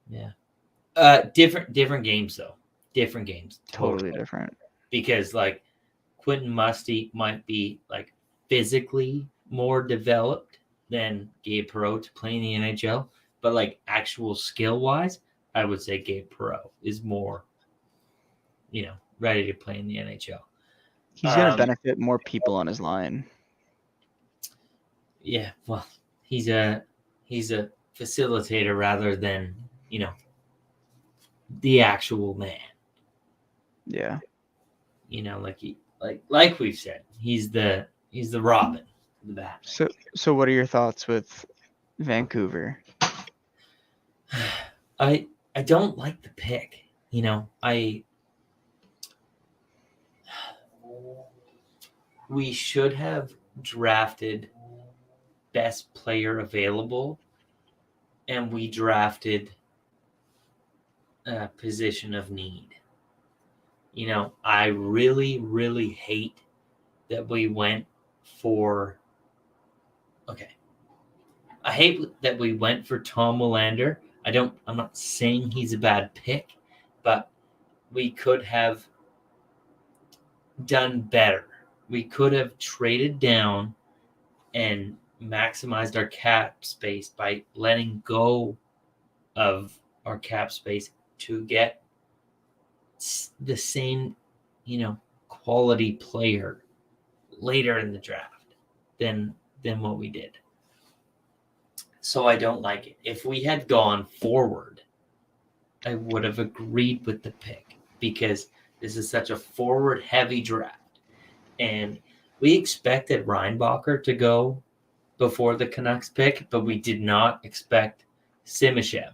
Yeah. Different games though. Different games. Totally different. Because like Quentin Musty might be like physically more developed than Gabe Perreault to play in the NHL, but like actual skill wise, I would say Gabe Perreault is more, ready to play in the NHL. He's gonna benefit more people on his line. Yeah, well, he's a facilitator rather than the actual man. Yeah. Like we've said, he's the Robin, the Batman. So what are your thoughts with Vancouver? I don't like the pick. We should have drafted best player available, and we drafted a position of need. I really, really hate that we went for. Okay, I hate that we went for Tom Willander. I'm not saying he's a bad pick, but we could have done better. We could have traded down and maximized our cap space by letting go of our cap space to get the same, quality player later in the draft than what we did. So I don't like it. If we had gone forward, I would have agreed with the pick because this is such a forward heavy draft. And we expected Reinbacher to go before the Canucks pick, but we did not expect Simashev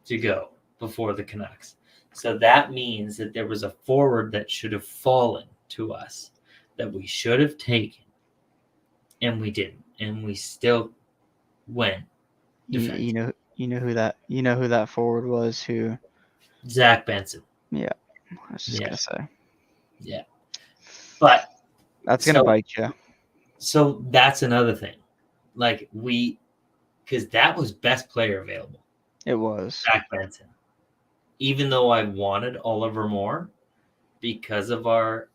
to go before the Canucks. So that means that there was a forward that should have fallen to us that we should have taken, and we didn't. And we still went. You know who that forward was who? Zach Benson. Yeah. I was just gonna say. Yeah. But that's gonna bite you. So that's another thing. Like because that was best player available. It was Zach Benson. Even though I wanted Oliver Moore because of our,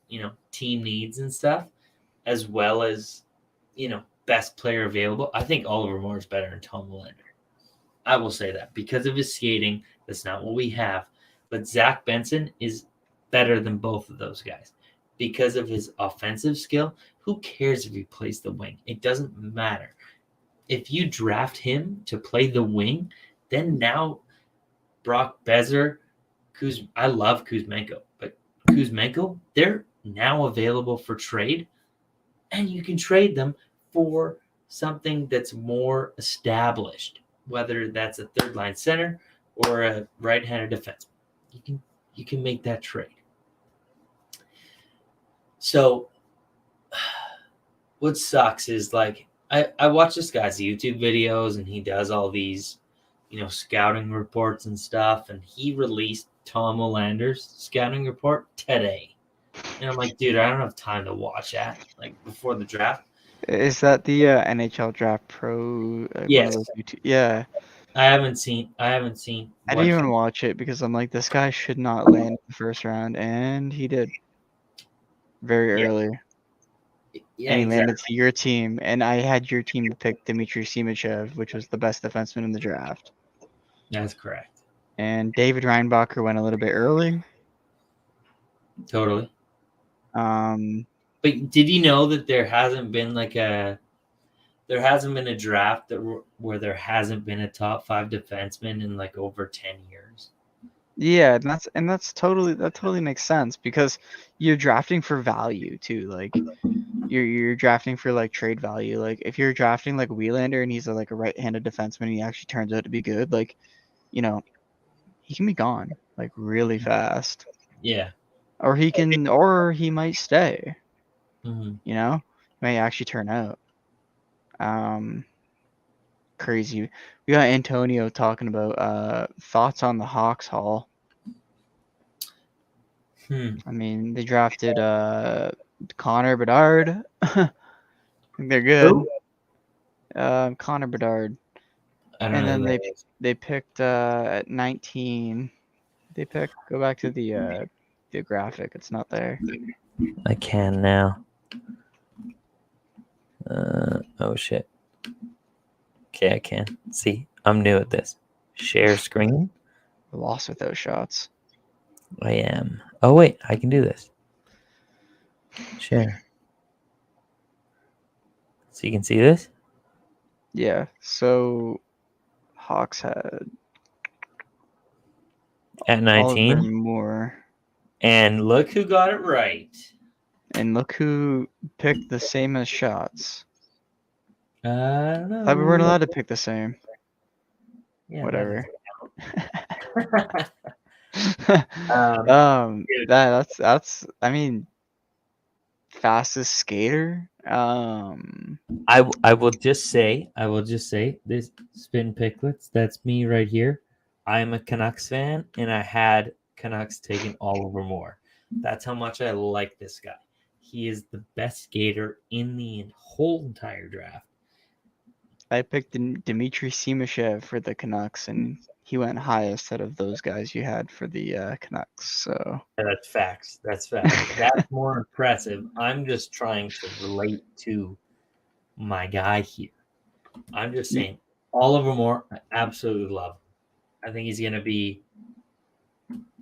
team needs and stuff, as well as, best player available, I think Oliver Moore is better than Tom Willander. I will say that because of his skating, that's not what we have. But Zach Benson is better than both of those guys because of his offensive skill. Who cares if he plays the wing? It doesn't matter. If you draft him to play the wing, then now Brock Besser, I love Kuzmenko, but Kuzmenko, they're now available for trade, and you can trade them for something that's more established, whether that's a third line center or a right-handed defenseman. You can make that trade. So what sucks is like I watch this guy's YouTube videos and he does all these, scouting reports and stuff, and he released Tom Willander's scouting report today. And I'm like, dude, I don't have time to watch that before the draft. Is that the NHL Draft Pro? Yes. Yeah. I haven't seen. I didn't even watch it because I'm like, this guy should not land in the first round, and he did very early. Yeah, and he landed to your team, and I had your team to pick Dmitry Simachev, which was the best defenseman in the draft. That's correct. And David Reinbacher went a little bit early. Totally. But did you know that there hasn't been a draft where there hasn't been a top 5 defenseman in over 10 years? Yeah, and that totally makes sense because you're drafting for value too. Like you're drafting for like trade value. Like if you're drafting like Wheelander and he's like a right-handed defenseman and he actually turns out to be good, like he can be gone like really fast, Yeah. or he might stay. hmm May actually turn out. Crazy. We got Antonio talking about thoughts on the Hawks haul. I mean, they drafted Connor Bedard. I think they're good. Who? Connor Bedard. I don't And know then who that is. they picked at 19. They picked. Go back to the graphic. It's not there. I can now. Oh shit. Okay, I can. See, I'm new at this. Share screen. Lost without shots. I am. Oh wait, I can do this. Share. So you can see this? Yeah. So Hawks had At Oliver 19. Moore. And look who got it right. And look who picked the same as shots. I don't know. I thought we weren't allowed to pick the same. Yeah, Whatever. dude. That's I mean, fastest skater. I will just say this spin picklets. That's me right here. I am a Canucks fan, and I had Canucks taking Oliver Moore. That's how much I like this guy. He is the best skater in the whole entire draft. I picked Dmitry Simashev for the Canucks, and he went highest out of those guys you had for the Canucks. So That's facts. That's facts. That's more impressive. I'm just trying to relate to my guy here. I'm just saying, Oliver Moore, I absolutely love him. I think he's gonna be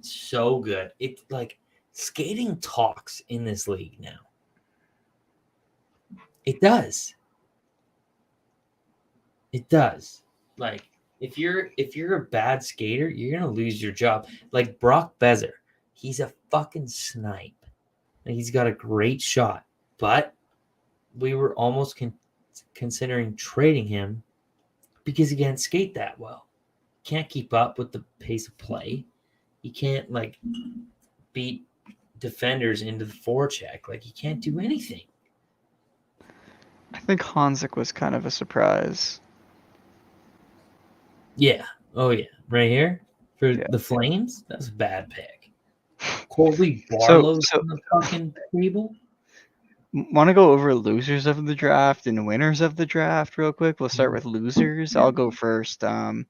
so good. It's like skating talks in this league now. It does. It does. Like if you're a bad skater, you're gonna lose your job. Like Brock Besser, he's a fucking snipe. And he's got a great shot, but we were almost considering trading him because he can't skate that well. Can't keep up with the pace of play. He can't like beat defenders into the forecheck. Like he can't do anything. I think Hanzik was kind of a surprise. Yeah. Oh yeah. Right here for the Flames. That's a bad pick. Colby Barlow's on the fucking table. Want to go over losers of the draft and winners of the draft real quick? We'll start with losers. I'll go first. We'll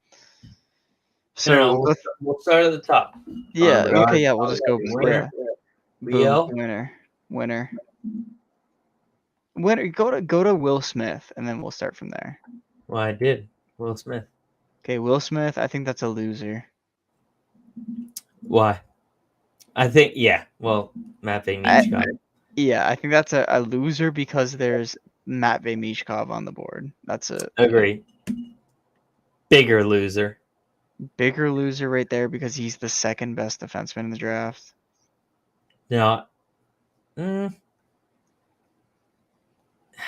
start at the top. Yeah. Okay. Yeah. We'll just go winner. Boom, winner. Go to Will Smith, and then we'll start from there. Well, I did. Will Smith. Okay, Will Smith. I think that's a loser. Why? I think Well, Matt Michkov. Yeah, I think that's a loser because there's Matvei Michkov on the board. That's a agree. Bigger loser. Bigger loser right there because he's the second best defenseman in the draft. No.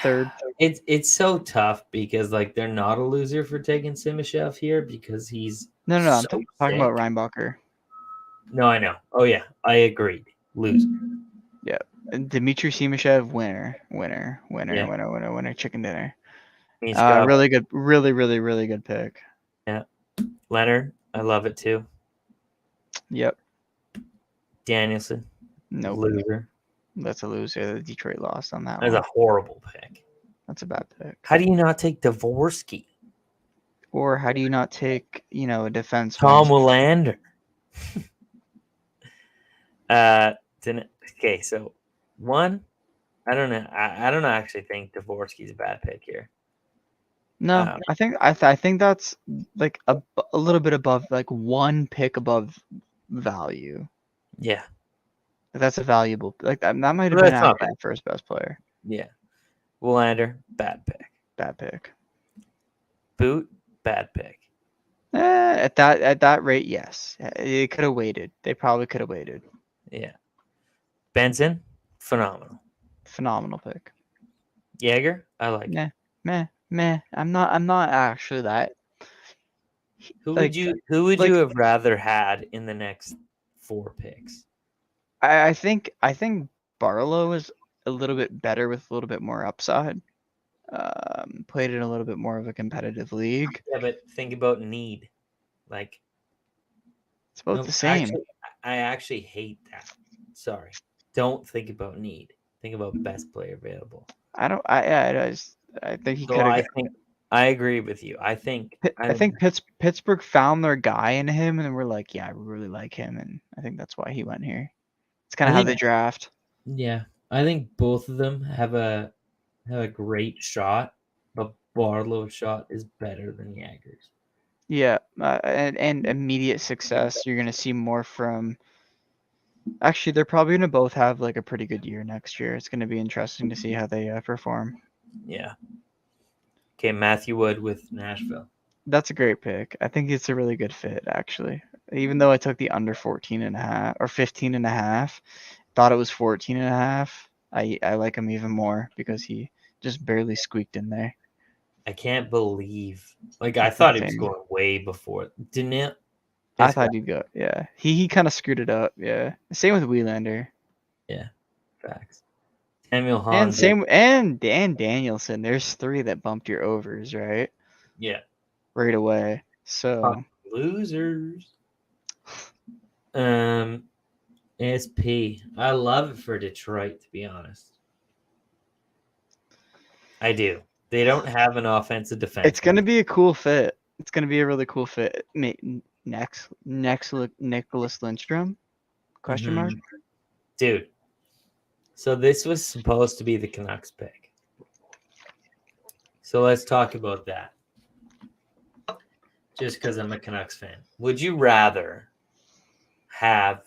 Third. It's so tough because like they're not a loser for taking Simashev here because he's No, I'm so talking about Reinbacher. No, I know. Oh yeah, I agreed. Loser. Yeah, Dmitry Simashev, winner, chicken dinner. Really good, really good pick. Yeah, Leonard, I love it too. Yep. Danielson, no loser. That's a loser. The Detroit lost on that one. That's a horrible pick. That's a bad pick. How do you not take Dvorsky? Or how do you not take, a defenseman? Tom Willander. Okay, so one, I don't know. I don't actually think Dvorsky's a bad pick here. No, I think that's like a little bit above, like one pick above value. Yeah, that's a valuable. Like that might have been actually the first best player. Yeah, Willander, bad pick. Bad pick. Boot, bad pick. It At that rate, yes. It could have waited. They probably could have waited. Yeah. Benson, phenomenal. Phenomenal pick. Jaeger, I like it. Meh. I'm not actually that. Who like- would like- you have rather had in the next 4 picks? I think Barlow is a little bit better with a little bit more upside. Played in a little bit more of a competitive league. Yeah, but think about need. Like, It's about no, the same. I actually hate that. Sorry. Don't think about need. Think about best player available. I think he So could I have. think I agree with you. I think Pittsburgh found their guy in him, and we're like, yeah, we really like him, and I think that's why he went here. It's kind I of how think- they draft. Yeah, I think both of them have a great shot, but Barlow's shot is better than Jaeger's. Yeah, and immediate success. You're gonna see more from. Actually, they're probably gonna both have like a pretty good year next year. It's gonna be interesting to see how they perform. Yeah. Okay, Matthew Wood with Nashville. That's a great pick. I think it's a really good fit, actually. Even though I took the under 14.5 or 15.5, thought it was 14.5. I like him even more because he just barely squeaked in there. I can't believe. Like, I That's thought he was insane. going way before. Didn't it? I thought he'd go. Yeah, he kind of screwed it up. Yeah, same with Wielander. Facts. Samuel And Hans. same and Dan Danielson. There's 3 that bumped your overs, right? Yeah. Right away. So Losers. SP. I love it for Detroit, to be honest. I do. They don't have an offensive defense. it's gonna be a cool fit. It's gonna be a really cool fit. Next Nicholas Lindstrom? Question mark. Dude. So this was supposed to be the Canucks pick. So let's talk about that. Just because I'm a Canucks fan. Would you rather have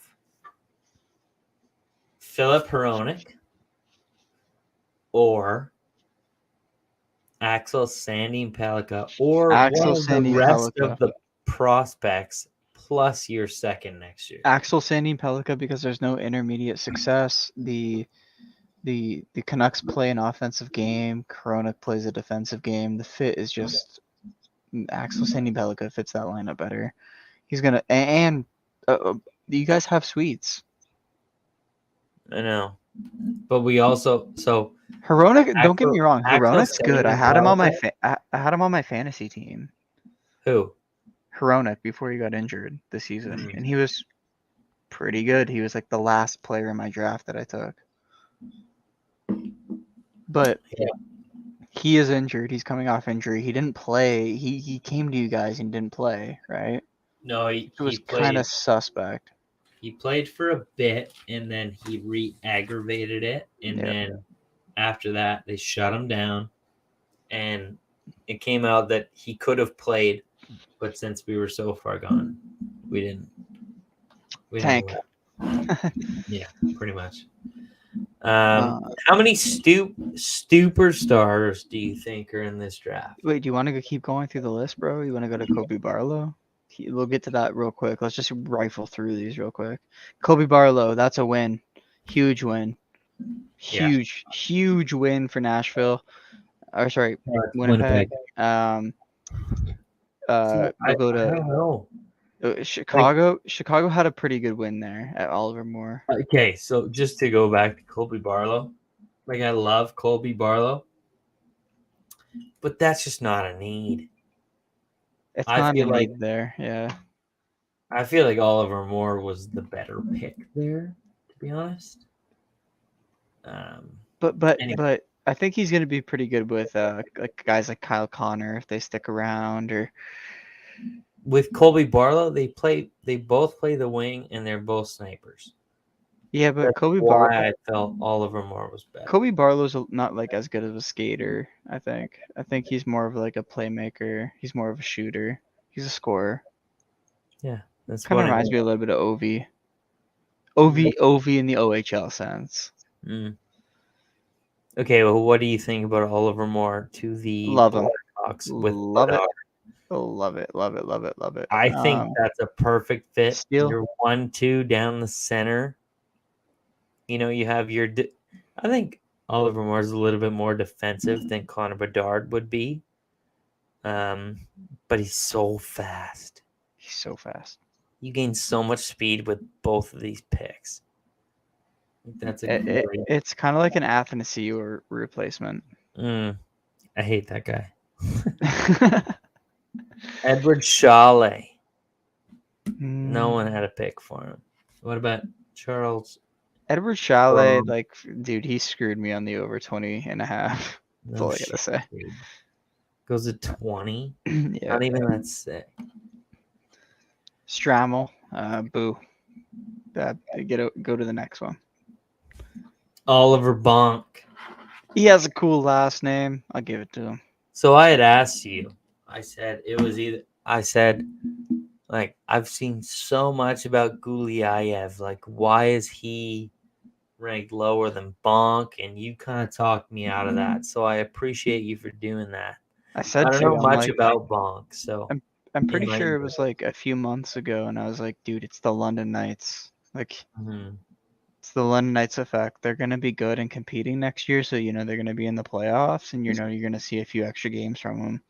Philip Hronek or Axel Sandin Pellikka or Axel one of the Sandin rest Pellikka. of the prospects plus your second next year? Axel Sandin Pellikka because there's no intermediate success. The Canucks play an offensive game. Hronek plays a defensive game. The fit is just Axel Sandin Pellikka fits that lineup better. He's gonna and you guys have suites. I know. But we also Hronek, don't get Axel- me wrong, Axel Hronek's good. I Sandin had him on Pellikka? I had him on my fantasy team. who? Hronek before he got injured this season, Mhm. and he was pretty good. He was like the last player in my draft that I took. But Yeah. he is injured. He's coming off injury. He didn't play. He came to you guys and didn't play, right? No, It was he kind played. of suspect. He played for a bit, and then he re-aggravated it, and Yeah. then after that, they shut him down, and it came out that he could have played, but since we were so far gone, we didn't. Tank. Yeah, pretty much. Uh, How many superstars do you think are in this draft? Wait, do you want to keep going through the list, bro? You want to go to Kobe Barlow? We'll get to that real quick. Let's just rifle through these real quick. Kobe Barlow, that's a win. Huge win. Yeah. Huge win for Nashville. Or sorry, Winnipeg. We'll go I to don't know. Chicago. Chicago had a pretty good win there at Oliver Moore. Okay, so just to go back to Colby Barlow, like I love Colby Barlow, but that's just not a need. It's I not a feel like- need there. Yeah. I feel like Oliver Moore was the better pick there, to be honest. But Anyway. I think he's gonna be pretty good with like guys like Kyle Connor if they stick around or With Colby Barlow, they both play the wing and they're both snipers. yeah, but That's Kobe why I felt Oliver Moore was better. Kobe Barlow's not like as good of a skater. I think he's more of like a playmaker. He's more of a shooter. He's a scorer. That's Kind what of I reminds me mean. a little bit of Ovi. Ovi in the OHL sense. Mm. Okay, well, what do you think about Oliver Moore to the Love him. Blackhawks with Love it. Oh, love it, love it, love it, love it. I think that's a perfect fit. Steal. Your 1-2 down the center. You know, you have your. I think Oliver Moore's a little bit more defensive than Connor Bedard would be. But he's so fast. He's so fast. You gain so much speed with both of these picks. That's a great. It's kind of like an Athanasiou replacement. I hate that guy. Edward Shawley. No one had a pick for him. What about Charles? Edward Shawley, like, dude, he screwed me on the over 20.5. That's all I gotta say. Dude. Goes to 20. Yeah. Not even that sick. Strammel, boo. Go to the next one. Oliver Bonk. He has a cool last name. I'll give it to him. So I had asked you. I said like, I've seen so much about Gulyayev. Like, why is he ranked lower than Bonk? And you kind of talked me out of that. So I appreciate you for doing that. I said I don't know much about Bonk, so I'm pretty sure it was like a few months ago, and I was like, dude, it's the London Knights. Like, it's the London Knights effect. They're gonna be good and competing next year, so you know they're gonna be in the playoffs, and you know you're gonna see a few extra games from them.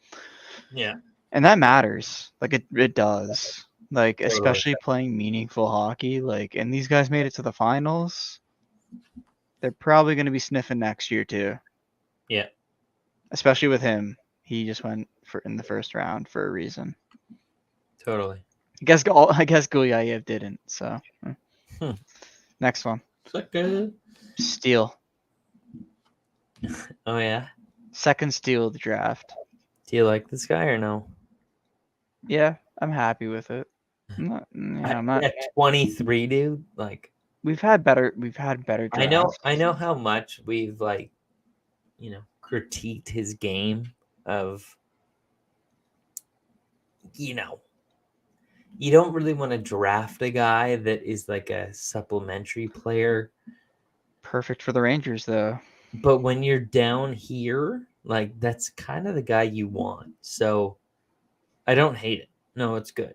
Yeah. And that matters. Like it does. Like, especially playing meaningful hockey. Like, and these guys made it to the finals. They're probably going to be sniffing next year too. Yeah. Especially with him. He just went in the first round for a reason. Totally. I guess Gulyayev didn't. So. Next one. Steal. Oh yeah. Second steal of the draft. Do you like this guy or no? Yeah, I'm happy with it. I'm not. At 23, dude. Like, we've had better drafts. I know how much we've critiqued his game of, you don't really want to draft a guy that is like a supplementary player. Perfect for the Rangers though. But when you're down here, like, that's kind of the guy you want. So I don't hate it. No, it's good.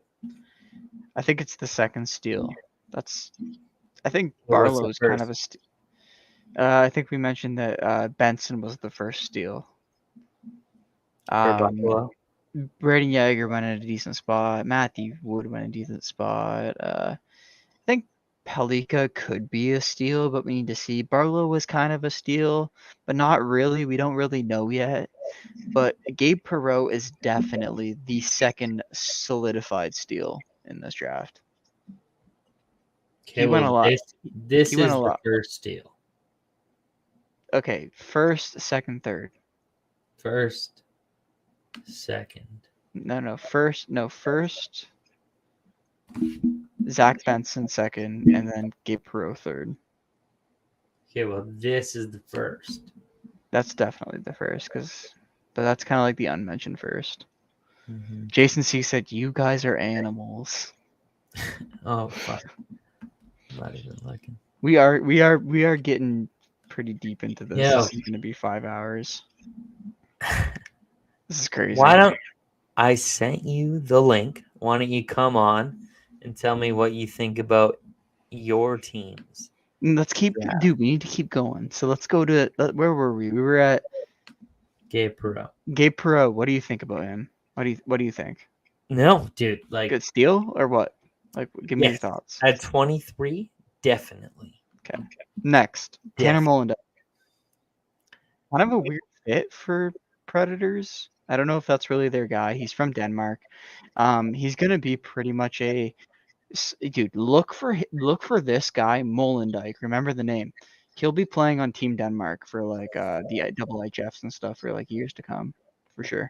I think it's the second steal. I think Barlow is kind of a steal. I think we mentioned that Benson was the first steal. Braden Yeager went in a decent spot. Matthew Wood went in a decent spot. I think Pelika could be a steal, but we need to see. Barlow was kind of a steal, but not really. We don't really know yet. But Gabe Perreault is definitely the second solidified steal in this draft. Okay, he went a lot. This is the first steal. Okay, first, second, third. First, second. First. Zach Benson second, and then Gabe Perreault third. Okay, well, this is the first. That's definitely the first, but that's kind of like the unmentioned first. Mm-hmm. Jason C said, "You guys are animals." Oh fuck! I'm not even looking. We are getting pretty deep into this. Yeah. This is gonna be 5 hours. This is crazy. I sent you the link? Why don't you come on and tell me what you think about your teams? Let's keep, dude. We need to keep going. So let's go to where were we? We were at Gabe Perreault. Gabe Perreault. What do you think about him? What do you think? No, dude. Like, good steal or what? Like, give me your thoughts. At 23, definitely. Okay. Next, Tanner Molendijk. Kind of a weird fit for Predators. I don't know if that's really their guy. He's from Denmark. He's gonna be pretty much a dude. Look for this guy Molendijk. Remember the name. He'll be playing on Team Denmark for like the double HFs and stuff for like years to come, for sure.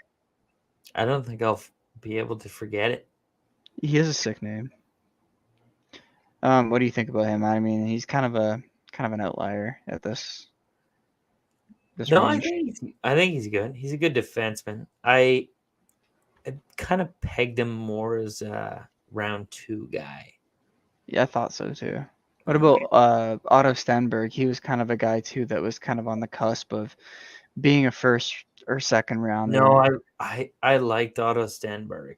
I don't think I'll be able to forget it. He has a sick name. What do you think about him? I mean, he's kind of an outlier at this. No, range. I think he's good. He's a good defenseman. I kind of pegged him more as a round 2 guy. Yeah, I thought so too. What about Otto Stenberg? He was kind of a guy too that was kind of on the cusp of being a first or second rounder. No, I liked Otto Stenberg.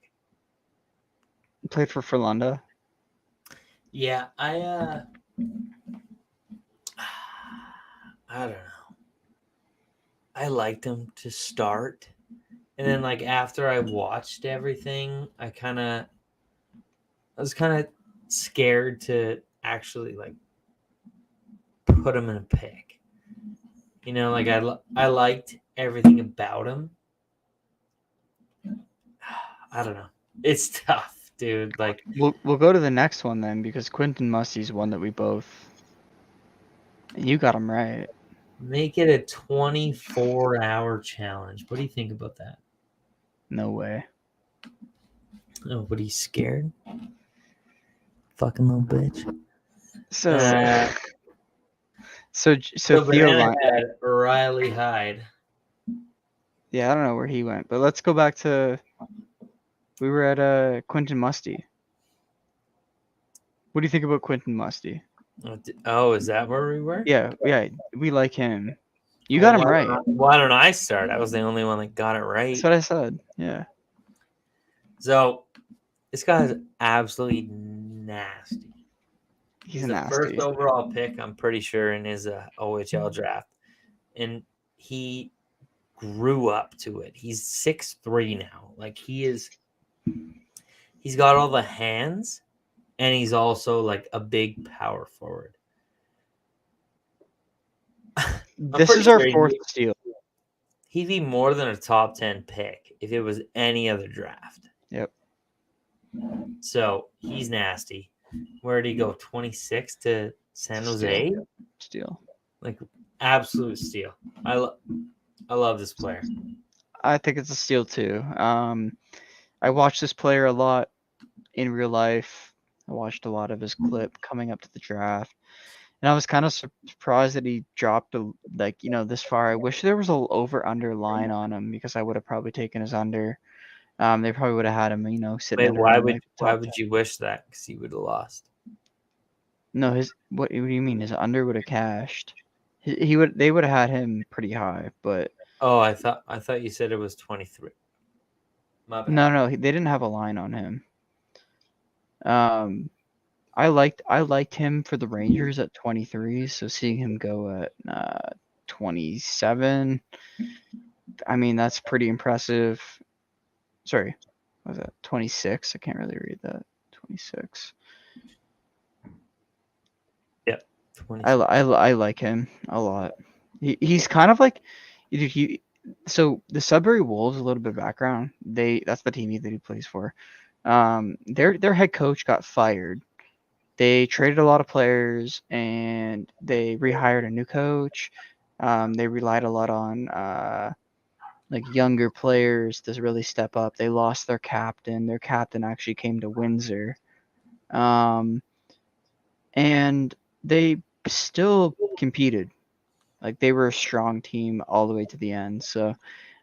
Played for Frölunda. Yeah, I don't know. I liked him to start, and then like after I watched everything, I was kind of scared to actually like put him in a pick. You know, like I liked everything about him. I don't know. It's tough, dude. Like We'll go to the next one then, because Quentin Musty's one that we both. You got him right. make it a 24-hour challenge. What do you think about that? No way. Oh, but he's scared. Fucking little bitch. So, Uh, so Theo Banana had Riley Hyde. Yeah, I don't know where he went, but let's go back to. We were at Quentin Musty. What do you think about Quentin Musty? Oh, is that where we were? Yeah, we like him. You got him right. Why don't I start? I was the only one that got it right. That's what I said. Yeah. So this guy is absolutely nasty. He's the nasty. first overall pick, I'm pretty sure, in his OHL draft, and he grew up to it. He's 6'3" now. Like he's got all the hands, and he's also like a big power forward. This is our fourth steal. He'd be more than a top 10 pick if it was any other draft. Yep. So he's nasty. Where did he go? 26 to San Jose? Steal. Like absolute steal. I love this player. I think it's a steal too. I watched this player a lot in real life. I watched a lot of his clip coming up to the draft. And I was kind of surprised that he dropped this far. I wish there was a over/under line on him, because I would have probably taken his under. They probably would have had him, sitting. Wait, why would you wish that? Because he would have lost. No, what do you mean? His under would have cashed. They would have had him pretty high, but. Oh, I thought you said it was 23. No, they didn't have a line on him. I liked him for the Rangers at 23, so seeing him go at 27, I mean, that's pretty impressive. Sorry, what was that 26? I can't really read that. 26. Yep. 26. I like him a lot. He's kind of like so the Sudbury Wolves, a little bit of background. That's the team that he plays for. Their head coach got fired. They traded a lot of players and they rehired a new coach. They relied a lot on like younger players to really step up. They lost their captain. Their captain actually came to Windsor. And they still competed. Like they were a strong team all the way to the end. So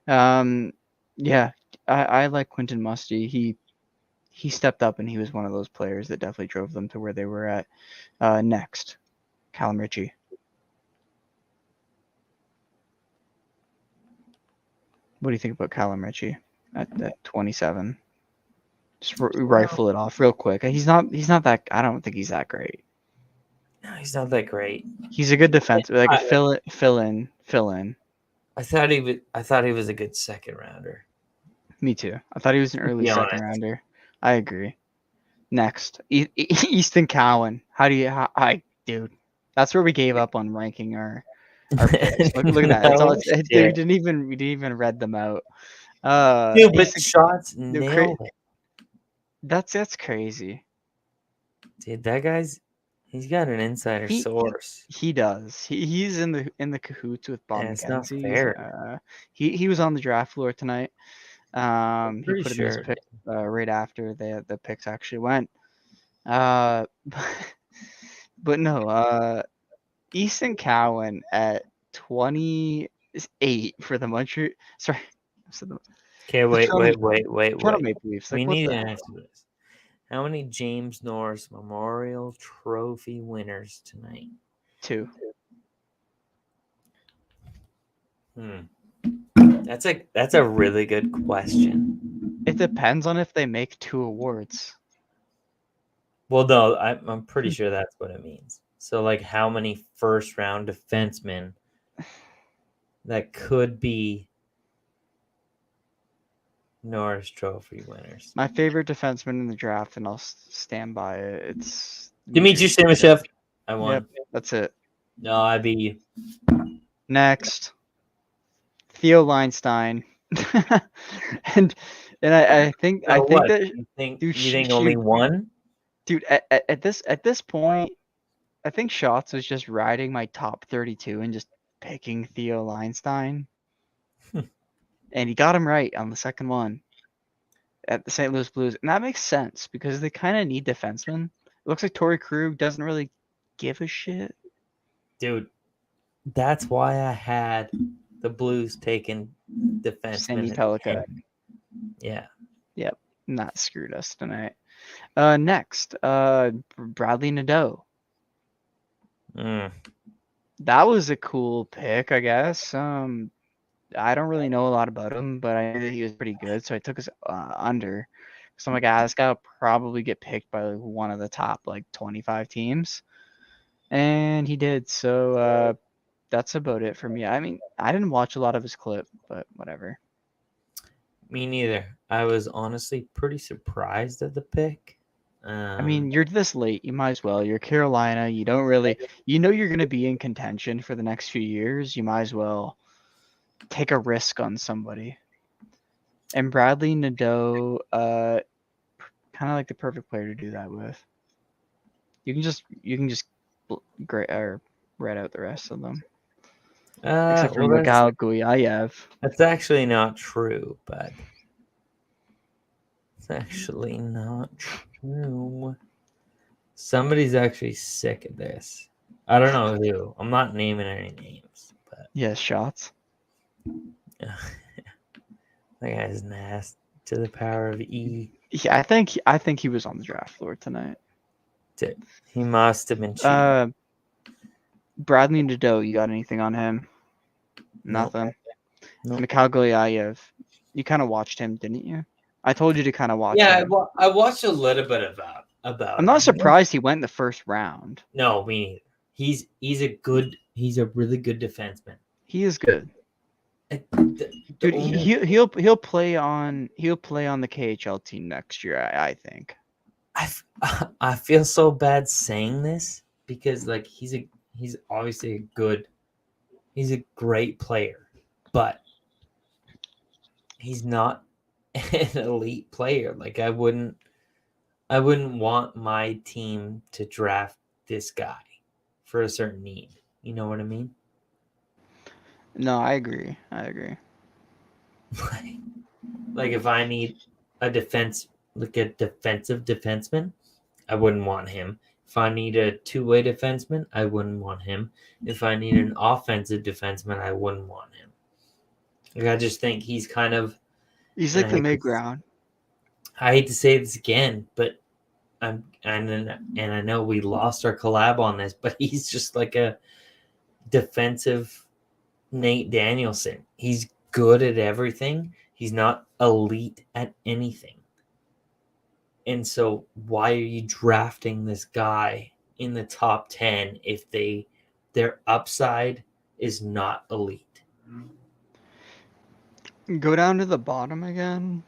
yeah, I like Quentin Musty. He stepped up and he was one of those players that definitely drove them to where they were at. Next, Callum Ritchie. What do you think about Callum Ritchie at 27? Just rifle it off real quick. He's not that. I don't think he's that great. No, he's not that great. He's a good defensive, like a fill in. I thought he was a good second rounder. Me too. I thought he was an early second rounder. I agree. Next, Easton Cowan. Dude? That's where we gave up on ranking our picks. Look at that. We didn't even read them out. Dude, but shots nailed it. That's crazy. Dude, that he's got an insider source. He does. He's in the cahoots with Bob It's McKenzie. not fair. He was on the draft floor tonight. He put in his pick right after the picks actually went. But no. Easton Cowan at 28 for the Montreal. Sorry. Okay, wait. Toronto Maple Leafs. We need to answer this. How many James Norris Memorial Trophy winners tonight? 2. That's a really good question. It depends on if they make 2 awards. Well, no, I'm pretty sure that's what it means. So, like, how many first round defensemen that could be Norris Trophy winners? My favorite defenseman in the draft, and I'll stand by it. It's Dmitry Simashev. I won. Yep, that's it. No, I beat you. Next, Theo Leinstein, and I think So what? that You think dude, only one? dude at this point, I think Schatz was just riding my top 32 and just picking Theo Leinstein, and he got him right on the second one at the St. Louis Blues, and that makes sense because they kind of need defensemen. It looks like Torrey Krug doesn't really give a shit. Dude, that's why I had the Blues taking defenseman. Sandy Pellica. Yeah. Yep, not screwed us tonight. Next, Bradley Nadeau. That was a cool pick, I guess. I don't really know a lot about him, but I knew that he was pretty good, so I took his under. So I'm like, this guy will probably get picked by like one of the top like 25 teams, and he did. So that's about it for me. I mean, I didn't watch a lot of his clip, but whatever. Me neither. I was honestly pretty surprised at the pick. I mean, you're this late. You might as well. You're Carolina. You don't really, you're going to be in contention for the next few years. You might as well take a risk on somebody. And Bradley Nadeau, kind of like the perfect player to do that with. You can just read out the rest of them. Except for Mikhail Guyayev. That's actually not true, but it's actually not true. Somebody's actually sick of this. I don't know who. I'm not naming any names, but yes, Shots. That guy's nasty to the power of E. Yeah, I think he was on the draft floor tonight. He must have been cheating. Bradley Nadeau, you got anything on him? Nothing. Nope. Mikhail Guyayev, you kind of watched him, didn't you? I told you to kind of watch him. Yeah, I watched a little bit about I'm not surprised he went in the first round. No, me neither. He's a really good defenseman. He is good. Dude, he'll play on the KHL team next year, I think. I feel so bad saying this because like he's obviously he's a great player, but he's not an elite player. Like I wouldn't want my team to draft this guy for a certain need. You know what I mean? No, I agree. Like if I need a defensive defenseman, I wouldn't want him. If I need a two-way defenseman, I wouldn't want him. If I need an offensive defenseman, I wouldn't want him. Like I just think he's kind of like the mid-ground. I hate to say this again, but and I know we lost our collab on this, but he's just like a defensive Nate Danielson. He's good at everything. He's not elite at anything. And so why are you drafting this guy in the top 10 if their upside is not elite? Go down to the bottom again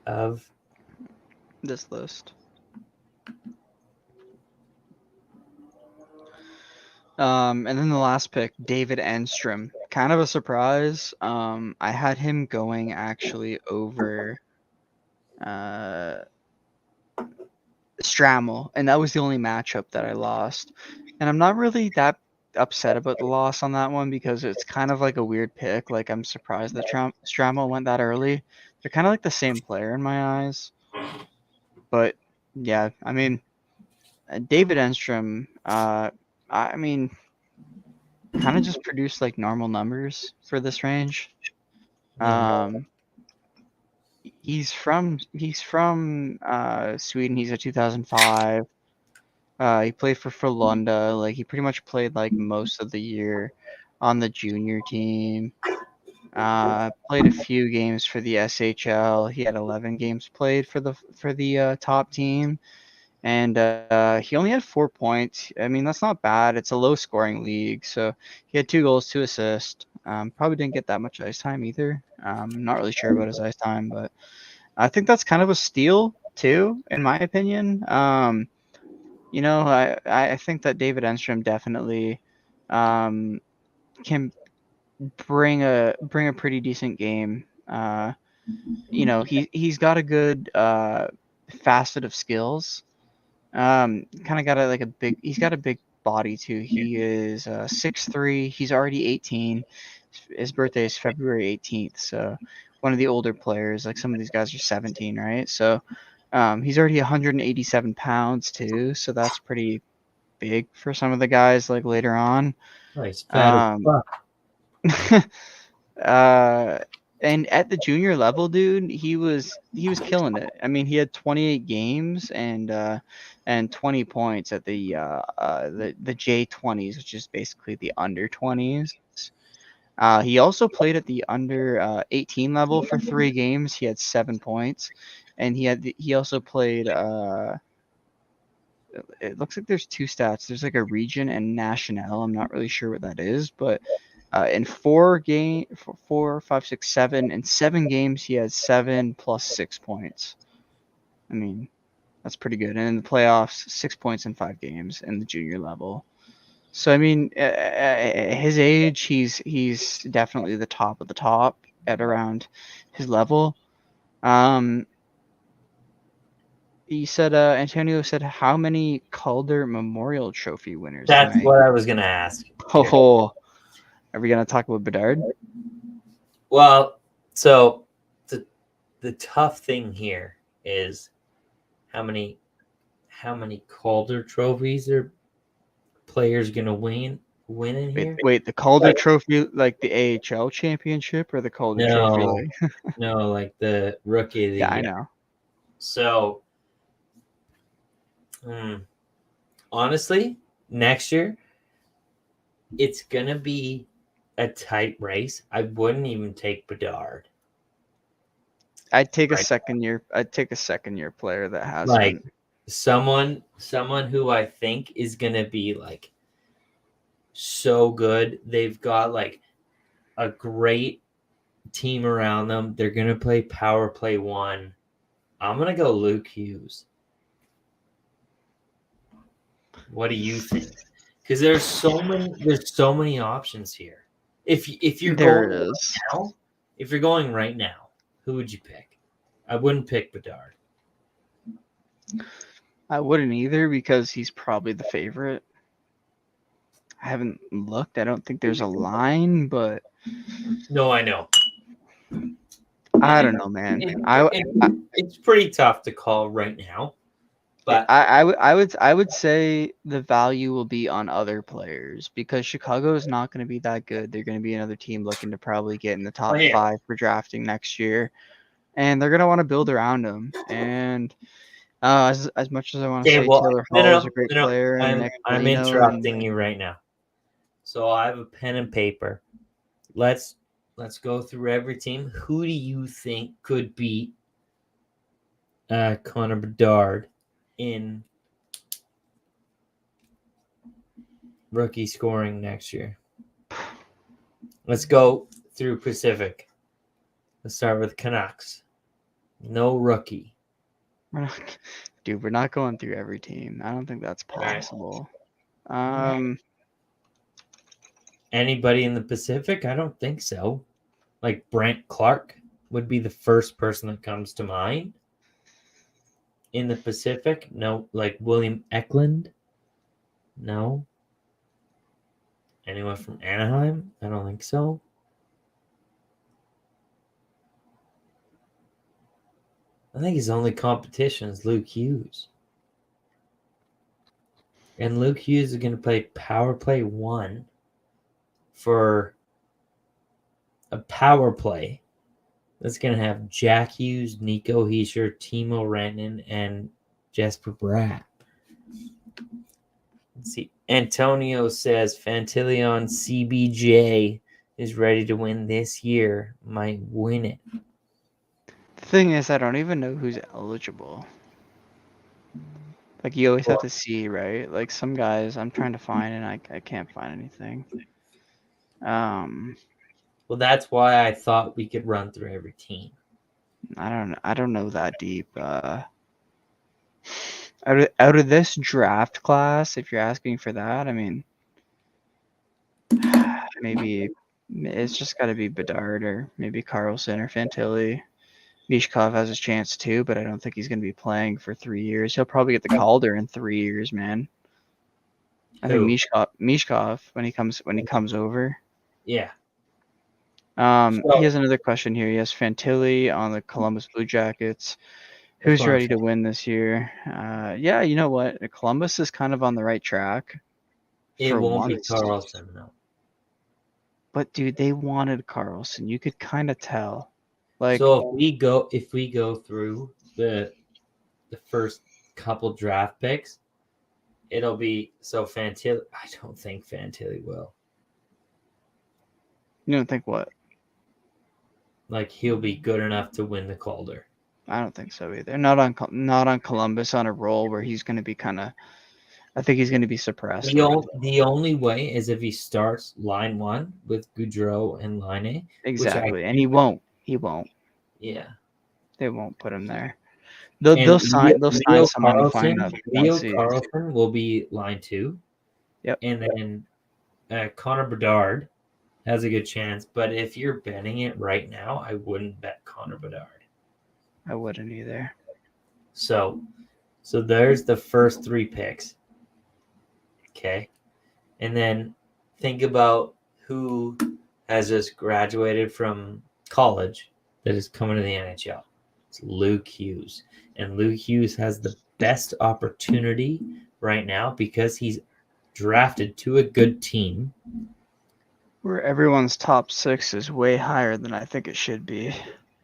of this list. And then the last pick, David Enstrom. Kind of a surprise. I had him going actually over Strammel, and that was the only matchup that I lost. And I'm not really that upset about the loss on that one because it's kind of like a weird pick. Like I'm surprised that Strammel went that early. They're kind of like the same player in my eyes. But yeah, I mean, David Enstrom, I mean, kind of just produced like normal numbers for this range. He's from Sweden. He's a 2005. He played for Frölunda. Like he pretty much played like most of the year on the junior team. Played a few games for the SHL. He had 11 games played for the top team, and he only had 4 points. I mean, that's not bad. It's a low scoring league, so he had 2 goals, 2 assists. Probably didn't get that much ice time either. Not really sure about his ice time, but I think that's kind of a steal too, in my opinion. I think that David Enstrom definitely can bring a pretty decent game. He's got a good facet of skills. Kind of got he's got a big body too. He is 6'3". He's already 18. His birthday is February 18th, so one of the older players. Like some of these guys are 17, right? So he's already 187 pounds too, so that's pretty big for some of the guys like later on. Nice, fat as fuck. And at the junior level, dude, he was killing it. I mean, he had 28 games and 20 points at the J20s, which is basically the under 20s. He also played at the under 18 level for 3 games. He had 7 points, and he also played. It looks like there's 2 stats. There's like a region and national. I'm not really sure what that is, but in 4, 5, 6, 7, and 7 games, he had 7 plus 6 points. I mean, that's pretty good. And in the playoffs, 6 points in 5 games in the junior level. So I mean, his age, he's definitely the top of the top at around his level. He said, Antonio said, how many Calder Memorial Trophy winners That's tonight? what I was gonna ask. Oh, are we gonna talk about Bedard? Well, so the tough thing here is how many Calder trophies are players gonna win in here? Wait, the Calder Trophy, like the AHL championship, or the Calder Trophy? No, Like... no, like the rookie of the Yeah, year. I know. So, honestly, next year it's gonna be a tight race. I wouldn't even take Bedard. I'd take a Right. second year. I'd take a second year player that hasn't. Like someone who I think is gonna be like so good. They've got like a great team around them. They're gonna play power play 1. I'm gonna go Luke Hughes. What do you think? Because there's so many options here. If you're There going is. right now, if you're going right now, who would you pick? I wouldn't pick Bedard. I wouldn't either because he's probably the favorite. I haven't looked. I don't think there's a line, but No, I know. I don't know, man. It's pretty tough to call right now. But I would say the value will be on other players because Chicago is not going to be that good. They're going to be another team looking to probably get in the top 5 for drafting next year, and they're going to want to build around them. And as much as I want to say Taylor Hall is a great player, and Nick I'm Foligno interrupting you right now. So I have a pen and paper. Let's go through every team. Who do you think could beat Connor Bedard in rookie scoring next year? Let's go through Pacific. Let's start with Canucks. No rookie. We're not going through every team. I don't think that's possible. Anybody in the Pacific? I don't think so. Like Brent Clark would be the first person that comes to mind. In the Pacific? No. Like William Eklund? No. Anyone from Anaheim? I don't think so. I think his only competition is Luke Hughes. And Luke Hughes is going to play power play 1 for a power play that's going to have Jack Hughes, Nico Hischier, Timo Rantanen, and Jesper Bratt. Let's see. Antonio says Fantilion CBJ is ready to win this year might win it. The thing is, I don't even know who's eligible. Like, you always have to see, right? Like, some guys I'm trying to find, and I can't find anything. Well, that's why I thought we could run through every team. I don't know that deep. Out of this draft class, if you're asking for that, I mean, maybe it's just got to be Bedard or maybe Carlson or Fantilli. Mishkov has his chance too, but I don't think he's going to be playing for 3 years. He'll probably get the Calder in 3 years, man. I think Who? Mishkov when he comes over. Yeah. He has another question here. He has Fantilli on the Columbus Blue Jackets. Who's what I'm ready to win this year? Yeah, you know what? Columbus is kind of on the right track. It for won't be once. Carlson, no. But dude, they wanted Carlson. You could kind of tell. Like, So if we go through the first couple draft picks, it'll be so Fantilli. I don't think Fantilli will. you don't think what? Like he'll be good enough to win the Calder. I don't think so either. Not on Columbus on a roll where he's going to be kind of. I think he's going to be suppressed. The only way is if he starts line one with Goudreau and Laine. Exactly, and he won't. He won't. Yeah, they won't put him there. They'll sign someone to find up. Leo Carlson will be line two. Yep. And then Connor Bedard has a good chance. But if you're betting it right now, I wouldn't bet Connor Bedard. I wouldn't either. So there's the first 3 picks. Okay. And then think about who has just graduated from college that is coming to the NHL. It's Luke Hughes. And Luke Hughes has the best opportunity right now because he's drafted to a good team. Where everyone's top 6 is way higher than I think it should be.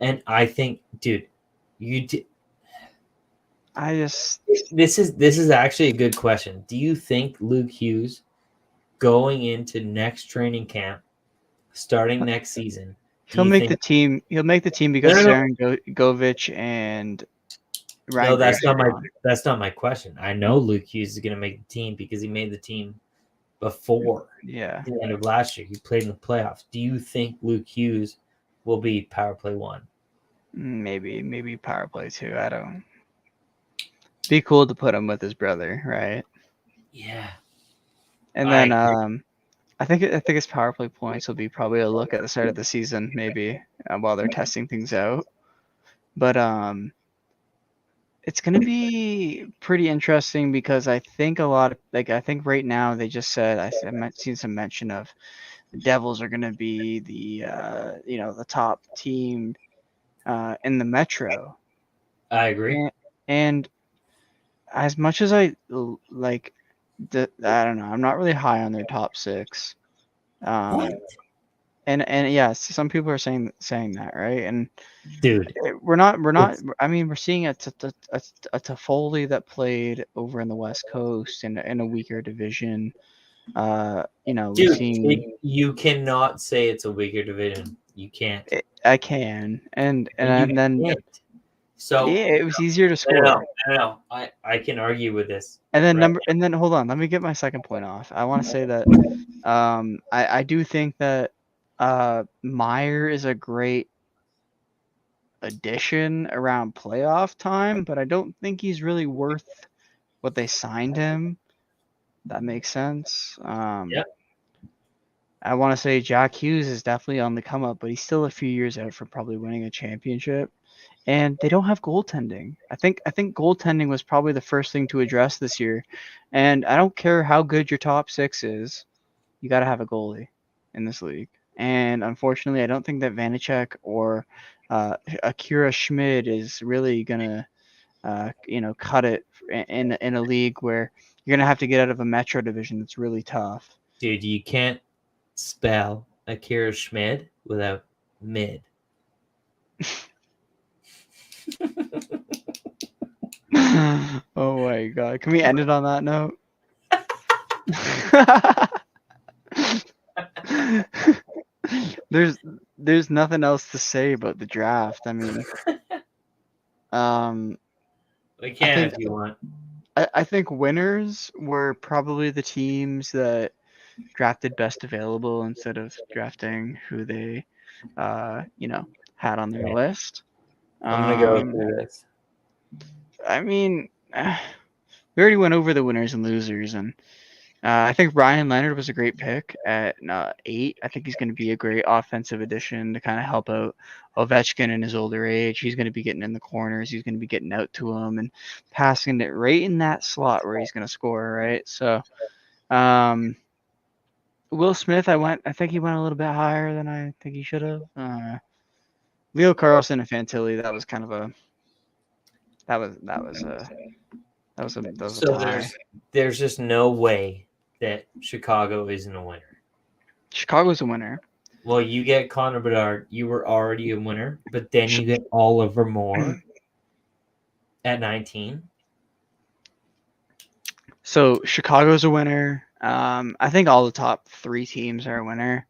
And I think, dude, this is actually a good question. Do you think Luke Hughes going into next training camp, starting next season, he'll make the team? He'll make the team because Saren Govich and Ryan. No, that's not my question. I know Luke Hughes is going to make the team because he made the team before the end of last year. He played in the playoffs. Do you think Luke Hughes will be power play 1? Maybe power play 2. I don't. Be cool to put him with his brother, right? Yeah. And then I think his power play points will be probably a look at the start of the season, maybe while they're testing things out. But it's gonna be pretty interesting because I think I think right now they just said I've seen some mention of the Devils are gonna be the the top team in the Metro. I agree. And as much as I like, I don't know. I'm not really high on their top 6. And yeah, some people are saying that, right? And dude, we're not. I mean, we're seeing a Toffoli that played over in the West Coast in a weaker division. Dude, you cannot say it's a weaker division. You can't. I can, and then can't. So yeah, it was easier to score. No, I can argue with this. And then hold on, let me get my second point off. I want to say that I do think that Meyer is a great addition around playoff time, but I don't think he's really worth what they signed him. That makes sense. Yep. I want to say Jack Hughes is definitely on the come up, but he's still a few years out from probably winning a championship. And they don't have goaltending. I think goaltending was probably the first thing to address this year. And I don't care how good your top 6 is, you got to have a goalie in this league. And unfortunately, I don't think that Vanacek or Akira Schmid is really gonna, cut it in a league where you're gonna have to get out of a Metro division that's really tough. Dude, you can't spell Akira Schmid without mid. Oh my god. Can we end it on that note? there's nothing else to say about the draft. I mean, We I can think if you want. I think winners were probably the teams that drafted best available instead of drafting who they had on their Okay. list. I'm gonna go Um, through this. I mean, we already went over the winners and losers, and I think Ryan Leonard was a great pick at 8. I think he's going to be a great offensive addition to kind of help out Ovechkin in his older age. He's going to be getting in the corners. He's going to be getting out to him and passing it right in that slot where he's going to score, right? So, Will Smith, I think he went a little bit higher than I think he should have. Leo Carlson and Fantilli, that was kind of a So tie. there's just no way that Chicago isn't a winner. Chicago's a winner. Well, you get Connor Bedard. You were already a winner, but then you get Oliver Moore at 19. So Chicago's a winner. I think all the top 3 teams are a winner.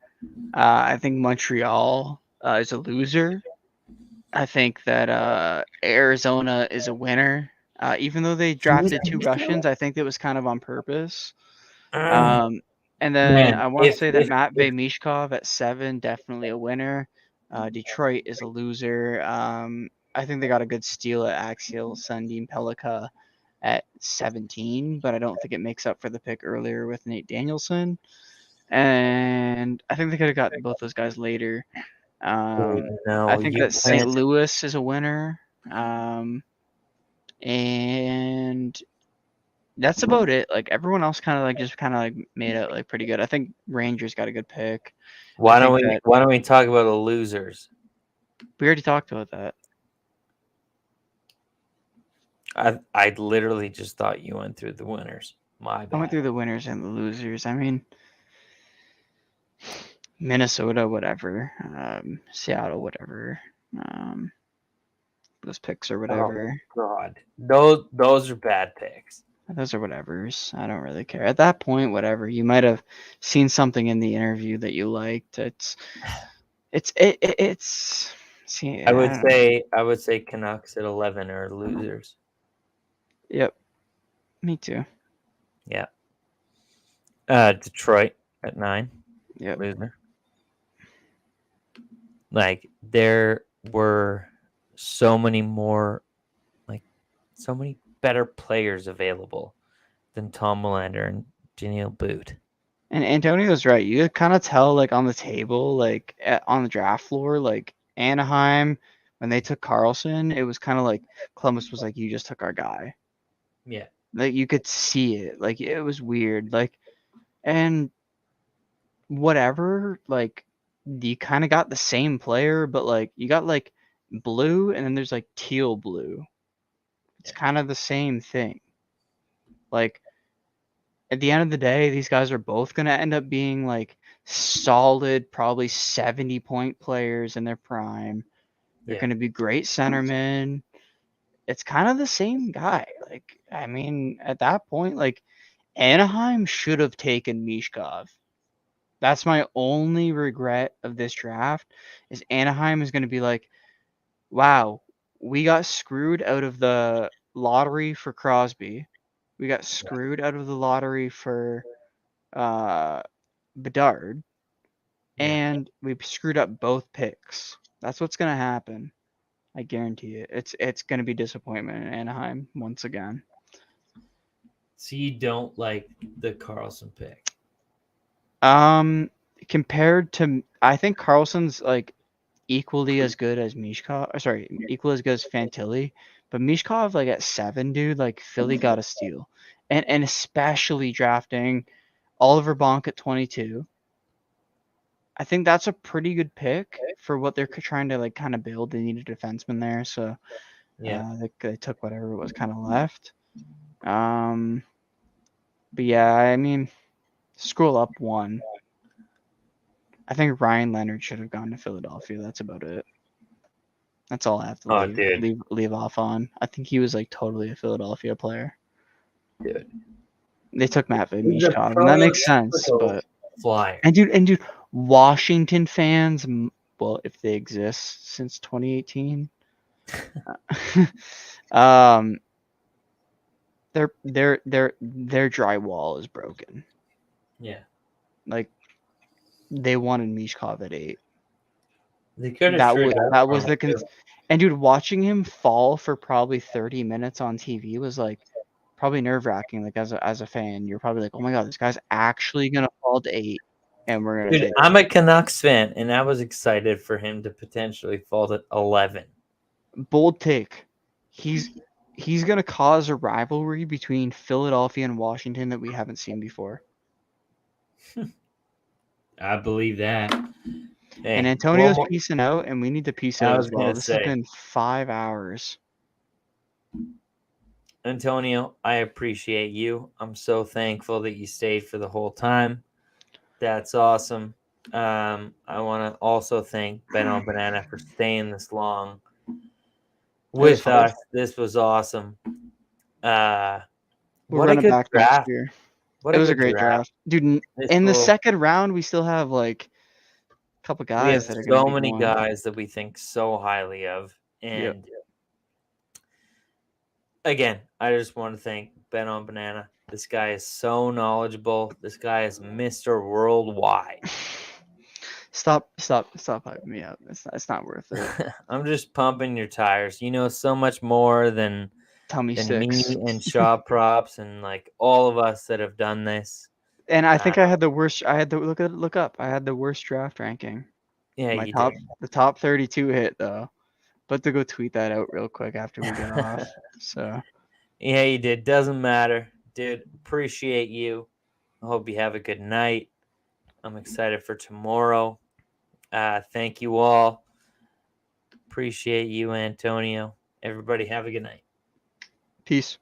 I think Montreal is a loser. I think that Arizona is a winner. Even though they drafted 2 Russians, I think it was kind of on purpose. And then Man, I want to say that Matvey Mishkov at 7, definitely a winner. Detroit is a loser. I think they got a good steal at Axial Sundin Pelika at 17, but I don't think it makes up for the pick earlier with Nate Danielson. And I think they could have gotten both those guys later. I think that St. Louis is a winner. And that's about it. Like everyone else kind of made it like pretty good. I think Rangers got a good pick. Why don't we talk about the losers? We already talked about that. I literally just thought you went through the winners. My bad. I went through the winners and the losers. I mean, Minnesota, whatever. Seattle, whatever. Those picks or whatever. Oh, God, those are bad picks. Those are whatevers. I don't really care. At that point, whatever. You might have seen something in the interview that you liked. See, I would say Canucks at 11 are losers. Yep. Me too. Yeah. Detroit at 9. Yep. Loser. Like there were so many better players available than Tom Melander and Daniil Boot. And Antonio's right. You kind of tell like on the table, like on the draft floor, like Anaheim, when they took Carlson, it was kind of like Columbus was like, you just took our guy. Yeah. Like you could see it. Like it was weird. Like, and whatever, like you kind of got the same player, but like you got like blue and then there's like teal blue. It's kind of the same thing. Like at the end of the day, these guys are both going to end up being like solid, probably 70-point players in their prime. They're going to be great centermen. It's kind of the same guy. Like, I mean, at that point, like Anaheim should have taken Mishkov. That's my only regret of this draft is Anaheim is going to be like, wow, we got screwed out of the lottery for Crosby. We got screwed out of the lottery for Bedard. And we screwed up both picks. That's what's going to happen. I guarantee it. It's going to be disappointment in Anaheim once again. So you don't like the Carlson pick? Compared to, I think Carlson's like equally as good as Mishkov. Sorry, equally as good as Fantilli. But Mishkov, like at 7, dude, like Philly got a steal, and especially drafting Oliver Bonk at 22. I think that's a pretty good pick for what they're trying to like kind of build. They need a defenseman there, so they took whatever was kind of left. But yeah, I mean, scroll up 1. I think Ryan Leonard should have gone to Philadelphia. That's about it. That's all I have to leave off on. I think he was like totally a Philadelphia player. Dude. They took Matvey Mishkov, and that makes sense. But Flyer. And dude, Washington fans, well, if they exist since 2018, their drywall is broken. Yeah. Like they wanted Mishkov at 8. They could have That traded was up that for was him, the too. and dude, watching him fall for probably 30 minutes on TV was like probably nerve wracking. Like as a fan, you're probably like, oh my god, this guy's actually gonna fall to 8, and we're gonna Dude, take. I'm a Canucks fan, and I was excited for him to potentially fall to 11. Bold take. He's gonna cause a rivalry between Philadelphia and Washington that we haven't seen before. I believe that. Hey, And Antonio's piecing out, and we need to piece I out was as well. gonna This say. has been 5 hours. Antonio, I appreciate you. I'm so thankful that you stayed for the whole time. That's awesome. I want to also thank Ben on Banana for staying this long with us. This was awesome. We'll What run a it good back draft. next year. What It a was a good great draft. Dude, This in the will- second round, we still have like a couple we have guys that are going to so be many going. guys that we think so highly of. And again, I just want to thank Ben on Banana. This guy is so knowledgeable. This guy is Mr. Worldwide. Stop hyping me up. It's not worth it. I'm just pumping your tires. You know so much more than Tummy me six. and shop props and like all of us that have done this. And I think I had the worst. I had to look up. I had the worst draft ranking. Yeah, My you top, did. the top 32 hit though. But to go tweet that out real quick after we get off. So Yeah, you did. Doesn't matter, dude. Appreciate you. I hope you have a good night. I'm excited for tomorrow. Thank you all. Appreciate you, Antonio. Everybody have a good night. peace.